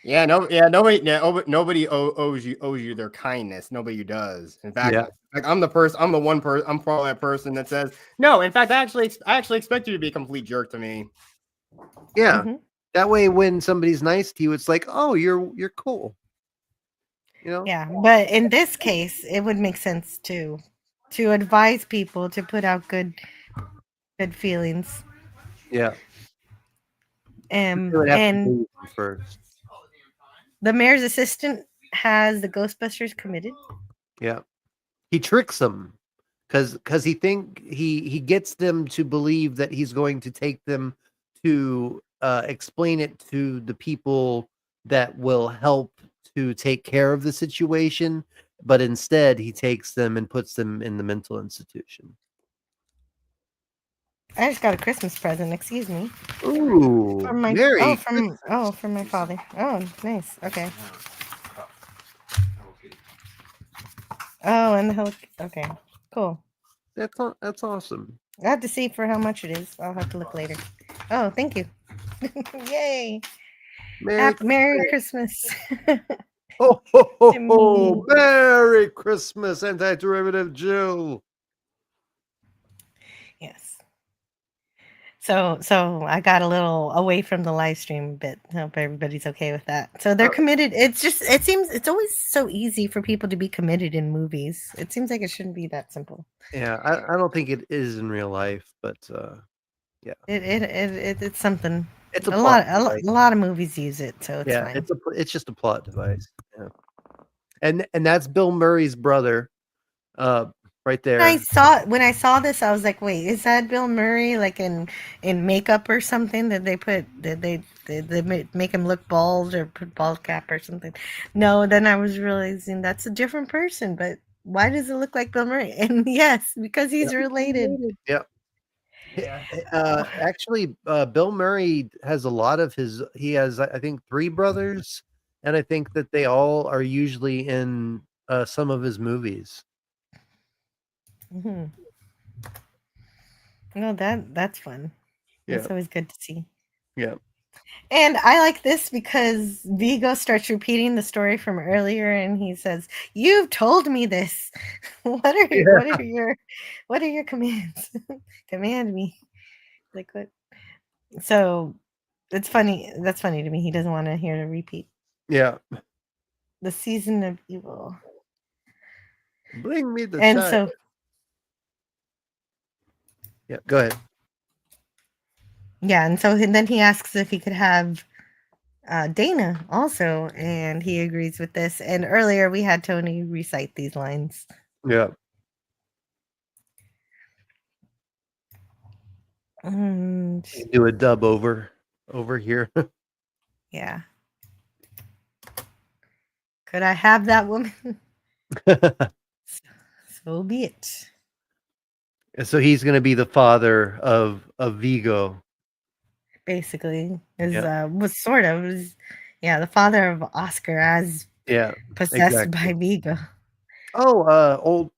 [SPEAKER 3] Yeah, nobody owes you their kindness. Nobody does. In fact, like I'm the one person. I'm probably that person that says no. In fact, I actually expect you to be a complete jerk to me.
[SPEAKER 8] Yeah, that way when somebody's nice to you, it's like, oh, you're cool. You know.
[SPEAKER 7] Yeah, but in this case, it would make sense to advise people to put out good feelings.
[SPEAKER 8] Yeah.
[SPEAKER 7] And
[SPEAKER 8] first.
[SPEAKER 7] The mayor's assistant has the Ghostbusters committed.
[SPEAKER 8] Yeah, he tricks them because he gets them to believe that he's going to take them to explain it to the people that will help to take care of the situation, but instead he takes them and puts them in the mental institution.
[SPEAKER 7] I just got a Christmas present. Excuse me.
[SPEAKER 8] Ooh,
[SPEAKER 7] from my
[SPEAKER 8] Merry
[SPEAKER 7] from my father. Oh, nice. Okay. Oh, and the okay, cool.
[SPEAKER 8] That's awesome.
[SPEAKER 7] I have to see for how much it is. I'll have to look later. Oh, thank you. Yay! Merry Christmas.
[SPEAKER 8] Oh, Merry Christmas, anti-derivative Jill.
[SPEAKER 7] Yes. So I got a little away from the live stream bit. Hope everybody's okay with that. So they're committed. It seems it's always so easy for people to be committed in movies. It seems like it shouldn't be that simple.
[SPEAKER 8] Yeah, I don't think it is in real life, but yeah,
[SPEAKER 7] it's something.
[SPEAKER 8] It's
[SPEAKER 7] a lot of movies use it, so it's fine.
[SPEAKER 8] it's just a plot device. Yeah. And that's Bill Murray's brother, right there.
[SPEAKER 7] When I saw this, I was like, wait, is that Bill Murray like in makeup or something? Did they make him look bald or put bald cap or something? No, then I was realizing that's a different person, but why does it look like Bill Murray? And yes, because he's related.
[SPEAKER 8] Yep. Actually, Bill Murray has a lot of he has, I think, 3 brothers, and I think that they all are usually in some of his movies.
[SPEAKER 7] Mm-hmm. No, that's fun.
[SPEAKER 8] Yeah.
[SPEAKER 7] It's always good to see.
[SPEAKER 8] Yeah.
[SPEAKER 7] And I like this because Vigo starts repeating the story from earlier, and he says, "You've told me this. What are your commands? Command me." Like what? So it's funny. That's funny to me. He doesn't want to hear a repeat.
[SPEAKER 8] Yeah.
[SPEAKER 7] The season of evil.
[SPEAKER 8] Bring me the
[SPEAKER 7] and
[SPEAKER 8] child.
[SPEAKER 7] so.
[SPEAKER 8] Yeah. Go ahead.
[SPEAKER 7] Yeah, and so then he asks if he could have Dana also, and he agrees with this. And earlier we had Tony recite these lines.
[SPEAKER 8] Yeah. Do a dub over here.
[SPEAKER 7] Yeah. Could I have that woman? So be it.
[SPEAKER 8] So he's going to be the father of Vigo.
[SPEAKER 7] Basically, was the father of Oscar as possessed by Vigo.
[SPEAKER 8] Oh, old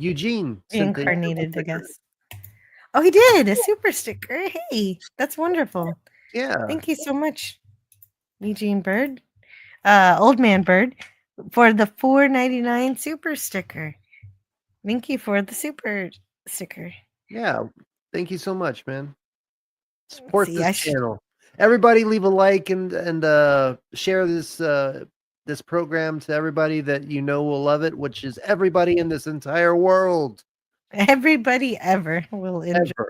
[SPEAKER 8] Eugene
[SPEAKER 7] reincarnated, I guess. Oh, he did a super sticker. Hey, that's wonderful.
[SPEAKER 8] Yeah,
[SPEAKER 7] thank you so much, Eugene Bird, Old Man Bird, for the $4.99 super sticker. Thank you for the super sticker.
[SPEAKER 8] Yeah, thank you so much, man. Support this channel. Everybody leave a like and share this program to everybody that you know will love it, which is everybody in this entire world.
[SPEAKER 7] Everybody ever will enjoy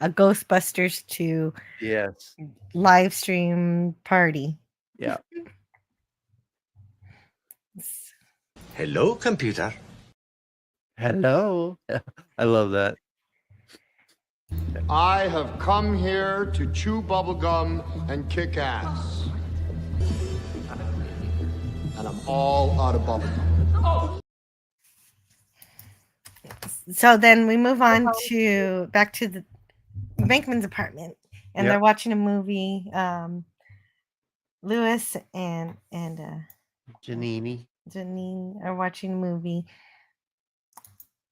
[SPEAKER 7] a Ghostbusters 2 live stream party.
[SPEAKER 8] Yeah.
[SPEAKER 5] Hello, computer.
[SPEAKER 8] Hello. I love that.
[SPEAKER 14] I have come here to chew bubblegum and kick ass. And I'm all out of bubblegum.
[SPEAKER 7] So then we move on back to the Bankman's apartment, and they're watching a movie. Lewis and
[SPEAKER 8] Janine
[SPEAKER 7] are watching a movie,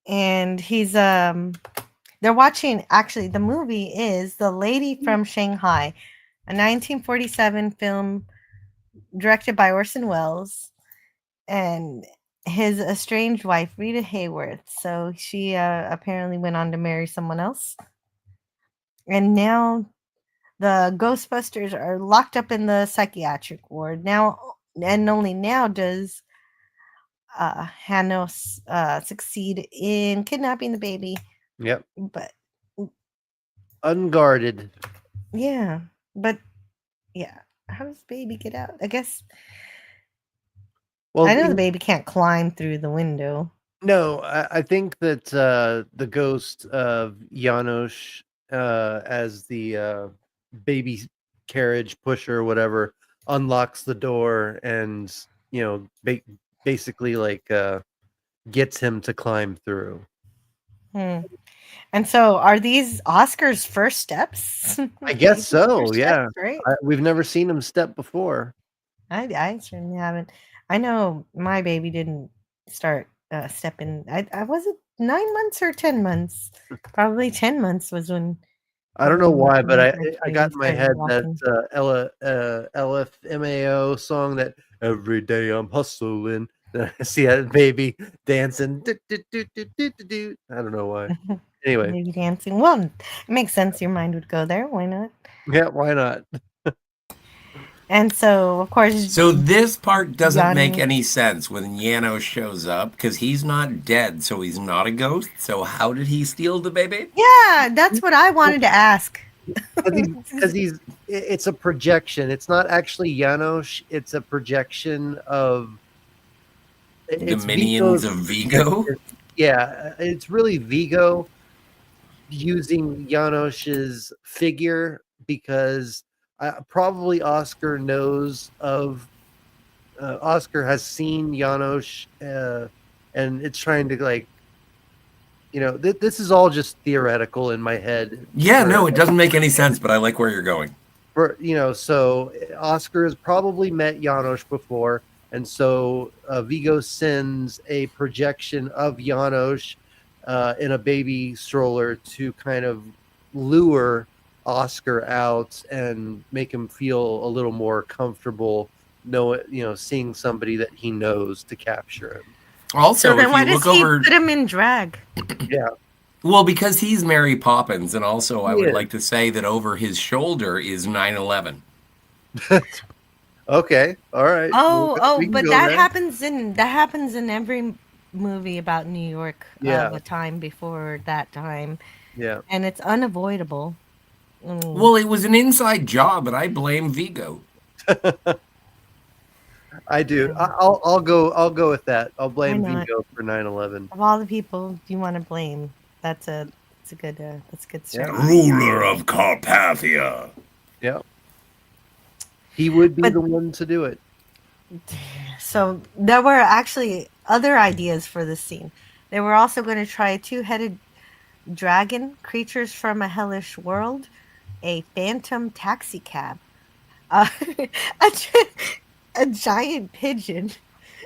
[SPEAKER 7] and he's they're watching. Actually, the movie is The Lady from Shanghai, a 1947 film directed by Orson Welles, and his estranged wife, Rita Hayworth. So she apparently went on to marry someone else. And now the Ghostbusters are locked up in the psychiatric ward. Now, and only now does Hanos succeed in kidnapping the baby.
[SPEAKER 8] Yep.
[SPEAKER 7] But
[SPEAKER 8] unguarded.
[SPEAKER 7] Yeah. But yeah. How does the baby get out? I guess.
[SPEAKER 8] Well,
[SPEAKER 7] I know the baby can't climb through the window.
[SPEAKER 8] No, I think that the ghost of Janos as the baby carriage pusher or whatever unlocks the door and basically like gets him to climb through.
[SPEAKER 7] And so are these Oscar's first steps?
[SPEAKER 8] I guess so. Yeah.
[SPEAKER 7] Right.
[SPEAKER 8] We've never seen him step before.
[SPEAKER 7] I certainly haven't. I know my baby didn't start stepping. I was it 9 months or 10 months? Probably 10 months was when.
[SPEAKER 8] I don't know why, but I got in my head that LFMAO song that every day I'm hustling. I see that baby dancing. I don't know why. Anyway,
[SPEAKER 7] baby dancing. Well, it makes sense. Your mind would go there. Why not?
[SPEAKER 8] Yeah, why not?
[SPEAKER 7] And so, of course.
[SPEAKER 9] So this part doesn't make any sense when Janos shows up because he's not dead, so he's not a ghost. So how did he steal the baby?
[SPEAKER 7] Yeah, that's what I wanted to ask.
[SPEAKER 8] Because it's a projection. It's not actually Janos. It's a projection of
[SPEAKER 9] the minions of Vigo.
[SPEAKER 8] Yeah, it's really Vigo using Janos's figure because probably Oscar knows of. Oscar has seen Janos, and it's trying to this is all just theoretical in my head.
[SPEAKER 9] Yeah, no, it doesn't make any sense, but I like where you're going.
[SPEAKER 8] So Oscar has probably met Janos before, and so Vigo sends a projection of Janos in a baby stroller to kind of lure Oscar out and make him feel a little more comfortable, seeing somebody that he knows to capture him.
[SPEAKER 9] Also,
[SPEAKER 7] so then
[SPEAKER 9] if
[SPEAKER 7] why
[SPEAKER 9] you
[SPEAKER 7] does
[SPEAKER 9] look
[SPEAKER 7] he
[SPEAKER 9] over,
[SPEAKER 7] put him in drag?
[SPEAKER 8] Yeah.
[SPEAKER 9] Well, because he's Mary Poppins, and also I would like to say that over his shoulder is 9/11.
[SPEAKER 8] Okay, all right.
[SPEAKER 7] But that happens in every movie about New York of a time before that time.
[SPEAKER 8] Yeah.
[SPEAKER 7] And it's unavoidable.
[SPEAKER 9] Well, it was an inside job, and I blame Vigo.
[SPEAKER 8] I do. I'll go with that. I'll blame Vigo for 9/11.
[SPEAKER 7] Of all the people you want to blame, that's a good strategy.
[SPEAKER 1] Ruler of Carpathia.
[SPEAKER 8] Yeah. He would be the one to do it.
[SPEAKER 7] So there were actually other ideas for this scene. They were also going to try a two-headed dragon, creatures from a hellish world, a phantom taxi cab, a giant pigeon.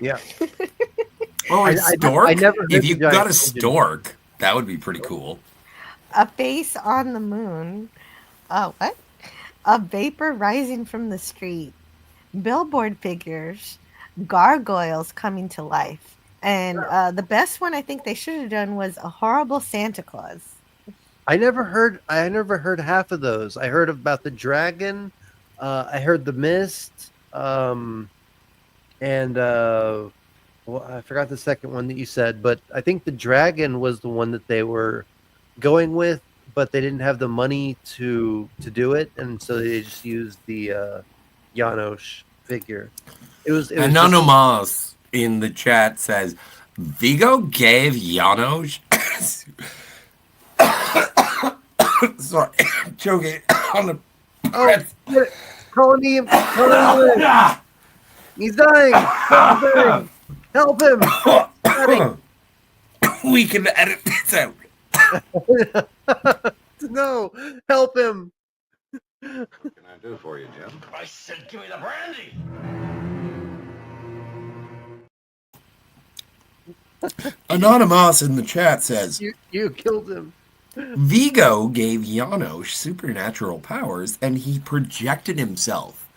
[SPEAKER 8] Yeah.
[SPEAKER 9] Oh, a stork?
[SPEAKER 8] I never heard
[SPEAKER 9] if you got a
[SPEAKER 8] pigeon.
[SPEAKER 9] stork, that would be pretty cool.
[SPEAKER 7] A face on the moon. What? A vapor rising from the street. Billboard figures. Gargoyles coming to life. And the best one I think they should have done was a horrible Santa Claus.
[SPEAKER 8] I never heard half of those. I heard about the dragon. I heard the mist. And I forgot the second one that you said, but I think the dragon was the one that they were going with, but they didn't have the money to do it, and so they just used the Janos figure. It was
[SPEAKER 9] Anonymous in the chat says Vigo gave Janos sorry, choking on the breath.
[SPEAKER 8] Colony, he's dying. Help him.
[SPEAKER 9] We can edit this out.
[SPEAKER 8] No, help him.
[SPEAKER 6] What can I do for you, Jim?
[SPEAKER 5] I said, give me the brandy.
[SPEAKER 9] Anonymous in the chat says
[SPEAKER 8] you killed him.
[SPEAKER 9] Vigo gave Janos supernatural powers and he projected himself.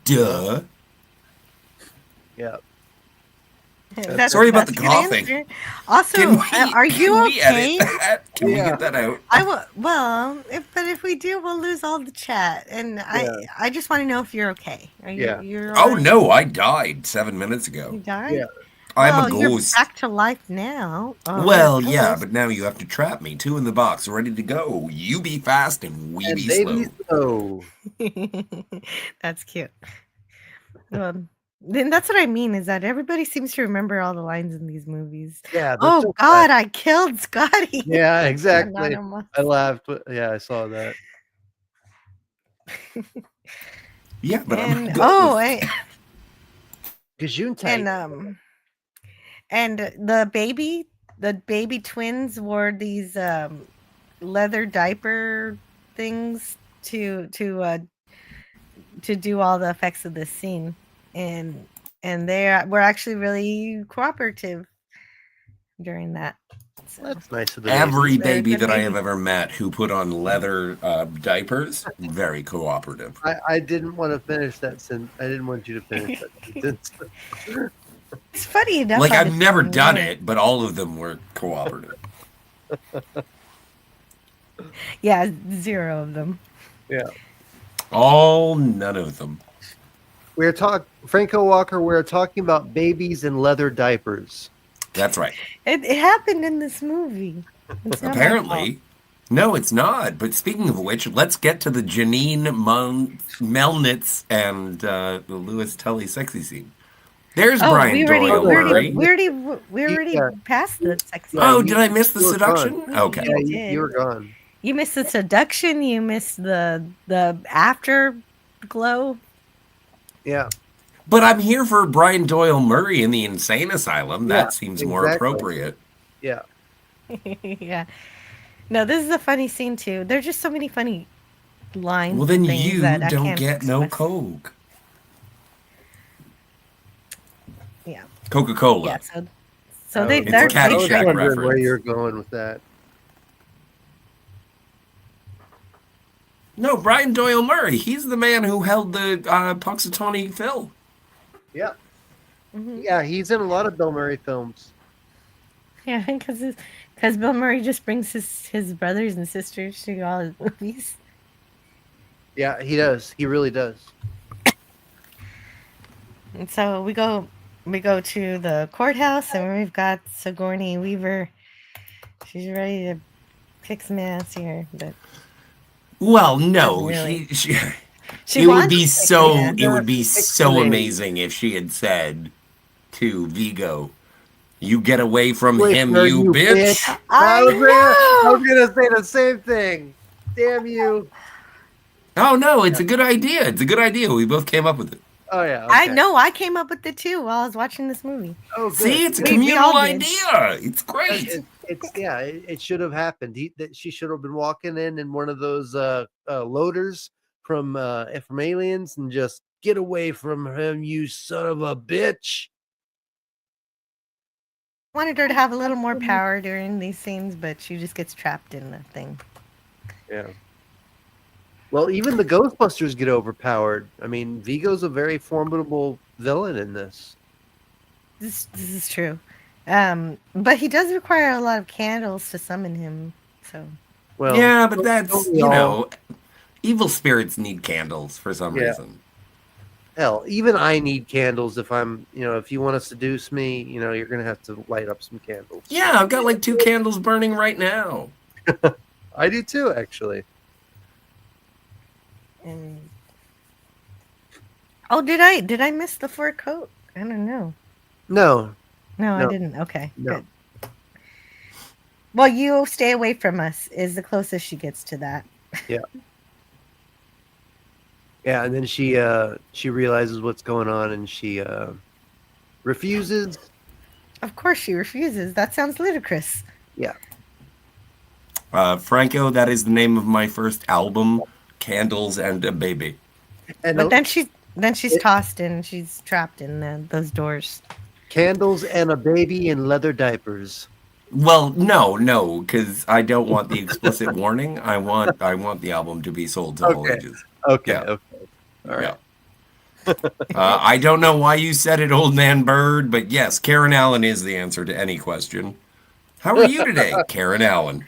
[SPEAKER 9] Duh.
[SPEAKER 8] Yeah.
[SPEAKER 9] Sorry about the coughing.
[SPEAKER 7] Also, are you okay?
[SPEAKER 9] Can we get that out?
[SPEAKER 7] I will. Well, if we do, we'll lose all the chat. And I just want to know if you're okay. Are you? You're
[SPEAKER 9] Oh no, I died 7 minutes ago.
[SPEAKER 7] You died? Yeah.
[SPEAKER 9] I'm a ghost.
[SPEAKER 7] You're back to life now.
[SPEAKER 9] Well, yeah, but now you have to trap me. 2 in the box, ready to go. You be fast and we be slow.
[SPEAKER 7] That's cute. Then that's what I mean is that everybody seems to remember all the lines in these movies.
[SPEAKER 8] Yeah.
[SPEAKER 7] Oh so God, I killed Scotty.
[SPEAKER 8] Yeah, exactly. I laughed. Yeah, I saw that.
[SPEAKER 9] Yeah, but
[SPEAKER 7] and and the baby twins wore these leather diaper things to do all the effects of this scene, and they were actually really cooperative during that. So.
[SPEAKER 8] That's nice of them.
[SPEAKER 9] Every baby that I have ever met who put on leather diapers, very cooperative.
[SPEAKER 8] I didn't want to finish that sentence. I didn't want you to finish that sentence.
[SPEAKER 7] It's funny enough.
[SPEAKER 9] Like I've never done it, but all of them were cooperative.
[SPEAKER 7] Yeah, 0 of them.
[SPEAKER 8] Yeah.
[SPEAKER 9] None of them.
[SPEAKER 8] Franco Walker, we're talking about babies in leather diapers.
[SPEAKER 9] That's right.
[SPEAKER 7] It happened in this movie.
[SPEAKER 9] Apparently. No, it's not. But speaking of which, let's get to the Janine Melnitz and the Louis Tully sexy scene. There's Brian Doyle Murray.
[SPEAKER 7] We already passed the sexy scene.
[SPEAKER 9] Oh, did I miss the seduction? Okay.
[SPEAKER 8] Yeah, you were gone.
[SPEAKER 7] You missed the seduction. You missed the afterglow.
[SPEAKER 8] Yeah.
[SPEAKER 9] But I'm here for Brian Doyle Murray in the insane asylum. That seems more appropriate.
[SPEAKER 8] Yeah.
[SPEAKER 7] Yeah. No, this is a funny scene too. There's just so many funny lines.
[SPEAKER 9] Well, then you don't get no Coke.
[SPEAKER 7] Yeah.
[SPEAKER 9] Coca-Cola.
[SPEAKER 7] Yeah. So they're
[SPEAKER 9] Caddyshack reference.
[SPEAKER 8] Where you're going with that?
[SPEAKER 9] No, Brian Doyle Murray. He's the man who held the Punxsutawney Phil.
[SPEAKER 8] Yeah. Mm-hmm. Yeah, he's in a lot of Bill Murray films.
[SPEAKER 7] Yeah, because Bill Murray just brings his brothers and sisters to all his movies.
[SPEAKER 8] Yeah, he does. He really does.
[SPEAKER 7] And so we go to the courthouse, and we've got Sigourney Weaver. She's ready to kick some ass here, but.
[SPEAKER 9] Well, no,
[SPEAKER 7] really.
[SPEAKER 9] It would be so amazing if she had said to Vigo, "You get away from him, you bitch."
[SPEAKER 8] I was gonna say the same thing. Damn you!
[SPEAKER 9] Oh no, it's a good idea. It's a good idea. We both came up with it.
[SPEAKER 8] Oh yeah,
[SPEAKER 7] okay. I know. I came up with it too while I was watching this movie.
[SPEAKER 8] Oh, good.
[SPEAKER 9] See, it's a communal idea. It's great.
[SPEAKER 8] It should have happened. She should have been walking in one of those loaders from Aliens and just get away from him, you son of a bitch.
[SPEAKER 7] Wanted her to have a little more power during these scenes, but she just gets trapped in the thing.
[SPEAKER 8] Yeah. Well, even the Ghostbusters get overpowered. I mean, Vigo's a very formidable villain in this.
[SPEAKER 7] This is true. But he does require a lot of candles to summon him. So.
[SPEAKER 9] Well, yeah, but that's, evil spirits need candles for some reason.
[SPEAKER 8] Hell, even I need candles if I'm, if you want to seduce me, you're going to have to light up some candles.
[SPEAKER 9] Yeah, I've got like 2 candles burning right now.
[SPEAKER 8] I do too, actually.
[SPEAKER 7] Oh, did I miss the fur coat? I don't know.
[SPEAKER 8] No,
[SPEAKER 7] I didn't. Okay,
[SPEAKER 8] no.
[SPEAKER 7] Good. Well, you stay away from us is the closest she gets to that.
[SPEAKER 8] Yeah. Yeah, and then she realizes what's going on, and she refuses.
[SPEAKER 7] Of course, she refuses. That sounds ludicrous.
[SPEAKER 8] Yeah.
[SPEAKER 9] Franco, that is the name of my first album, Candles and a Baby.
[SPEAKER 7] But then she's tossed and she's trapped in those doors.
[SPEAKER 8] Candles and a baby in leather diapers.
[SPEAKER 9] Well, no, because I don't want the explicit warning. I want the album to be sold to all ages.
[SPEAKER 8] Okay.
[SPEAKER 9] Yeah.
[SPEAKER 8] Okay. All right.
[SPEAKER 9] I don't know why you said it, Old Man Bird, but yes, Karen Allen is the answer to any question. How are you today, Karen Allen?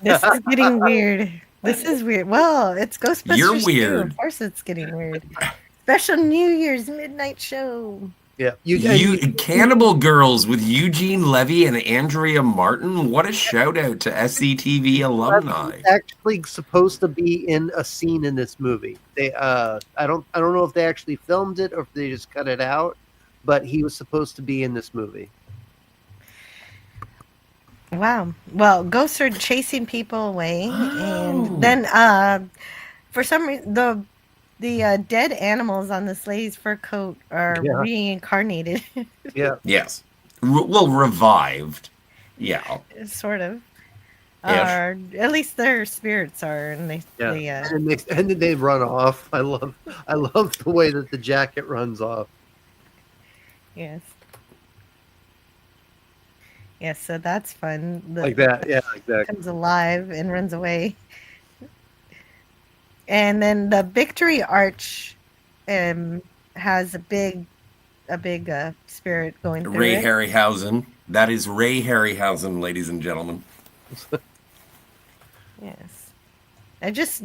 [SPEAKER 7] This is getting weird. This is weird. Well, it's Ghostbusters
[SPEAKER 9] You're
[SPEAKER 7] 2.
[SPEAKER 9] weird.
[SPEAKER 7] Of course it's getting weird. Special New Year's midnight show.
[SPEAKER 8] Yeah,
[SPEAKER 9] you Cannibal Girls with Eugene Levy and Andrea Martin. What a shout out to SCTV alumni!
[SPEAKER 8] Actually, supposed to be in a scene in this movie. They, I don't know if they actually filmed it or if they just cut it out, but he was supposed to be in this movie.
[SPEAKER 7] Wow. Well, ghosts are chasing people away, and then for some reason the dead animals on this lady's fur coat are reincarnated.
[SPEAKER 8] Yeah.
[SPEAKER 9] Yes. Well, revived. Yeah.
[SPEAKER 7] Sort of. Or at least their spirits are, and they
[SPEAKER 8] and then they run off. I love the way that the jacket runs off.
[SPEAKER 7] Yes. Yes, so that's fun.
[SPEAKER 8] Like that, yeah, exactly.
[SPEAKER 7] Comes alive and runs away. And then the Victory Arch has a big spirit going through
[SPEAKER 9] Ray
[SPEAKER 7] it.
[SPEAKER 9] Harryhausen. That is Ray Harryhausen, ladies and gentlemen.
[SPEAKER 7] Yes. And just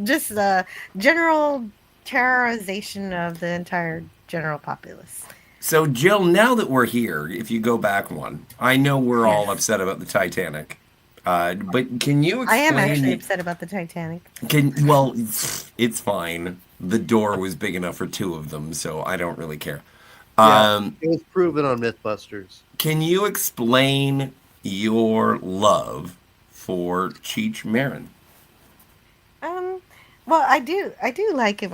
[SPEAKER 7] general terrorization of the entire general populace.
[SPEAKER 9] So, Jill, now that we're here, if you go back one, I know we're all upset about the Titanic. But can you explain...
[SPEAKER 7] I am actually upset about the Titanic.
[SPEAKER 9] Well, it's fine. The door was big enough for two of them, so I don't really care.
[SPEAKER 8] It was proven on Mythbusters.
[SPEAKER 9] Can you explain your love for Cheech Marin?
[SPEAKER 7] Well, I do like him.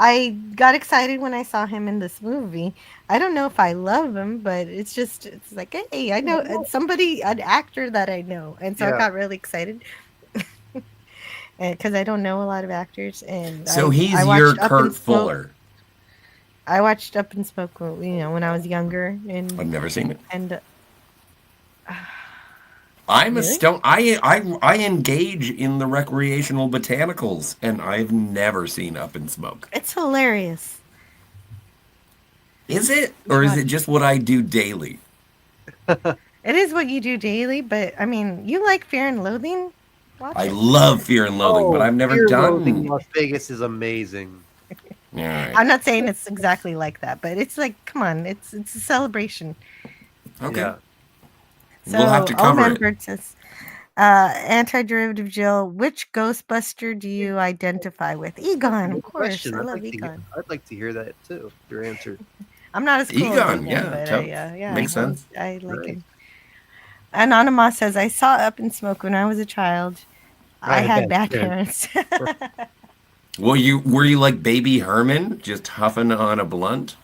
[SPEAKER 7] I got excited when I saw him in this movie. I don't know if I love him, but it's like, hey, I know an actor that I know, and so I got really excited because I don't know a lot of actors. And
[SPEAKER 9] so he's your Kurt Fuller.
[SPEAKER 7] I watched Up in Smoke, when I was younger, and
[SPEAKER 9] I've never seen it.
[SPEAKER 7] And
[SPEAKER 9] I'm
[SPEAKER 7] really?
[SPEAKER 9] a stone. I engage in the recreational botanicals, and I've never seen Up in Smoke.
[SPEAKER 7] It's hilarious.
[SPEAKER 9] Is it, or is it just what I do daily?
[SPEAKER 7] It is what you do daily, but I mean, you like Fear and Loathing? Watch
[SPEAKER 9] I
[SPEAKER 7] it.
[SPEAKER 9] love Fear and Loathing, but I've never
[SPEAKER 8] Fear
[SPEAKER 9] done.
[SPEAKER 8] Loathing Las Vegas is amazing.
[SPEAKER 9] All right.
[SPEAKER 7] I'm not saying it's exactly like that, but it's like, come on, it's a celebration.
[SPEAKER 9] Okay.
[SPEAKER 8] Yeah.
[SPEAKER 7] So,
[SPEAKER 9] We'll have to cover it.
[SPEAKER 7] Says, Anti-derivative Jill, which Ghostbuster do you identify with? Egon, of course.
[SPEAKER 8] Question.
[SPEAKER 7] I love Egon.
[SPEAKER 8] I'd like to hear that too. Your answer.
[SPEAKER 7] I'm not as cool
[SPEAKER 9] Egon,
[SPEAKER 7] as Egon,
[SPEAKER 9] yeah,
[SPEAKER 7] but
[SPEAKER 9] makes sense.
[SPEAKER 7] I like him. Anonymous says, I saw Up in Smoke when I was a child. I had bad parents.
[SPEAKER 9] Well, were you like Baby Herman, just huffing on a blunt?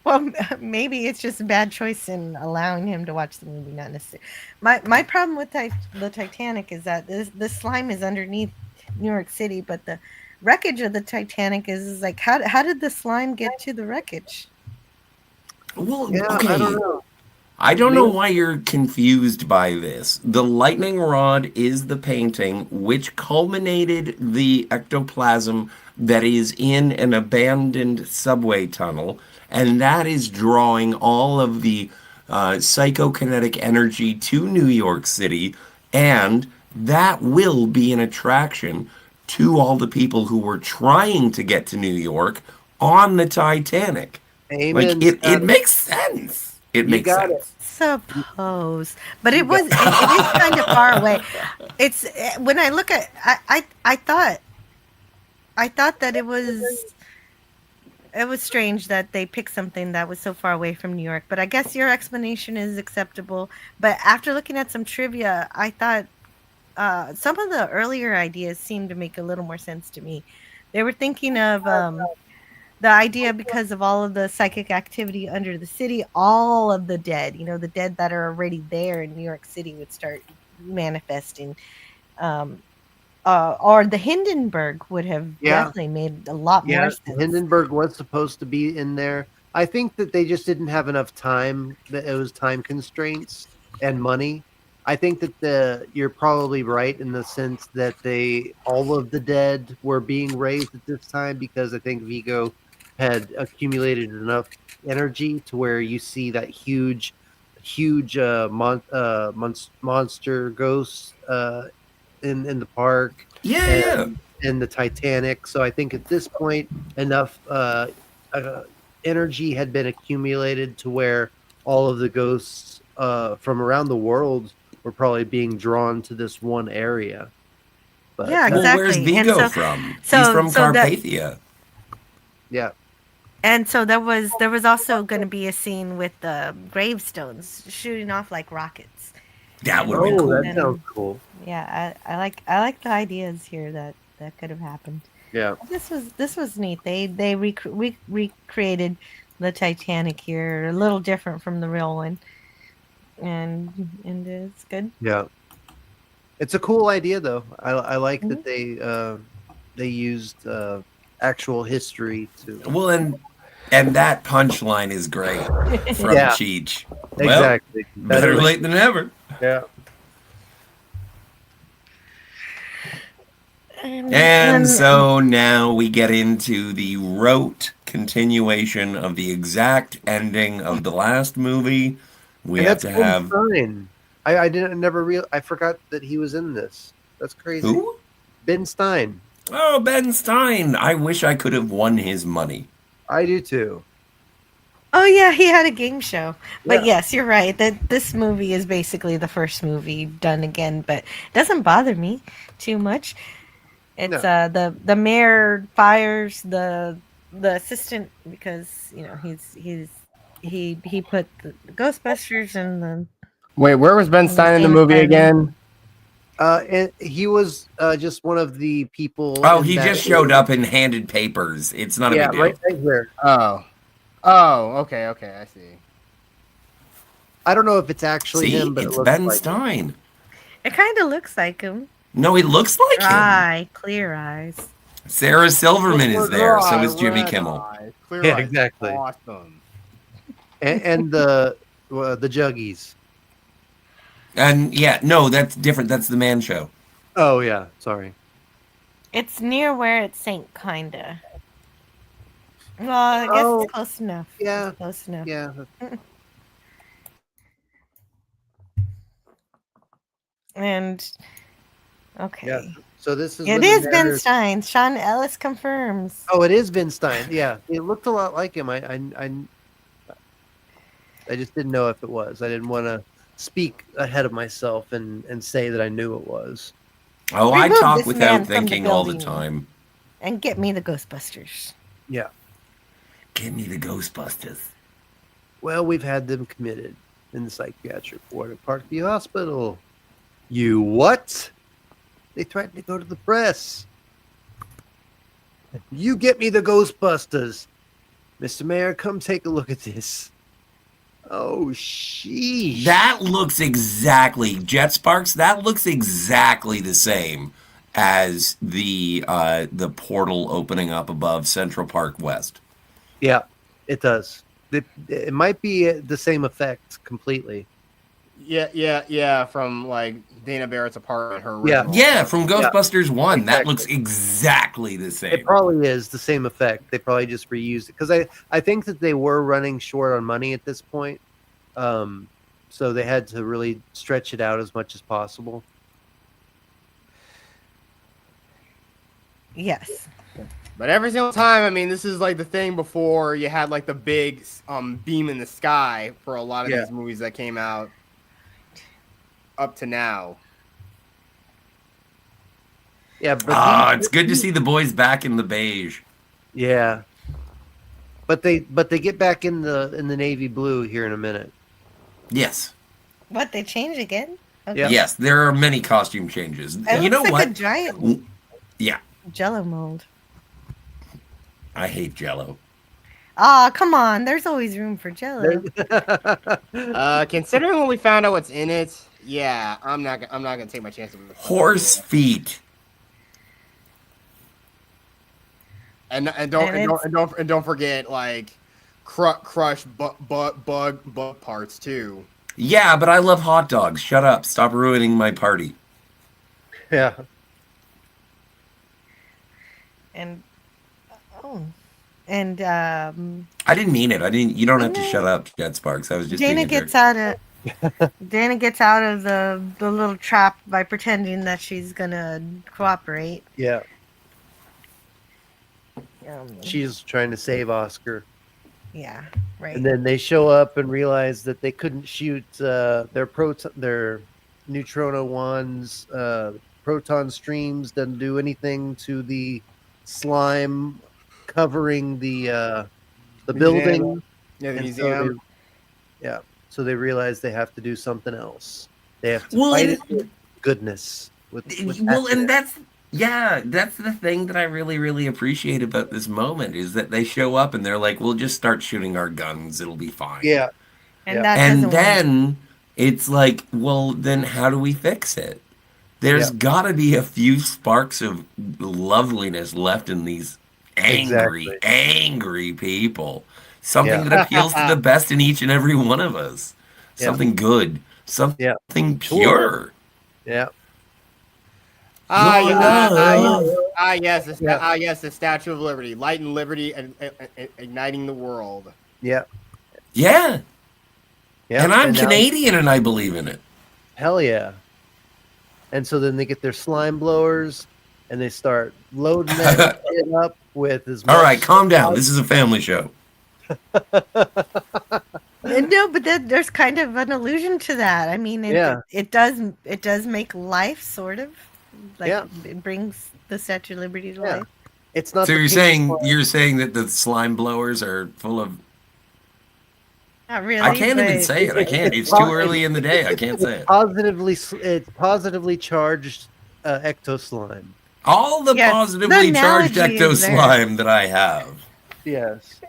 [SPEAKER 7] Well, maybe it's just a bad choice in allowing him to watch the movie, not necessarily. My problem with the Titanic is that the slime is underneath New York City, but the wreckage of the Titanic is like, how did the slime get to the wreckage?
[SPEAKER 9] Well,
[SPEAKER 8] Yeah,
[SPEAKER 9] okay.
[SPEAKER 8] I don't know.
[SPEAKER 9] I don't know why you're confused by this. The lightning rod is the painting which culminated the ectoplasm that is in an abandoned subway tunnel, and that is drawing all of the psychokinetic energy to New York City, and that will be an attraction to all the people who were trying to get to New York on the Titanic.
[SPEAKER 8] Amen.
[SPEAKER 9] Like, it makes sense. It makes sense.
[SPEAKER 7] Suppose, but it is kind of far away. It's when I look at I thought that it was strange that they picked something that was so far away from New York. But I guess your explanation is acceptable. But after looking at some trivia, I thought some of the earlier ideas seemed to make a little more sense to me. They were thinking of the idea, because of all of the psychic activity under the city, all of the dead, the dead that are already there in New York City would start manifesting. Or the Hindenburg would have definitely made a lot more sense.
[SPEAKER 8] Hindenburg was supposed to be in there. I think that they just didn't have enough time, that it was time constraints and money. I think that you're probably right in the sense that all of the dead were being raised at this time, because I think Vigo had accumulated enough energy to where you see that huge monster ghost in the park,
[SPEAKER 9] Yeah.
[SPEAKER 8] and the Titanic. So I think at this point enough energy had been accumulated to where all of the ghosts from around the world were probably being drawn to this one area. But
[SPEAKER 7] Yeah,
[SPEAKER 9] Well, where's
[SPEAKER 7] exactly. And
[SPEAKER 9] Vigo from? He's
[SPEAKER 7] so
[SPEAKER 9] from
[SPEAKER 7] so that
[SPEAKER 9] Carpathia.
[SPEAKER 8] yeah.
[SPEAKER 7] and so there was also going to be a scene with the gravestones shooting off like rockets.
[SPEAKER 9] That would have been cool.
[SPEAKER 8] That sounds cool.
[SPEAKER 7] Yeah, I like the ideas here that could have happened.
[SPEAKER 8] Yeah.
[SPEAKER 7] This was neat. They recreated the Titanic here, a little different from the real one, and it's good.
[SPEAKER 8] Yeah. It's a cool idea, though. I like that
[SPEAKER 7] Mm-hmm.
[SPEAKER 8] they used actual history to.
[SPEAKER 9] Well, and that punchline is great from
[SPEAKER 8] Yeah.
[SPEAKER 9] Cheech. Well,
[SPEAKER 8] Exactly.
[SPEAKER 9] better late than never.
[SPEAKER 8] Yeah.
[SPEAKER 9] And so now we get into the rote continuation of the exact ending of the last movie. We
[SPEAKER 8] And
[SPEAKER 9] have
[SPEAKER 8] that's
[SPEAKER 9] to have
[SPEAKER 8] Ben Stein. I didn't never real. I forgot that he was in this. That's crazy.
[SPEAKER 9] Who?
[SPEAKER 8] Ben Stein.
[SPEAKER 9] Oh, Ben Stein. I wish I could have won his money.
[SPEAKER 8] I do too.
[SPEAKER 7] Oh yeah, he had a game show. But
[SPEAKER 8] Yeah.
[SPEAKER 7] yes, you're right. That this movie is basically the first movie done again, but it doesn't bother me too much. It's the mayor fires the assistant because he put the Ghostbusters in the.
[SPEAKER 3] Wait, where was Ben Stein in the movie again?
[SPEAKER 8] And he was just one of the people.
[SPEAKER 9] Oh, he just showed up and handed papers. It's not a big deal.
[SPEAKER 8] Right here.
[SPEAKER 3] Oh, okay, I see.
[SPEAKER 8] I don't know if it's actually
[SPEAKER 9] See,
[SPEAKER 8] him, but
[SPEAKER 9] it's
[SPEAKER 8] it looks
[SPEAKER 9] Ben
[SPEAKER 8] like
[SPEAKER 9] Stein.
[SPEAKER 7] It kind of looks like him.
[SPEAKER 9] No, he looks like him.
[SPEAKER 7] Clear eyes.
[SPEAKER 9] Sarah Silverman is there. So is Jimmy Kimmel.
[SPEAKER 8] Yeah, exactly.
[SPEAKER 3] Awesome.
[SPEAKER 8] And the Juggies.
[SPEAKER 9] And yeah, no, that's different. That's the Man Show.
[SPEAKER 8] Oh yeah, sorry.
[SPEAKER 7] It's near where it sank, kinda. Well, I guess it's close enough.
[SPEAKER 8] Yeah,
[SPEAKER 7] it's close enough.
[SPEAKER 8] Yeah.
[SPEAKER 7] And okay.
[SPEAKER 8] Yeah. So this is.
[SPEAKER 7] It is Ben Stein. Sean Ellis confirms.
[SPEAKER 8] Oh, it is Ben Stein. Yeah, it looked a lot like him. I just didn't know if it was. I didn't want to speak ahead of myself and say that I knew it was.
[SPEAKER 9] Oh,
[SPEAKER 7] Remove
[SPEAKER 9] I talk
[SPEAKER 7] this
[SPEAKER 9] without
[SPEAKER 7] man from the
[SPEAKER 9] thinking all the
[SPEAKER 7] building.
[SPEAKER 9] time.
[SPEAKER 7] And get me the Ghostbusters.
[SPEAKER 8] Yeah.
[SPEAKER 9] Give me the Ghostbusters.
[SPEAKER 8] Well, we've had them committed in the psychiatric ward at Parkview Hospital. You what? They threatened to go to the press. You get me the Ghostbusters. Mr. Mayor, come take a look at this. Oh, sheesh.
[SPEAKER 9] That looks exactly, Jet Sparks, that looks exactly the same as the portal opening up above Central Park West.
[SPEAKER 8] Yeah, it does. It might be the same effect completely.
[SPEAKER 3] Yeah. From like Dana Barrett's apartment, her
[SPEAKER 8] Yeah.
[SPEAKER 3] original.
[SPEAKER 9] Yeah, from Ghostbusters 1.
[SPEAKER 8] Exactly.
[SPEAKER 9] That looks exactly the same.
[SPEAKER 8] It probably is the same effect. They probably just reused it. Because I think that they were running short on money at this point. So they had to really stretch it out as much as possible.
[SPEAKER 7] Yes.
[SPEAKER 3] But every single time, I mean, this is like the thing before you had like the big beam in the sky for a lot of these movies that came out up to now.
[SPEAKER 8] Yeah, but
[SPEAKER 9] it's good to see the boys back in the beige.
[SPEAKER 8] Yeah. But they get back in the navy blue here in a minute.
[SPEAKER 9] Yes.
[SPEAKER 7] What, they change again? Okay.
[SPEAKER 8] Yeah.
[SPEAKER 9] Yes, there are many costume changes.
[SPEAKER 7] It
[SPEAKER 9] You know
[SPEAKER 7] looks like
[SPEAKER 9] what?
[SPEAKER 7] a giant
[SPEAKER 9] Yeah,
[SPEAKER 7] Jello mold.
[SPEAKER 9] I hate Jello.
[SPEAKER 7] Ah, come on. There's always room for Jello.
[SPEAKER 3] Considering when we found out what's in it, yeah, I'm not gonna take my chances with
[SPEAKER 9] Horse feet.
[SPEAKER 3] And don't forget like crushed bug parts too.
[SPEAKER 9] Yeah, but I love hot dogs. Shut up. Stop ruining my party.
[SPEAKER 8] Yeah.
[SPEAKER 7] And and
[SPEAKER 9] I didn't mean it. I didn't. You don't have to
[SPEAKER 7] Dana-
[SPEAKER 9] shut up, Jet Sparks. I was just being
[SPEAKER 7] Dana
[SPEAKER 9] a jerk.
[SPEAKER 7] gets out of Dana gets out of the little trap by pretending that she's gonna cooperate.
[SPEAKER 8] Yeah. She's trying to save Oscar.
[SPEAKER 7] Yeah, right.
[SPEAKER 8] And then they show up and realize that they couldn't shoot their neutrino ones. Proton streams doesn't do anything to the slime covering the building.
[SPEAKER 3] Yeah, the
[SPEAKER 8] And
[SPEAKER 3] museum.
[SPEAKER 8] So they realize they have to do something else. They have to fight it with goodness.
[SPEAKER 9] That's the thing that I really, really appreciate about this moment is that they show up and they're like, "We'll just start shooting our guns. It'll be fine."
[SPEAKER 8] Yeah.
[SPEAKER 7] And
[SPEAKER 9] then it's like, well, then how do we fix it? There's got to be a few sparks of loveliness left in these angry people. Something that appeals to the best in each and every one of us. Something good. Something pure.
[SPEAKER 8] Yeah.
[SPEAKER 3] Yes, the Statue of Liberty, light and liberty, and igniting the world.
[SPEAKER 8] Yeah.
[SPEAKER 9] Yeah. And I'm Canadian, and I believe in it.
[SPEAKER 8] Hell yeah. And so then they get their slime blowers, and they start loading that shit up with as much.
[SPEAKER 9] All right, calm down. This is a family show.
[SPEAKER 7] No, but there's kind of an allusion to that. I mean, it does make life sort of like it brings the Statue of Liberty to life.
[SPEAKER 8] It's not.
[SPEAKER 9] So you're saying that the slime blowers are full of.
[SPEAKER 7] Not really.
[SPEAKER 9] I can't even say it. I can't. It's too early in the day. I can't say it.
[SPEAKER 8] It's positively charged ecto slime.
[SPEAKER 9] All the positively charged ecto slime that I have.
[SPEAKER 8] Yes.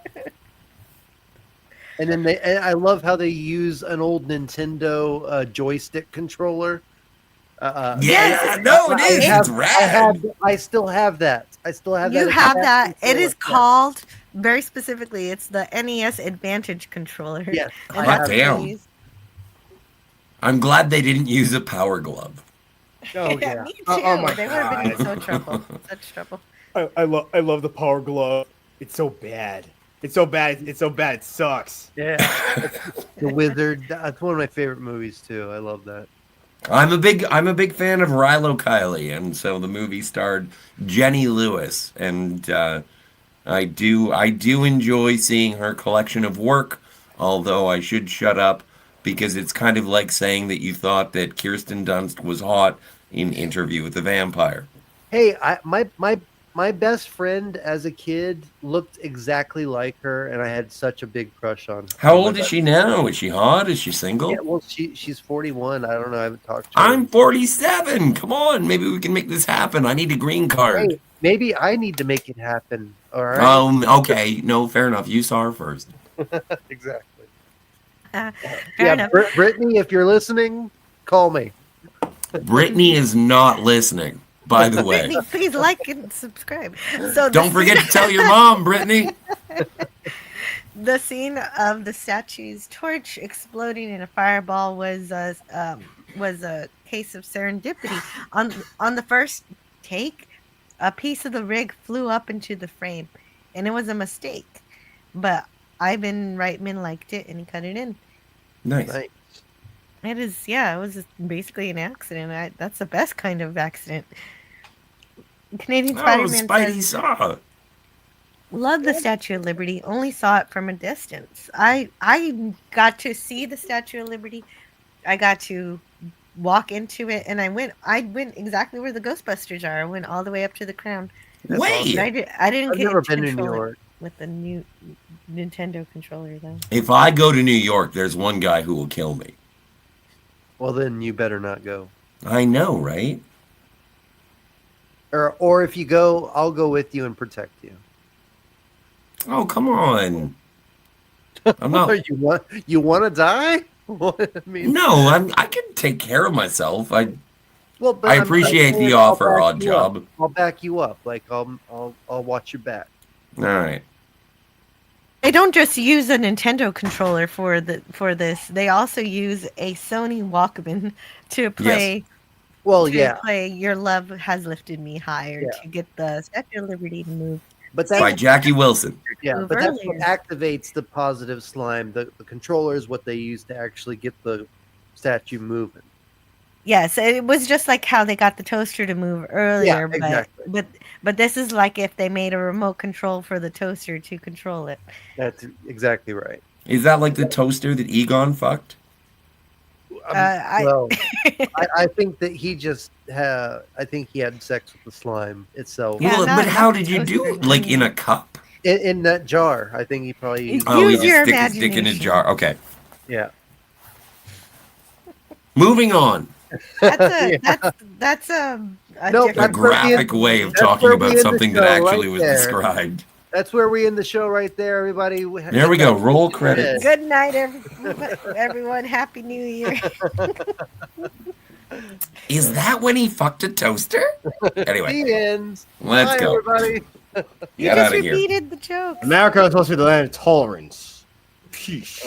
[SPEAKER 8] And then I love how they use an old Nintendo joystick controller.
[SPEAKER 9] It's rad.
[SPEAKER 8] I still have that.
[SPEAKER 7] You have that. It is called very specifically. It's the NES Advantage controller.
[SPEAKER 8] Yes.
[SPEAKER 9] Hot damn. I'm glad they didn't use a power glove.
[SPEAKER 8] Oh yeah.
[SPEAKER 7] Me too. They would have been in such trouble.
[SPEAKER 3] I love the power glove. It's so bad. It's so bad. It sucks.
[SPEAKER 8] Yeah. The Wizard. That's one of my favorite movies too. I love that.
[SPEAKER 9] I'm a big fan of Rilo Kiley, and so the movie starred Jenny Lewis, and I do enjoy seeing her collection of work. Although I should shut up because it's kind of like saying that you thought that Kirsten Dunst was hot in Interview with the Vampire.
[SPEAKER 8] Hey, my best friend as a kid looked exactly like her, and I had such a big crush on her.
[SPEAKER 9] How old is she now? Is she hot? Is she single?
[SPEAKER 8] Yeah, well, she's 41. I don't know. I haven't talked to her.
[SPEAKER 9] I'm 47. Come on, maybe we can make this happen. I need a green card.
[SPEAKER 8] Hey, maybe I need to make it happen. All right.
[SPEAKER 9] Okay. No, fair enough. You saw her first.
[SPEAKER 8] Exactly.
[SPEAKER 7] Fair enough.
[SPEAKER 8] Brittany, if you're listening, call me.
[SPEAKER 9] Brittany is not listening. By the way,
[SPEAKER 7] Brittany, please like and subscribe. So
[SPEAKER 9] don't forget to tell your mom, Brittany.
[SPEAKER 7] The scene of the statue's torch exploding in a fireball was a case of serendipity. On the first take, a piece of the rig flew up into the frame, and it was a mistake. But Ivan Reitman liked it, and he cut it in.
[SPEAKER 9] Nice.
[SPEAKER 7] It is, it was basically an accident. That's the best kind of accident. Canadian Spider-Man
[SPEAKER 9] Spidey saw.
[SPEAKER 7] Love the Statue of Liberty. Only saw it from a distance. I got to see the Statue of Liberty. I got to walk into it, and I went exactly where the Ghostbusters are. I went all the way up to the crown.
[SPEAKER 9] Wait,
[SPEAKER 7] I didn't
[SPEAKER 8] I've
[SPEAKER 7] get
[SPEAKER 8] never
[SPEAKER 7] to
[SPEAKER 8] been to New
[SPEAKER 7] control it
[SPEAKER 8] York
[SPEAKER 7] with the new Nintendo controller though.
[SPEAKER 9] If I go to New York, there's one guy who will kill me.
[SPEAKER 8] Well, then you better not go.
[SPEAKER 9] I know, right?
[SPEAKER 8] Or if you go, I'll go with you and protect you.
[SPEAKER 9] Oh, come on. I'm not.
[SPEAKER 8] You want to die? I mean,
[SPEAKER 9] No, I can take care of myself. I
[SPEAKER 8] I'm
[SPEAKER 9] appreciate the
[SPEAKER 8] I'll
[SPEAKER 9] offer,
[SPEAKER 8] back
[SPEAKER 9] Odd
[SPEAKER 8] you up.
[SPEAKER 9] Job.
[SPEAKER 8] I'll back you up. Like I'll watch your back.
[SPEAKER 9] All right.
[SPEAKER 7] They don't just use a Nintendo controller for this. They also use a Sony Walkman to play.
[SPEAKER 9] Yes.
[SPEAKER 8] Well,
[SPEAKER 7] to play "Your Love Has Lifted Me Higher" to get the Statue of Liberty to move.
[SPEAKER 8] But
[SPEAKER 9] By Jackie Wilson.
[SPEAKER 8] Yeah,
[SPEAKER 7] Move
[SPEAKER 8] but that's what
[SPEAKER 7] earlier.
[SPEAKER 8] activates the positive slime. The controller is what they use to actually get the statue moving.
[SPEAKER 7] Yes, it was just like how they got the toaster to move earlier,
[SPEAKER 8] exactly.
[SPEAKER 7] but this is like if they made a remote control for the toaster to control it.
[SPEAKER 8] That's exactly right.
[SPEAKER 9] Is that like the toaster that Egon fucked?
[SPEAKER 8] Well, I think that he just I think he had sex with the slime itself.
[SPEAKER 9] Well, but how did you do it? Like in a cup?
[SPEAKER 8] In that jar. I think he probably
[SPEAKER 9] He just stick his dick in a jar. Okay.
[SPEAKER 8] Yeah.
[SPEAKER 9] Moving on.
[SPEAKER 7] That's a
[SPEAKER 9] A graphic way of talking about something that actually was described.
[SPEAKER 8] That's where we end the show right there, everybody.
[SPEAKER 9] There we go. Roll credits.
[SPEAKER 7] Good night, everyone. Happy New Year.
[SPEAKER 9] Is that when he fucked a toaster? Anyway,
[SPEAKER 8] The end.
[SPEAKER 9] let's
[SPEAKER 8] Bye,
[SPEAKER 9] go.
[SPEAKER 8] Everybody.
[SPEAKER 7] You
[SPEAKER 9] Get
[SPEAKER 7] just
[SPEAKER 9] out of here.
[SPEAKER 7] repeated the joke.
[SPEAKER 3] America is supposed to be the land of tolerance. Peace.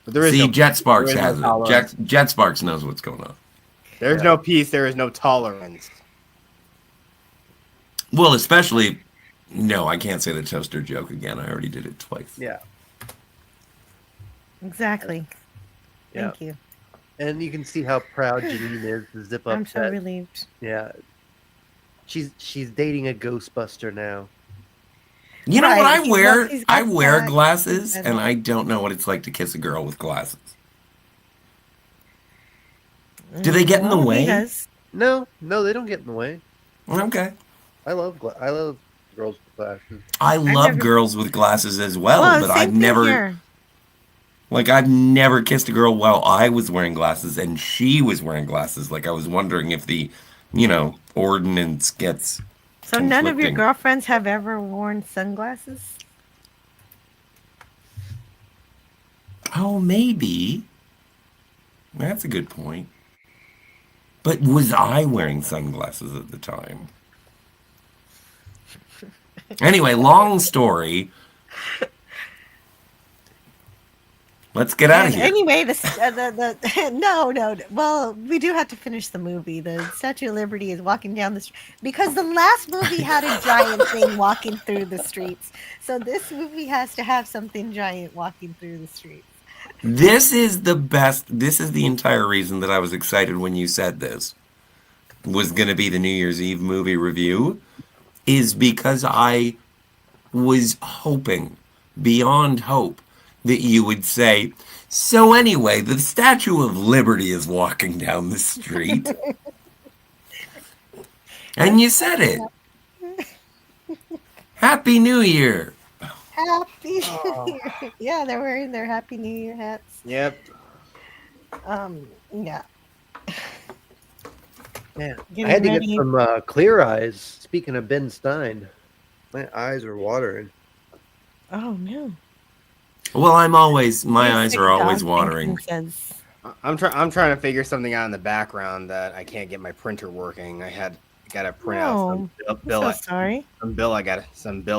[SPEAKER 3] But there is
[SPEAKER 9] See,
[SPEAKER 3] no,
[SPEAKER 9] Jet Sparks
[SPEAKER 3] there is
[SPEAKER 9] has
[SPEAKER 3] no
[SPEAKER 9] it.
[SPEAKER 3] tolerance.
[SPEAKER 9] Jet Sparks knows what's going on.
[SPEAKER 3] There's no peace. There is no tolerance.
[SPEAKER 9] Well, especially, no, I can't say the toaster joke again. I already did it twice.
[SPEAKER 8] Yeah.
[SPEAKER 7] Exactly.
[SPEAKER 8] Yeah.
[SPEAKER 7] Thank you.
[SPEAKER 8] And you can see how proud Janine is to zip up.
[SPEAKER 7] I'm so relieved.
[SPEAKER 8] Yeah. She's dating a Ghostbuster now.
[SPEAKER 9] You know what I
[SPEAKER 7] Right.
[SPEAKER 9] wear?
[SPEAKER 7] He's got
[SPEAKER 9] I wear
[SPEAKER 7] that-
[SPEAKER 9] glasses, and I don't know what it's like to kiss a girl with glasses. Do they get in the
[SPEAKER 7] Well, he
[SPEAKER 9] way?
[SPEAKER 7] does.
[SPEAKER 8] No, they don't get in the way.
[SPEAKER 9] Okay.
[SPEAKER 8] I love girls with glasses.
[SPEAKER 9] I love
[SPEAKER 7] never-
[SPEAKER 9] girls with glasses as well,
[SPEAKER 7] Well,
[SPEAKER 9] but
[SPEAKER 7] same
[SPEAKER 9] I've
[SPEAKER 7] thing
[SPEAKER 9] never,
[SPEAKER 7] here.
[SPEAKER 9] like, I've never kissed a girl while I was wearing glasses and she was wearing glasses. Like, I was wondering if the, ordinance gets.
[SPEAKER 7] So none of your
[SPEAKER 9] conflicting.
[SPEAKER 7] girlfriends have ever worn sunglasses?
[SPEAKER 9] Oh, maybe. That's a good point. But was I wearing sunglasses at the time? Anyway, long story. Let's get out of here.
[SPEAKER 7] Anyway, no. Well, we do have to finish the movie. The Statue of Liberty is walking down the street because the last movie had a giant thing walking through the streets. So this movie has to have something giant walking through the streets.
[SPEAKER 9] This is the best. This is the entire reason that I was excited when you said this was going to be the New Year's Eve movie review, is because I was hoping, beyond hope, that you would say, so anyway, the Statue of Liberty is walking down the street. And you said it. Happy New Year.
[SPEAKER 7] Happy New Year. Yeah, they're wearing their Happy New Year hats.
[SPEAKER 3] Yep.
[SPEAKER 7] Yeah.
[SPEAKER 8] Yeah.
[SPEAKER 7] Getting
[SPEAKER 8] I had to
[SPEAKER 7] ready.
[SPEAKER 8] get some clear eyes. Speaking of Ben Stein, my eyes are watering.
[SPEAKER 7] Oh no.
[SPEAKER 9] Well, my eyes
[SPEAKER 7] Sick
[SPEAKER 9] are always
[SPEAKER 7] dog
[SPEAKER 9] watering.
[SPEAKER 7] says-
[SPEAKER 3] I'm trying to figure something out in the background that I can't get my printer working. Gotta print out some bill.
[SPEAKER 7] I'm so sorry.
[SPEAKER 3] Some bill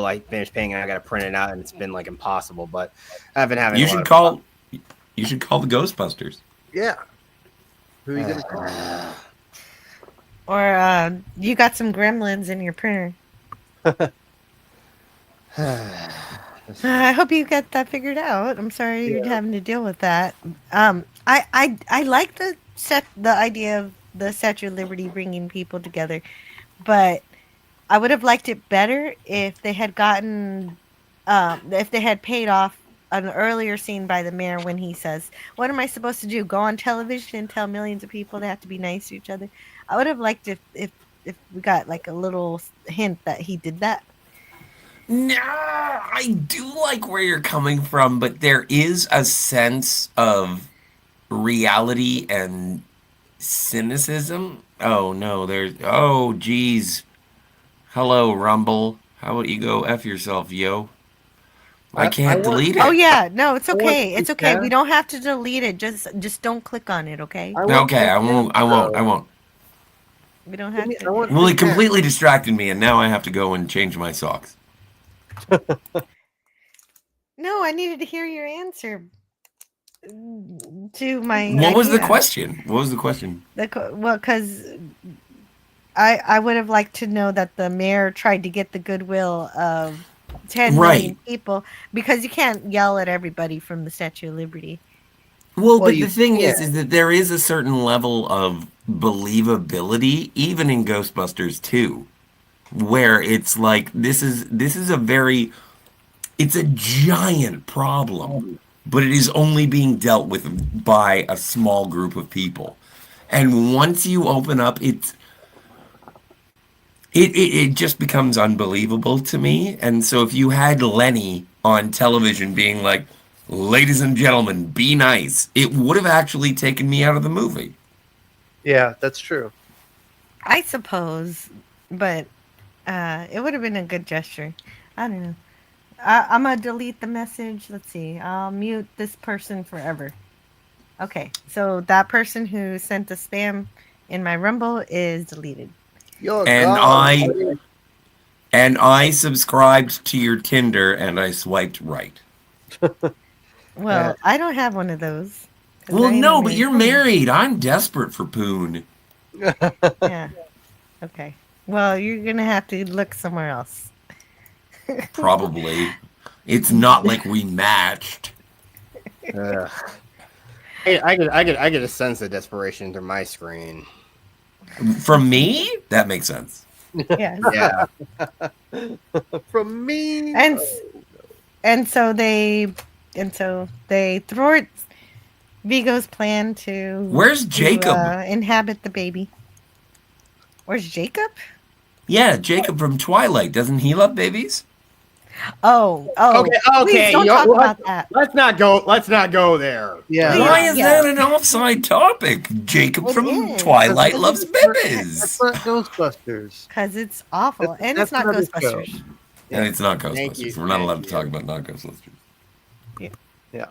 [SPEAKER 3] I finished paying and I gotta print it out and it's been like impossible. But I've been having.
[SPEAKER 9] You should call the Ghostbusters.
[SPEAKER 8] Yeah. Who are you gonna call?
[SPEAKER 7] Or you got some gremlins in your printer. I hope you got that figured out. I'm sorry you're having to deal with that. I like the idea of the Statue of Liberty bringing people together, but I would have liked it better if they had gotten, if they had paid off an earlier scene by the mayor when he says, "What am I supposed to do? Go on television and tell millions of people they have to be nice to each other?" I would have liked if we got like a little hint that he did that.
[SPEAKER 9] No, I do like where you're coming from, but there is a sense of reality and cynicism. Oh no, oh geez. Hello, Rumble. How about you go F yourself, yo? I can't delete it.
[SPEAKER 7] Oh yeah, no, it's okay. It's okay. We don't have to delete it. Just don't click on it, okay?
[SPEAKER 9] Okay, I won't.
[SPEAKER 7] We don't have to.
[SPEAKER 9] Well, it completely distracted me, and now I have to go and change my socks.
[SPEAKER 7] No, No, I needed to hear your answer to my.
[SPEAKER 9] What was the
[SPEAKER 7] idea.
[SPEAKER 9] question? What was the question?
[SPEAKER 7] Well, because I would have liked to know that the mayor tried to get the goodwill of 10 million people, because you can't yell at everybody from the Statue of Liberty.
[SPEAKER 9] Well, but the thing is that there is a certain level of believability, even in Ghostbusters 2, where it's like this is a very, it's a giant problem, but it is only being dealt with by a small group of people. And once you open up, it just becomes unbelievable to me. And so if you had Lenny on television being like, ladies and gentlemen, be nice, it would have actually taken me out of the movie.
[SPEAKER 8] Yeah, that's true.
[SPEAKER 7] I suppose, but it would have been a good gesture. I don't know. I'm going to delete the message. Let's see. I'll mute this person forever. Okay, so that person who sent the spam in my Rumble is deleted.
[SPEAKER 9] And I subscribed to your Tinder and I swiped right.
[SPEAKER 7] Well, I don't have one of those.
[SPEAKER 9] Well, no, but you're married. I'm desperate for Poon.
[SPEAKER 7] Yeah. Okay. Well, you're going to have to look somewhere else.
[SPEAKER 9] Probably. It's not like we matched.
[SPEAKER 3] I get a sense of desperation through my screen.
[SPEAKER 9] From me? That makes sense.
[SPEAKER 7] Yes.
[SPEAKER 3] Yeah.
[SPEAKER 8] From me.
[SPEAKER 7] And so they thwart Vigo's plan to
[SPEAKER 9] Where's Jacob?
[SPEAKER 7] Inhabit the baby. Where's Jacob?
[SPEAKER 9] Yeah, Jacob from Twilight. Doesn't he love babies?
[SPEAKER 7] Oh.
[SPEAKER 3] Okay.
[SPEAKER 7] Please don't talk about that.
[SPEAKER 3] Let's not go there.
[SPEAKER 8] Yeah.
[SPEAKER 9] Why is that an offside topic? Jacob from Twilight loves babies.
[SPEAKER 8] That's not Ghostbusters.
[SPEAKER 7] Because it's awful, and it's not Ghostbusters.
[SPEAKER 9] And it's not Ghostbusters. We're not allowed to talk about not Ghostbusters.
[SPEAKER 8] Yeah.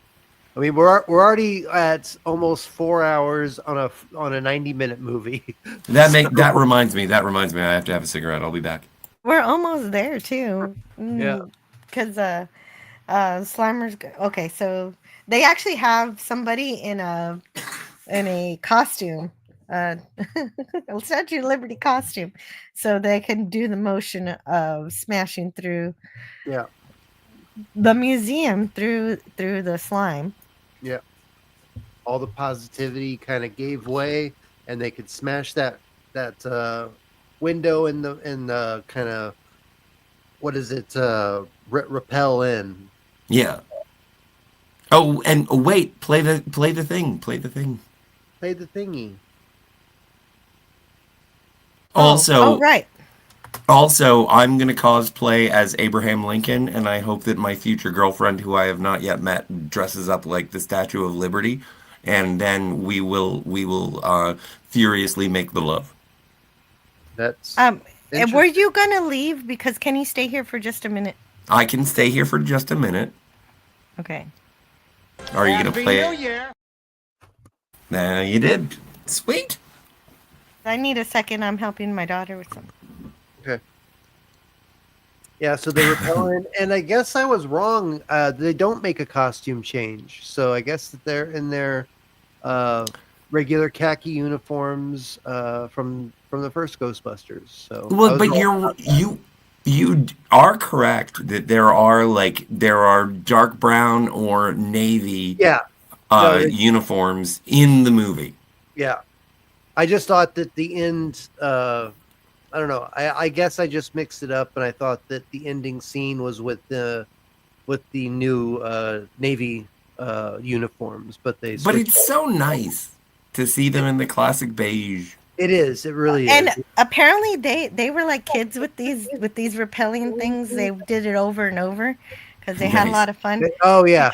[SPEAKER 8] I mean, we're already at almost 4 hours on a 90-minute movie.
[SPEAKER 9] That reminds me. I have to have a cigarette. I'll be back.
[SPEAKER 7] We're almost there too.
[SPEAKER 8] Yeah.
[SPEAKER 7] Because Slimer's okay. So they actually have somebody in a costume, a Statue of Liberty costume, so they can do the motion of smashing through.
[SPEAKER 8] Yeah.
[SPEAKER 7] The museum through the slime.
[SPEAKER 8] Yeah. All the positivity kind of gave way, and they could smash that window in the kind of, what is it, repel in.
[SPEAKER 9] Yeah. Oh, and wait, play the thing.
[SPEAKER 8] Play the thingy.
[SPEAKER 9] Also,
[SPEAKER 7] right.
[SPEAKER 9] Also, I'm going to cosplay as Abraham Lincoln, and I hope that my future girlfriend, who I have not yet met, dresses up like the Statue of Liberty, and then we will furiously make the love.
[SPEAKER 8] That's
[SPEAKER 7] and were you gonna leave? Because can you stay here for just a minute?
[SPEAKER 9] I can stay here for just a minute.
[SPEAKER 7] Okay.
[SPEAKER 9] Are you going to play
[SPEAKER 14] New
[SPEAKER 9] it?
[SPEAKER 14] Year.
[SPEAKER 9] Nah, you did. Sweet.
[SPEAKER 7] I need a second. I'm helping my daughter with something.
[SPEAKER 8] Okay. Yeah, so they repel in, and I guess I was wrong. They don't make a costume change, so I guess that they're in their regular khaki uniforms from the first Ghostbusters. So
[SPEAKER 9] well, but you are correct that there are dark brown or navy uniforms in the movie.
[SPEAKER 8] Yeah, I just thought that the end. I don't know. I guess I just mixed it up, and I thought that the ending scene was with the new navy uniforms, but they.
[SPEAKER 9] But it's so nice to see them in the classic beige.
[SPEAKER 8] It is. It really is.
[SPEAKER 7] And apparently they were like kids with these repelling things. They did it over and over because they had a lot of fun.
[SPEAKER 8] Oh yeah.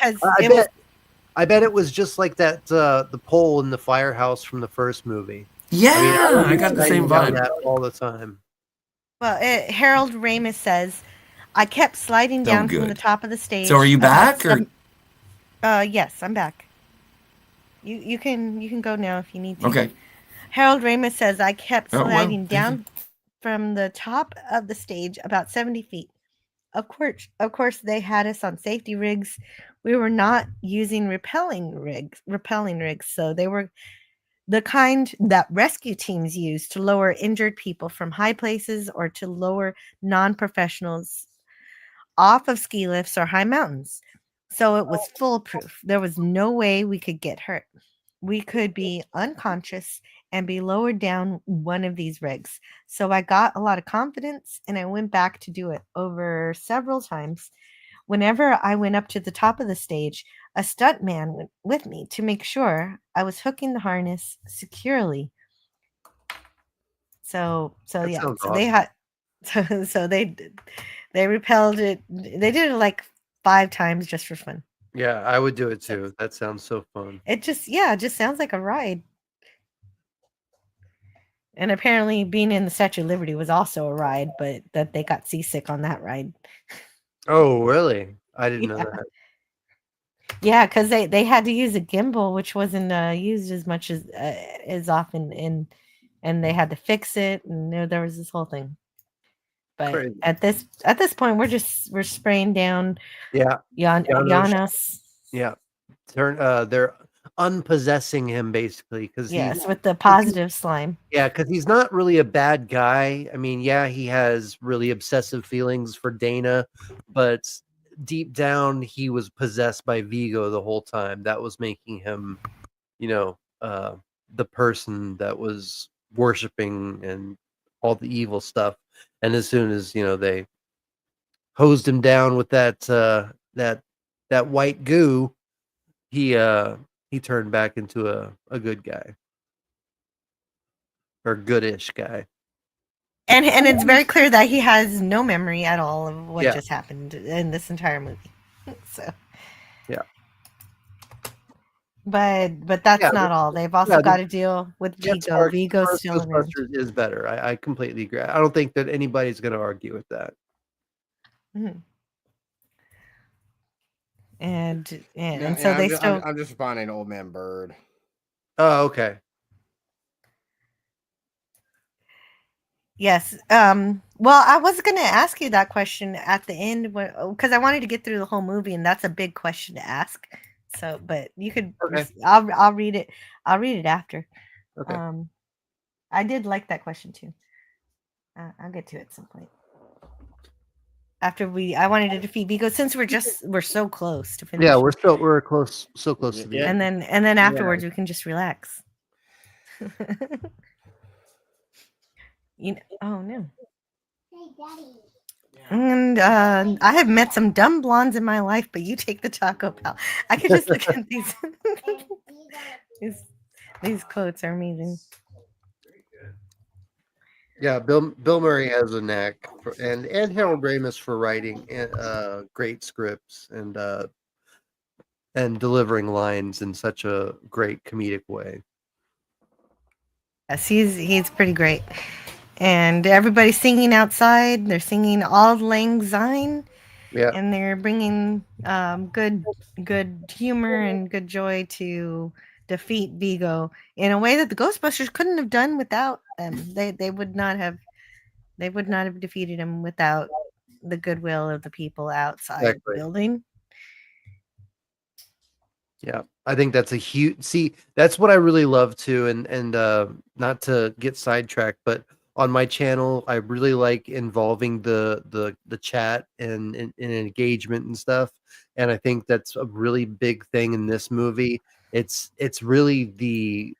[SPEAKER 7] I
[SPEAKER 8] bet it was just like that the pole in the firehouse from the first movie.
[SPEAKER 9] Yeah, I got the same vibe.
[SPEAKER 8] That all the time.
[SPEAKER 7] Well, Harold Ramis says, I kept sliding down from the top of the stage.
[SPEAKER 9] So are you back?
[SPEAKER 7] Yes, I'm back. You can go now if you need to.
[SPEAKER 9] Okay.
[SPEAKER 7] Harold Ramis says, I kept sliding down from the top of the stage about 70 feet. of course, they had us on safety rigs. We were not using repelling rigs. So they were the kind that rescue teams use to lower injured people from high places or to lower non-professionals off of ski lifts or high mountains. So it was foolproof. There was no way we could get hurt. We could be unconscious and be lowered down one of these rigs. So I got a lot of confidence and I went back to do it over several times. Whenever I went up to the top of the stage, a stunt man went with me to make sure I was hooking the harness securely. So
[SPEAKER 8] That
[SPEAKER 7] yeah,
[SPEAKER 8] sounds
[SPEAKER 7] so they
[SPEAKER 8] awesome.
[SPEAKER 7] had so they repelled it. They did it like 5 times just for fun.
[SPEAKER 8] Yeah, I would do it too. That sounds so fun.
[SPEAKER 7] It just sounds like a ride. And apparently being in the Statue of Liberty was also a ride, but that they got seasick on that ride.
[SPEAKER 8] Oh, really? I didn't know
[SPEAKER 7] Yeah.
[SPEAKER 8] that.
[SPEAKER 7] Yeah, because they had to use a gimbal, which wasn't used as much as often, and they had to fix it, and there was this whole thing. But
[SPEAKER 8] Crazy.
[SPEAKER 7] at this point, we're spraying down.
[SPEAKER 8] Yeah.
[SPEAKER 7] Janos.
[SPEAKER 8] Yeah. They're unpossessing him basically because
[SPEAKER 7] Yes, with the positive slime.
[SPEAKER 8] Yeah, because he's not really a bad guy. I mean, yeah, he has really obsessive feelings for Dana, but deep down, he was possessed by Vigo the whole time. That was making him, the person that was worshiping and all the evil stuff. And as soon as they hosed him down with that white goo, he turned back into a good guy. Or goodish guy.
[SPEAKER 7] And it's very clear that he has no memory at all of what
[SPEAKER 8] Yeah.
[SPEAKER 7] just happened in this entire movie. So
[SPEAKER 8] yeah.
[SPEAKER 7] But that's not all. They've also got to deal with Vigo. Vigo's still around.
[SPEAKER 8] Ghostbusters is better. I completely agree. I don't think that anybody's going to argue with that.
[SPEAKER 7] Mm-hmm. And
[SPEAKER 3] Yeah,
[SPEAKER 7] so they still.
[SPEAKER 3] I'm just responding to Old Man Bird.
[SPEAKER 8] Oh, okay.
[SPEAKER 7] Yes. Well, I was going to ask you that question at the end because I wanted to get through the whole movie, and that's a big question to ask. So, but you could.
[SPEAKER 8] Okay.
[SPEAKER 7] I'll read it. I'll read it after.
[SPEAKER 8] Okay.
[SPEAKER 7] I did like that question too. I'll get to it at some point. After I wanted to defeat Vigo since we're so close to finish.
[SPEAKER 8] Yeah, we're so close to the
[SPEAKER 7] end. And then afterwards we can just relax. Oh no. Hey, Daddy. And I have met some dumb blondes in my life, but you take the Taco Bell. I could just look at these. These quotes are amazing.
[SPEAKER 8] Yeah, Bill Murray has a knack and Harold Ramis for writing great scripts and delivering lines in such a great comedic way.
[SPEAKER 7] Yes, he's pretty great. And everybody's singing outside. They're singing Auld Lang Syne.
[SPEAKER 8] Yeah.
[SPEAKER 7] And they're bringing good humor and good joy to defeat Vigo in a way that the Ghostbusters couldn't have done without them. They would not have defeated him without the goodwill of the people outside the building.
[SPEAKER 8] Yeah, I think that's a huge. See, that's what I really love too, and not to get sidetracked, but on my channel, I really like involving the chat and engagement and stuff, and I think that's a really big thing in this movie. It's really the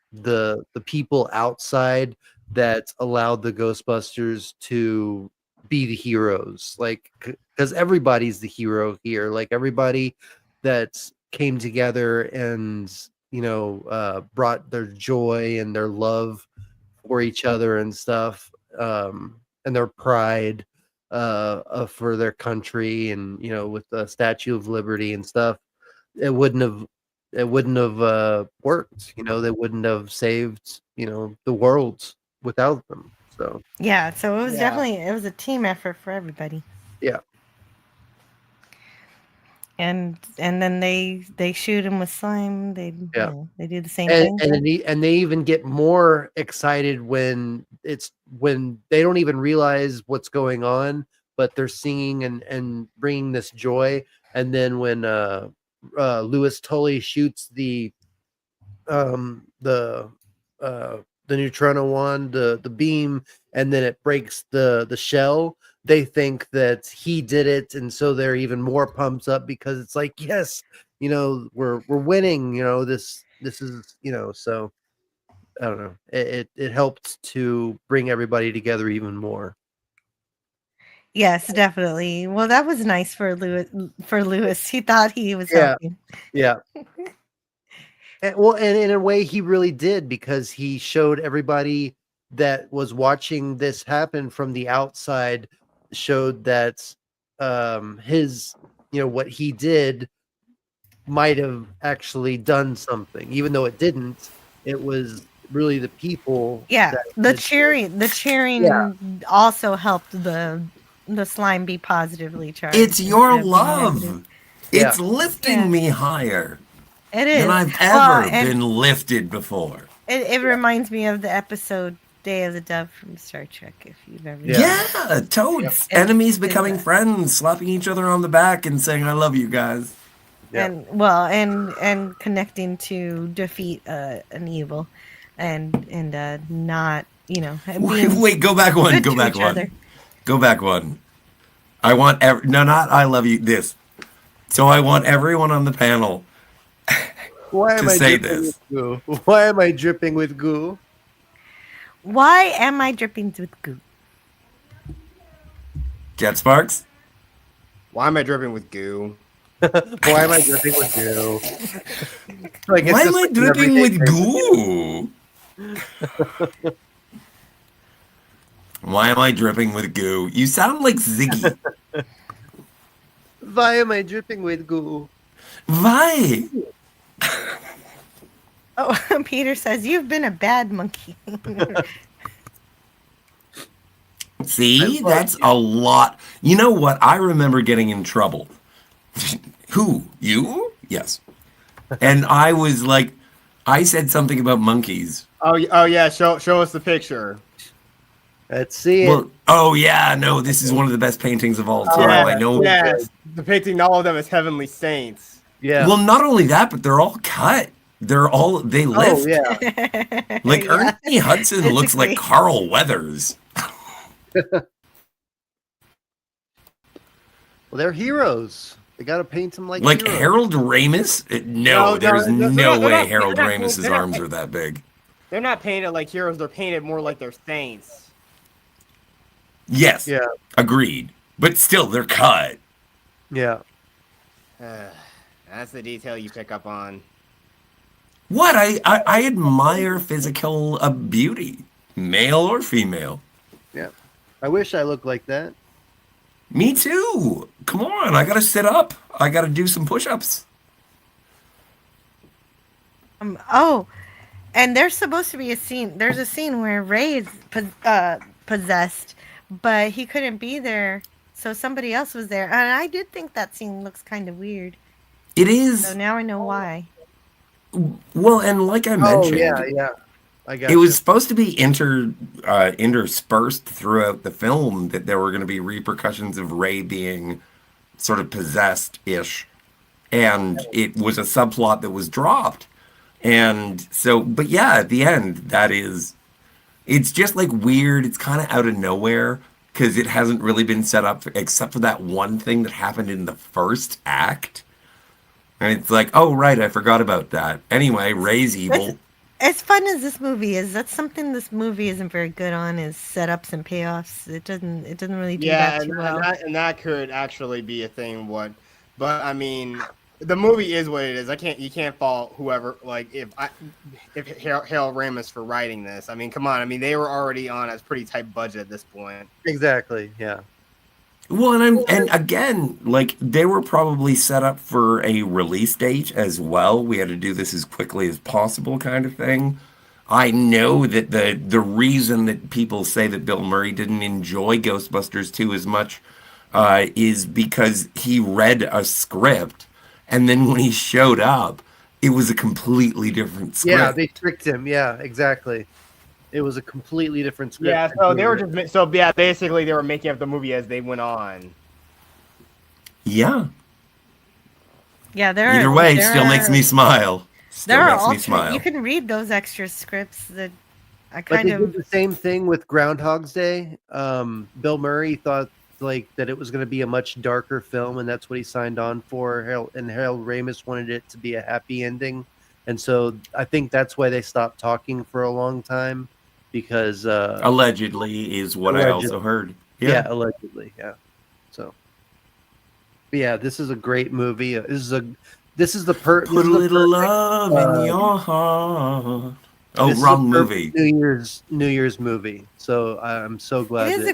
[SPEAKER 8] people outside that allowed the Ghostbusters to be the heroes, like because everybody's the hero here, like everybody that's came together and brought their joy and their love for each other and stuff, and their pride for their country, and with the Statue of Liberty and stuff, it wouldn't have worked. They wouldn't have saved the world without them. So
[SPEAKER 7] yeah, so it was definitely a team effort for everybody.
[SPEAKER 8] Yeah.
[SPEAKER 7] And then they shoot him with slime. They do the same
[SPEAKER 8] thing. And they even get more excited when they don't even realize what's going on, but they're singing and bringing this joy. And then when Louis Tully shoots the neutrino wand, the beam, and then it breaks the shell, they think that he did it, and so they're even more pumped up because it's like, yes, we're winning. This is, so I don't know. It helped to bring everybody together even more.
[SPEAKER 7] Yes, definitely. Well, that was nice for Louis. For Louis, he thought he was helping.
[SPEAKER 8] Yeah. And in a way, he really did, because he showed everybody that was watching this happen from the outside, showed that his, what he did might have actually done something, even though it didn't. It was really the people.
[SPEAKER 7] Yeah, the cheering also helped the slime be positively charged.
[SPEAKER 9] It's your love. It's lifting me higher.
[SPEAKER 7] It is.
[SPEAKER 9] Than I've ever been lifted before.
[SPEAKER 7] It reminds me of the episode Day of the Dove from Star Trek, if you've ever
[SPEAKER 9] totes. Enemies becoming friends, slapping each other on the back and saying, I love you guys.
[SPEAKER 7] And connecting to defeat an evil and not,
[SPEAKER 9] wait, go back one. Go back one. I want not I love you, this. So I want everyone on the panel
[SPEAKER 8] Why am I
[SPEAKER 9] say
[SPEAKER 8] dripping
[SPEAKER 9] this.
[SPEAKER 8] with goo? Why am I dripping with goo?
[SPEAKER 7] Why am I dripping with goo?
[SPEAKER 9] Jet Sparks?
[SPEAKER 3] Why am I dripping with goo?
[SPEAKER 8] Why am I dripping with goo?
[SPEAKER 9] Why am I dripping with goo? Why am I dripping with goo? You sound like Ziggy.
[SPEAKER 8] Why am I dripping with goo?
[SPEAKER 9] Why?
[SPEAKER 7] Oh, Peter says, you've been a bad monkey.
[SPEAKER 9] See, that's a lot. You know what? I remember getting in trouble. Who? You? Yes. And I was like, I said something about monkeys.
[SPEAKER 3] Oh yeah, show us the picture.
[SPEAKER 8] Let's see it.
[SPEAKER 9] Oh yeah, no, this is one of the best paintings of all time. I know.
[SPEAKER 3] Yes, depicting all of them as heavenly saints.
[SPEAKER 8] Yeah.
[SPEAKER 9] Well, not only that, but they're all cut. They lift.
[SPEAKER 8] Oh, yeah.
[SPEAKER 9] Like Ernie Hudson looks like Carl Weathers.
[SPEAKER 8] Well, they're heroes. They got to paint them like heroes.
[SPEAKER 9] Harold Ramis? No, there's no way Harold Ramis's arms are that big.
[SPEAKER 3] They're not painted like heroes. They're painted more like they're saints.
[SPEAKER 9] Yes.
[SPEAKER 8] Yeah.
[SPEAKER 9] Agreed. But still, they're cut.
[SPEAKER 8] Yeah.
[SPEAKER 3] That's the detail you pick up on.
[SPEAKER 9] What? I admire physical beauty, male or female.
[SPEAKER 8] Yeah. I wish I looked like that.
[SPEAKER 9] Me too. Come on, I gotta sit up. I gotta do some push-ups.
[SPEAKER 7] And there's supposed to be a scene. There's a scene where Ray is possessed, but he couldn't be there, so somebody else was there. And I did think that scene looks kind of weird.
[SPEAKER 9] It is.
[SPEAKER 7] So now I know why.
[SPEAKER 9] Well, and like I mentioned, it was supposed to be interspersed throughout the film that there were going to be repercussions of Ray being sort of possessed-ish, and it was a subplot that was dropped. And so, but yeah, at the end, it's just like weird. It's kind of out of nowhere because it hasn't really been set up except for that one thing that happened in the first act. And it's like, oh, right, I forgot about that. Anyway, Ray's evil.
[SPEAKER 7] As fun as this movie is, that's something this movie isn't very good on, is setups and payoffs. It doesn't really do that too well.
[SPEAKER 3] And that could actually be a thing. But I mean, the movie is what it is. You can't fault whoever, like if Harold Ramis for writing this. I mean, come on. I mean, they were already on a pretty tight budget at this point.
[SPEAKER 8] Exactly. Yeah.
[SPEAKER 9] Well, and again, like they were probably set up for a release date as well. We had to do this as quickly as possible, kind of thing. I know that the reason that people say that Bill Murray didn't enjoy Ghostbusters 2 as much is because he read a script, and then when he showed up, it was a completely different script.
[SPEAKER 8] Yeah, they tricked him. Yeah, exactly. It was a completely different script.
[SPEAKER 3] Yeah, so they were just basically they were making up the movie as they went on.
[SPEAKER 9] Yeah.
[SPEAKER 7] Yeah,
[SPEAKER 9] Either way, it still makes me smile.
[SPEAKER 7] There are alternate. You can read those extra scripts that I
[SPEAKER 8] But they did the same thing with Groundhog's Day. Bill Murray thought that it was going to be a much darker film, and that's what he signed on for. Harold Ramis wanted it to be a happy ending, and so I think that's why they stopped talking for a long time, because
[SPEAKER 9] allegedly is what I also heard.
[SPEAKER 8] Yeah, allegedly, yeah. So, but yeah, this is a great movie. This is the
[SPEAKER 9] Put a little love in your heart. Oh, wrong movie.
[SPEAKER 8] New Year's movie. So I'm so glad.
[SPEAKER 7] It is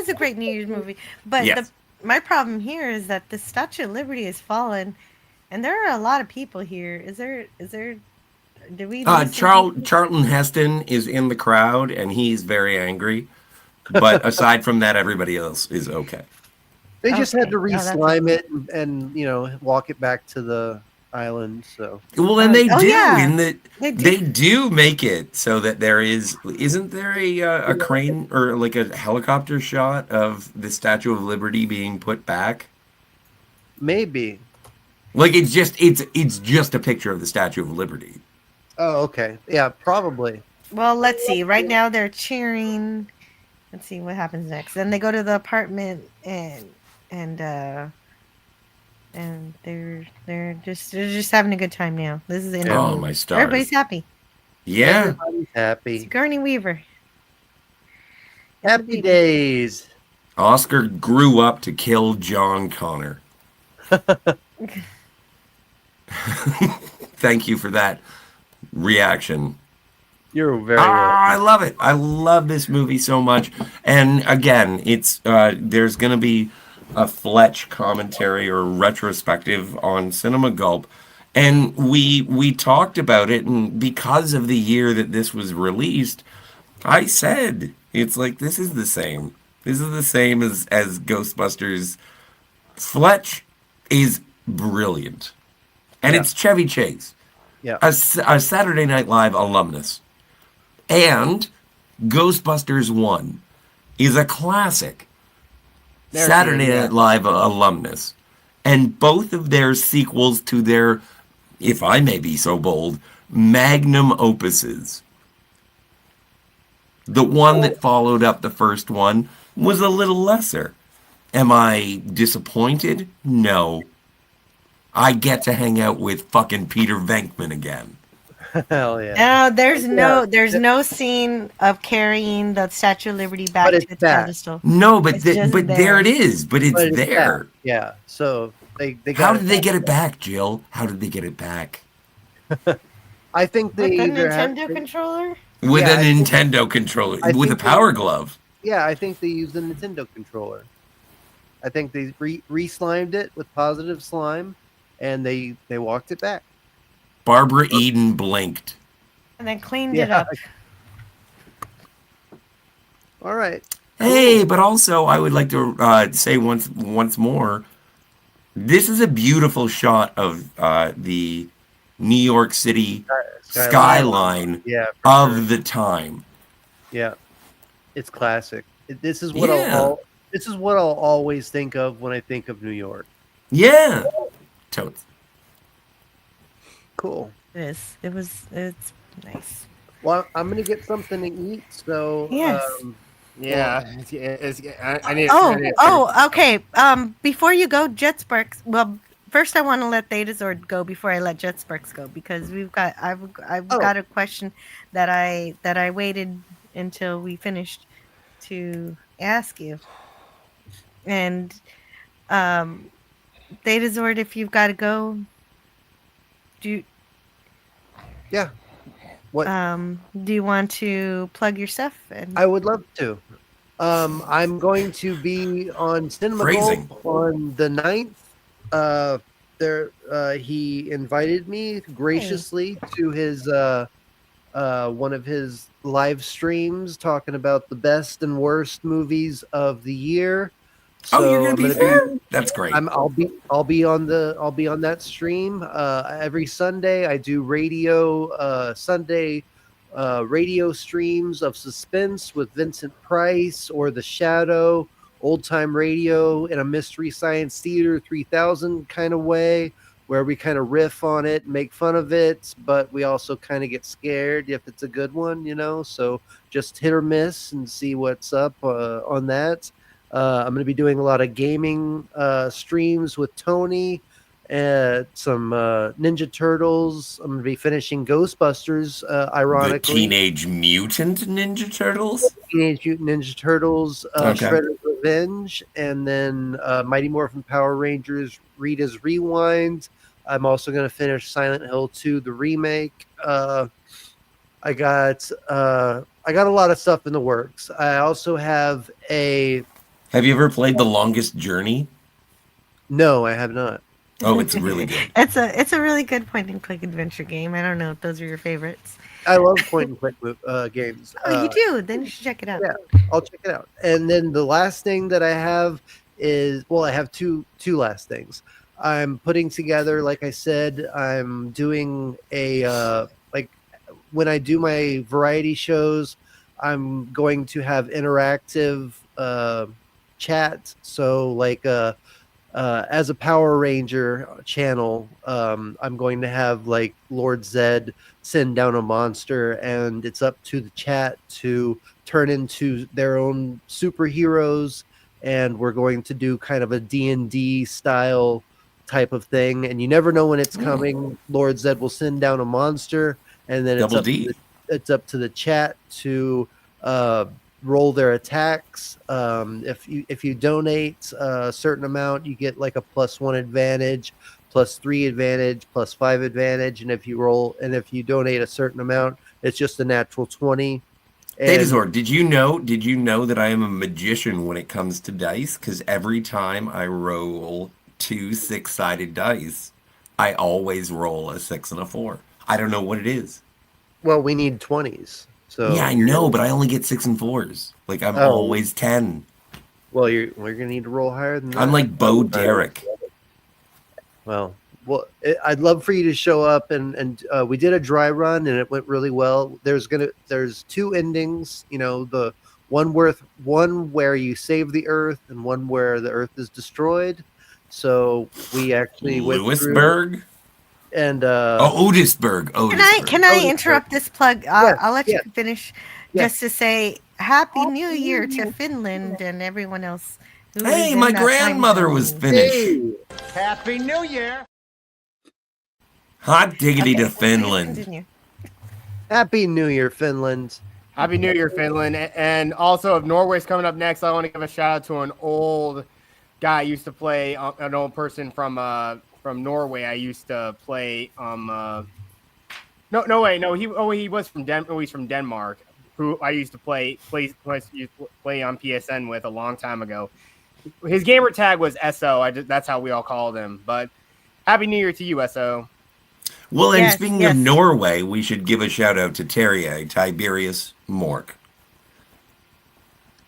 [SPEAKER 7] a great New Year's movie. But
[SPEAKER 9] yes.
[SPEAKER 7] My problem here is that the Statue of Liberty has fallen, and there are a lot of people here. Is there? Do we?
[SPEAKER 9] Charlton Heston is in the crowd, and he's very angry. But aside from that, everybody else is okay.
[SPEAKER 8] They just had to re-slime it and walk it back to the island. So
[SPEAKER 9] and they they do make it so that isn't there a crane or like a helicopter shot of the Statue of Liberty being put back?
[SPEAKER 8] Maybe.
[SPEAKER 9] Like it's just a picture of the Statue of Liberty.
[SPEAKER 8] Oh, okay. Yeah, probably.
[SPEAKER 7] Well, let's see. Right now they're cheering. Let's see what happens next. Then they go to the apartment and they're just having a good time now. This is the
[SPEAKER 9] oh my stars.
[SPEAKER 7] Everybody's happy.
[SPEAKER 9] Yeah,
[SPEAKER 8] everybody's happy.
[SPEAKER 7] Sigourney Weaver.
[SPEAKER 8] Happy days.
[SPEAKER 9] Oscar grew up to kill John Connor. Thank you for that reaction.
[SPEAKER 8] You're very welcome.
[SPEAKER 9] I love it. I love this movie so much. And again, it's there's going to be a Fletch commentary or retrospective on Cinema Gulp, and we talked about it, and because of the year that this was released, I said it's like this is the same as Ghostbusters. Fletch is brilliant, and it's Chevy Chase, a Saturday Night Live alumnus, and Ghostbusters 1 is a classic Saturday Night Live alumnus, and both of their sequels to their, if I may be so bold, magnum opuses. The one that followed up the first one was a little lesser. Am I disappointed? No. I get to hang out with fucking Peter Venkman again.
[SPEAKER 8] Hell yeah.
[SPEAKER 7] There's no scene of carrying the Statue of Liberty back to its pedestal.
[SPEAKER 9] No, but there it is. But it's there.
[SPEAKER 8] Back. Yeah. So they
[SPEAKER 9] how did they get it back, Jill? How did they get it back?
[SPEAKER 8] I think they
[SPEAKER 7] with a Nintendo controller.
[SPEAKER 9] With a Nintendo controller, with a Power Glove.
[SPEAKER 8] Yeah, I think they used a Nintendo controller. I think they re-slimed it with positive slime, and they walked it back.
[SPEAKER 9] Barbara Eden blinked.
[SPEAKER 7] And then cleaned it up.
[SPEAKER 8] All right.
[SPEAKER 9] Hey, but also I would like to say once more, this is a beautiful shot of the New York City skyline of the time.
[SPEAKER 8] Yeah, it's classic. This is what I'll always think of when I think of New York.
[SPEAKER 9] Yeah, totes.
[SPEAKER 8] Cool.
[SPEAKER 7] It's nice.
[SPEAKER 8] Well, I'm gonna get something to eat. So
[SPEAKER 7] yes.
[SPEAKER 3] I need.
[SPEAKER 7] Okay. Before you go, JetSparks. Well, first I want to let Thetasord go before I let JetSparks go, because I've got a question that I waited until we finished to ask you. And Thetasord, if you've got to go,
[SPEAKER 8] what?
[SPEAKER 7] Do you want to plug your stuff?
[SPEAKER 8] I would love to. I'm going to be on Cinema Gulp on the 9th. He invited me graciously to his one of his live streams talking about the best and worst movies of the year. So
[SPEAKER 9] you're gonna be there? That's great.
[SPEAKER 8] I'll be on that stream every Sunday. I do radio Sunday radio streams of suspense with Vincent Price or The Shadow, old time radio in a Mystery Science Theater 3000 kind of way, where we kind of riff on it, make fun of it, but we also kind of get scared if it's a good one, So just hit or miss and see what's up on that. I'm going to be doing a lot of gaming streams with Tony. Some Ninja Turtles. I'm going to be finishing Ghostbusters, ironically.
[SPEAKER 9] The Teenage Mutant Ninja Turtles?
[SPEAKER 8] Teenage Mutant Ninja Turtles, Shredder's Revenge, and then Mighty Morphin Power Rangers, Rita's Rewind. I'm also going to finish Silent Hill 2, the remake. I got a lot of stuff in the works. I also have a...
[SPEAKER 9] Have you ever played The Longest Journey?
[SPEAKER 8] No, I have not.
[SPEAKER 9] Oh, it's really good.
[SPEAKER 7] It's a really good point and click adventure game. I don't know if those are your favorites.
[SPEAKER 8] I love point and click games.
[SPEAKER 7] Oh, you do? Then you should check it out.
[SPEAKER 8] Yeah, I'll check it out. And then the last thing that I have is, well, I have two last things. I'm putting together, like I said, I'm doing a like when I do my variety shows, I'm going to have interactive chat. So like as a Power Ranger channel, I'm going to have like Lord Zed send down a monster, and it's up to the chat to turn into their own superheroes, and we're going to do kind of a D&D style type of thing, and you never know when it's coming. Lord Zed will send down a monster, and then it's up to the chat to roll their attacks. If you donate a certain amount, you get like a +1 advantage, +3 advantage, +5 advantage, and if you donate a certain amount, it's just a natural 20.
[SPEAKER 9] Datazord, did you know that I am a magician when it comes to dice? Because every time I roll 2 6-sided dice, I always roll a 6 and a 4. I don't know what it is.
[SPEAKER 8] Well, we need 20s. So
[SPEAKER 9] yeah, I know, but I only get 6 and 4s. Like I'm always 10.
[SPEAKER 8] Well, we're gonna need to roll higher than that.
[SPEAKER 9] I'm like Bo Derek.
[SPEAKER 8] Well, I'd love for you to show up, and we did a dry run, and it went really well. There's 2 endings. The one where you save the Earth, and one where the Earth is destroyed. So we actually went
[SPEAKER 9] Lewisburg.
[SPEAKER 8] And
[SPEAKER 9] Otisburg.
[SPEAKER 7] Can I interrupt this plug? I'll let you finish. Just to say Happy New Year to Finland and everyone else.
[SPEAKER 9] Hey, my grandmother was Finnish.
[SPEAKER 3] Hey, Happy New Year.
[SPEAKER 9] Hot diggity to Finland.
[SPEAKER 7] Continue.
[SPEAKER 8] Happy New Year, Finland.
[SPEAKER 3] Happy New Year, Finland. And also, if Norway's coming up next, I want to give a shout out to an old guy I used to play, an old person from Norway. I used to play he was from he's from Denmark, who I used to play on PSN with a long time ago. His gamer tag was SO. That's how we all called him. But Happy New Year to you, SO.
[SPEAKER 9] Well, and speaking of Norway, we should give a shout out to Terje Tiberius Mork.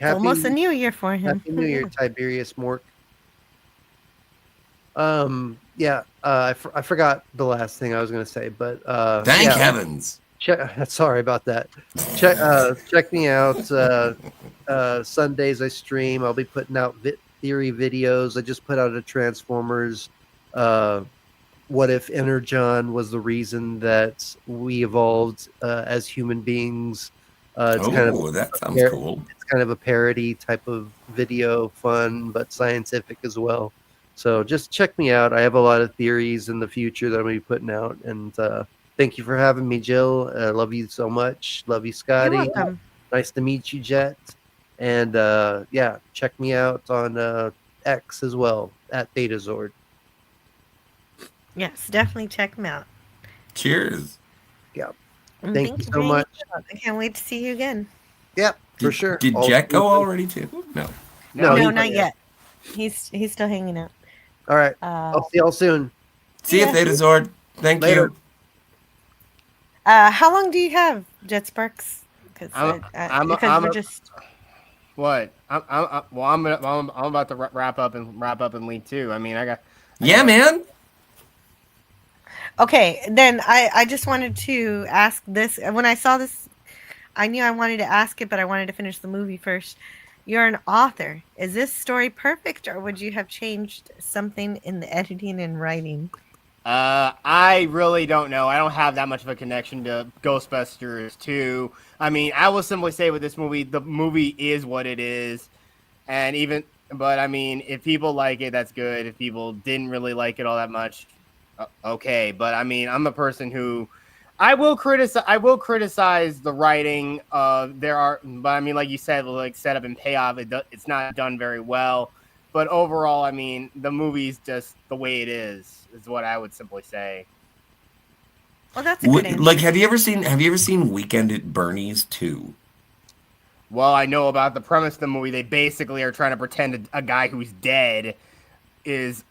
[SPEAKER 7] Almost a new year for him.
[SPEAKER 8] Happy New Year, Tiberius Mork. I forgot the last thing I was going to say, but
[SPEAKER 9] thank heavens.
[SPEAKER 8] Sorry about that. Check me out. Sundays I stream. I'll be putting out theory videos. I just put out a Transformers. What if Energon was the reason that we evolved as human beings?
[SPEAKER 9] That sounds cool.
[SPEAKER 8] It's kind of a parody type of video, fun but scientific as well. So just check me out. I have a lot of theories in the future that I'm going to be putting out. And thank you for having me, Jill. I love you so much. Love you, Scotty.
[SPEAKER 7] You're welcome.
[SPEAKER 8] Nice to meet you, Jet. And check me out on X as well, at Datazord.
[SPEAKER 7] Yes, definitely check him out.
[SPEAKER 9] Cheers.
[SPEAKER 8] Yeah.
[SPEAKER 7] And
[SPEAKER 8] Thank you so much.
[SPEAKER 7] I can't wait to see you again.
[SPEAKER 8] Yep, for sure.
[SPEAKER 9] Did Jet go already too?
[SPEAKER 7] No, not yet. He's still hanging out.
[SPEAKER 8] All right. I'll see y'all soon.
[SPEAKER 9] See you, Datazord. Thank you.
[SPEAKER 7] How long do you have, Jet Sparks? Because we're just.
[SPEAKER 3] What? I'm about to wrap up and leave too. I mean,
[SPEAKER 9] man.
[SPEAKER 7] Okay, then I just wanted to ask this. When I saw this I knew I wanted to ask it, but I wanted to finish the movie first. You're an author. Is this story perfect, or would you have changed something in the editing and writing?
[SPEAKER 3] I really don't know. I don't have that much of a connection to Ghostbusters 2. I mean, I will simply say with this movie, the movie is what it is. But I mean, if people like it, that's good. If people didn't really like it all that much, okay. But I mean, I'm a person who I will criticize the writing. But I mean, like you said, like setup and payoff, it's not done very well. But overall, I mean, the movie's just the way it is what I would simply say.
[SPEAKER 7] Well, that's a good answer.
[SPEAKER 9] Like, have you ever seen Weekend at Bernie's 2?
[SPEAKER 3] Well, I know about the premise of the movie. They basically are trying to pretend a guy who's dead is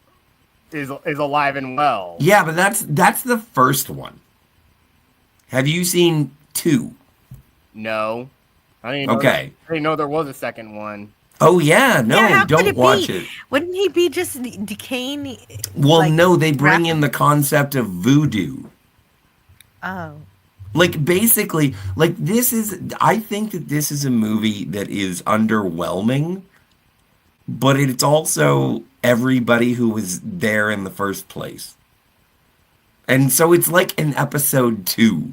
[SPEAKER 3] alive and well.
[SPEAKER 9] Yeah, but that's the first one. Have you seen 2?
[SPEAKER 3] No. I didn't know there was a second one.
[SPEAKER 9] Oh yeah, no, don't watch it.
[SPEAKER 7] Wouldn't he be just decaying?
[SPEAKER 9] Well, no, they bring in the concept of voodoo.
[SPEAKER 7] Oh.
[SPEAKER 9] Like, basically, like, I think that this is a movie that is underwhelming, but it's also everybody who was there in the first place. And so it's like an episode 2.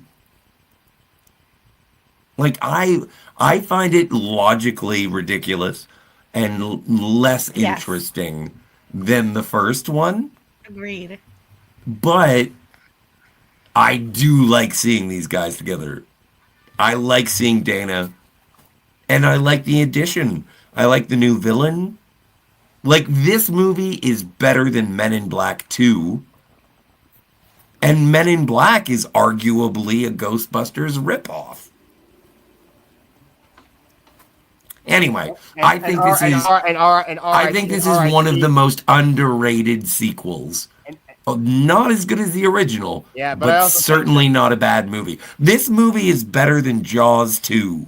[SPEAKER 9] Like, I find it logically ridiculous and less interesting than the first one.
[SPEAKER 7] Agreed.
[SPEAKER 9] But I do like seeing these guys together. I like seeing Dana. And I like the addition. I like the new villain. Like, this movie is better than Men in Black 2. And Men in Black is arguably a Ghostbusters ripoff. Anyway, I think this is one of the most underrated sequels. Not as good as the original, but certainly not a bad movie. This movie is better than Jaws 2.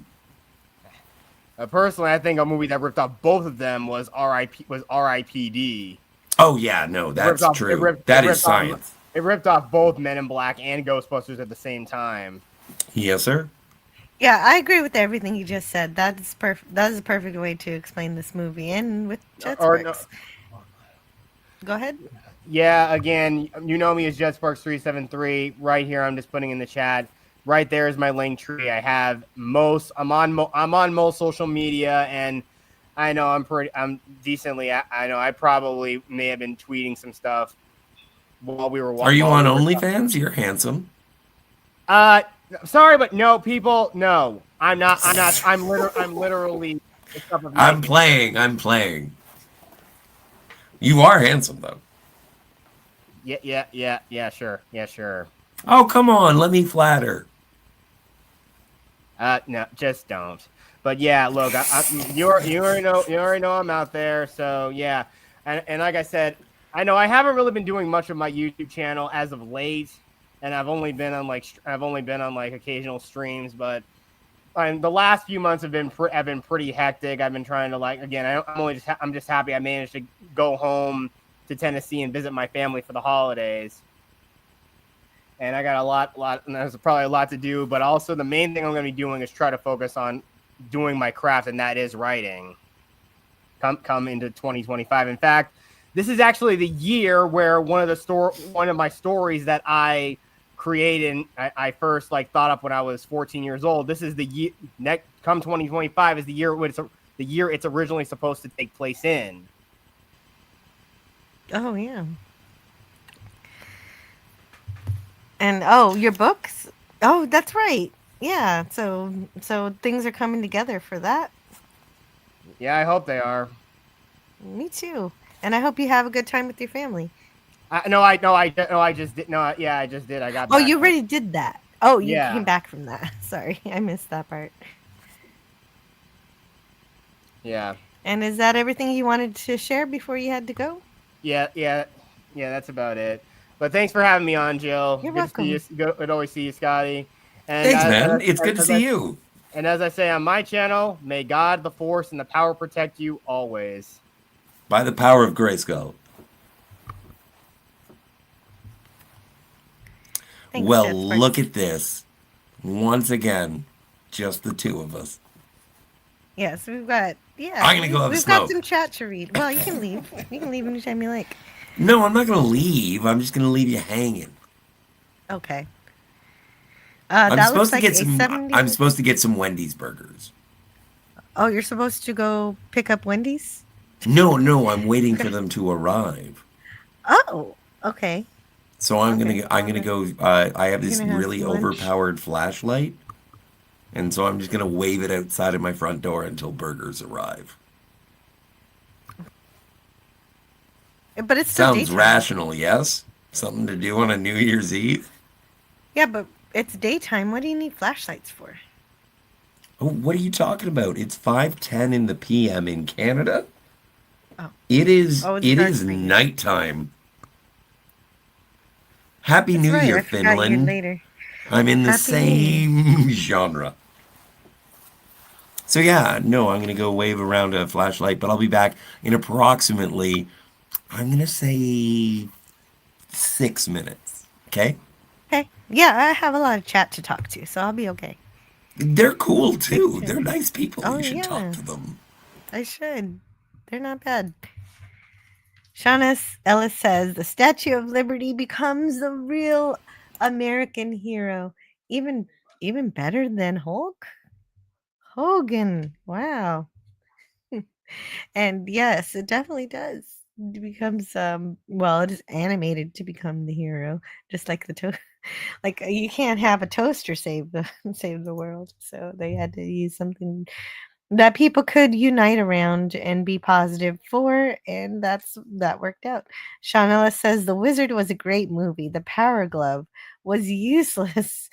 [SPEAKER 3] Personally, I think a movie that ripped off both of them was R.I.P.D.
[SPEAKER 9] Oh yeah, no, that's true. That is science.
[SPEAKER 3] It ripped off both Men in Black and Ghostbusters at the same time.
[SPEAKER 9] Yes, sir.
[SPEAKER 7] Yeah, I agree with everything you just said. That is perfect. That is a perfect way to explain this movie, and with Jetsparks. Go ahead.
[SPEAKER 3] Yeah, again, you know me as Jetsparks373. Right here, I'm just putting in the chat. Right there is my link tree. I have I'm on most social media, and I know I'm decently. I know I probably may have been tweeting some stuff while we were watching.
[SPEAKER 9] Are you on OnlyFans? You're handsome.
[SPEAKER 3] Sorry, but no, people, no. I'm not. I'm literally.
[SPEAKER 9] I'm playing. You are handsome, though.
[SPEAKER 3] Yeah, sure.
[SPEAKER 9] Oh, come on, let me flatter.
[SPEAKER 3] No, just don't. But yeah, look, you already know I'm out there, so yeah. And like I said, I know I haven't really been doing much of my YouTube channel as of late. And I've only been on like occasional streams, but the last few months have been pretty hectic. I've been trying to I'm just happy I managed to go home to Tennessee and visit my family for the holidays. And I got a lot, and there's probably a lot to do. But also the main thing I'm going to be doing is try to focus on doing my craft, and that is writing. Come into 2025. In fact, this is actually the year where one of my stories that I created, I first thought up when I was 14 years old. This is the year. Come 2025 is the year it's originally supposed to take place in.
[SPEAKER 7] Oh yeah. And your books. Oh, that's right. Yeah. So things are coming together for that.
[SPEAKER 3] Yeah, I hope they are.
[SPEAKER 7] Me too. And I hope you have a good time with your family.
[SPEAKER 3] I just did. No, yeah, I just did. I got.
[SPEAKER 7] Oh, you already did that. Oh, you came back from that. Sorry, I missed that part.
[SPEAKER 3] Yeah.
[SPEAKER 7] And is that everything you wanted to share before you had to go?
[SPEAKER 3] Yeah. That's about it. But thanks for having me on, Jill.
[SPEAKER 7] You're welcome.
[SPEAKER 3] Good always see you, Scotty. And
[SPEAKER 9] thanks, man. It's good to see you.
[SPEAKER 3] And as I say on my channel, may God, the Force, and the power protect you always.
[SPEAKER 9] By the power of Grayskull. Well, look at this. Once again, Just the two of us.
[SPEAKER 7] Yes, we've got. Yeah,
[SPEAKER 9] I'm gonna go have a
[SPEAKER 7] we've got
[SPEAKER 9] smoke.
[SPEAKER 7] some chat to read. Well, you can leave. You can leave anytime you like.
[SPEAKER 9] No, I'm not gonna leave. I'm just gonna leave you hanging.
[SPEAKER 7] Okay.
[SPEAKER 9] I'm
[SPEAKER 7] That
[SPEAKER 9] supposed
[SPEAKER 7] looks
[SPEAKER 9] to
[SPEAKER 7] like
[SPEAKER 9] get
[SPEAKER 7] a
[SPEAKER 9] some.
[SPEAKER 7] 70.
[SPEAKER 9] I'm supposed to get some Wendy's burgers.
[SPEAKER 7] Oh, you're supposed to go pick up Wendy's?
[SPEAKER 9] No, I'm waiting for them to arrive.
[SPEAKER 7] Oh, okay.
[SPEAKER 9] So I'm
[SPEAKER 7] Okay,
[SPEAKER 9] gonna go. I have this
[SPEAKER 7] gonna have
[SPEAKER 9] really
[SPEAKER 7] some lunch.
[SPEAKER 9] overpowered flashlight, and so I'm just gonna wave it outside of my front door until burgers arrive.
[SPEAKER 7] But it's still
[SPEAKER 9] Sounds
[SPEAKER 7] daytime.
[SPEAKER 9] rational, yes? Something to do on a New Year's Eve?
[SPEAKER 7] Yeah, but it's daytime. What do you need flashlights for?
[SPEAKER 9] Oh, what are you talking about? It's 5:10 in the PM in Canada.
[SPEAKER 7] Oh.
[SPEAKER 9] It is.
[SPEAKER 7] Oh, it's
[SPEAKER 9] It
[SPEAKER 7] dark
[SPEAKER 9] is
[SPEAKER 7] for you.
[SPEAKER 9] nighttime. Happy
[SPEAKER 7] That's
[SPEAKER 9] New
[SPEAKER 7] right,
[SPEAKER 9] Year,
[SPEAKER 7] I forgot you're
[SPEAKER 9] Finland.
[SPEAKER 7] later.
[SPEAKER 9] I'm in the
[SPEAKER 7] Happy New Year.
[SPEAKER 9] same genre. So yeah, no, I'm gonna go wave around a flashlight, but I'll be back in approximately, I'm gonna say 6 minutes. Okay?
[SPEAKER 7] Okay. Yeah, I have a lot of chat to talk to, so I'll be okay.
[SPEAKER 9] They're cool too.
[SPEAKER 7] Okay.
[SPEAKER 9] They're nice people.
[SPEAKER 7] Oh,
[SPEAKER 9] You should talk
[SPEAKER 7] yeah.
[SPEAKER 9] to them.
[SPEAKER 7] I should. They're not bad. Shauna Ellis says the Statue of Liberty becomes the real American hero. Even better than Hulk? Hogan. Wow. And yes, it definitely does. It becomes well, it is animated to become the hero, just like like you can't have a toaster save the save the world. So they had to use something that people could unite around and be positive for, and that worked out. Shawnella says The Wizard was a great movie. The Power Glove was useless.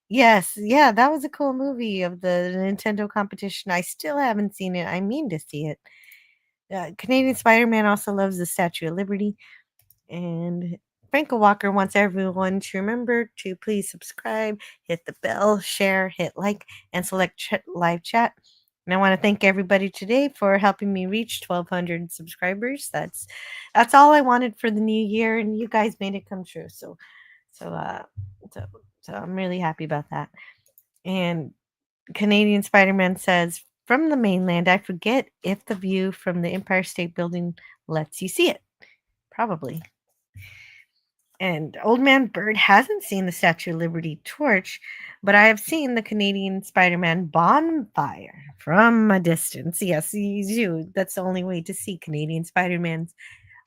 [SPEAKER 7] Yes, yeah, that was a cool movie of the Nintendo competition. I still haven't seen it. I mean to see it. Canadian Spider-Man also loves the Statue of Liberty, and Franco Walker wants everyone to remember to please subscribe, hit the bell, share, hit like, and select live chat. And I want to thank everybody today for helping me reach 1,200 subscribers. That's all I wanted for the new year, and you guys made it come true. So uh, so so I'm really happy about that. And Canadian Spider-Man says, from the mainland, I forget if the view from the Empire State Building lets you see it. Probably. And Old Man Bird hasn't seen the Statue of Liberty torch, but I have seen the Canadian Spider-Man bonfire from a distance. Yes, you do. That's the only way to see Canadian Spider-Man's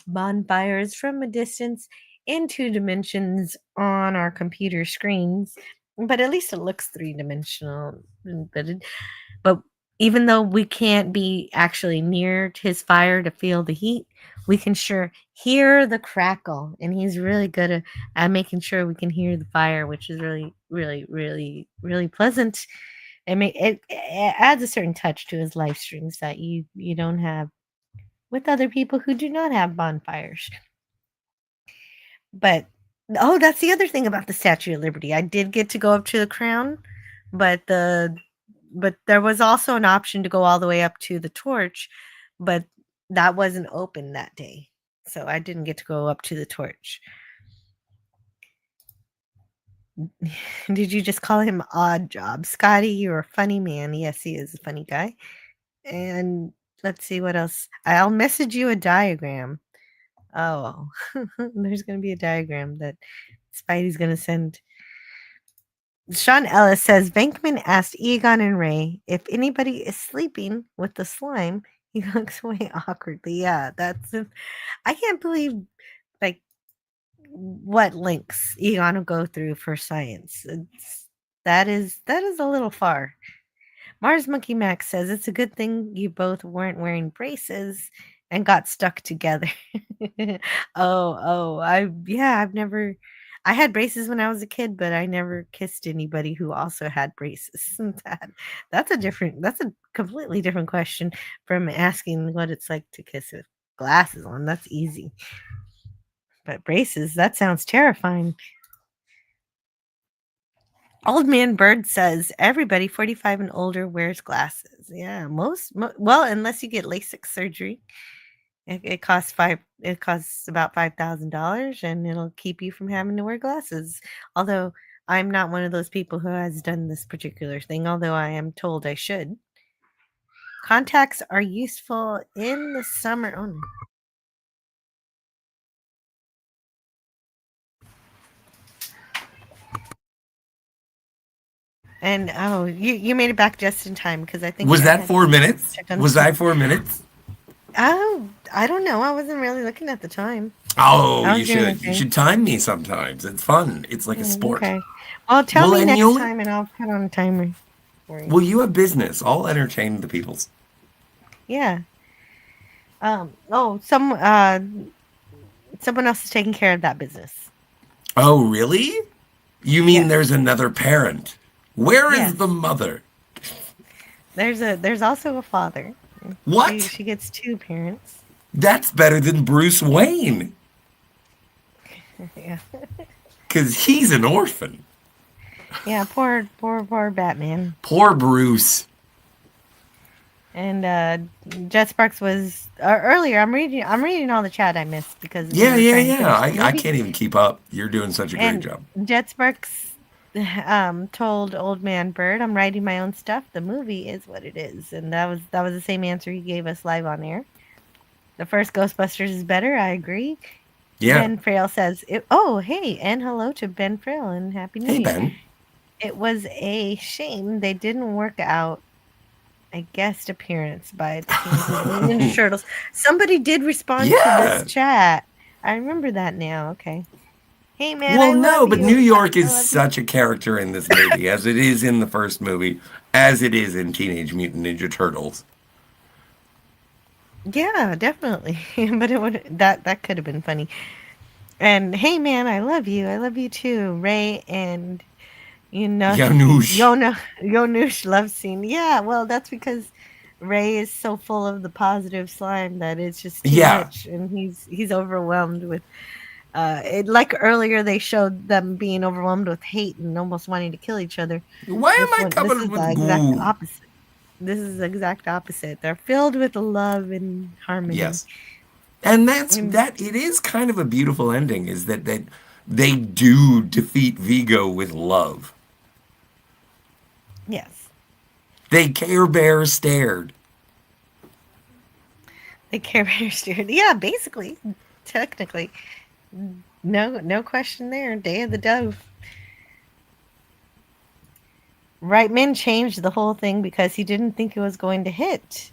[SPEAKER 7] bonfires from a distance in 2 dimensions on our computer screens. But at least it looks 3-dimensional. But even though we can't be actually near his fire to feel the heat, we can sure hear the crackle. And he's really good at making sure we can hear the fire, which is really, really, really, really pleasant. It adds a certain touch to his live streams that you don't have with other people who do not have bonfires. But oh, that's the other thing about the Statue of Liberty. I did get to go up to the crown, but there was also an option to go all the way up to the torch, but that wasn't open that day. So I didn't get to go up to the torch. Did you just call him Odd Job? Scotty, you're a funny man. Yes, he is a funny guy. And let's see what else. I'll message you a diagram. Oh, there's going to be a diagram that Spidey's going to send. Sean Ellis says Venkman asked Egon and Ray if anybody is sleeping with the slime. He looks away awkwardly. Yeah, I can't believe like what lengths Egon will go through for science. That is a little far. Mars Monkey Max says it's a good thing you both weren't wearing braces and got stuck together. I had braces when I was a kid, but I never kissed anybody who also had braces. That's a completely different question from asking what it's like to kiss with glasses on. That's easy. But braces, that sounds terrifying. Old Man Bird says everybody 45 and older wears glasses. Yeah, well, unless you get LASIK surgery. It costs about $5,000 and it'll keep you from having to wear glasses. Although I'm not one of those people who has done this particular thing, although I am told I should. Contacts are useful in the summer. Oh, no. And you made it back just in time because I think
[SPEAKER 9] was that 4 minutes? Was that 4 minutes?
[SPEAKER 7] Oh, I don't know. I wasn't really looking at the time.
[SPEAKER 9] Oh, you should. You should time me sometimes. It's fun. It's like a sport.
[SPEAKER 7] Okay. Well, tell me next time, and I'll put on a timer for you.
[SPEAKER 9] Well, you have business. I'll entertain the peoples.
[SPEAKER 7] Yeah. Someone else is taking care of that business.
[SPEAKER 9] Oh, really? You mean there's another parent? Where is the mother?
[SPEAKER 7] There's also a father.
[SPEAKER 9] What?
[SPEAKER 7] She gets 2 parents.
[SPEAKER 9] That's better than Bruce Wayne.
[SPEAKER 7] Yeah.
[SPEAKER 9] Because he's an orphan.
[SPEAKER 7] Yeah, poor Batman.
[SPEAKER 9] Poor Bruce.
[SPEAKER 7] And Jet Sparks was earlier. I'm reading all the chat I missed because
[SPEAKER 9] Yeah. I can't even keep up. You're doing such a great job.
[SPEAKER 7] Jet Sparks told Old Man Bird, "I'm writing my own stuff. The movie is what it is," and that was the same answer he gave us live on air. The first Ghostbusters is better. I agree.
[SPEAKER 9] Yeah.
[SPEAKER 7] Ben Frail says, "Oh, hey, and hello to Ben Frail and Happy New Year."
[SPEAKER 9] Hey, Ben.
[SPEAKER 7] It was a shame they didn't work out a guest appearance by Ninja Turtles. Somebody did respond to this chat. I remember that now. Okay. Hey, man.
[SPEAKER 9] Well, no, but New York is such a character in this movie, as it is in the first movie, as it is in Teenage Mutant Ninja Turtles.
[SPEAKER 7] Yeah, definitely. But that could have been funny. And hey, man, I love you. I love you too, Ray and Janusz love scene. Yeah, well, that's because Ray is so full of the positive slime that it's just too much, and he's overwhelmed with. Like earlier, they showed them being overwhelmed with hate and almost wanting to kill each other.
[SPEAKER 9] Why am I coming with
[SPEAKER 7] exact opposite? This is the exact opposite. They're filled with love and harmony.
[SPEAKER 9] Yes, and that. It is kind of a beautiful ending. Is that they do defeat Vigo with love.
[SPEAKER 7] Yes.
[SPEAKER 9] They Care Bear stared.
[SPEAKER 7] They Care Bear stared. Yeah, basically, technically. No question there. Day of the Dove. Reitman changed the whole thing because he didn't think it was going to hit.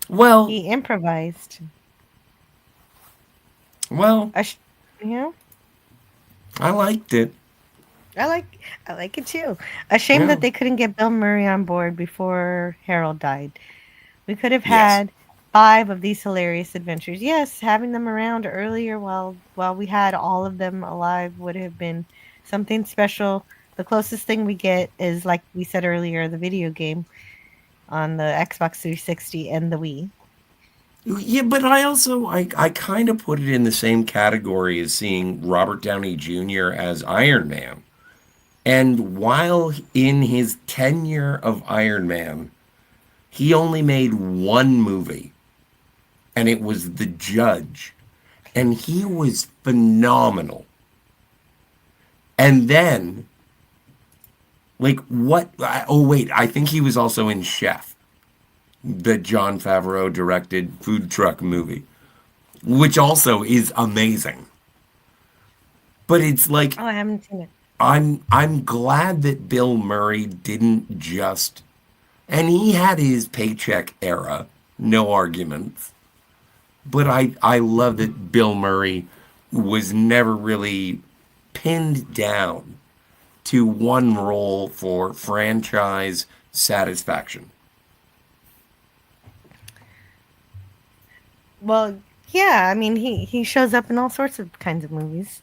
[SPEAKER 9] Well,
[SPEAKER 7] he improvised.
[SPEAKER 9] Well,
[SPEAKER 7] I
[SPEAKER 9] liked it.
[SPEAKER 7] I like it too. A shame that they couldn't get Bill Murray on board before Harold died. We could have had 5 of these hilarious adventures. Yes, having them around earlier while we had all of them alive would have been something special. The closest thing we get is, like we said earlier, the video game on the Xbox 360 and the Wii.
[SPEAKER 9] Yeah, but I kind of put it in the same category as seeing Robert Downey Jr. as Iron Man. And while in his tenure of Iron Man, he only made 1 movie, and it was The Judge, and he was phenomenal. And then, like, what? Oh, wait, I think he was also in Chef, the Jon Favreau directed food truck movie, which also is amazing. But it's like,
[SPEAKER 7] I haven't seen it.
[SPEAKER 9] I'm glad that Bill Murray didn't just, and he had his paycheck era, no arguments. But I love that Bill Murray was never really pinned down to one role for franchise satisfaction.
[SPEAKER 7] Well, yeah, I mean he shows up in all sorts of kinds of movies.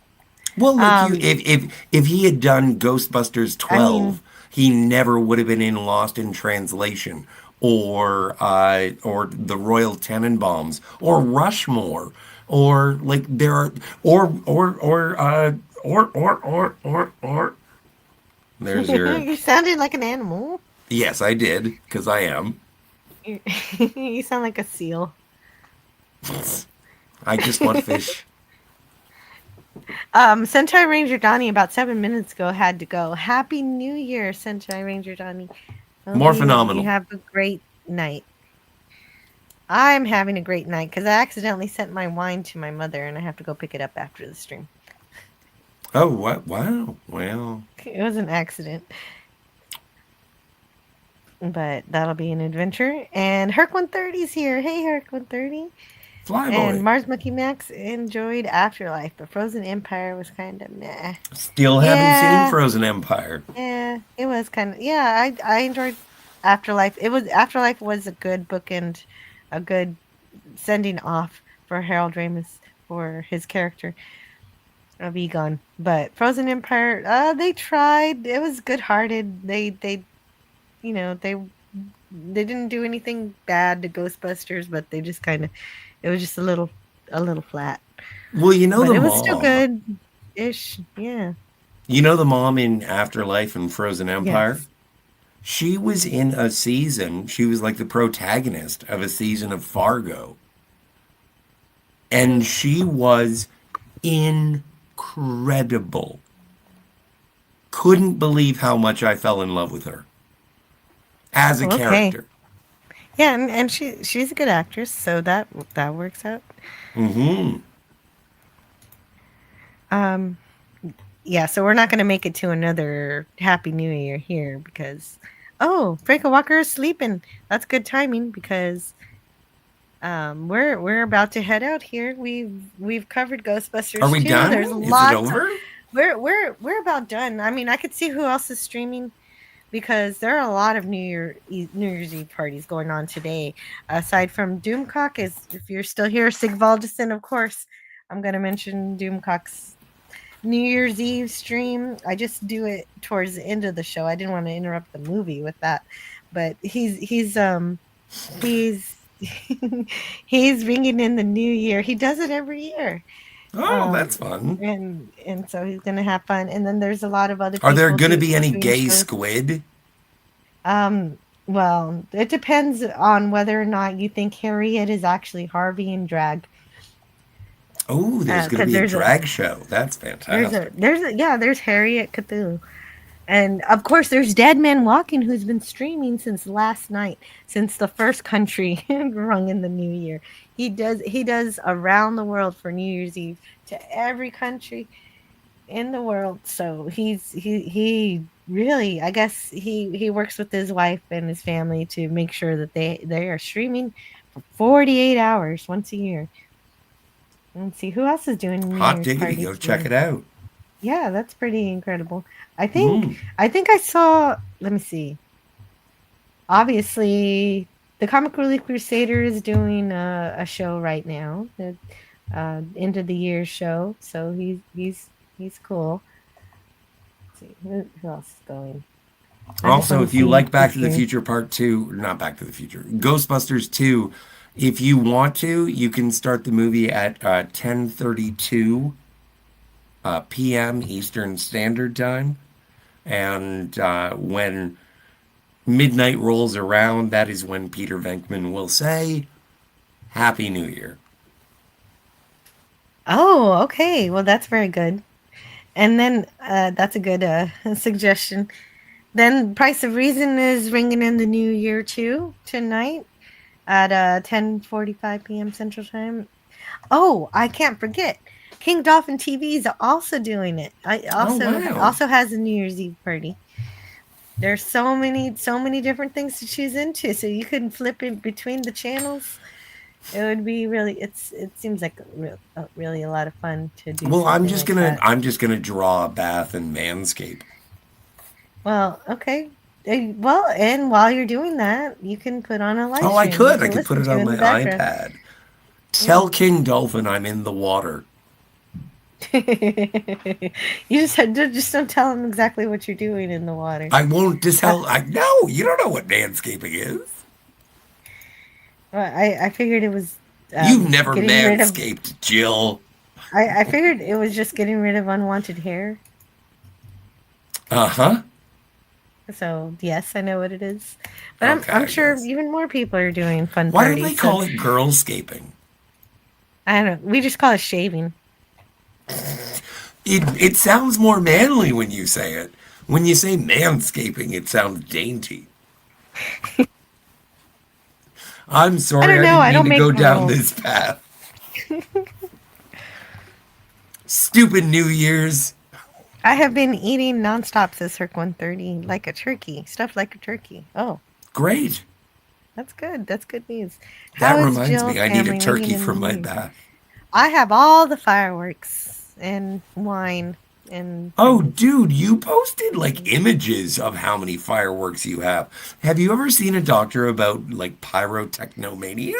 [SPEAKER 9] Well, like if he had done Ghostbusters 12, he never would have been in Lost in Translation or the Royal Tenenbaums or Rushmore or like there are or there's your.
[SPEAKER 7] You sounded like an animal.
[SPEAKER 9] Yes, I did because I am.
[SPEAKER 7] You sound like a seal.
[SPEAKER 9] I just want fish.
[SPEAKER 7] Sentai Ranger Donnie about 7 minutes ago had to go. Happy New Year, Sentai Ranger Donnie.
[SPEAKER 9] More
[SPEAKER 7] You
[SPEAKER 9] phenomenal.
[SPEAKER 7] have a great night. I'm having a great night because I accidentally sent my wine to my mother and I have to go pick it up after the stream.
[SPEAKER 9] Oh, what? Wow. Well.
[SPEAKER 7] It was an accident. But that'll be an adventure. And Herc 130's here. Hey, Herc 130.
[SPEAKER 9] Flyboy.
[SPEAKER 7] And Mars Monkey Max enjoyed Afterlife, but Frozen Empire was kind of meh.
[SPEAKER 9] Still haven't seen Frozen Empire.
[SPEAKER 7] Yeah, it was kind of. Yeah, I enjoyed Afterlife. Afterlife was a good bookend, a good sending off for Harold Ramis for his character of Egon. But Frozen Empire, they tried. It was good-hearted. They didn't do anything bad to Ghostbusters, but they just kind of. It was just a little flat.
[SPEAKER 9] Well, you know,
[SPEAKER 7] but
[SPEAKER 9] the
[SPEAKER 7] it was
[SPEAKER 9] mom.
[SPEAKER 7] still good-ish. Yeah.
[SPEAKER 9] You know the mom in Afterlife and Frozen Empire?
[SPEAKER 7] Yes.
[SPEAKER 9] She was in a season. She was like the protagonist of a season of Fargo. And she was incredible. Couldn't believe how much I fell in love with her as a character.
[SPEAKER 7] Yeah, and she's a good actress, so that works out.
[SPEAKER 9] Mm-hmm.
[SPEAKER 7] Yeah, so we're not going to make it to another Happy New Year here because, Franco Walker is sleeping. That's good timing because, we're about to head out here. We've covered Ghostbusters.
[SPEAKER 9] Are we done?
[SPEAKER 7] There's
[SPEAKER 9] Is
[SPEAKER 7] lots
[SPEAKER 9] it over?
[SPEAKER 7] We're about done. I mean, I could see who else is streaming. Because there are a lot of New Year's Eve parties going on today. Aside from Doomcock, if you're still here, Sigvaldison, of course. I'm going to mention Doomcock's New Year's Eve stream. I just do it towards the end of the show. I didn't want to interrupt the movie with that, but he's he's ringing in the new year. He does it every year.
[SPEAKER 9] Oh, that's fun.
[SPEAKER 7] And so he's gonna have fun. And then there's a lot of other.
[SPEAKER 9] Are there going to be any gay squid?
[SPEAKER 7] Well, it depends on whether or not you think Harriet is actually Harvey in drag.
[SPEAKER 9] Oh, there's going to be a drag show. That's fantastic.
[SPEAKER 7] There's Harriet Cthulhu. And of course there's Dead Man Walking, who's been streaming since last night, since the first country rung in the new year. He does around the world for New Year's Eve to every country in the world. So he really, I guess he works with his wife and his family to make sure that they are streaming for 48 hours once a year. Let's see who else is doing New
[SPEAKER 9] Hot
[SPEAKER 7] Year's
[SPEAKER 9] diggity,
[SPEAKER 7] parties
[SPEAKER 9] go
[SPEAKER 7] today.
[SPEAKER 9] check it out.
[SPEAKER 7] Yeah, that's pretty incredible. I think I saw, let me see. Obviously, the Comic Relief Crusader is doing a show right now, the end of the year show. So he's cool. Let's see who else is going.
[SPEAKER 9] Also, if you like Back to the Future Part 2, not Back to the Future, Ghostbusters 2, if you want to, you can start the movie at 10:32 p.m. Eastern Standard Time. And when midnight rolls around, that is when Peter Venkman will say, Happy New Year.
[SPEAKER 7] Oh, okay. Well, that's very good. And then that's a good suggestion. Then Price of Reason is ringing in the new year too tonight at 10:45 p.m. Central Time. Oh, I can't forget. King Dolphin TV is also doing it. Also has a New Year's Eve party. There's so many different things to choose into, so you can flip in between the channels. It would be really. It seems like really a lot of fun to do.
[SPEAKER 9] Well, I'm just gonna draw a bath and manscape.
[SPEAKER 7] Well, okay. Well, and while you're doing that, you can put on a live stream.
[SPEAKER 9] I could put it on my iPad. Tell King Dolphin I'm in the water.
[SPEAKER 7] You just don't tell him exactly what you're doing in the water.
[SPEAKER 9] I won't tell. No, you don't know what manscaping is.
[SPEAKER 7] Well, I figured it was.
[SPEAKER 9] You've never manscaped, Jill.
[SPEAKER 7] I figured it was just getting rid of unwanted hair.
[SPEAKER 9] Uh-huh.
[SPEAKER 7] So yes, I know what it is, but I'm sure even more people are doing fun
[SPEAKER 9] Why
[SPEAKER 7] parties.
[SPEAKER 9] do they call it girlscaping?
[SPEAKER 7] I don't know. We just call it shaving.
[SPEAKER 9] It sounds more manly when you say it. When you say manscaping, it sounds dainty. I'm sorry, I
[SPEAKER 7] know.
[SPEAKER 9] didn't
[SPEAKER 7] I
[SPEAKER 9] mean
[SPEAKER 7] don't
[SPEAKER 9] to
[SPEAKER 7] make
[SPEAKER 9] go
[SPEAKER 7] the
[SPEAKER 9] down
[SPEAKER 7] rules.
[SPEAKER 9] this path. Stupid New Year's.
[SPEAKER 7] I have been eating nonstop since Cirque 130, like a turkey, stuffed like a turkey. Oh,
[SPEAKER 9] Great.
[SPEAKER 7] that's good. That's good news.
[SPEAKER 9] That
[SPEAKER 7] How is
[SPEAKER 9] reminds
[SPEAKER 7] Jill's
[SPEAKER 9] me, I need a
[SPEAKER 7] family ringing
[SPEAKER 9] turkey
[SPEAKER 7] in
[SPEAKER 9] for
[SPEAKER 7] the
[SPEAKER 9] my
[SPEAKER 7] new year?
[SPEAKER 9] bath.
[SPEAKER 7] I have all the fireworks and wine and
[SPEAKER 9] Oh,
[SPEAKER 7] things.
[SPEAKER 9] dude, you posted like images of how many fireworks you have. Have you ever seen a doctor about like pyrotechnomania?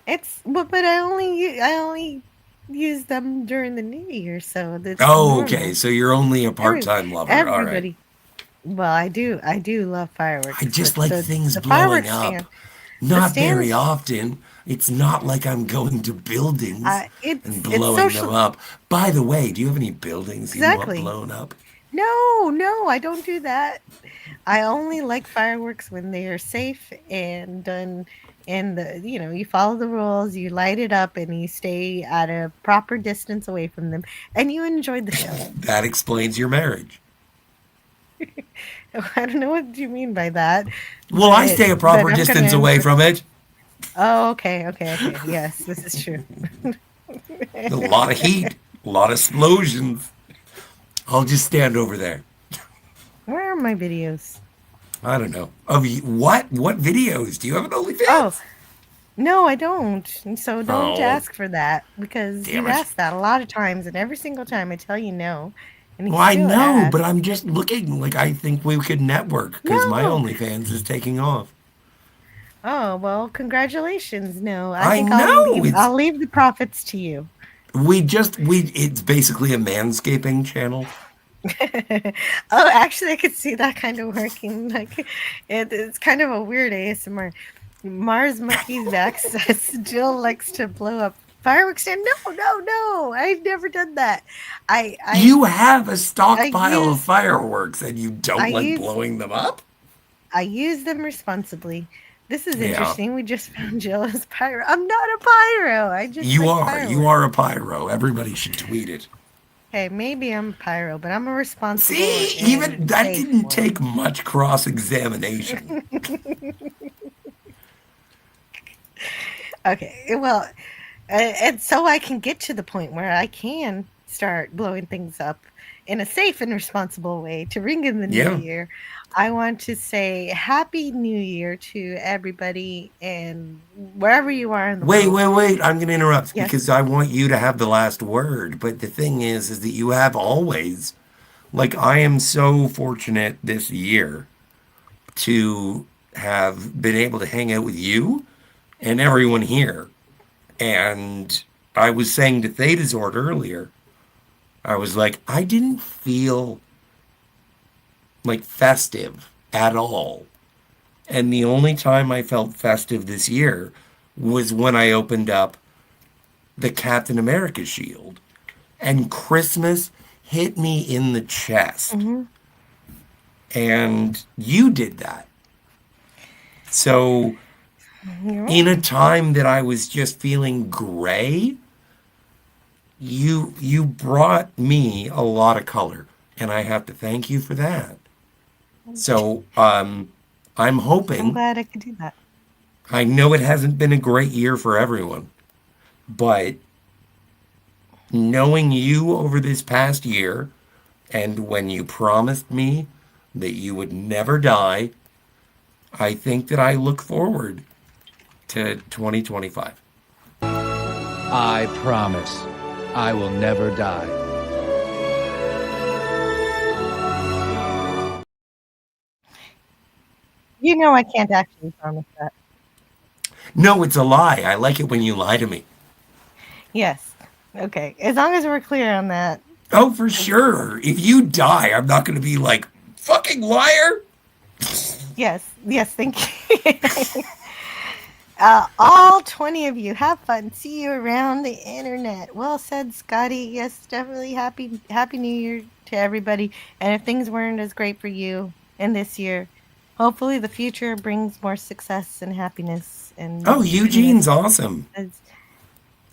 [SPEAKER 7] It's but I only use them during the new year, so that's
[SPEAKER 9] Oh, okay.
[SPEAKER 7] normal.
[SPEAKER 9] So you're only a
[SPEAKER 7] Every
[SPEAKER 9] part-time lover. All right.
[SPEAKER 7] everybody. Well, I do love
[SPEAKER 9] I
[SPEAKER 7] fireworks, but
[SPEAKER 9] just like things
[SPEAKER 7] the
[SPEAKER 9] blowing
[SPEAKER 7] fireworks
[SPEAKER 9] up.
[SPEAKER 7] stand, the
[SPEAKER 9] Not very
[SPEAKER 7] stands.
[SPEAKER 9] often. It's not like I'm going to buildings and
[SPEAKER 7] It's
[SPEAKER 9] blowing them
[SPEAKER 7] social.
[SPEAKER 9] up. By the way, do you have any buildings you want
[SPEAKER 7] Exactly.
[SPEAKER 9] blown up?
[SPEAKER 7] No, I don't do that. I only like fireworks when they are safe and done and you follow the rules, you light it up and you stay at a proper distance away from them and you enjoy the show.
[SPEAKER 9] That explains your marriage.
[SPEAKER 7] I don't know what you mean by that,
[SPEAKER 9] Well, I stay a
[SPEAKER 7] but
[SPEAKER 9] proper
[SPEAKER 7] I'm gonna
[SPEAKER 9] distance away from it.
[SPEAKER 7] Oh, okay. Yes, this is true.
[SPEAKER 9] A lot of heat, a lot of explosions. I'll just stand over there.
[SPEAKER 7] Where are my videos?
[SPEAKER 9] I don't know. What? What videos? Do you have an OnlyFans?
[SPEAKER 7] Oh, no, I don't. So don't
[SPEAKER 9] Oh,
[SPEAKER 7] ask for that because
[SPEAKER 9] damn
[SPEAKER 7] you've
[SPEAKER 9] it.
[SPEAKER 7] asked that a lot of times, and every single time I tell you no, and you
[SPEAKER 9] Well, I
[SPEAKER 7] still
[SPEAKER 9] know,
[SPEAKER 7] ask.
[SPEAKER 9] but I'm just looking like I think we could network because my
[SPEAKER 7] No.
[SPEAKER 9] OnlyFans is taking off.
[SPEAKER 7] Oh, well, congratulations. No, I
[SPEAKER 9] I
[SPEAKER 7] think
[SPEAKER 9] know
[SPEAKER 7] I'll leave the profits to you.
[SPEAKER 9] it's basically a manscaping channel.
[SPEAKER 7] Oh, actually, I could see that kind of working. Like, it's kind of a weird ASMR. Mars Monkey's back says Jill likes to blow up fireworks. And no, I've never done that.
[SPEAKER 9] You have a
[SPEAKER 7] I
[SPEAKER 9] stockpile of
[SPEAKER 7] use
[SPEAKER 9] fireworks and you
[SPEAKER 7] I
[SPEAKER 9] don't like
[SPEAKER 7] use
[SPEAKER 9] blowing them up?
[SPEAKER 7] I use them responsibly. This is
[SPEAKER 9] Yeah.
[SPEAKER 7] interesting. We just found Jill as pyro. I'm not a pyro. I just
[SPEAKER 9] You
[SPEAKER 7] like
[SPEAKER 9] are.
[SPEAKER 7] fireworks.
[SPEAKER 9] You are a pyro. Everybody should tweet it.
[SPEAKER 7] Hey, maybe I'm pyro, but I'm a responsible.
[SPEAKER 9] See, even that didn't take much cross-examination.
[SPEAKER 7] Okay, well, and so I can get to the point where I can start blowing things up in a safe and responsible way to ring in the new year. I want to say Happy New Year to everybody and wherever you are in the world.
[SPEAKER 9] Wait. I'm going to interrupt
[SPEAKER 7] Yes.
[SPEAKER 9] because I want you to have the last word. But the thing is that you have always, like, I am so fortunate this year to have been able to hang out with you and everyone here. And I was saying to Theta's earlier, I was like, I didn't feel like festive at all. And the only time I felt festive this year was when I opened up the Captain America shield and Christmas hit me in the chest.
[SPEAKER 7] Mm-hmm.
[SPEAKER 9] And you did that. So in a time that I was just feeling gray, you brought me a lot of color, and I have to thank you for that. So I'm hoping.
[SPEAKER 7] I'm glad I could do that.
[SPEAKER 9] I know it hasn't been a great year for everyone, but knowing you over this past year, and when you promised me that you would never die, I think that I look forward to 2025.
[SPEAKER 15] I promise I will never die.
[SPEAKER 7] You know I can't actually promise that.
[SPEAKER 9] No, it's a lie. I like it when you lie to me.
[SPEAKER 7] Yes. Okay. As long as we're clear on that.
[SPEAKER 9] Oh, for sure. If you die, I'm not going to be like, fucking liar.
[SPEAKER 7] Yes, thank you. All 20 of you, have fun. See you around the internet. Well said, Scotty. Yes, definitely happy New Year to everybody. And if things weren't as great for you in this year, hopefully the future brings more success and happiness. And
[SPEAKER 9] Eugene's awesome.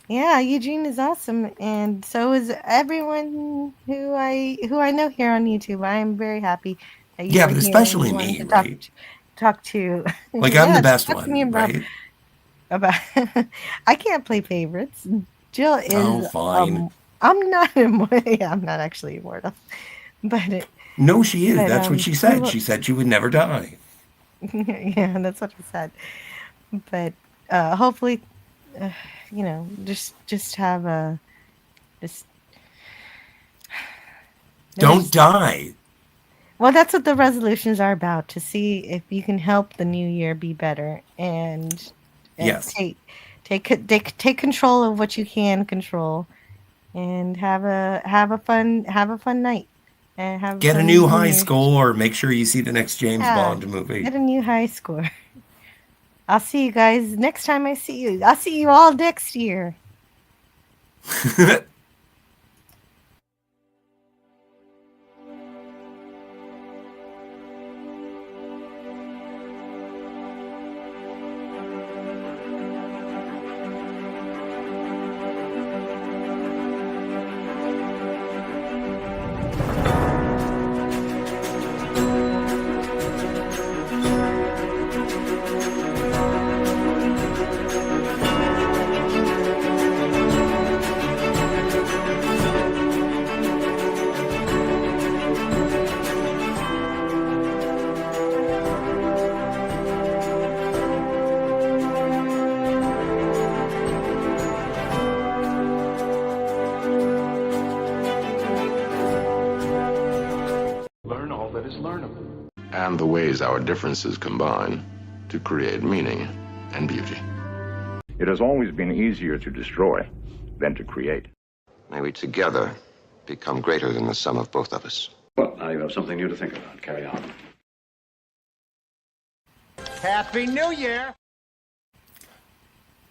[SPEAKER 7] Yeah, Eugene is awesome, and so is everyone who I know here on YouTube. I am very happy that you
[SPEAKER 9] Yeah,
[SPEAKER 7] were
[SPEAKER 9] but
[SPEAKER 7] here and
[SPEAKER 9] especially
[SPEAKER 7] you wanted
[SPEAKER 9] me,
[SPEAKER 7] to
[SPEAKER 9] right?
[SPEAKER 7] talk to.
[SPEAKER 9] Like I'm the
[SPEAKER 7] Yes,
[SPEAKER 9] best
[SPEAKER 7] talk to me
[SPEAKER 9] one, right?
[SPEAKER 7] about. I can't play favorites. Jill
[SPEAKER 9] Oh,
[SPEAKER 7] is
[SPEAKER 9] fine.
[SPEAKER 7] I'm not immortal. Yeah, I'm not actually immortal, but
[SPEAKER 9] No, she is.
[SPEAKER 7] but
[SPEAKER 9] That's what she
[SPEAKER 7] we
[SPEAKER 9] said.
[SPEAKER 7] will.
[SPEAKER 9] She said she would never die.
[SPEAKER 7] Yeah, that's what I said. But hopefully, uh, just have a just
[SPEAKER 9] Don't
[SPEAKER 7] there's
[SPEAKER 9] die.
[SPEAKER 7] well, that's what the resolutions are about, to see if you can help the new year be better and
[SPEAKER 9] Yes.
[SPEAKER 7] take control of what you can control and have a fun night and have a
[SPEAKER 9] Get a
[SPEAKER 7] fun
[SPEAKER 9] new
[SPEAKER 7] New
[SPEAKER 9] high
[SPEAKER 7] Year's.
[SPEAKER 9] score. Make sure you see the next James
[SPEAKER 7] Yeah,
[SPEAKER 9] Bond movie.
[SPEAKER 7] get a new high score. I'll see you guys next time I see you. I'll see you all next year.
[SPEAKER 6] Learn all that is learnable. And the ways our differences combine to create meaning and beauty.
[SPEAKER 16] It has always been easier to destroy than to create.
[SPEAKER 17] May we together become greater than the sum of both of us.
[SPEAKER 16] Well, now you have something new to think about. Carry on.
[SPEAKER 3] Happy New Year!